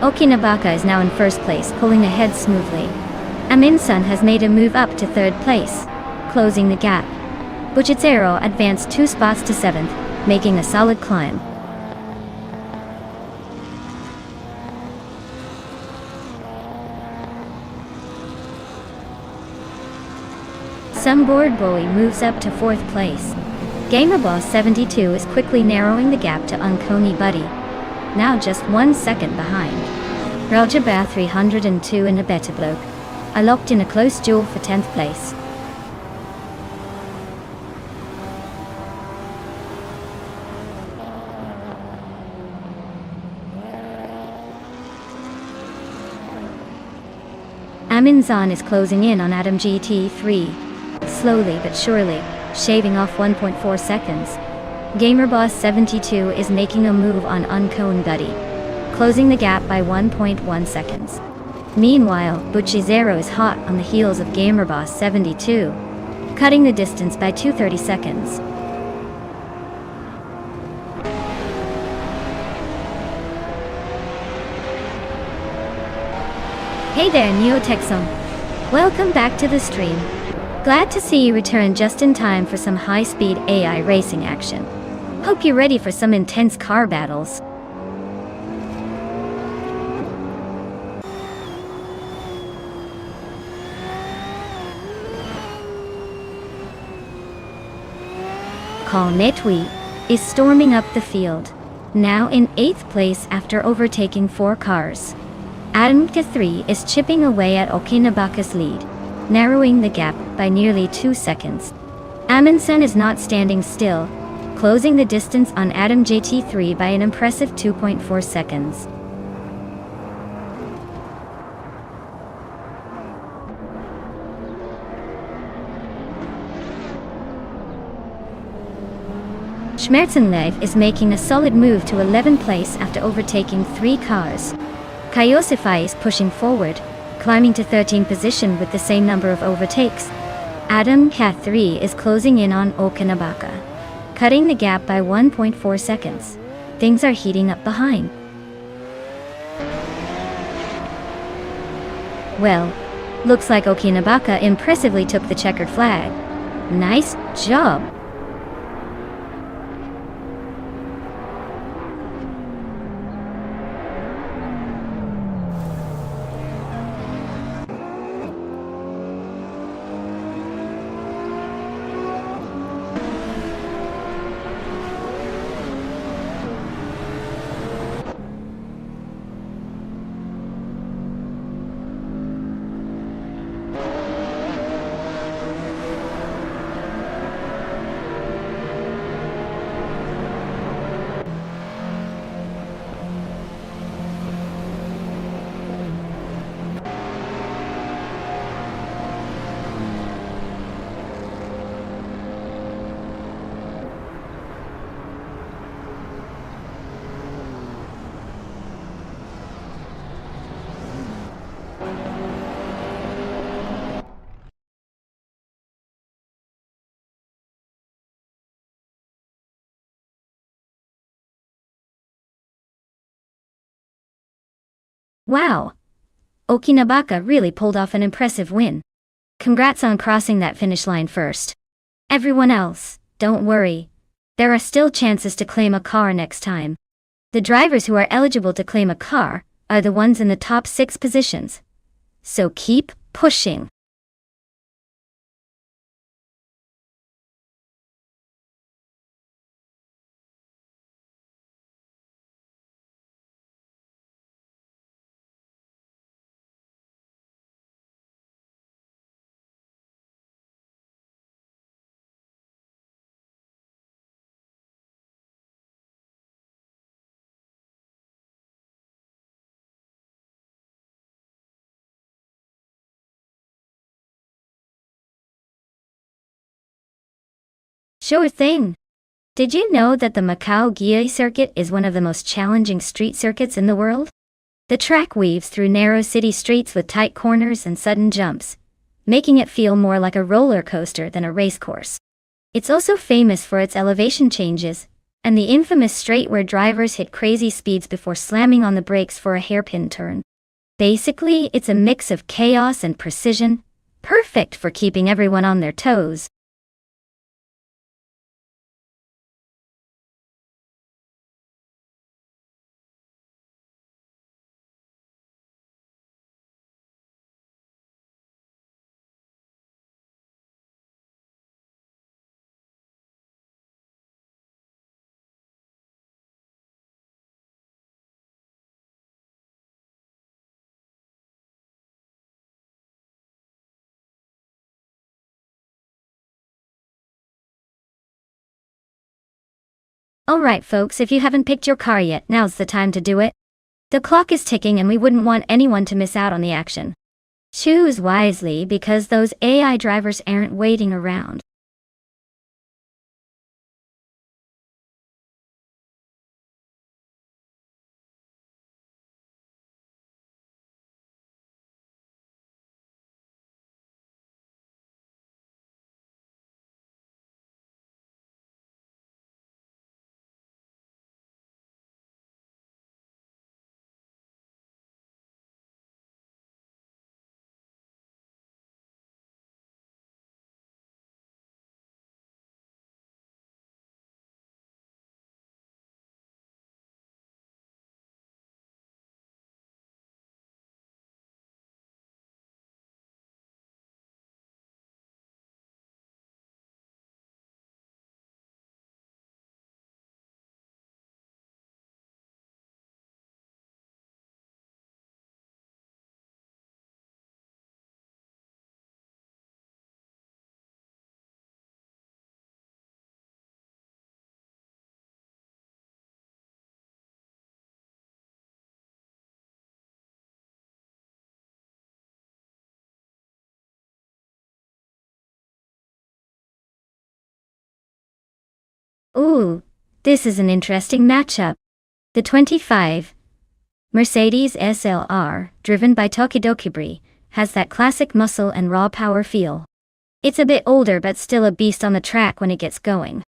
Okinabaka is now in 1st place, pulling ahead smoothly. Aminsan has made a move up to 3rd place, closing the gap. Buchitsero advanced 2 spots to 7th, making a solid climb. Some Board Boy moves up to 4th place. GamerBoss 72 is quickly narrowing the gap to Unconi Buddy, now just 1 second behind. Raljaba 302 and Abetibloke are locked in a close duel for 10th place. Aminsan is closing in on Adam GT3, slowly but surely, shaving off 1.4 seconds. GamerBoss 72 is making a move on Uncone Buddy, closing the gap by 1.1 seconds. Meanwhile, Buchitsero is hot on the heels of GamerBoss 72. cutting the distance by 230 seconds. Hey there, Neotexum. Welcome back to the stream. Glad to see you return just in time for some high-speed AI racing action. Hope you're ready for some intense car battles. Call Netwi is storming up the field, now in 8th place after overtaking 4 cars. Adam K3 is chipping away at Okinabaka's lead, narrowing the gap by nearly 2 seconds. Amundsen is not standing still, closing the distance on Adam JT3 by an impressive 2.4 seconds. Schmerzenlev is making a solid move to 11th place after overtaking 3 cars. Kaiosify is pushing forward, climbing to 13th position with the same number of overtakes. Adam K3 is closing in on Okinabaka, cutting the gap by 1.4 seconds. Things are heating up behind. Well, looks like Okinabaka impressively took the checkered flag. Nice job! Wow! Okinabaka really pulled off an impressive win. Congrats on crossing that finish line first. Everyone else, don't worry. There are still chances to claim a car next time. The drivers who are eligible to claim a car are the ones in the top 6 positions. So keep pushing. Sure thing. Did you know that the Macau Gie circuit is one of the most challenging street circuits in the world? The track weaves through narrow city streets with tight corners and sudden jumps, making it feel more like a roller coaster than a race course. It's also famous for its elevation changes, and the infamous straight where drivers hit crazy speeds before slamming on the brakes for a hairpin turn. Basically, it's a mix of chaos and precision, perfect for keeping everyone on their toes. Alright folks, if you haven't picked your car yet, now's the time to do it. The clock is ticking and we wouldn't want anyone to miss out on the action. Choose wisely because those AI drivers aren't waiting around. Ooh, this is an interesting matchup. The 25 Mercedes SLR, driven by Tokidokibri, has that classic muscle and raw power feel. It's a bit older but still a beast on the track when it gets going.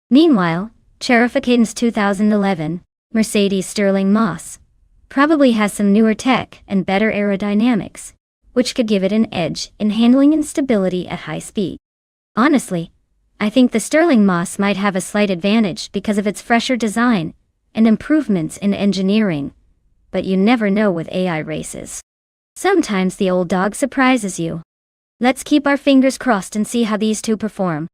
Meanwhile, Cherokeen's 2011 Mercedes Sterling Moss probably has some newer tech and better aerodynamics, which could give it an edge in handling and stability at high speed. Honestly, I think the Sterling Moss might have a slight advantage because of its fresher design and improvements in engineering, but you never know with AI races. Sometimes the old dog surprises you. Let's keep our fingers crossed and see how these two perform.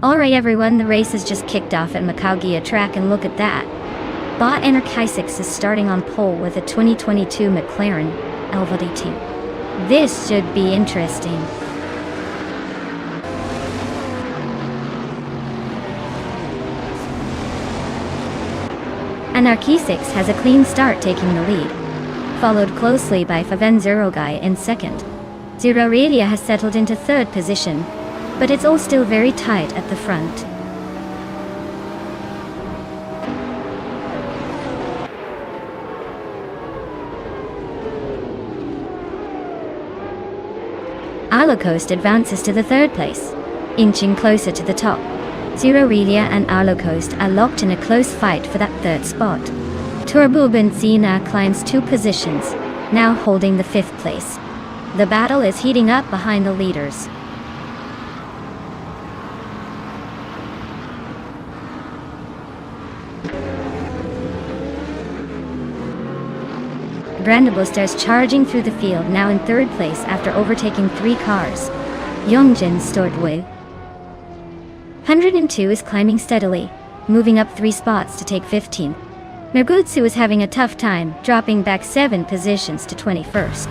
Alright everyone, the race has just kicked off at Macau track and look at that. Bot Enerkysix is starting on pole with a 2022 McLaren LVD2. This should be interesting. Enerkysix has a clean start taking the lead, followed closely by Faven Zerogai in second. Zero Radio has settled into third position, but it's all still very tight at the front. Arlocoast advances to the third place, inching closer to the top. Zero Relia and Arlocoast are locked in a close fight for that third spot. Turbo Benzina climbs 2 positions, now holding the 5th place. The battle is heating up behind the leaders. Brandable starts charging through the field, now in 3rd place after overtaking 3 cars. Yongjin Stortwoo 102 is climbing steadily, moving up 3 spots to take 15. Nergutsu is having a tough time, dropping back 7 positions to 21st.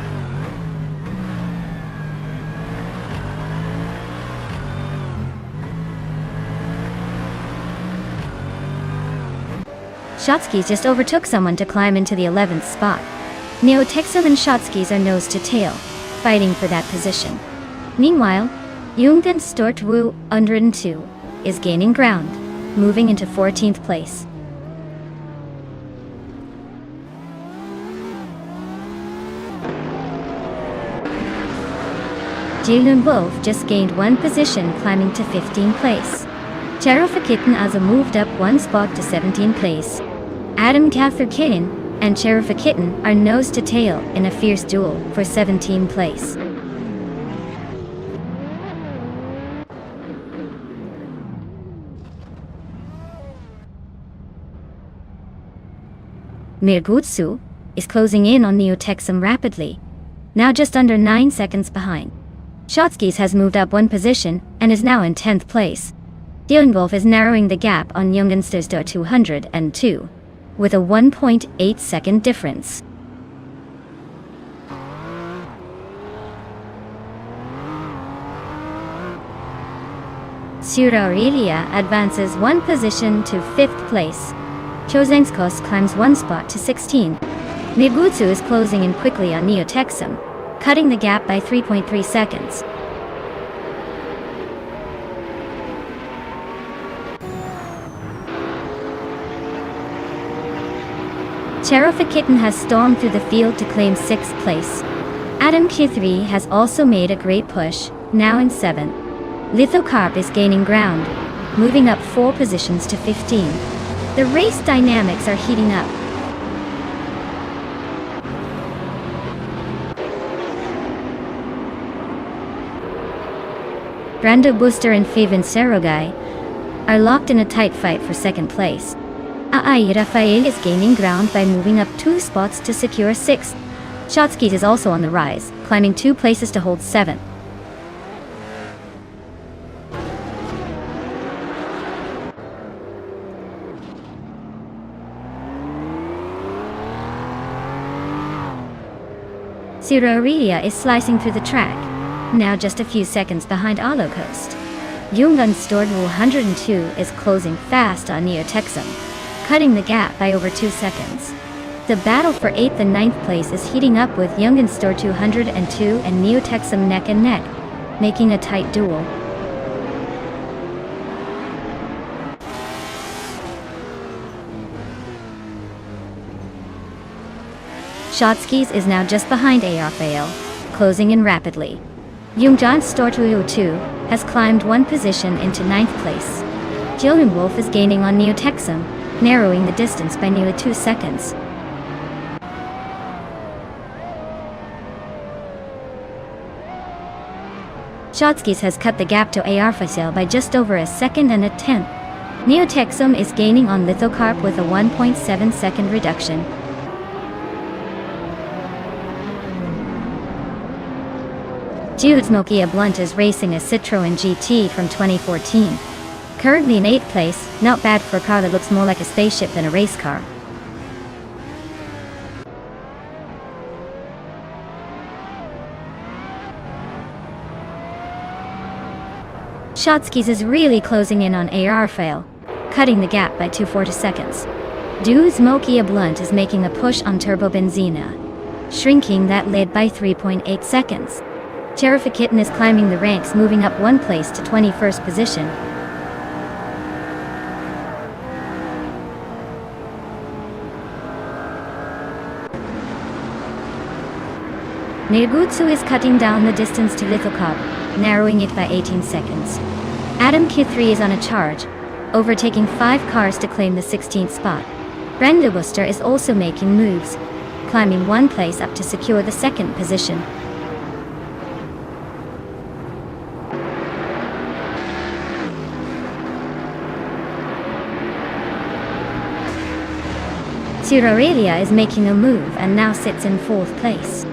Shotskis just overtook someone to climb into the 11th spot. Neotexel and Shotskis are nose to tail, fighting for that position. Meanwhile, Jungden Stortwoo 102 is gaining ground, moving into 14th place. Jilun Wolf just gained 1 position, climbing to 15th place. Cherofakitten also moved up 1 spot to 17th place. Adam Catherkitten and Cherokee Kitten are nose to tail in a fierce duel for 17th place. Mirgutsu is closing in on Neotexum rapidly, now just under 9 seconds behind. Shotskis has moved up 1 position and is now in 10th place. Dillengolf is narrowing the gap on Jungensterster 202, with a 1.8 second difference. Sura Aurelia advances 1 position to 5th place. Chozengskos climbs 1 spot to 16. Mirgutsu is closing in quickly on Neotexum, cutting the gap by 3.3 seconds. Cherokee Kitten has stormed through the field to claim 6th place. Adam Q3 has also made a great push, now in 7th. Lithocarp is gaining ground, moving up 4 positions to 15. The race dynamics are heating up. Brando Booster and Faven Serogai are locked in a tight fight for 2nd place. Ai Rafael is gaining ground by moving up 2 spots to secure 6th. Shotskis is also on the rise, climbing 2 places to hold 7th. Sura Aurelia is slicing through the track, now just a few seconds behind Alocoast. Jungun Stored 102 is closing fast on Neotexum, cutting the gap by over 2 seconds. The battle for 8th and 9th place is heating up with Jungun Store 202 and Neotexum neck and neck, making a tight duel. Shotskis is now just behind Rafael, closing in rapidly. Jungjan Store 202 has climbed 1 position into 9th place. Wolf is gaining on Neotexum, narrowing the distance by nearly 2 seconds. Shotskis has cut the gap to Rafael by just over a second and a tenth. Neotexum is gaining on Lithocarp with a 1.7 second reduction. Jude's Nokia Blunt is racing a Citroën GT from 2014. Currently in 8th place, not bad for a car that looks more like a spaceship than a race car. Shotskis is really closing in on Rafael, cutting the gap by 240 seconds. Dude's Nokia Blunt is making a push on Turbo Benzina, shrinking that lead by 3.8 seconds. Cherokee Kitten is climbing the ranks, moving up 1 place to 21st position. Mirgutsu is cutting down the distance to Lithocarp, narrowing it by 18 seconds. Adam Q3 is on a charge, overtaking 5 cars to claim the 16th spot. Brenda Booster is also making moves, climbing 1 place up to secure the 2nd position. Sura Aurelia is making a move and now sits in 4th place.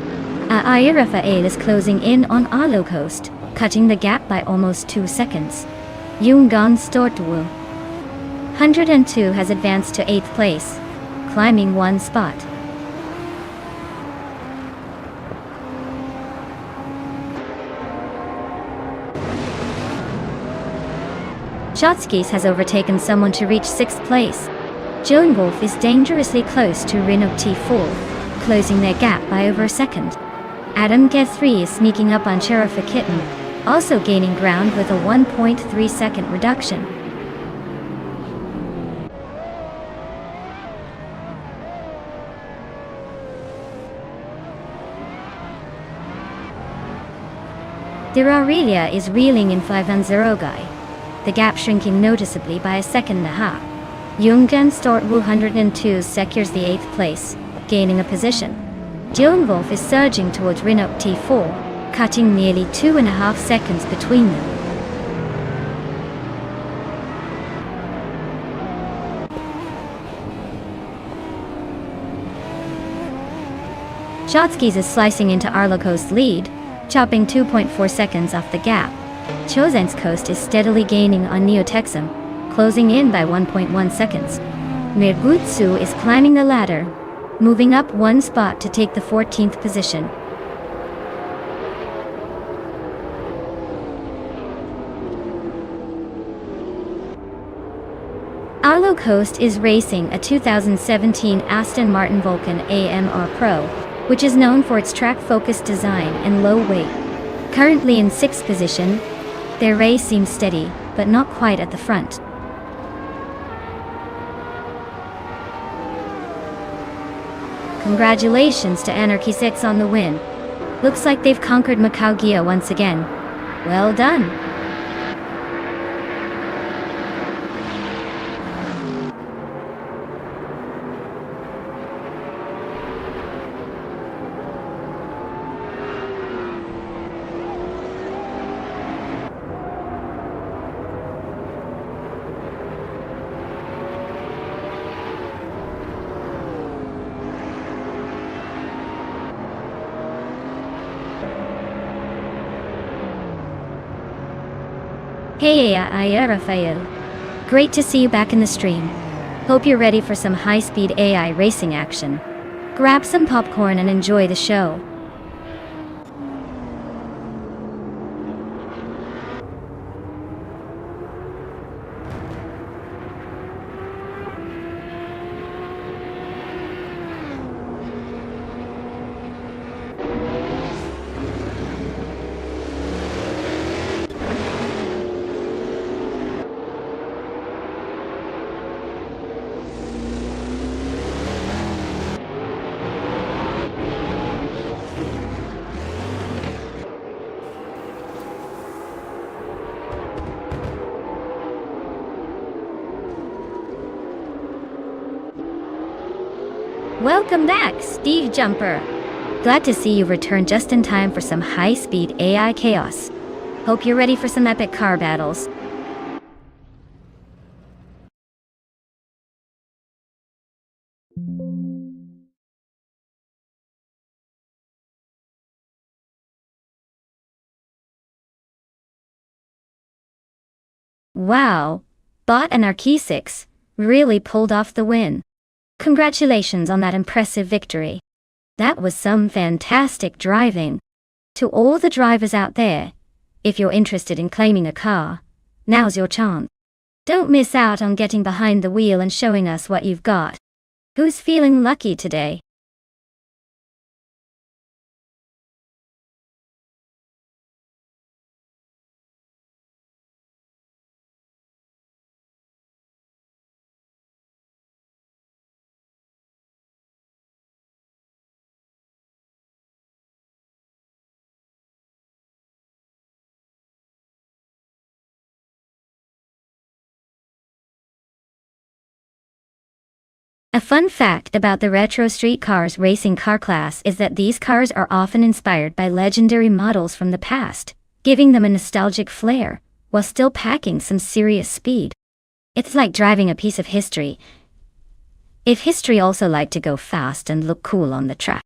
Ai Rafael is closing in on Alocoast, cutting the gap by almost 2 seconds. Jungan Stortwu 102 has advanced to 8th place, climbing 1 spot. Shotskis has overtaken someone to reach 6th place. Wolf is dangerously close to Reno T4, closing their gap by over a second. Adam G3 is sneaking up on Cherokee Kitten, also gaining ground with a 1.3 second reduction. Sura Aurelia is reeling in 5-0 guy, the gap shrinking noticeably by a second and a half. Jungan Stort 102 secures the 8th place, gaining a position. Wolf is surging towards Rinop T4, cutting nearly 2.5 seconds between them. Shotskis is slicing into Arloco's lead, chopping 2.4 seconds off the gap. Chosenskost is steadily gaining on Neotexum, closing in by 1.1 seconds. Mirgutsu is climbing the ladder, moving up one spot to take the 14th position. Arlocost is racing a 2017 Aston Martin Vulcan AMR Pro, which is known for its track-focused design and low weight. Currently in 6th position, their race seems steady, but not quite at the front. Congratulations to Anarchy 6 on the win. Looks like they've conquered Macau Gia once again. Well done! Hey Raphael. Great to see you back in the stream. Hope you're ready for some high-speed AI racing action. Grab some popcorn and enjoy the show. Welcome back, Steve Jumper. Glad to see you return just in time for some high-speed AI chaos. Hope you're ready for some epic car battles. Wow, Bot and Archie6 really pulled off the win. Congratulations on that impressive victory. That was some fantastic driving. To all the drivers out there, if you're interested in claiming a car, now's your chance. Don't miss out on getting behind the wheel and showing us what you've got. Who's feeling lucky today? A fun fact about the retro street cars racing car class is that these cars are often inspired by legendary models from the past, giving them a nostalgic flair, while still packing some serious speed. It's like driving a piece of history, if history also liked to go fast and look cool on the track.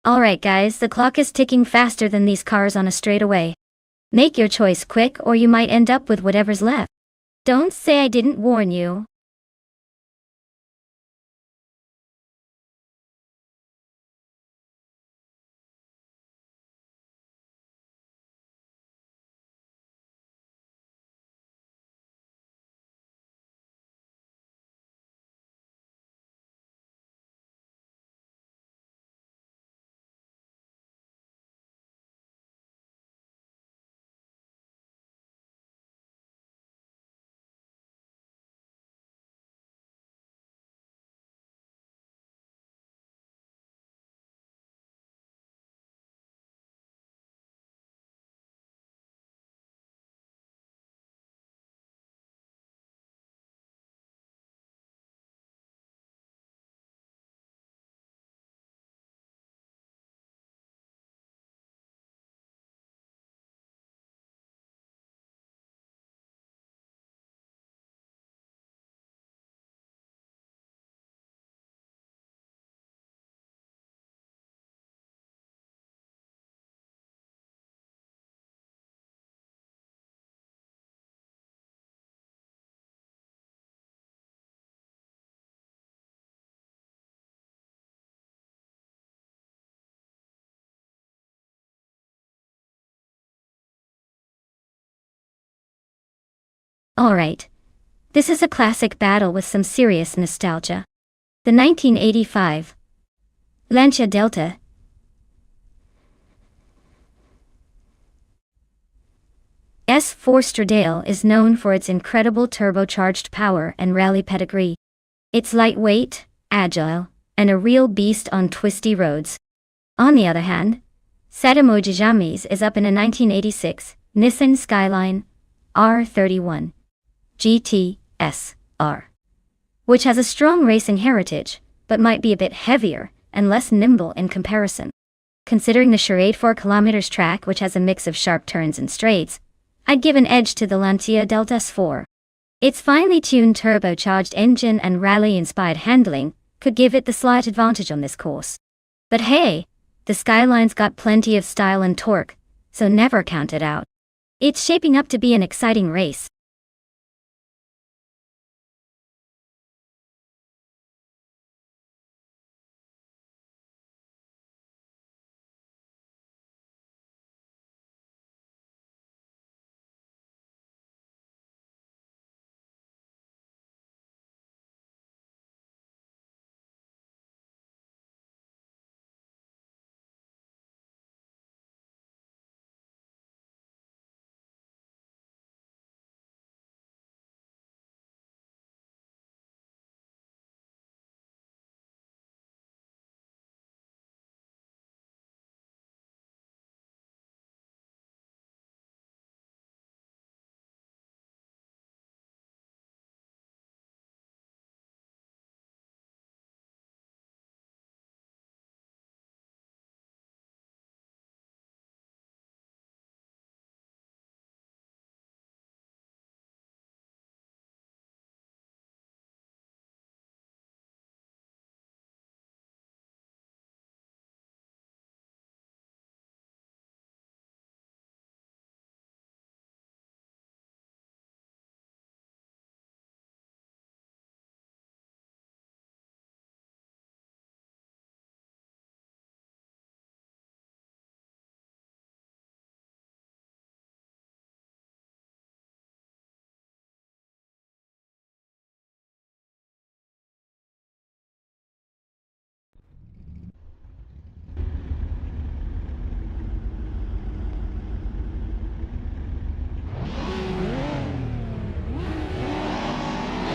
Alright guys, the clock is ticking faster than these cars on a straightaway. Make your choice quick or you might end up with whatever's left. Don't say I didn't warn you. Alright. This is a classic battle with some serious nostalgia. The 1985 Lancia Delta S4 Stradale is known for its incredible turbocharged power and rally pedigree. It's lightweight, agile, and a real beast on twisty roads. On the other hand, Sadamoji James is up in a 1986 Nissan Skyline R31 GT SR, which has a strong racing heritage, but might be a bit heavier and less nimble in comparison. Considering the Charade 4 km track, which has a mix of sharp turns and straights, I'd give an edge to the Lancia Delta S4. Its finely tuned turbocharged engine and rally-inspired handling could give it the slight advantage on this course. But hey, the Skyline's got plenty of style and torque, so never count it out. It's shaping up to be an exciting race.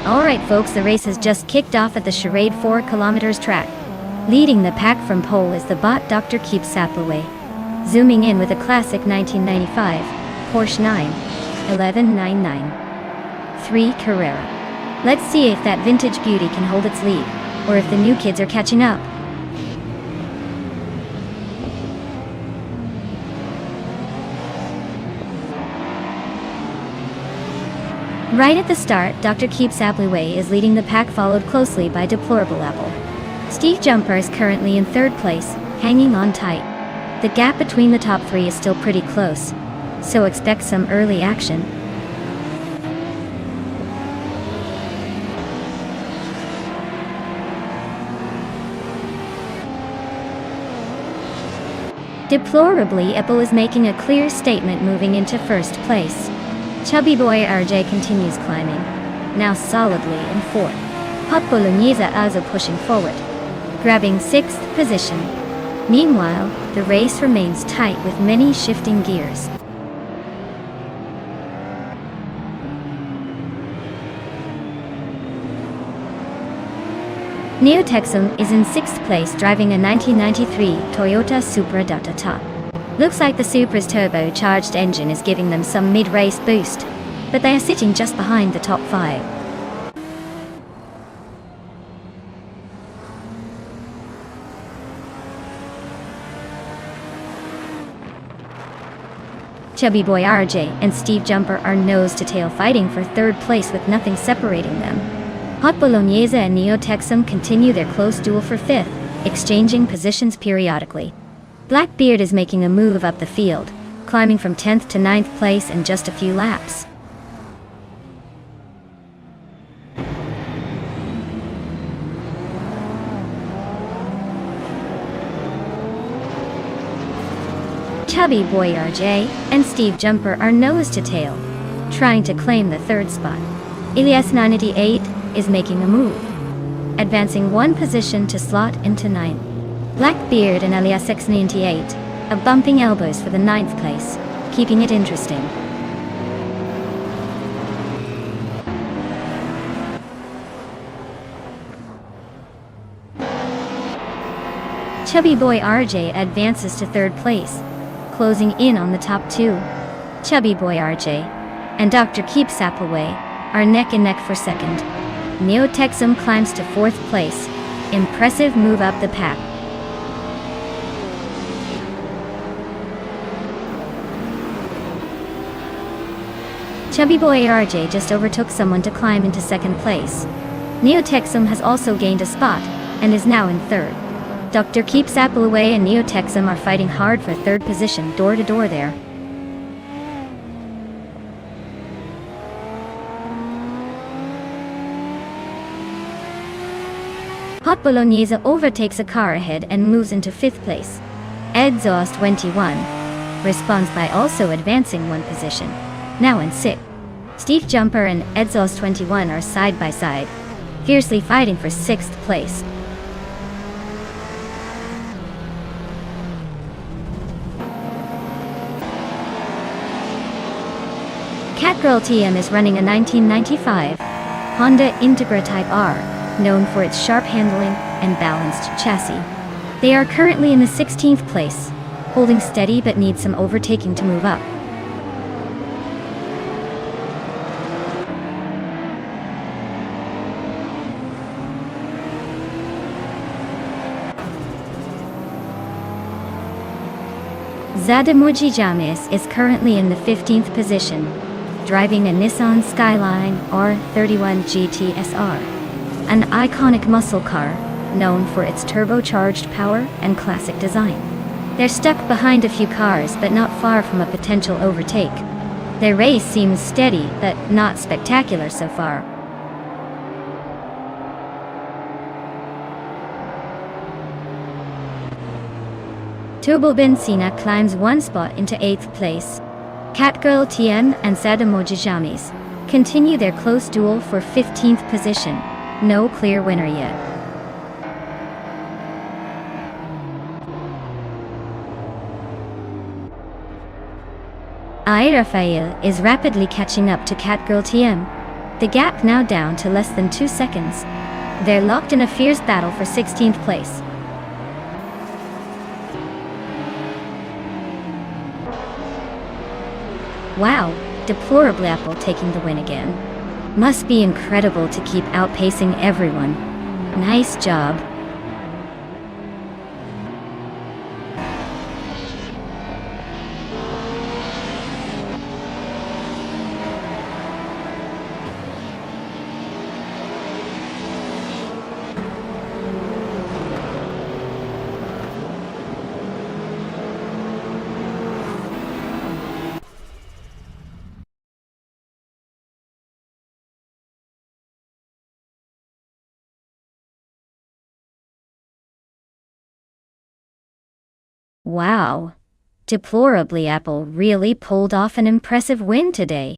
Alright folks, the race has just kicked off at the Charade 4 km track. Leading the pack from pole is the bot Dr. Keep Saplaway. Zooming in with a classic 1995 Porsche 91199 Carrera. Let's see if that vintage beauty can hold its lead, or if the new kids are catching up. Right at the start, Dr. Keep Saplaway is leading the pack, followed closely by Deplorable Apple. Steve Jumper is currently in third place, hanging on tight. The gap between the top three is still pretty close, so expect some early action. Deplorably, Apple is making a clear statement, moving into first place. Chubby Boy RJ continues climbing, now solidly in fourth. Hot Bolognese also pushing forward, grabbing sixth position. Meanwhile, the race remains tight with many shifting gears. Neotexum is in sixth place, driving a 1993 Toyota Supra Data. Looks like the Supra's turbocharged engine is giving them some mid-race boost, but they are sitting just behind the top five. Chubby Boy RJ and Steve Jumper are nose-to-tail fighting for third place with nothing separating them. Hot Bolognese and Neotexum continue their close duel for fifth, exchanging positions periodically. Blackbeard is making a move up the field, climbing from 10th to 9th place in just a few laps. Chubby Boy RJ and Steve Jumper are nose to tail, trying to claim the third spot. Elias 98 is making a move, advancing one position to slot into 9th. Blackbeard and Elias X98 are bumping elbows for the 9th place, keeping it interesting. Chubby Boy RJ advances to 3rd place, closing in on the top 2. Chubby Boy RJ and Dr. Keep Sap Away are neck and neck for 2nd. Neo Texum climbs to 4th place. Impressive move up the pack. Chubby Boy RJ just overtook someone to climb into 2nd place. Neo Texum has also gained a spot and is now in 3rd. Dr. Keep Sap Away and Neo Texum are fighting hard for 3rd position door to door there. Hot Bolognese overtakes a car ahead and moves into 5th place. Exhaust 21 responds by also advancing one position, now in 6th. Steve Jumper and Exhaust 21 are side by side, fiercely fighting for 6th place. Catgirl TM is running a 1995 Honda Integra Type R, known for its sharp handling and balanced chassis. They are currently in the 16th place, holding steady but need some overtaking to move up. Zadamoji James is currently in the 15th position, driving a Nissan Skyline R31 GT SR, an iconic muscle car known for its turbocharged power and classic design. They're stuck behind a few cars but not far from a potential overtake. Their race seems steady but not spectacular so far. Turbo Benzina climbs one spot into 8th place. Catgirl TM and Zadamoji James continue their close duel for 15th position. No clear winner yet. Rafael is rapidly catching up to Catgirl TM. The gap now down to less than 2 seconds. They're locked in a fierce battle for 16th place. Wow, Deplorable Apple taking the win again. Must be incredible to keep outpacing everyone. Nice job. Wow, Deplorably Apple really pulled off an impressive win today.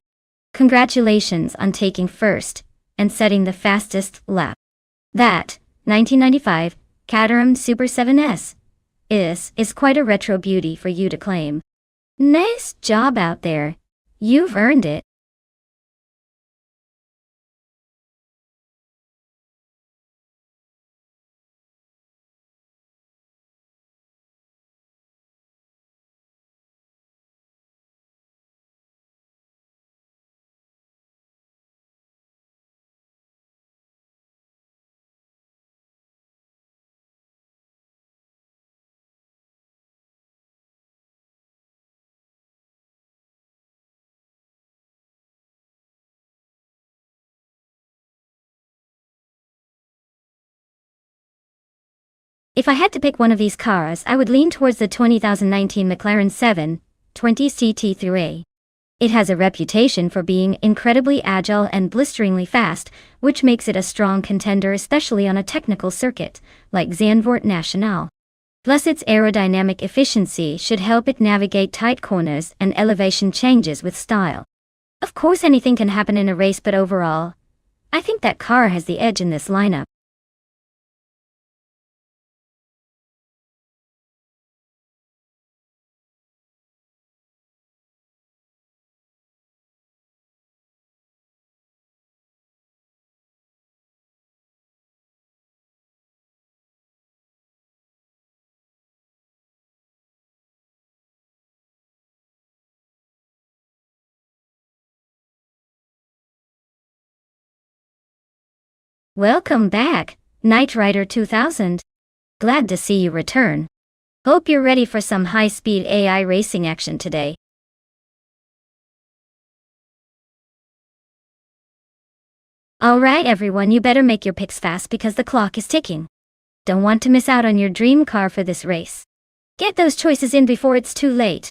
Congratulations on taking first and setting the fastest lap. That 1995 Caterham Super 7S is quite a retro beauty for you to claim. Nice job out there. You've earned it. If I had to pick one of these cars, I would lean towards the 2019 McLaren 720 CT3A. It has a reputation for being incredibly agile and blisteringly fast, which makes it a strong contender especially on a technical circuit, like Zandvoort Nationale. Plus its aerodynamic efficiency should help it navigate tight corners and elevation changes with style. Of course anything can happen in a race, but overall, I think that car has the edge in this lineup. Welcome back, Knight Rider 2000. Glad to see you return. Hope you're ready for some high-speed AI racing action today. Alright everyone, you better make your picks fast because the clock is ticking. Don't want to miss out on your dream car for this race. Get those choices in before it's too late.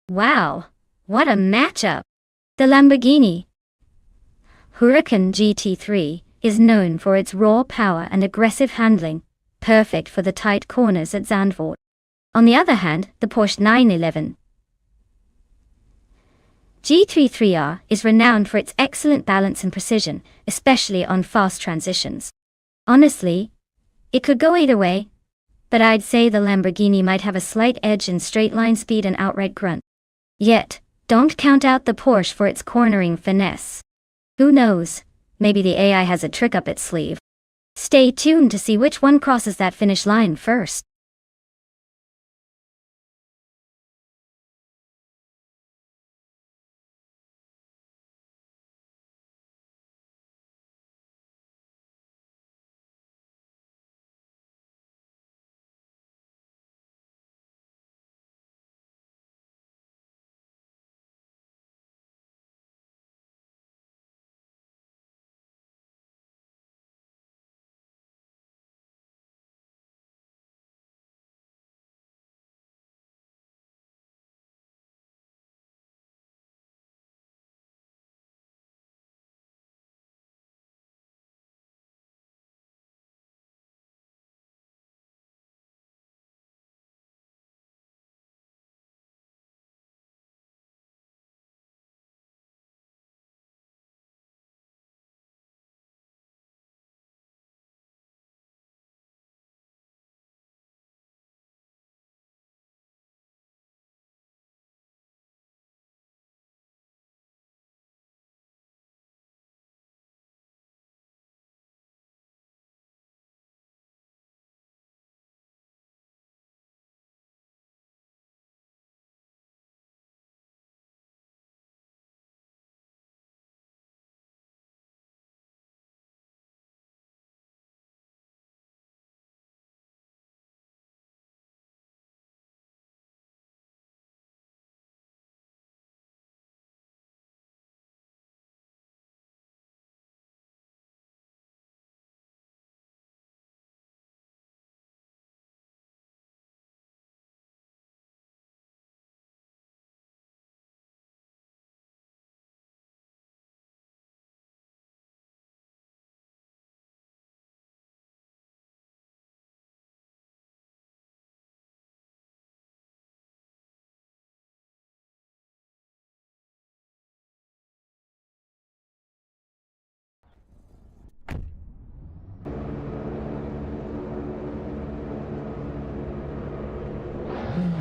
Wow, what a matchup! The Lamborghini Huracan GT3 is known for its raw power and aggressive handling, perfect for the tight corners at Zandvoort. On the other hand, the Porsche 911 G33R is renowned for its excellent balance and precision, especially on fast transitions. Honestly, it could go either way, but I'd say the Lamborghini might have a slight edge in straight-line speed and outright grunt. Yet, don't count out the Porsche for its cornering finesse. Who knows, maybe the AI has a trick up its sleeve. Stay tuned to see which one crosses that finish line first.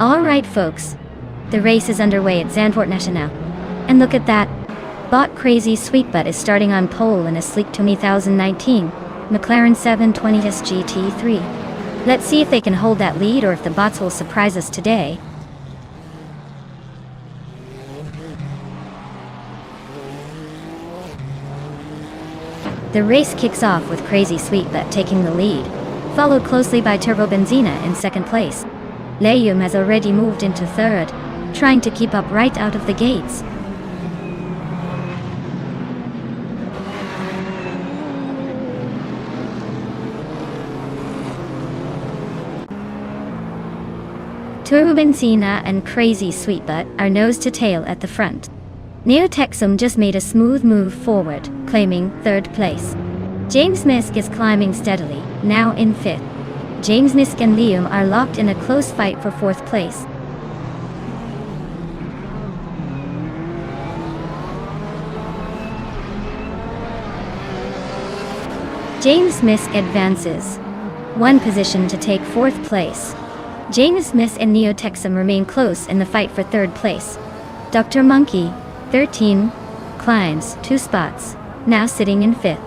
Alright folks, the race is underway at Zandvoort Nationale. And look at that. Bot Crazy Sweetbutt is starting on pole in a sleek 2019 McLaren 720S GT3. Let's see if they can hold that lead or if the bots will surprise us today. The race kicks off with Crazy Sweetbutt taking the lead, followed closely by Turbo Benzina in second place. Liam has already moved into third, trying to keep up right out of the gates. Turbo Benzina and Crazy Sweetbutt are nose to tail at the front. Neo Texum just made a smooth move forward, claiming third place. James Misk is climbing steadily, now in fifth. James Misk and Liam are locked in a close fight for fourth place. James Misk advances one position to take fourth place. James Misk and Neo Texum remain close in the fight for third place. Dr. Monkey, 13, climbs 2 spots, now sitting in fifth.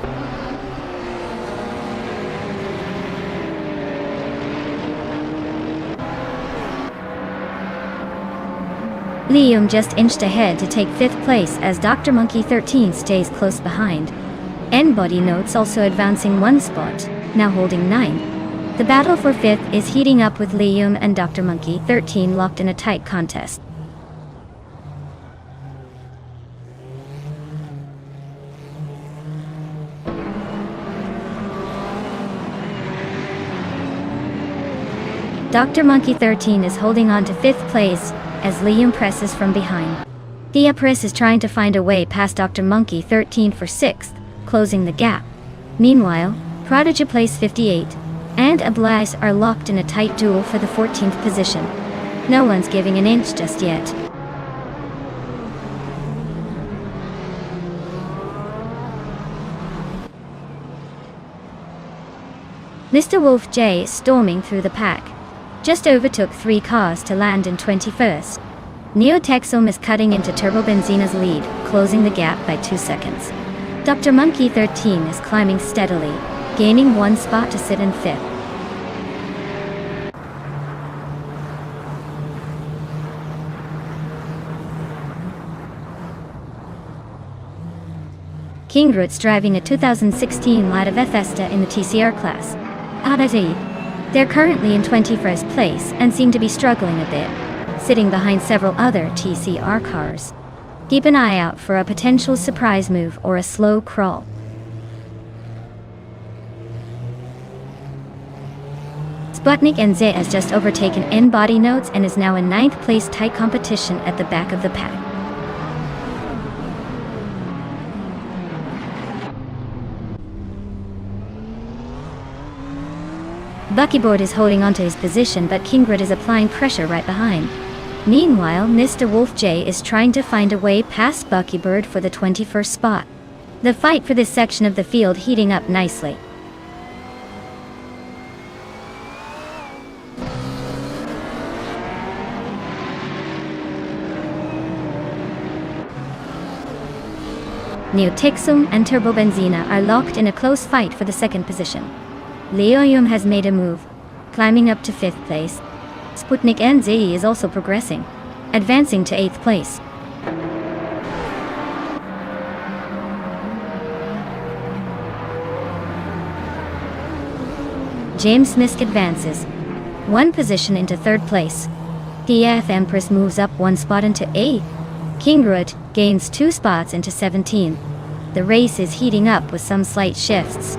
Liam just inched ahead to take 5th place as Dr. Monkey 13 stays close behind. N-Body Notes also advancing 1 spot, now holding 9th. The battle for 5th is heating up with Liam and Dr. Monkey 13 locked in a tight contest. Dr. Monkey 13 is holding on to 5th place as Liam presses from behind. Diapris is trying to find a way past Dr. Monkey 13 for 6th, closing the gap. Meanwhile, Prodigy Place 58 and Ablais are locked in a tight duel for the 14th position. No one's giving an inch just yet. Mr. Wolf J is storming through the pack. Just overtook 3 cars to land in 21st. Neo Texum is cutting into Turbo Benzina's lead, closing the gap by 2 seconds. Dr. Monkey 13 is climbing steadily, gaining 1 spot to sit in 5th. Kingrut's driving a 2016 Lada Vesta in the TCR class. They're currently in 21st place and seem to be struggling a bit, sitting behind several other TCR cars. Keep an eye out for a potential surprise move or a slow crawl. Sputnik NZ has just overtaken N-Body Notes and is now in 9th place, tight competition at the back of the pack. Buckyboard is holding onto his position, but Kingrut is applying pressure right behind. Meanwhile, Mr. Wolf J is trying to find a way past Buckybird for the 21st spot. The fight for this section of the field heating up nicely. Neo Texum and Turbo Benzina are locked in a close fight for the 2nd position. Leoyum has made a move, climbing up to 5th place. Sputnik NZ is also progressing, advancing to 8th place. James Misk advances 1 position into 3rd place. DF Empress moves up 1 spot into 8th. Kingrut gains 2 spots into 17th. The race is heating up with some slight shifts.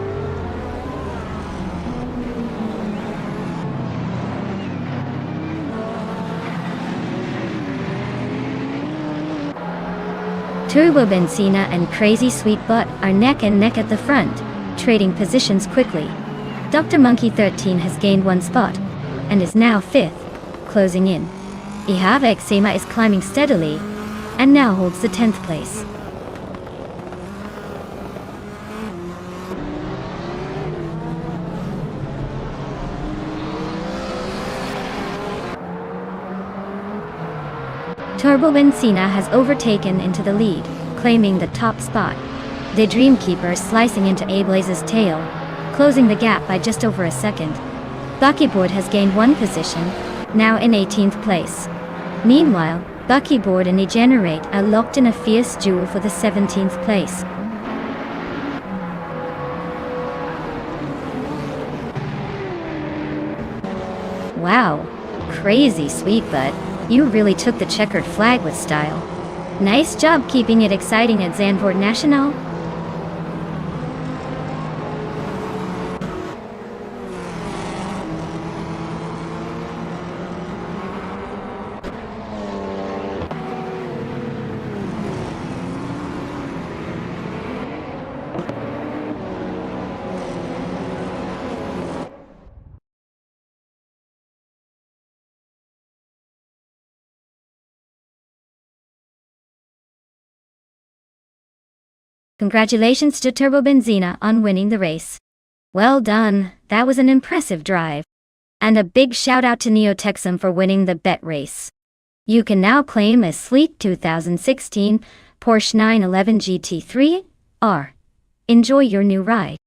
Turbo Benzina and Crazy Sweetbutt are neck and neck at the front, trading positions quickly. Dr. Monkey 13 has gained 1 spot, and is now 5th, closing in. Ihave Xema is climbing steadily, and now holds the 10th place. Turbo Benzina has overtaken into the lead, claiming the top spot. The Dreamkeeper is slicing into Ablaze's tail, closing the gap by just over a second. Buckyboard has gained one position, now in 18th place. Meanwhile, Buckyboard and Degenerate are locked in a fierce duel for the 17th place. Wow, crazy sweet butt. You really took the checkered flag with style. Nice job keeping it exciting at Zandvoort Nationale. Congratulations to Turbo Benzina on winning the race. Well done, that was an impressive drive. And a big shout out to Neotexum for winning the bet race. You can now claim a sleek 2016 Porsche 911 GT3 R. Enjoy your new ride.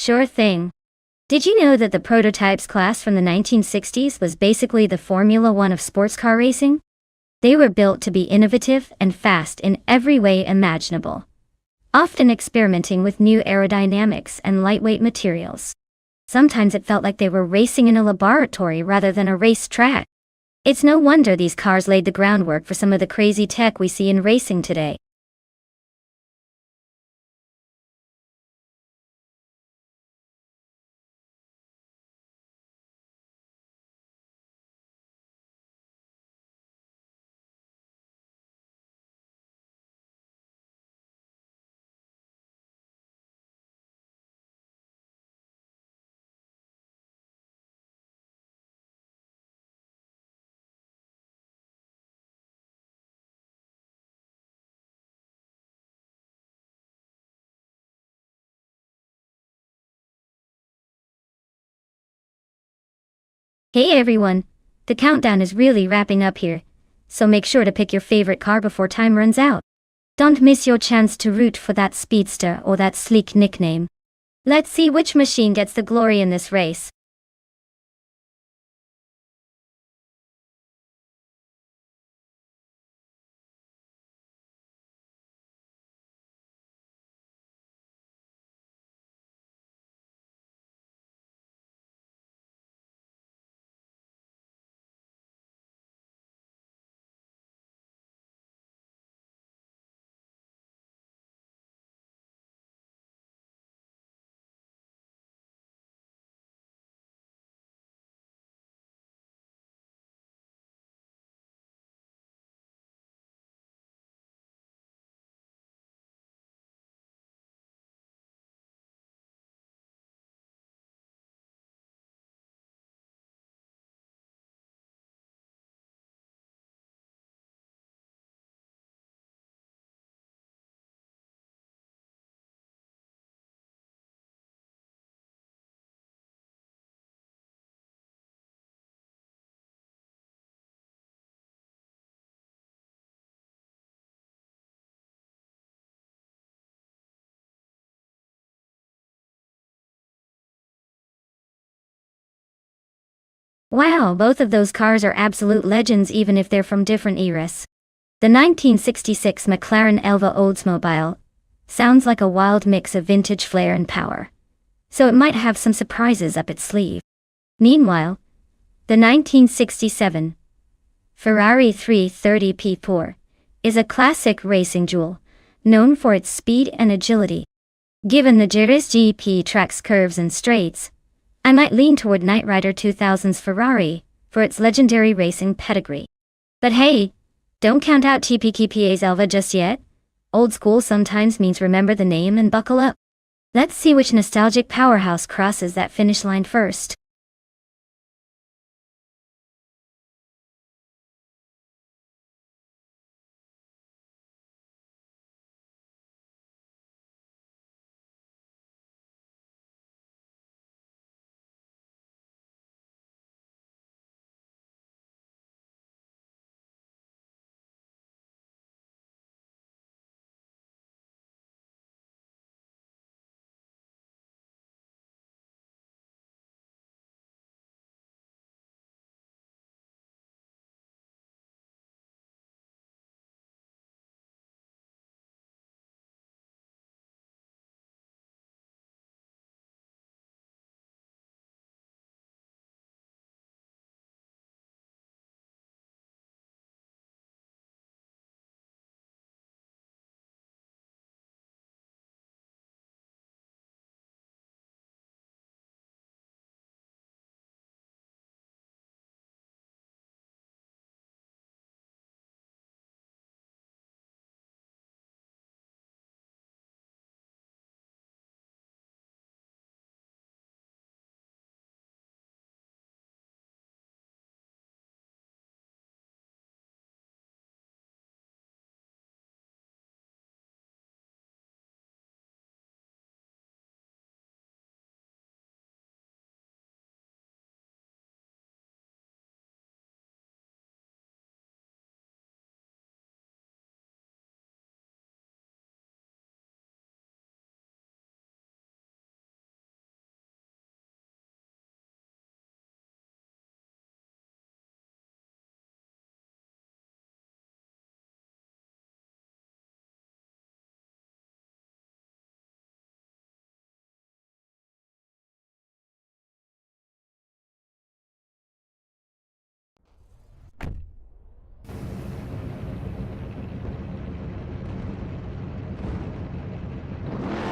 Sure thing. Did you know that the prototypes class from the 1960s was basically the Formula One of sports car racing? They were built to be innovative and fast in every way imaginable, often experimenting with new aerodynamics and lightweight materials. Sometimes it felt like they were racing in a laboratory rather than a racetrack. It's no wonder these cars laid the groundwork for some of the crazy tech we see in racing today. Hey everyone, the countdown is really wrapping up here, so make sure to pick your favorite car before time runs out. Don't miss your chance to root for that speedster or that sleek nickname. Let's see which machine gets the glory in this race. Wow, both of those cars are absolute legends even if they're from different eras. The 1966 McLaren Elva Oldsmobile sounds like a wild mix of vintage flair and power, so it might have some surprises up its sleeve. Meanwhile, the 1967 Ferrari 330 P4 is a classic racing jewel, known for its speed and agility. Given the Jerez GP track's curves and straights, I might lean toward Knight Rider 2000's Ferrari, for its legendary racing pedigree. But hey, don't count out TPKPA's Elva just yet. Old school sometimes means remember the name and buckle up. Let's see which nostalgic powerhouse crosses that finish line first.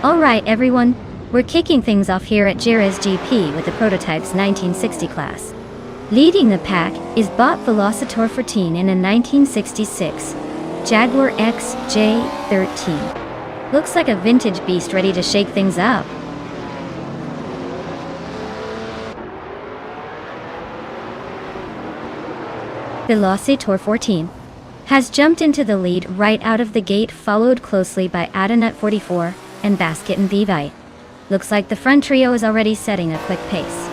Alright everyone, we're kicking things off here at Jerez GP with the prototype's 1960 class. Leading the pack is bought Velocitor 14 in a 1966 Jaguar XJ13. Looks like a vintage beast ready to shake things up. Velocitor 14 has jumped into the lead right out of the gate, followed closely by Adanut 44 and Basket and Vivite. Looks like the front trio is already setting a quick pace.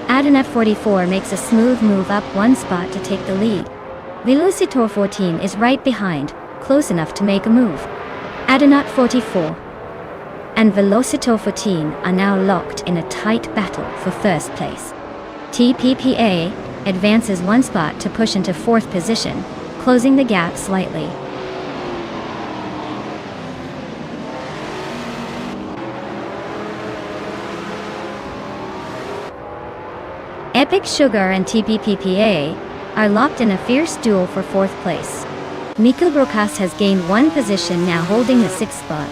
Adanut 44 makes a smooth move up one spot to take the lead. Velocitor 14 is right behind, close enough to make a move. Adanut 44 and Velocitor 14 are now locked in a tight battle for first place. TPPA advances one spot to push into fourth position, closing the gap slightly. Epic Sugar and TPPA are locked in a fierce duel for fourth place. Mikkel Brokas has gained one position, now holding the sixth spot.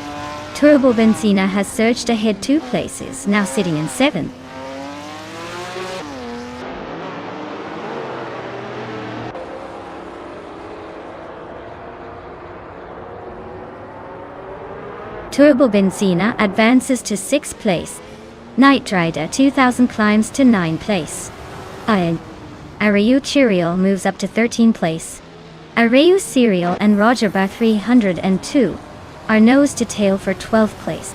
Turbo Benzina has surged ahead 2 places, now sitting in 7th. Turbo Benzina advances to 6th place. Night Rider 2000 climbs to 9th place. Arayu Chirial moves up to 13th place. Arayu Serial and Roger Bar 302 are nose to tail for 12th place.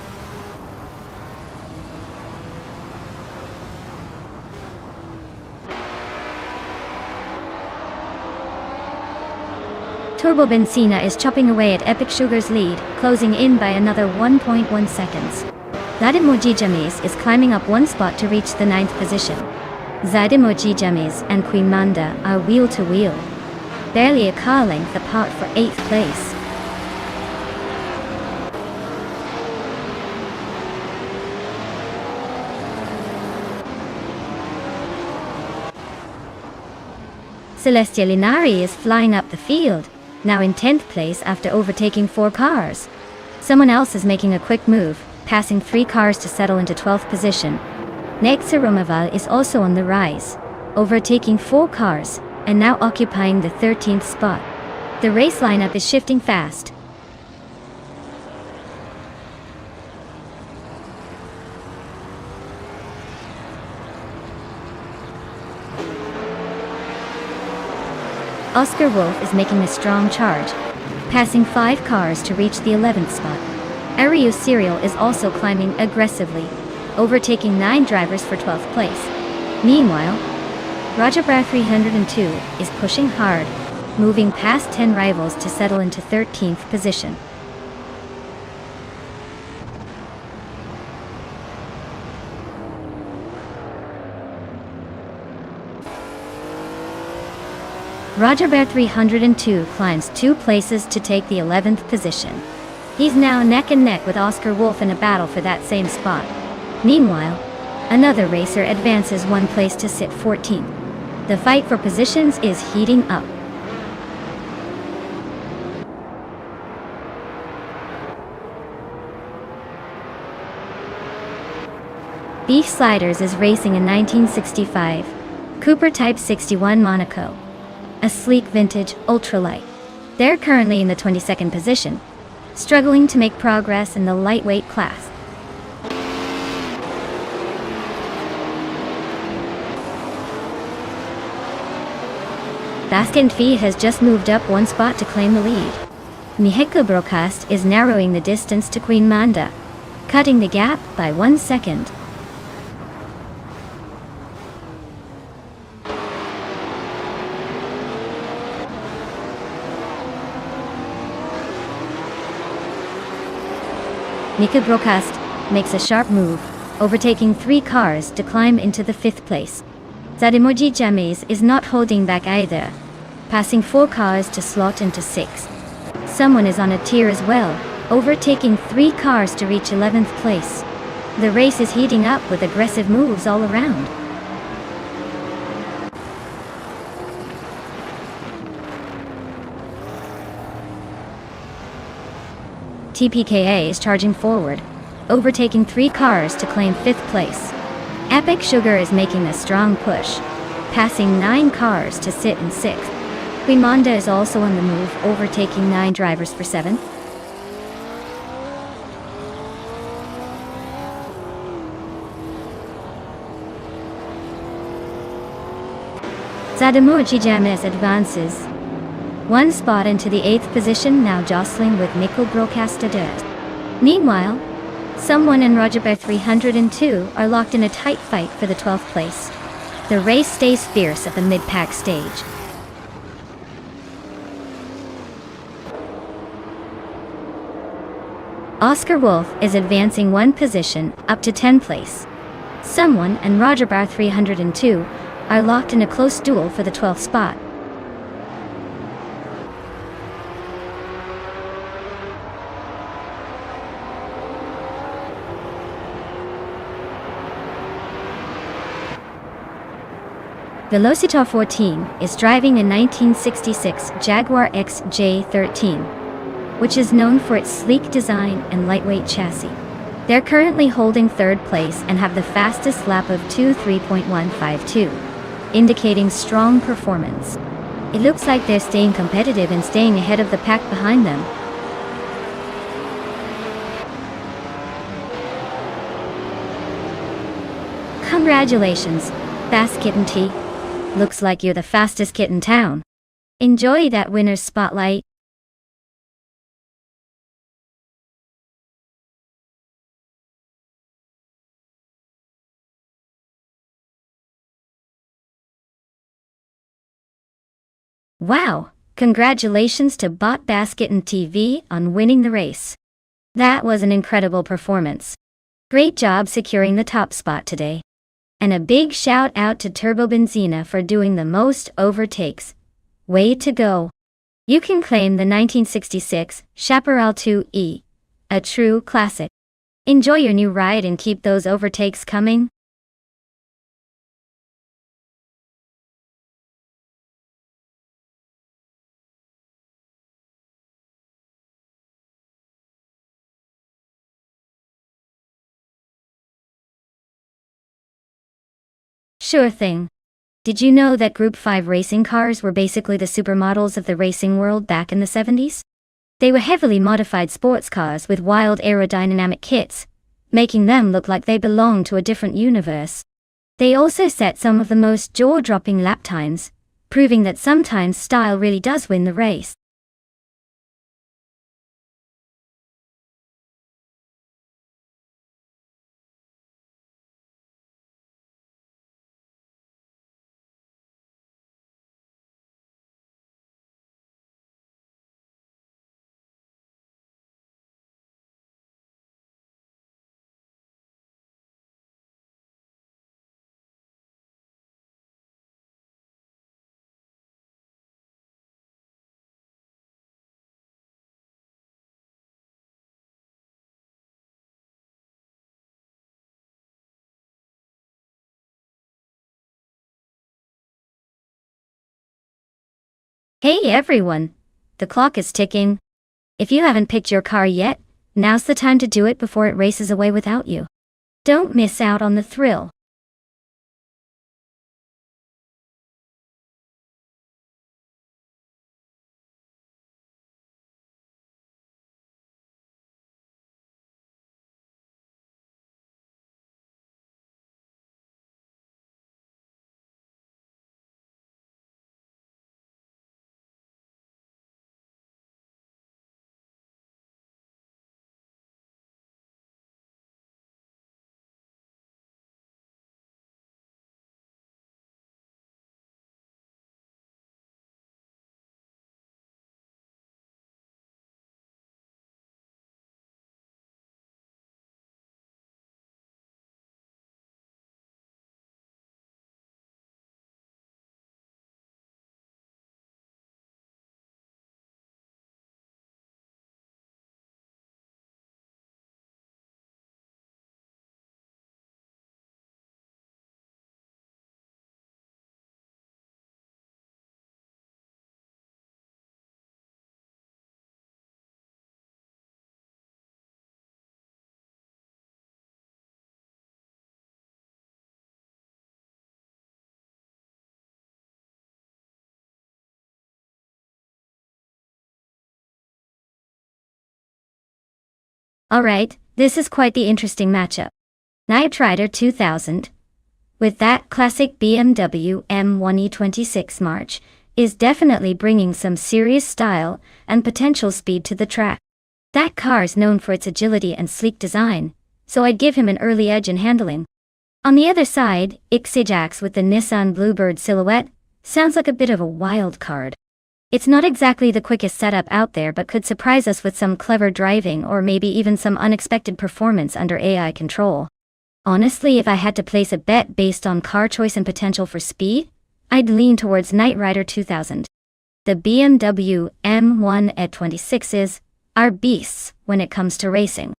Turbo Benzina is chopping away at Epic Sugar's lead, closing in by another 1.1 seconds. Zadimoji Jamis is climbing up one spot to reach the 9th position. Zadimoji Jamis and Queen Manda are wheel to wheel, barely a car length apart for 8th place. Celestia Linari is flying up the field, now in 10th place after overtaking 4 cars. Someone else is making a quick move, passing 3 cars to settle into 12th position. Nexa Romaval is also on the rise, overtaking 4 cars, and now occupying the 13th spot. The race lineup is shifting fast. Oscar Wolf is making a strong charge, passing 5 cars to reach the 11th spot. Ariu Serial is also climbing aggressively, overtaking 9 drivers for 12th place. Meanwhile, Rajabra 302 is pushing hard, moving past 10 rivals to settle into 13th position. Rajabra 302 climbs 2 places to take the 11th position. He's now neck and neck with Oscar Wolf in a battle for that same spot. Meanwhile, another racer advances 1 place to sit 14th. The fight for positions is heating up. Beef Sliders is racing a 1965 Cooper Type 61 Monaco, a sleek vintage ultralight. They're currently in the 22nd position, struggling to make progress in the lightweight class. Baskin Fee has just moved up 1 spot to claim the lead. Miheko Broadcast is narrowing the distance to Queen Manda, cutting the gap by 1 second. Mika Broadcast makes a sharp move, overtaking 3 cars to climb into the 5th place. Zademoji James is not holding back either, passing 4 cars to slot into 6th. Someone is on a tier as well, overtaking 3 cars to reach 11th place. The race is heating up with aggressive moves all around. TPKA is charging forward, overtaking 3 cars to claim 5th place. Epic Sugar is making a strong push, passing 9 cars to sit in 6th. Queen Manda is also on the move, overtaking 9 drivers for 7th. Zademoji James advances 1 spot into the 8th position, now jostling with Nickel Broadcastaders. Meanwhile, someone and Rajabra 302 are locked in a tight fight for the 12th place. The race stays fierce at the mid-pack stage. Oscar Wolf is advancing 1 position up to 10th place. Someone and Rajabra 302 are locked in a close duel for the 12th spot. Velocitar 14 is driving a 1966 Jaguar XJ13, which is known for its sleek design and lightweight chassis. They're currently holding 3rd place and have the fastest lap of 2:3.152, indicating strong performance. It looks like they're staying competitive and staying ahead of the pack behind them. Congratulations, Fast Kitten T. Looks like you're the fastest kit in town. Enjoy that winner's spotlight. Wow! Congratulations to Bot Basket and TV on winning the race. That was an incredible performance. Great job securing the top spot today. And a big shout out to Turbo Benzina for doing the most overtakes. Way to go! You can claim the 1966 Chaparral 2E, a true classic. Enjoy your new ride and keep those overtakes coming. Sure thing. Did you know that Group 5 racing cars were basically the supermodels of the racing world back in the 70s? They were heavily modified sports cars with wild aerodynamic kits, making them look like they belonged to a different universe. They also set some of the most jaw-dropping lap times, proving that sometimes style really does win the race. Hey everyone! The clock is ticking. If you haven't picked your car yet, now's the time to do it before it races away without you. Don't miss out on the thrill. Alright, this is quite the interesting matchup. Knight Rider 2000, with that classic BMW M1E26 March, is definitely bringing some serious style and potential speed to the track. That car is known for its agility and sleek design, so I'd give him an early edge in handling. On the other side, Ixajax with the Nissan Bluebird silhouette sounds like a bit of a wild card. It's not exactly the quickest setup out there but could surprise us with some clever driving or maybe even some unexpected performance under AI control. Honestly, if I had to place a bet based on car choice and potential for speed, I'd lean towards Knight Rider 2000. The BMW M1 E26s are beasts when it comes to racing.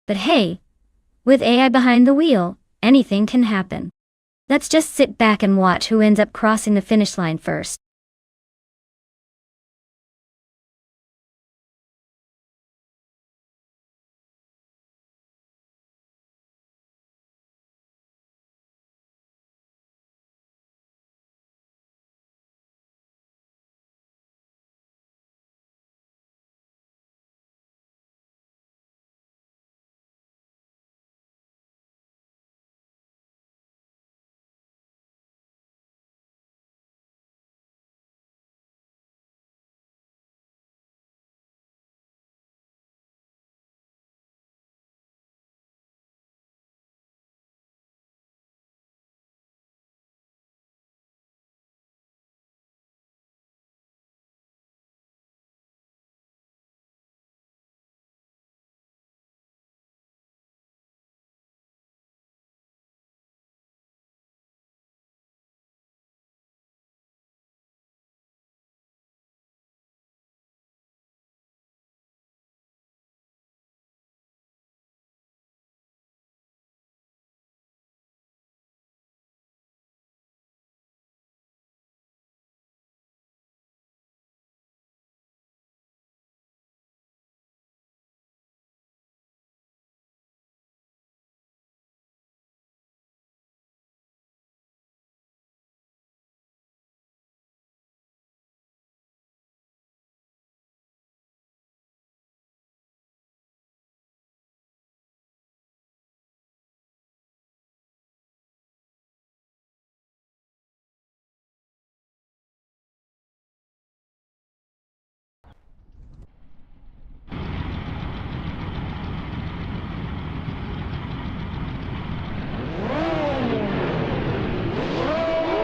But hey, with AI behind the wheel, anything can happen. Let's just sit back and watch who ends up crossing the finish line first.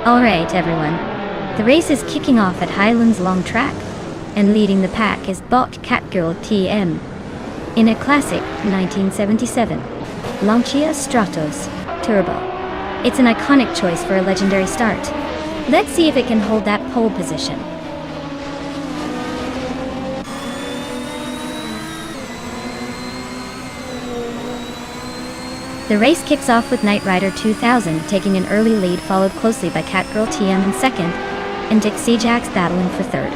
Alright everyone, the race is kicking off at Highlands Long Track, and leading the pack is bot Catgirl TM. In a classic 1977 Lancia Stratos Turbo. It's an iconic choice for a legendary start. Let's see if it can hold that pole position. The race kicks off with Knight Rider 2000 taking an early lead, followed closely by Catgirl TM in second, and Dixie Jacks battling for third.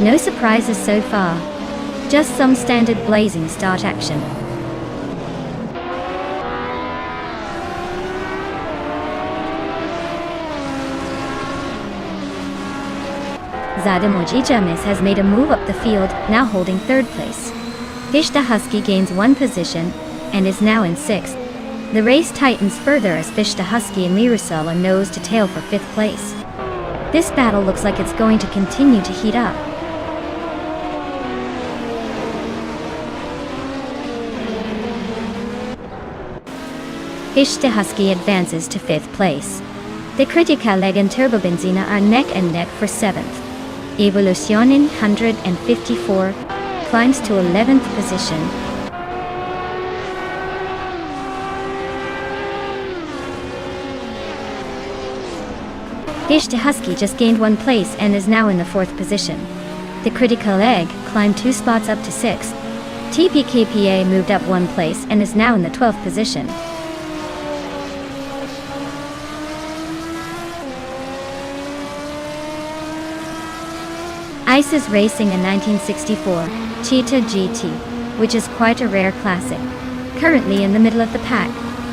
No surprises so far, just some standard blazing start action. Zademoji Jamis has made a move up the field, now holding third place. Fishta Husky gains one position, and is now in sixth. The race tightens further as Fishta Husky and Mirasol are nose to tail for fifth place. This battle looks like it's going to continue to heat up. Fishta Husky advances to fifth place. The Critica Leg and Turbo Benzina are neck and neck for seventh. Evolucionin 154 climbs to 11th position. Fishta Husky just gained one place and is now in the fourth position. The Critical Egg climbed 2 spots up to 6th. TPKPA moved up 1 place and is now in the 12th position. Ice is racing a 1964 Cheetah GT, which is quite a rare classic. Currently in the middle of the pack,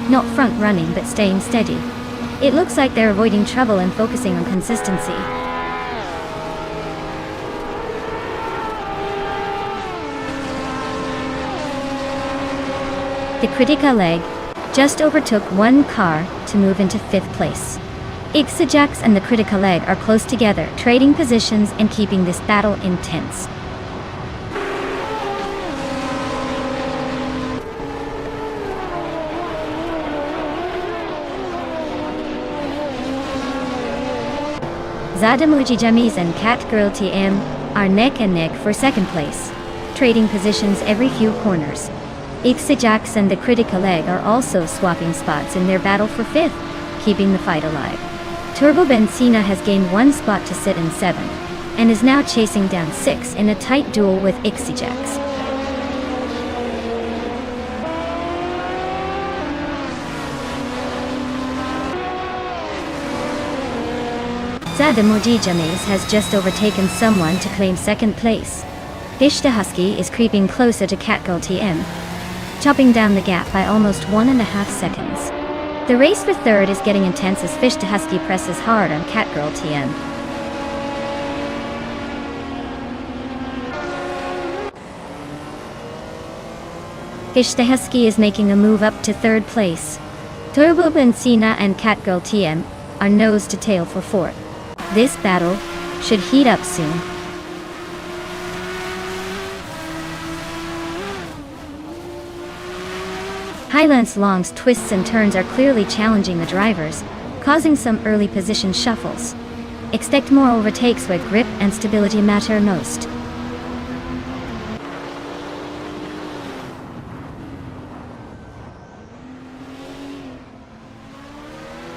not front running but staying steady. It looks like they're avoiding trouble and focusing on consistency. The Critica Leg just overtook one car to move into 5th place. Ixajax and the Critica Leg are close together, trading positions and keeping this battle intense. Zadamuji Jamis and Catgirl TM are neck and neck for second place, trading positions every few corners. Ixajax and the Critica Leg are also swapping spots in their battle for fifth, keeping the fight alive. Turbo Benzina has gained 1 spot to sit in 7th, and is now chasing down 6th in a tight duel with Ixajax. Zadamoji Jamis has just overtaken someone to claim 2nd place. Fishta Husky is creeping closer to Catgirl TM, chopping down the gap by almost 1.5 seconds. The race for third is getting intense as Fishta Husky presses hard on Catgirl TM. Fishta Husky is making a move up to 3rd place. Turbo Benzina and Catgirl TM are nose to tail for 4th. This battle should heat up soon. Highlands Long's twists and turns are clearly challenging the drivers, causing some early position shuffles. Expect more overtakes where grip and stability matter most.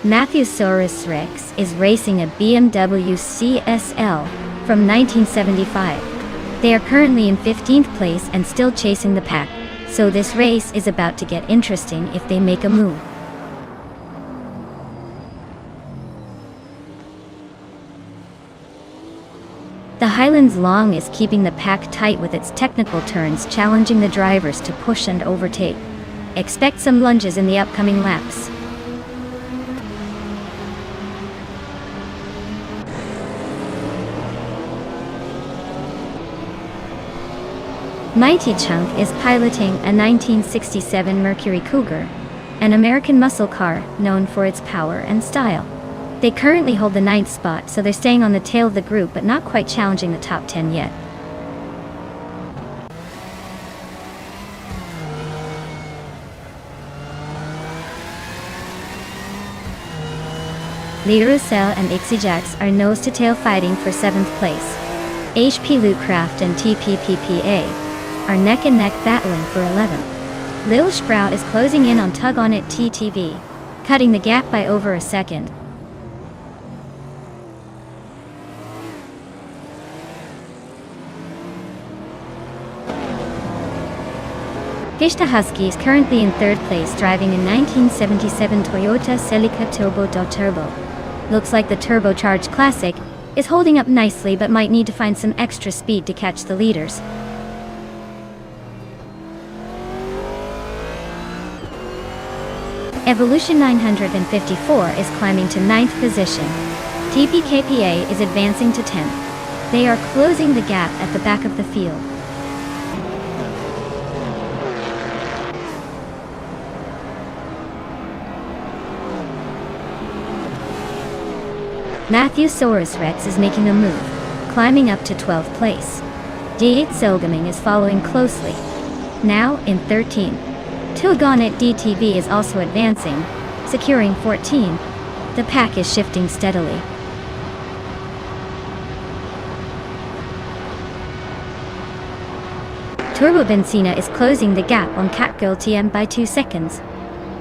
Matthewsaurus Rex is racing a BMW CSL from 1975. They are currently in 15th place and still chasing the pack, so this race is about to get interesting if they make a move. The Highlands Long is keeping the pack tight with its technical turns, challenging the drivers to push and overtake. Expect some lunges in the upcoming laps. Mighty Chunk is piloting a 1967 Mercury Cougar, an American muscle car known for its power and style. They currently hold the 9th spot, so they're staying on the tail of the group but not quite challenging the top 10 yet. Leadercell and Ixijax are nose-to-tail fighting for 7th place. HP Lootcraft and TPPPA are neck-and-neck battling for 11th. Lil Sprout is closing in on Tug On It TTV, cutting the gap by over a second. Gishta Husky is currently in 3rd place driving a 1977 Toyota Celica Turbo. Looks like the turbocharged classic is holding up nicely but might need to find some extra speed to catch the leaders. Evolution 954 is climbing to 9th position. TPKPA is advancing to 10th. They are closing the gap at the back of the field. Matthew Saurus Rex is making a move, climbing up to 12th place. D8 Selgaming is following closely, now in 13th. Tilgonet DTV is also advancing, securing 14th. The pack is shifting steadily. Turbo Benzina is closing the gap on Catgirl TM by 2 seconds,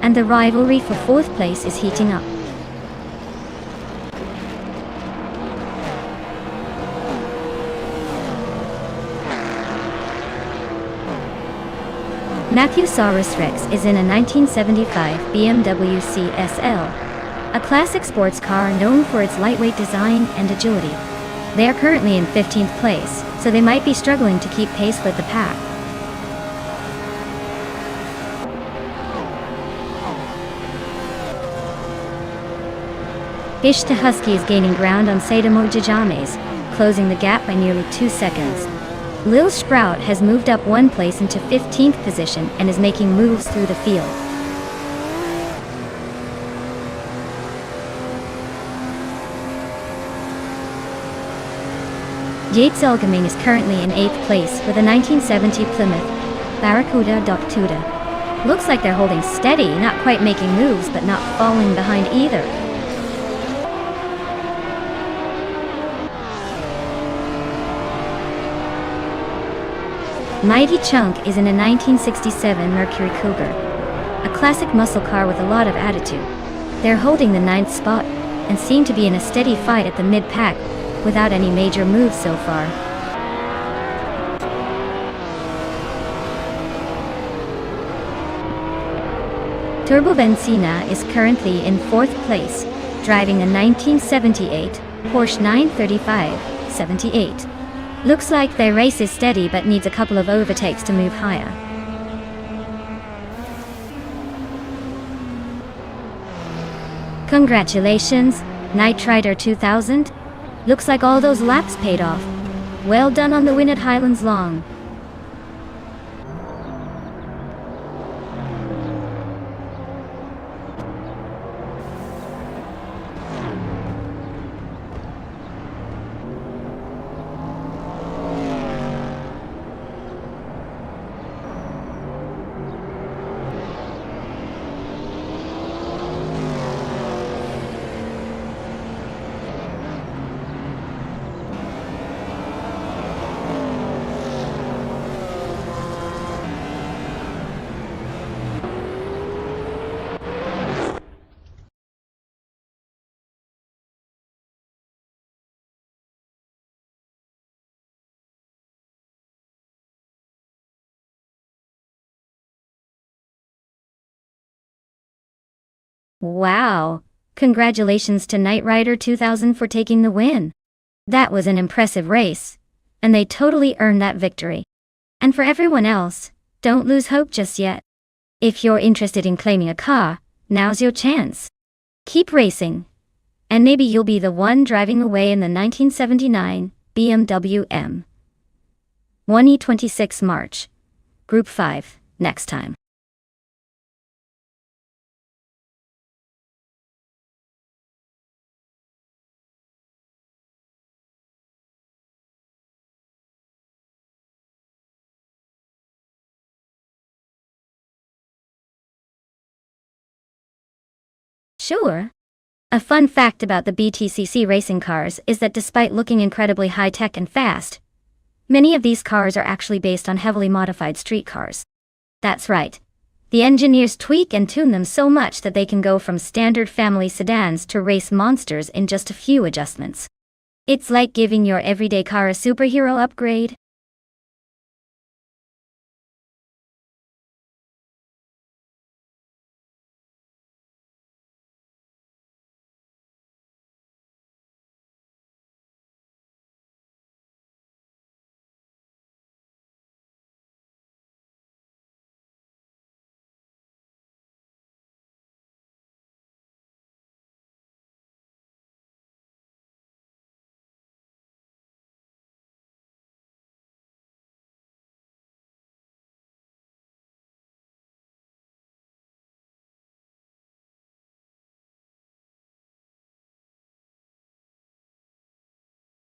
and the rivalry for 4th place is heating up. Matthew Saurus Rex is in a 1975 BMW CSL, a classic sports car known for its lightweight design and agility. They are currently in 15th place, so they might be struggling to keep pace with the pack. Gishta Husky is gaining ground on Sadamo Jajames, closing the gap by nearly 2 seconds. Lil Sprout has moved up 1 place into 15th position and is making moves through the field. Yates Elgaming is currently in 8th place with a 1970 Plymouth Barracuda Tuda. Looks like they're holding steady, not quite making moves but not falling behind either. Mighty Chunk is in a 1967 Mercury Cougar, a classic muscle car with a lot of attitude. They're holding the 9th spot and seem to be in a steady fight at the mid-pack without any major moves so far. Turbo Benzina is currently in 4th place, driving a 1978 Porsche 935 78. Looks like their race is steady but needs a couple of overtakes to move higher. Congratulations, Knight Rider 2000. Looks like all those laps paid off. Well done on the win at Highlands Long. Wow! Congratulations to Knight Rider 2000 for taking the win. That was an impressive race, and they totally earned that victory. And for everyone else, don't lose hope just yet. If you're interested in claiming a car, now's your chance. Keep racing, and maybe you'll be the one driving away in the 1979 BMW M1E26 March. Group 5, next time. Sure. A fun fact about the BTCC racing cars is that despite looking incredibly high-tech and fast, many of these cars are actually based on heavily modified street cars. That's right. The engineers tweak and tune them so much that they can go from standard family sedans to race monsters in just a few adjustments. It's like giving your everyday car a superhero upgrade.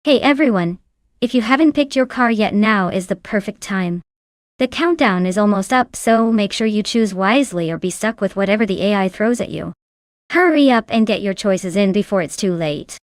Hey everyone! If you haven't picked your car yet, now is the perfect time. The countdown is almost up, so make sure you choose wisely or be stuck with whatever the AI throws at you. Hurry up and get your choices in before it's too late.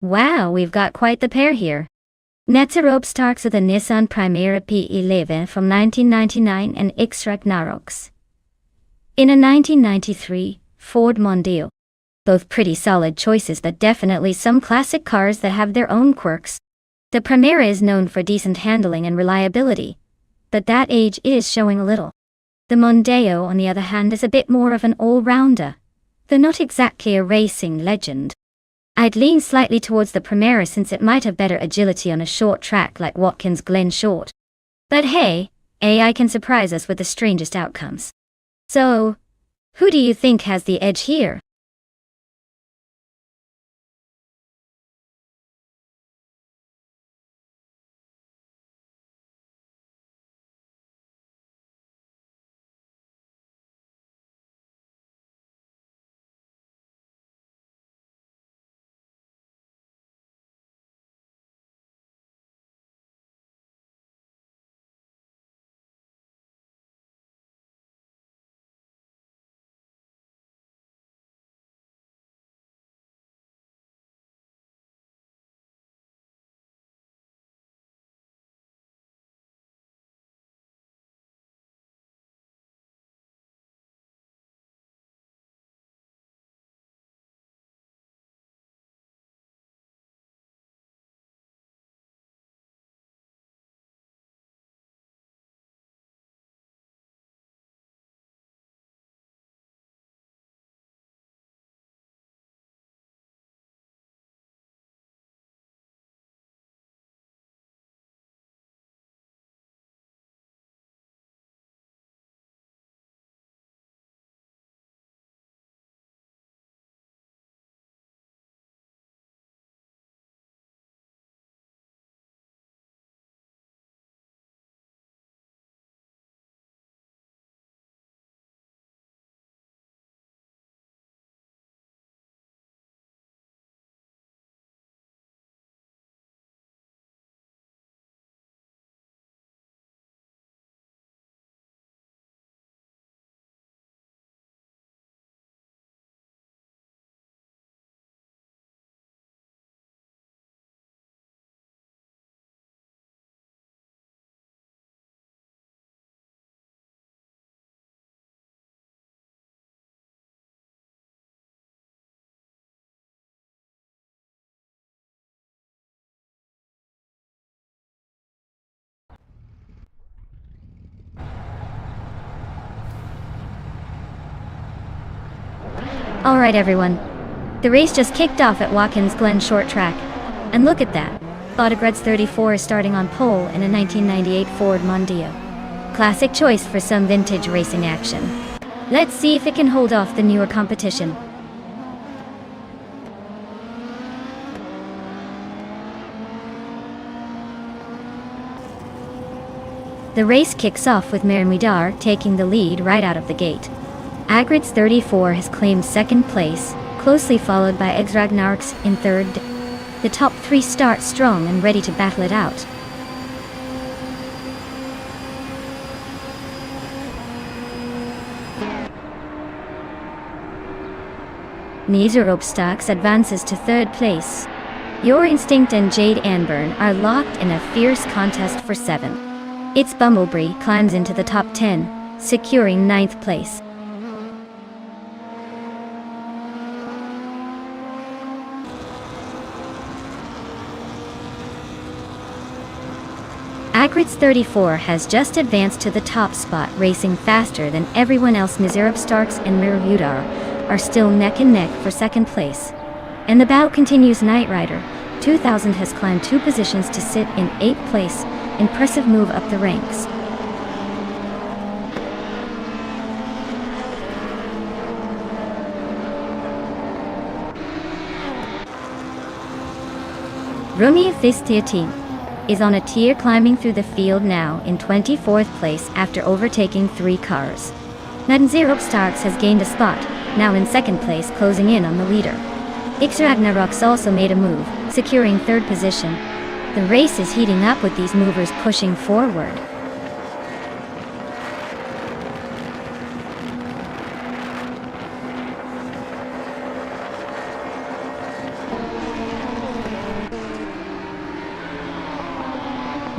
Wow, we've got quite the pair here. Netzerob starts with a Nissan Primera P11 from 1999 and X-Ragnaroks in a 1993 Ford Mondeo. Both pretty solid choices, but definitely some classic cars that have their own quirks. The Primera is known for decent handling and reliability, but that age is showing a little. The Mondeo, on the other hand, is a bit more of an all-rounder, though not exactly a racing legend. I'd lean slightly towards the Primera since it might have better agility on a short track like Watkins Glen Short. But hey, AI can surprise us with the strangest outcomes. So, who do you think has the edge here? Alright everyone, the race just kicked off at Watkins Glen Short Track. And look at that, Autogreds 34 is starting on pole in a 1998 Ford Mondeo. Classic choice for some vintage racing action. Let's see if it can hold off the newer competition. The race kicks off with Mermidar taking the lead right out of the gate. Agrids 34 has claimed second place, closely followed by Ragnarx in third. The top three start strong and ready to battle it out. Miserobstax advances to third place. Your Instinct and Jade Anburn are locked in a fierce contest for 7th. Its Bumblebee climbs into the top 10, securing 9th place. Agrids 34 has just advanced to the top spot, racing faster than everyone else. Miserobstax and Mirudar are still neck and neck for 2nd place. And the bout continues. Knight Rider 2000 has climbed 2 positions to sit in 8th place. Impressive move up the ranks. Rumi Fistiatin is on a tier, climbing through the field now in 24th place after overtaking 3 cars. Nonstop has gained a spot, now in 2nd place, closing in on the leader. Ragnarx also made a move, securing 3rd position. The race is heating up with these movers pushing forward.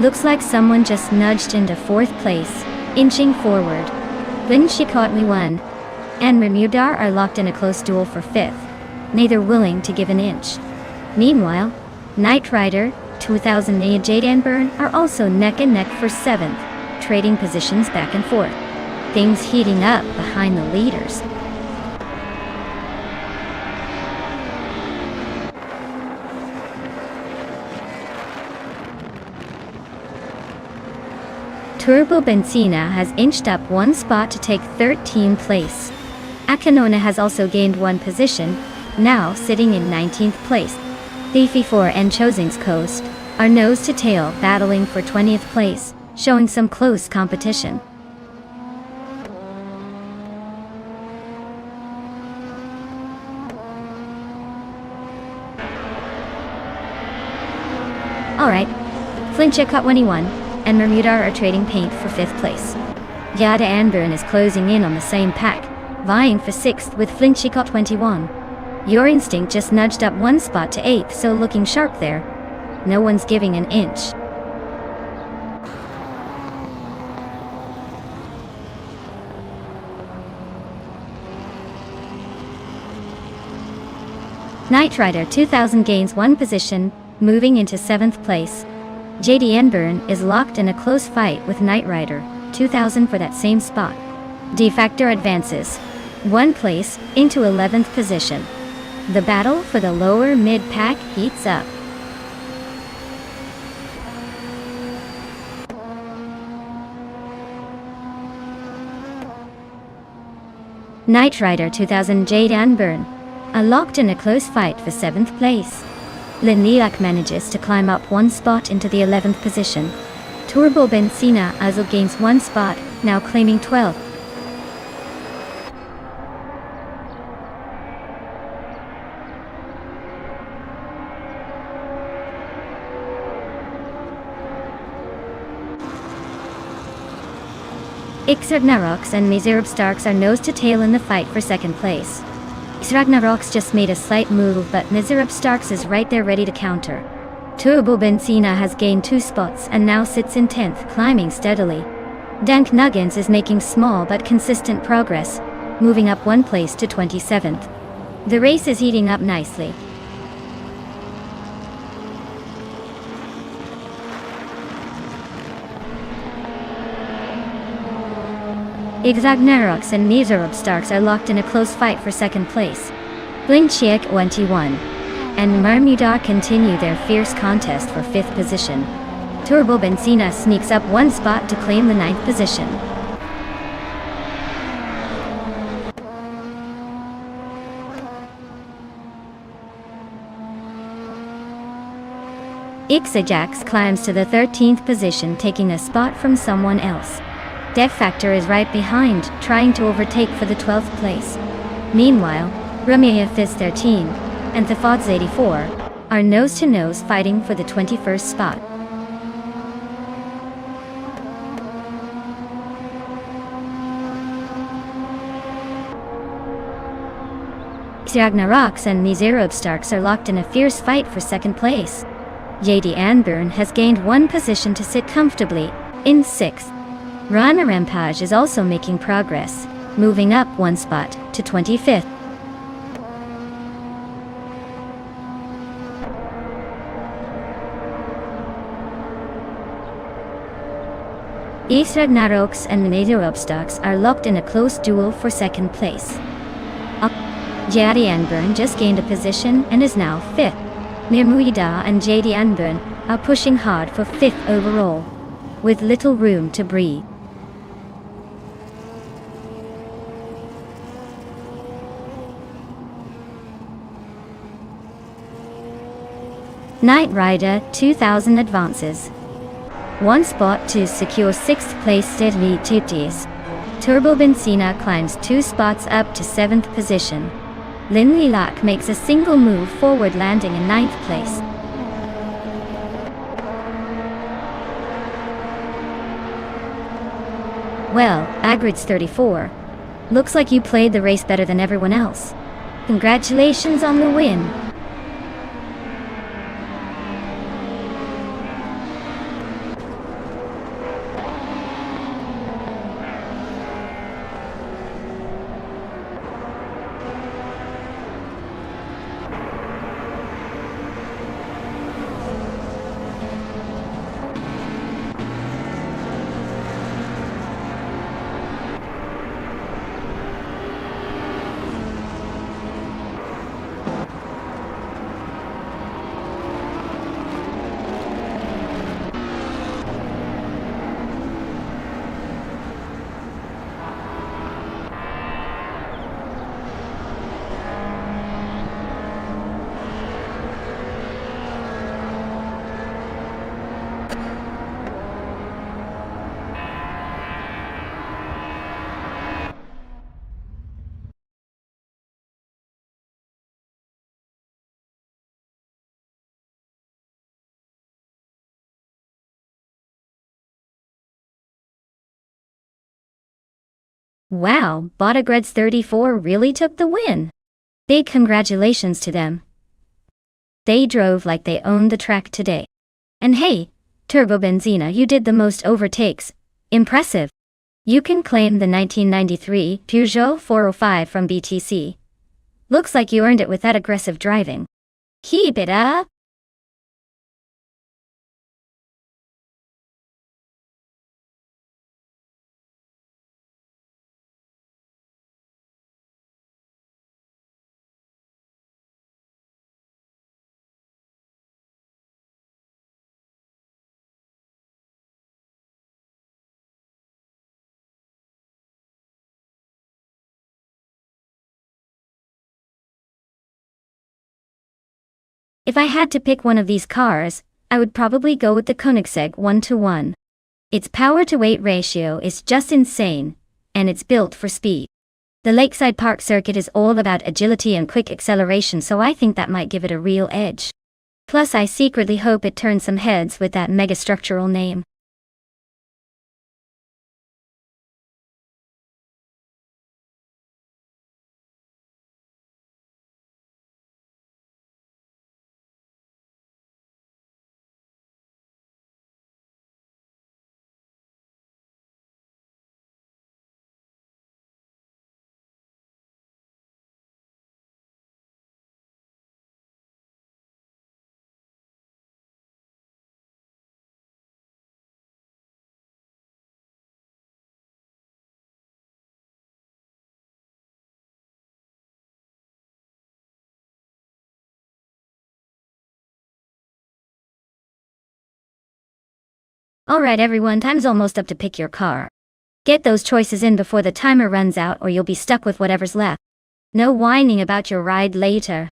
Looks like someone just nudged into 4th place, inching forward. Linshikotli and Remudar are locked in a close duel for 5th, neither willing to give an inch. Meanwhile, Knight Rider 2000 and Jade Anburn are also neck and neck for 7th, trading positions back and forth. Things heating up behind the leaders. Turbo Benzina has inched up 1 spot to take 13th place. Akanona has also gained 1 position, now sitting in 19th place. Thiefy 4 and Chosing's Coast are nose to tail, battling for 20th place, showing some close competition. Alright, Flinchicot 21 and Mermudar are trading paint for 5th place. Yada Anburn is closing in on the same pack, vying for 6th with Flinchicot 21. Your Instinct just nudged up 1 spot to 8th, so looking sharp there. No one's giving an inch. Knight Rider 2000 gains 1 position, moving into 7th place. JD Anburn is locked in a close fight with Knight Rider 2000 for that same spot. Defactor advances 1 place into 11th position. The battle for the lower mid-pack heats up. Knight Rider 2000 Jade Anburn are locked in a close fight for 7th place. Liniak manages to climb up 1 spot into the 11th position. Turbo Benzina also gains 1 spot, now claiming 12th. Ragnarx and Miserobstax are nose to tail in the fight for 2nd place. Ragnarx just made a slight move, but Miserobstax is right there ready to counter. Turbo Benzina has gained 2 spots and now sits in 10th, climbing steadily. Dank Nuggins is making small but consistent progress, moving up 1 place to 27th. The race is heating up nicely. Igzagnarox and Mizorobstarks are locked in a close fight for second place. Blingchiek 21 and Marmudar continue their fierce contest for 5th position. Turbo Benzina sneaks up one spot to claim the 9th position. Ixajax climbs to the 13th position, taking a spot from someone else. Death Factor is right behind, trying to overtake for the 12th place. Meanwhile, Rumiev is 13 and Thefod's 84 are nose-to-nose fighting for the 21st spot. Ragnarok's and Mizerobstarks are locked in a fierce fight for second place. JD Anburn has gained one position to sit comfortably in 6th. Rana Rampage is also making progress, moving up one spot to 25th. East Ragnaroks and Mizerobstarks are locked in a close duel for second place. JD Anburn just gained a position and is now 5th. Mirmuida and JD Anburn are pushing hard for 5th overall, with little room to breathe. Knight Rider 2000 advances one spot to secure 6th place steadily Tutis. Turbo Benzina climbs 2 spots up to 7th position. Lin Lilac makes a single move forward, landing in 9th place. Well, Agrid's 34. Looks like you played the race better than everyone else. Congratulations on the win. Wow, Botagred's 34 really took the win. Big congratulations to them. They drove like they owned the track today. And hey, Turbo Benzina, you did the most overtakes. Impressive. You can claim the 1993 Peugeot 405 from BTC. Looks like you earned it with that aggressive driving. Keep it up. If I had to pick one of these cars, I would probably go with the Koenigsegg 1:1. Its power-to-weight ratio is just insane, and it's built for speed. The Lakeside Park circuit is all about agility and quick acceleration, so I think that might give it a real edge. Plus, I secretly hope it turns some heads with that megastructural name. Alright everyone, time's almost up to pick your car. Get those choices in before the timer runs out or you'll be stuck with whatever's left. No whining about your ride later.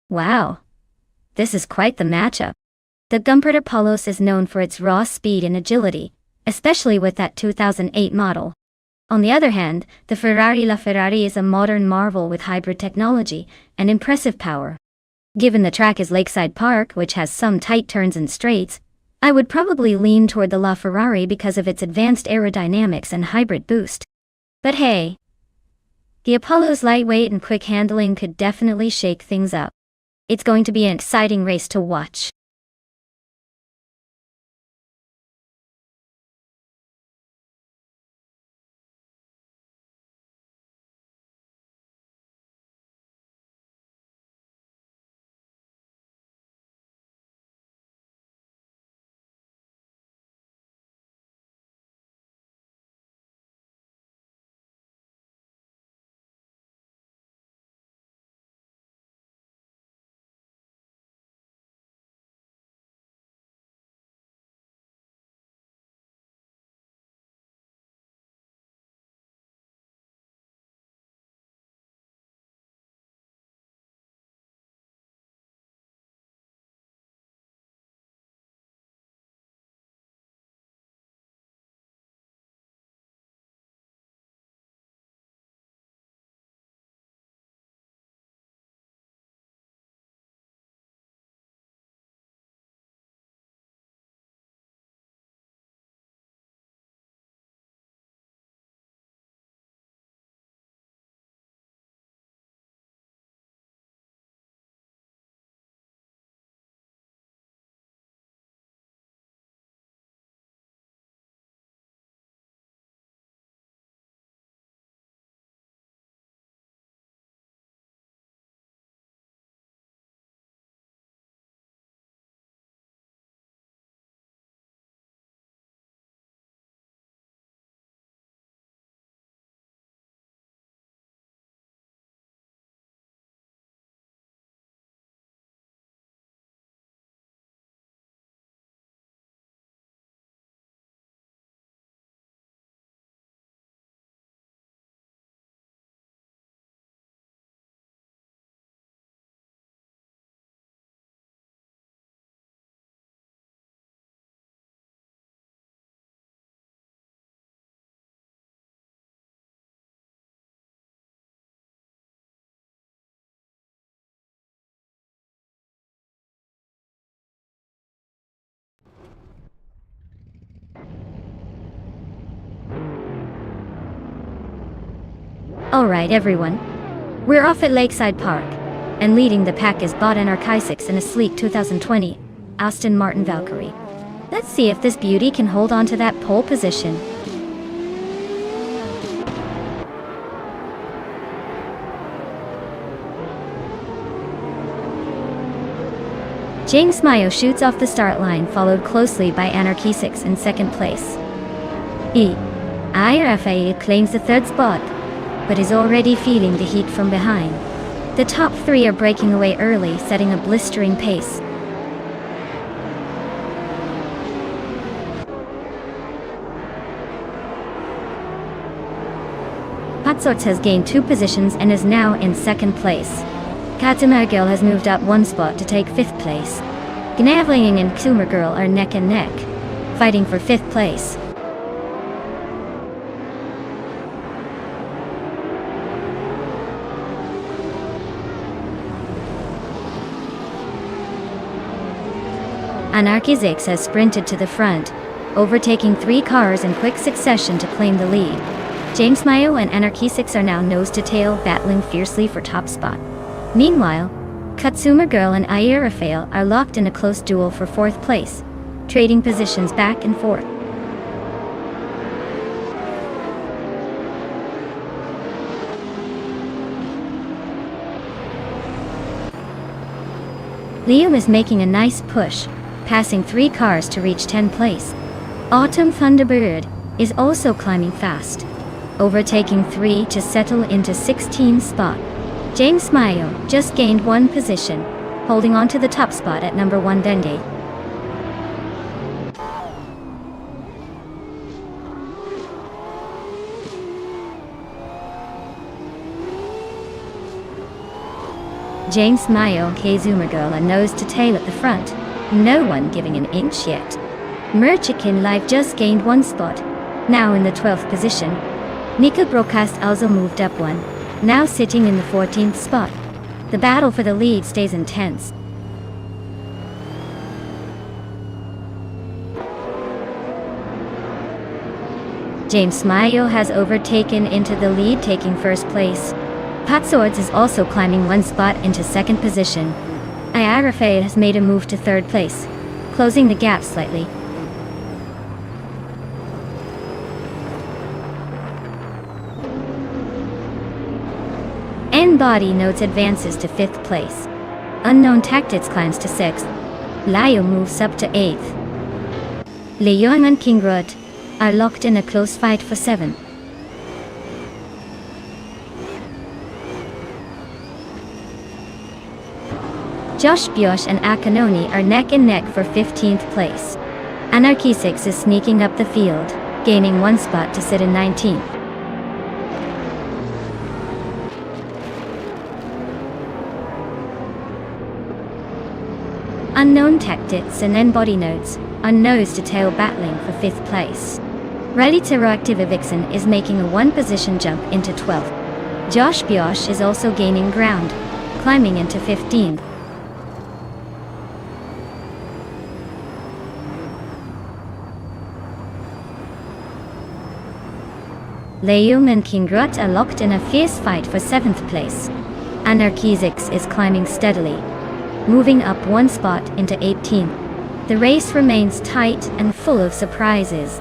Wow. This is quite the matchup. The Gumperter Polos is known for its raw speed and agility, especially with that 2008 model. On the other hand, the Ferrari LaFerrari is a modern marvel with hybrid technology and impressive power. Given the track is Lakeside Park, which has some tight turns and straights, I would probably lean toward the LaFerrari because of its advanced aerodynamics and hybrid boost. But hey, the Apollo's lightweight and quick handling could definitely shake things up. It's going to be an exciting race to watch. Alright everyone, we're off at Lakeside Park, and leading the pack is Botan Arkaisix in a sleek 2020 Aston Martin Valkyrie. Let's see if this beauty can hold on to that pole position. James Mayo shoots off the start line, followed closely by Anarchy6 in second place. IRFA claims the third spot, but is already feeling the heat from behind. The top three are breaking away early, setting a blistering pace. Patsorts has gained 2 positions and is now in 2nd place. Katsumergirl has moved up 1 spot to take 5th place. Gnavling and Kumergirl are neck and neck, fighting for 5th place. Anarchy Zix has sprinted to the front, overtaking 3 cars in quick succession to claim the lead. James Mayo and Anarchy Zix are now nose-to-tail battling fiercely for top spot. Meanwhile, Katsuma Girl and Air Rafael are locked in a close duel for 4th place, trading positions back and forth. Liam is making a nice push, passing 3 cars to reach 10th place. Autumn Thunderbird is also climbing fast, overtaking 3 to settle into 16th spot. James Mayo just gained 1 position, holding on to the top spot at number 1 Denge. James Mayo and Kazuma Girl are nose to tail at the front, no one giving an inch yet. Merchikin Live just gained 1 spot, now in the 12th position. Nika Broadcast also moved up 1, now sitting in the 14th spot. The battle for the lead stays intense. James Mayo has overtaken into the lead, taking 1st place. Patswords is also climbing 1 spot into 2nd position. Ayarafei has made a move to 3rd place, closing the gap slightly. N-Body Notes advances to 5th place. Unknown Tactics climbs to 6th. Layo moves up to 8th. Leon and Kingrod are locked in a close fight for 7th. Josh Biosh and Akanoni are neck and neck for 15th place. Anarchy 6 is sneaking up the field, gaining 1 spot to sit in 19th. Unknown Tactics and N-Body Notes are nose-to-tail battling for 5th place. Relative Vixen is making a 1 position jump into 12th. Josh Biosh is also gaining ground, climbing into 15th. Leum and Kingrut are locked in a fierce fight for 7th place. Anarchizix is climbing steadily, moving up 1 spot into 18th. The race remains tight and full of surprises.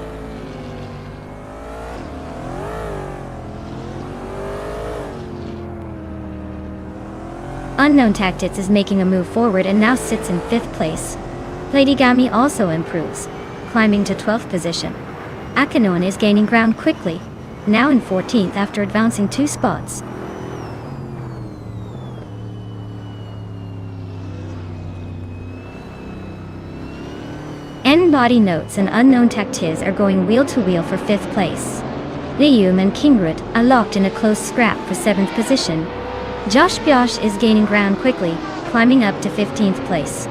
Unknown Tactics is making a move forward and now sits in 5th place. Ladygami also improves, climbing to 12th position. Akanon is gaining ground quickly, now in 14th after advancing 2 spots. N-Body Notes and Unknown Tactics are going wheel to wheel for 5th place. Lium and Kingrud are locked in a close scrap for 7th position. Josh Biosh is gaining ground quickly, climbing up to 15th place.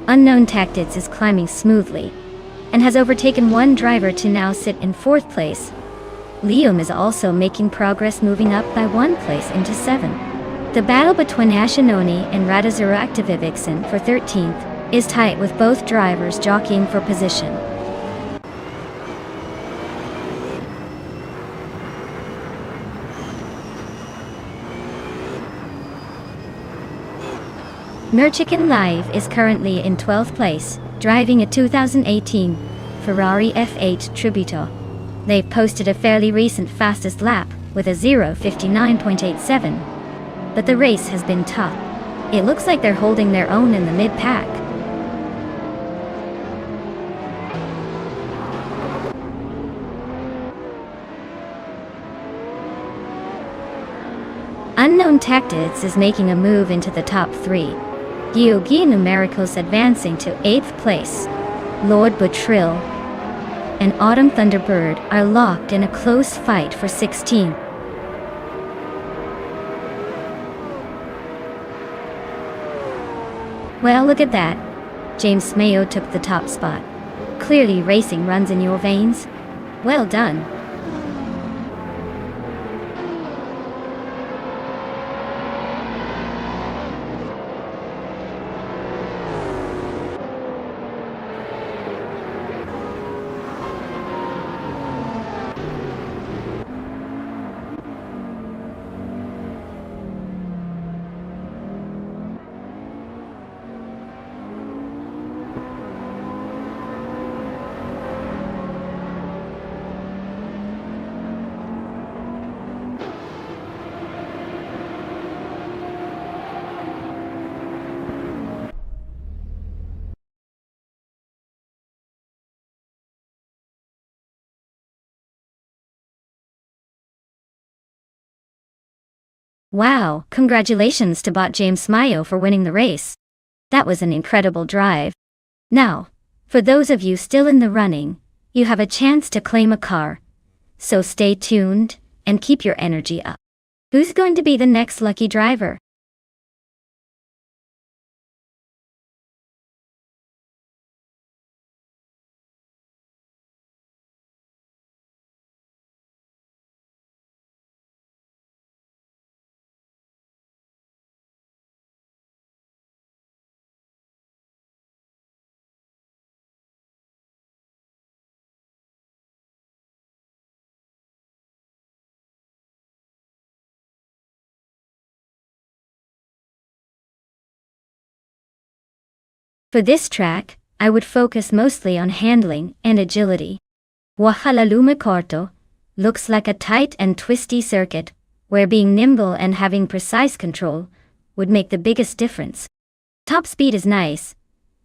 Unknown Tactics is climbing smoothly, and has overtaken 1 driver to now sit in 4th place. Liam is also making progress, moving up by 1 place into 7th. The battle between Ashinoni and Radazura Activivixen for 13th is tight, with both drivers jockeying for position. Merchicken Live is currently in 12th place, driving a 2018 Ferrari F8 Tributo. They've posted a fairly recent fastest lap, with a 0:59.87. But the race has been tough. It looks like they're holding their own in the mid-pack. Unknown Tactics is making a move into the top 3. Georgi Numericals advancing to 8th place. Lord Buttrill and Autumn Thunderbird are locked in a close fight for 16th. Well, look at that. James Mayo took the top spot. Clearly racing runs in your veins. Well done. Wow, congratulations to bot James Mayo for winning the race. That was an incredible drive. Now, for those of you still in the running, you have a chance to claim a car. So stay tuned and keep your energy up. Who's going to be the next lucky driver? For this track, I would focus mostly on handling and agility. Guajalalume Corto looks like a tight and twisty circuit, where being nimble and having precise control would make the biggest difference. Top speed is nice,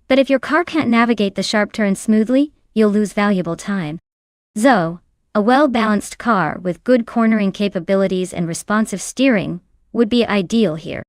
but if your car can't navigate the sharp turns smoothly, you'll lose valuable time. So, a well-balanced car with good cornering capabilities and responsive steering would be ideal here.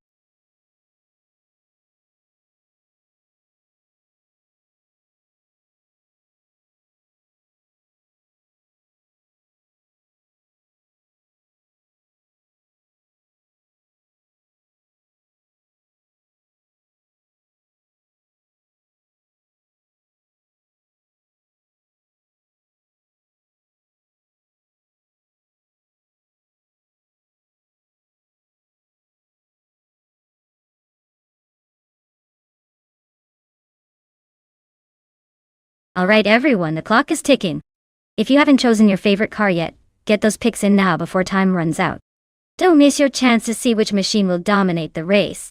Alright everyone, the clock is ticking. If you haven't chosen your favorite car yet, get those picks in now before time runs out. Don't miss your chance to see which machine will dominate the race.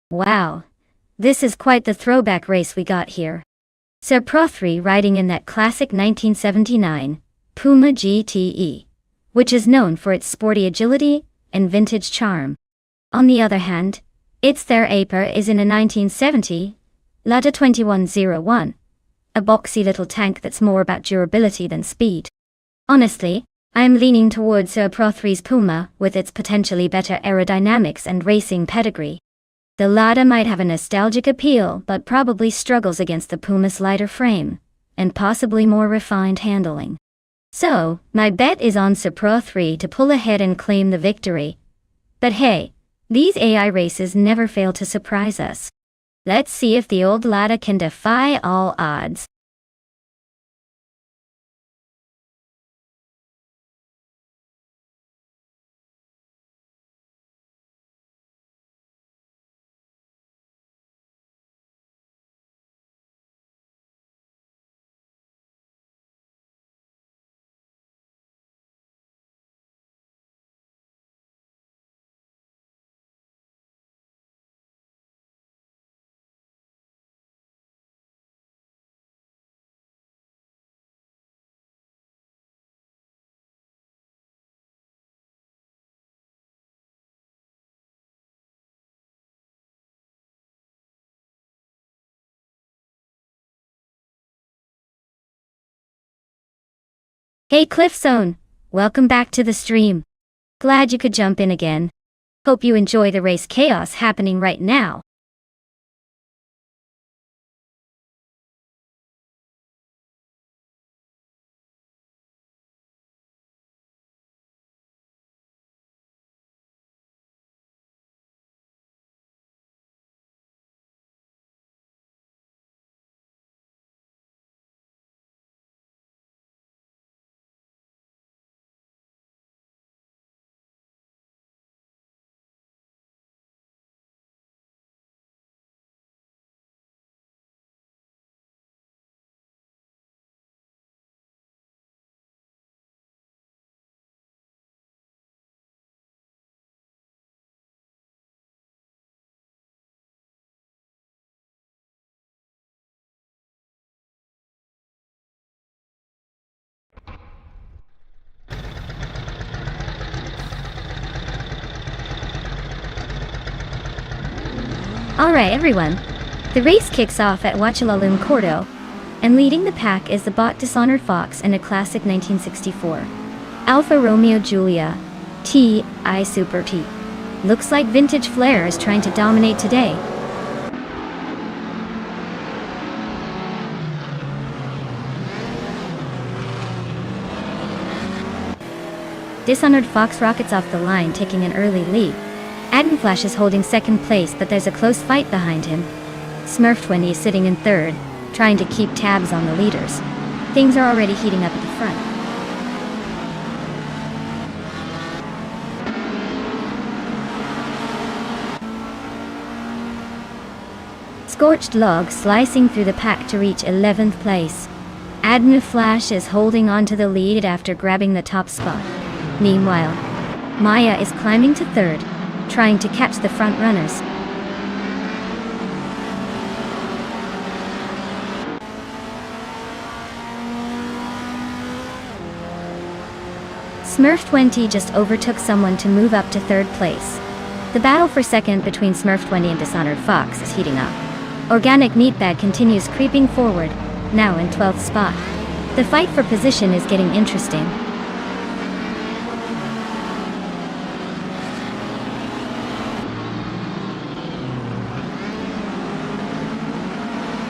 Wow, this is quite the throwback race we got here. Sir Prothry riding in that classic 1979 Puma GTE, which is known for its sporty agility and vintage charm. On the other hand, its their Aper is in a 1970 Lada 2101, a boxy little tank that's more about durability than speed. Honestly, I'm leaning towards Pro 3's Puma with its potentially better aerodynamics and racing pedigree. The Lada might have a nostalgic appeal but probably struggles against the Puma's lighter frame and possibly more refined handling. So, my bet is on Pro 3 to pull ahead and claim the victory. But hey, these AI races never fail to surprise us. Let's see if the old Lada can defy all odds. Hey Cliffzone, welcome back to the stream. Glad you could jump in again. Hope you enjoy the race chaos happening right now. Alright everyone, the race kicks off at Huachilalum Cordo, and leading the pack is the bot Dishonored Fox and a classic 1964 Alfa Romeo Giulia T-I Super T. Looks like Vintage Flair is trying to dominate today. Dishonored Fox rockets off the line, taking an early lead. Flash is holding second place, but there's a close fight behind him. Smurf20 is sitting in third, trying to keep tabs on the leaders. Things are already heating up at the front. Scorched Log slicing through the pack to reach 11th place. Flash is holding on to the lead after grabbing the top spot. Meanwhile, Maya is climbing to third, trying to catch the front runners. Smurf20 just overtook someone to move up to third place. The battle for second between Smurf20 and Dishonored Fox is heating up. Organic Meatbag continues creeping forward, now in 12th spot. The fight for position is getting interesting.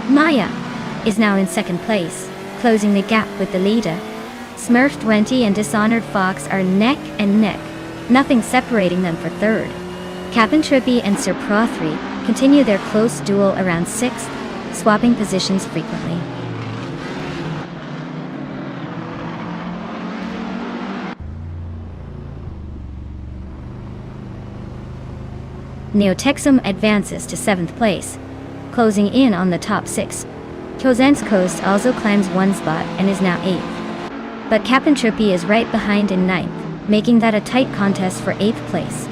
Maya is now in second place, closing the gap with the leader. Smurf20 and Dishonored Fox are neck and neck, nothing separating them for third. Captain Trippy and Sir Pro 3 continue their close duel around 6th, swapping positions frequently. Neotexum advances to 7th place, closing in on the top 6. Kozen's Coast also climbs one spot and is now 8th. But Captain Trippy is right behind in 9th, making that a tight contest for 8th place.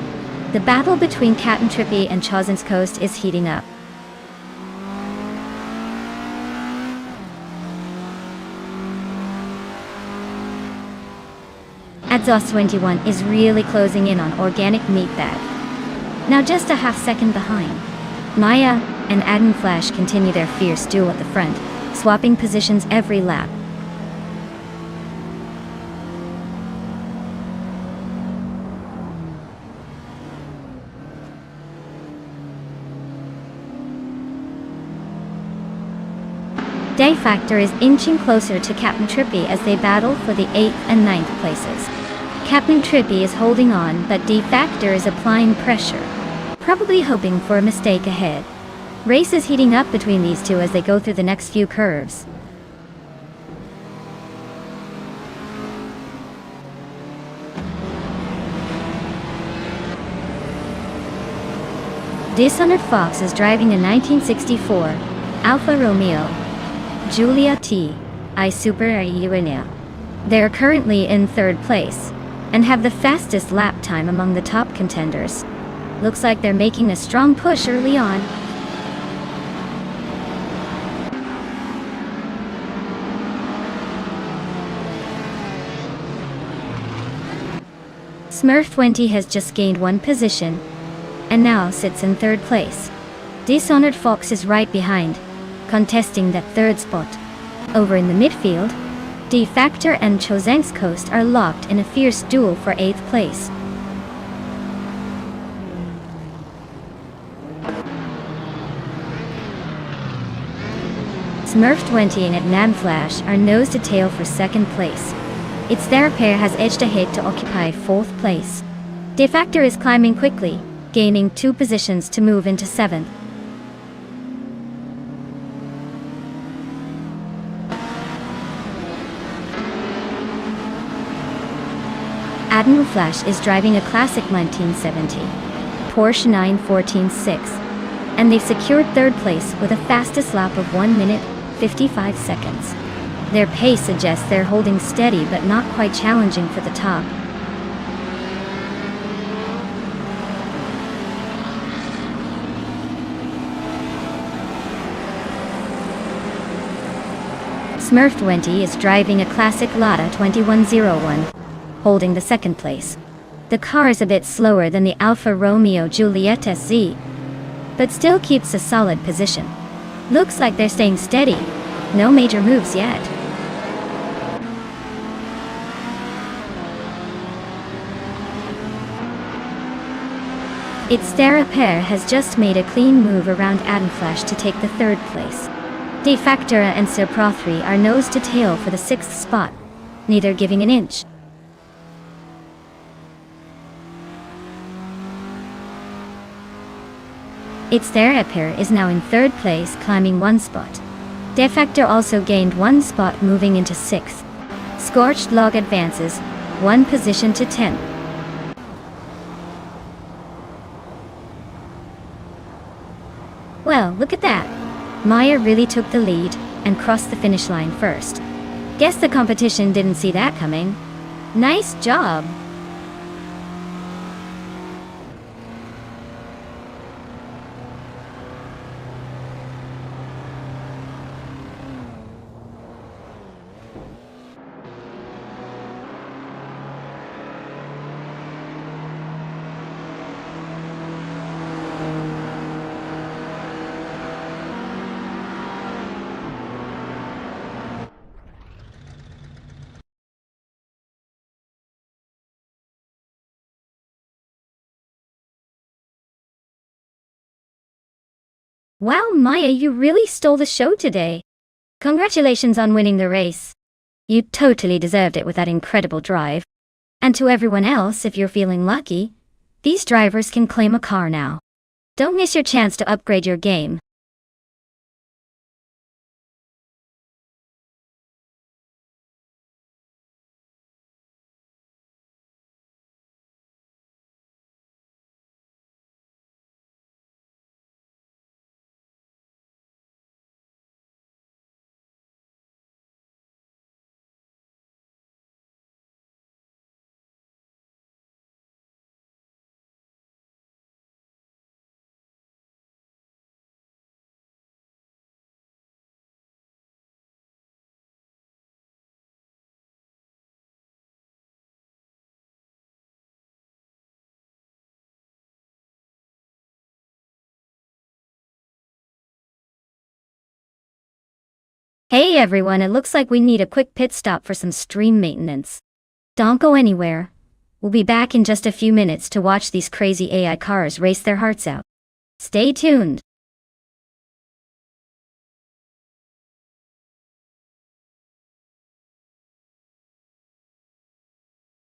The battle between Captain Trippy and Kozen's Coast is heating up. Adzos 21 is really closing in on Organic Meatbag, now just a half second behind. Maya and Flash continue their fierce duel at the front, swapping positions every lap. Day Factor is inching closer to Captain Trippy as they battle for the 8th and 9th places. Captain Trippy is holding on, but D Factor is applying pressure, probably hoping for a mistake ahead. Race is heating up between these two as they go through the next few curves. Dishonored Fox is driving a 1964 Alfa Romeo Giulia T I Super Iuenia. They are currently in 3rd place and have the fastest lap time among the top contenders. Looks like they're making a strong push early on. Smurf20 has just gained 1 position and now sits in 3rd place. Dishonored Fox is right behind, contesting that 3rd spot. Over in the midfield, D Factor and Chozeng's Coast are locked in a fierce duel for 8th place. Smurf20 and Nam Flash are nose to tail for 2nd place. Its their pair has edged ahead to occupy 4th place. D Factor is climbing quickly, gaining 2 positions to move into 7th. Admiral Flash is driving a classic 1970 Porsche 914-6, and they've secured 3rd place with a fastest lap of 1 minute, 55 seconds. Their pace suggests they're holding steady but not quite challenging for the top. Smurf20 is driving a classic Lada 2101, holding the 2nd place. The car is a bit slower than the Alfa Romeo Juliet SZ, but still keeps a solid position. Looks like they're staying steady. No major moves yet. Its Stera pair has just made a clean move around Adamflash to take the 3rd place. D Factora and Sir Prothry are nose to tail for the 6th spot, neither giving an inch. Its Stera pair is now in 3rd place, climbing 1 spot. De Factor also gained 1 spot, moving into 6th. Scorched Log advances 1 position to 10th. Well, look at that. Maya really took the lead and crossed the finish line first. Guess the competition didn't see that coming. Nice job. Wow, Maya, you really stole the show today. Congratulations on winning the race. You totally deserved it with that incredible drive. And to everyone else, if you're feeling lucky, these drivers can claim a car now. Don't miss your chance to upgrade your game. Hey everyone, it looks like we need a quick pit stop for some stream maintenance. Don't go anywhere. We'll be back in just a few minutes to watch these crazy AI cars race their hearts out. Stay tuned.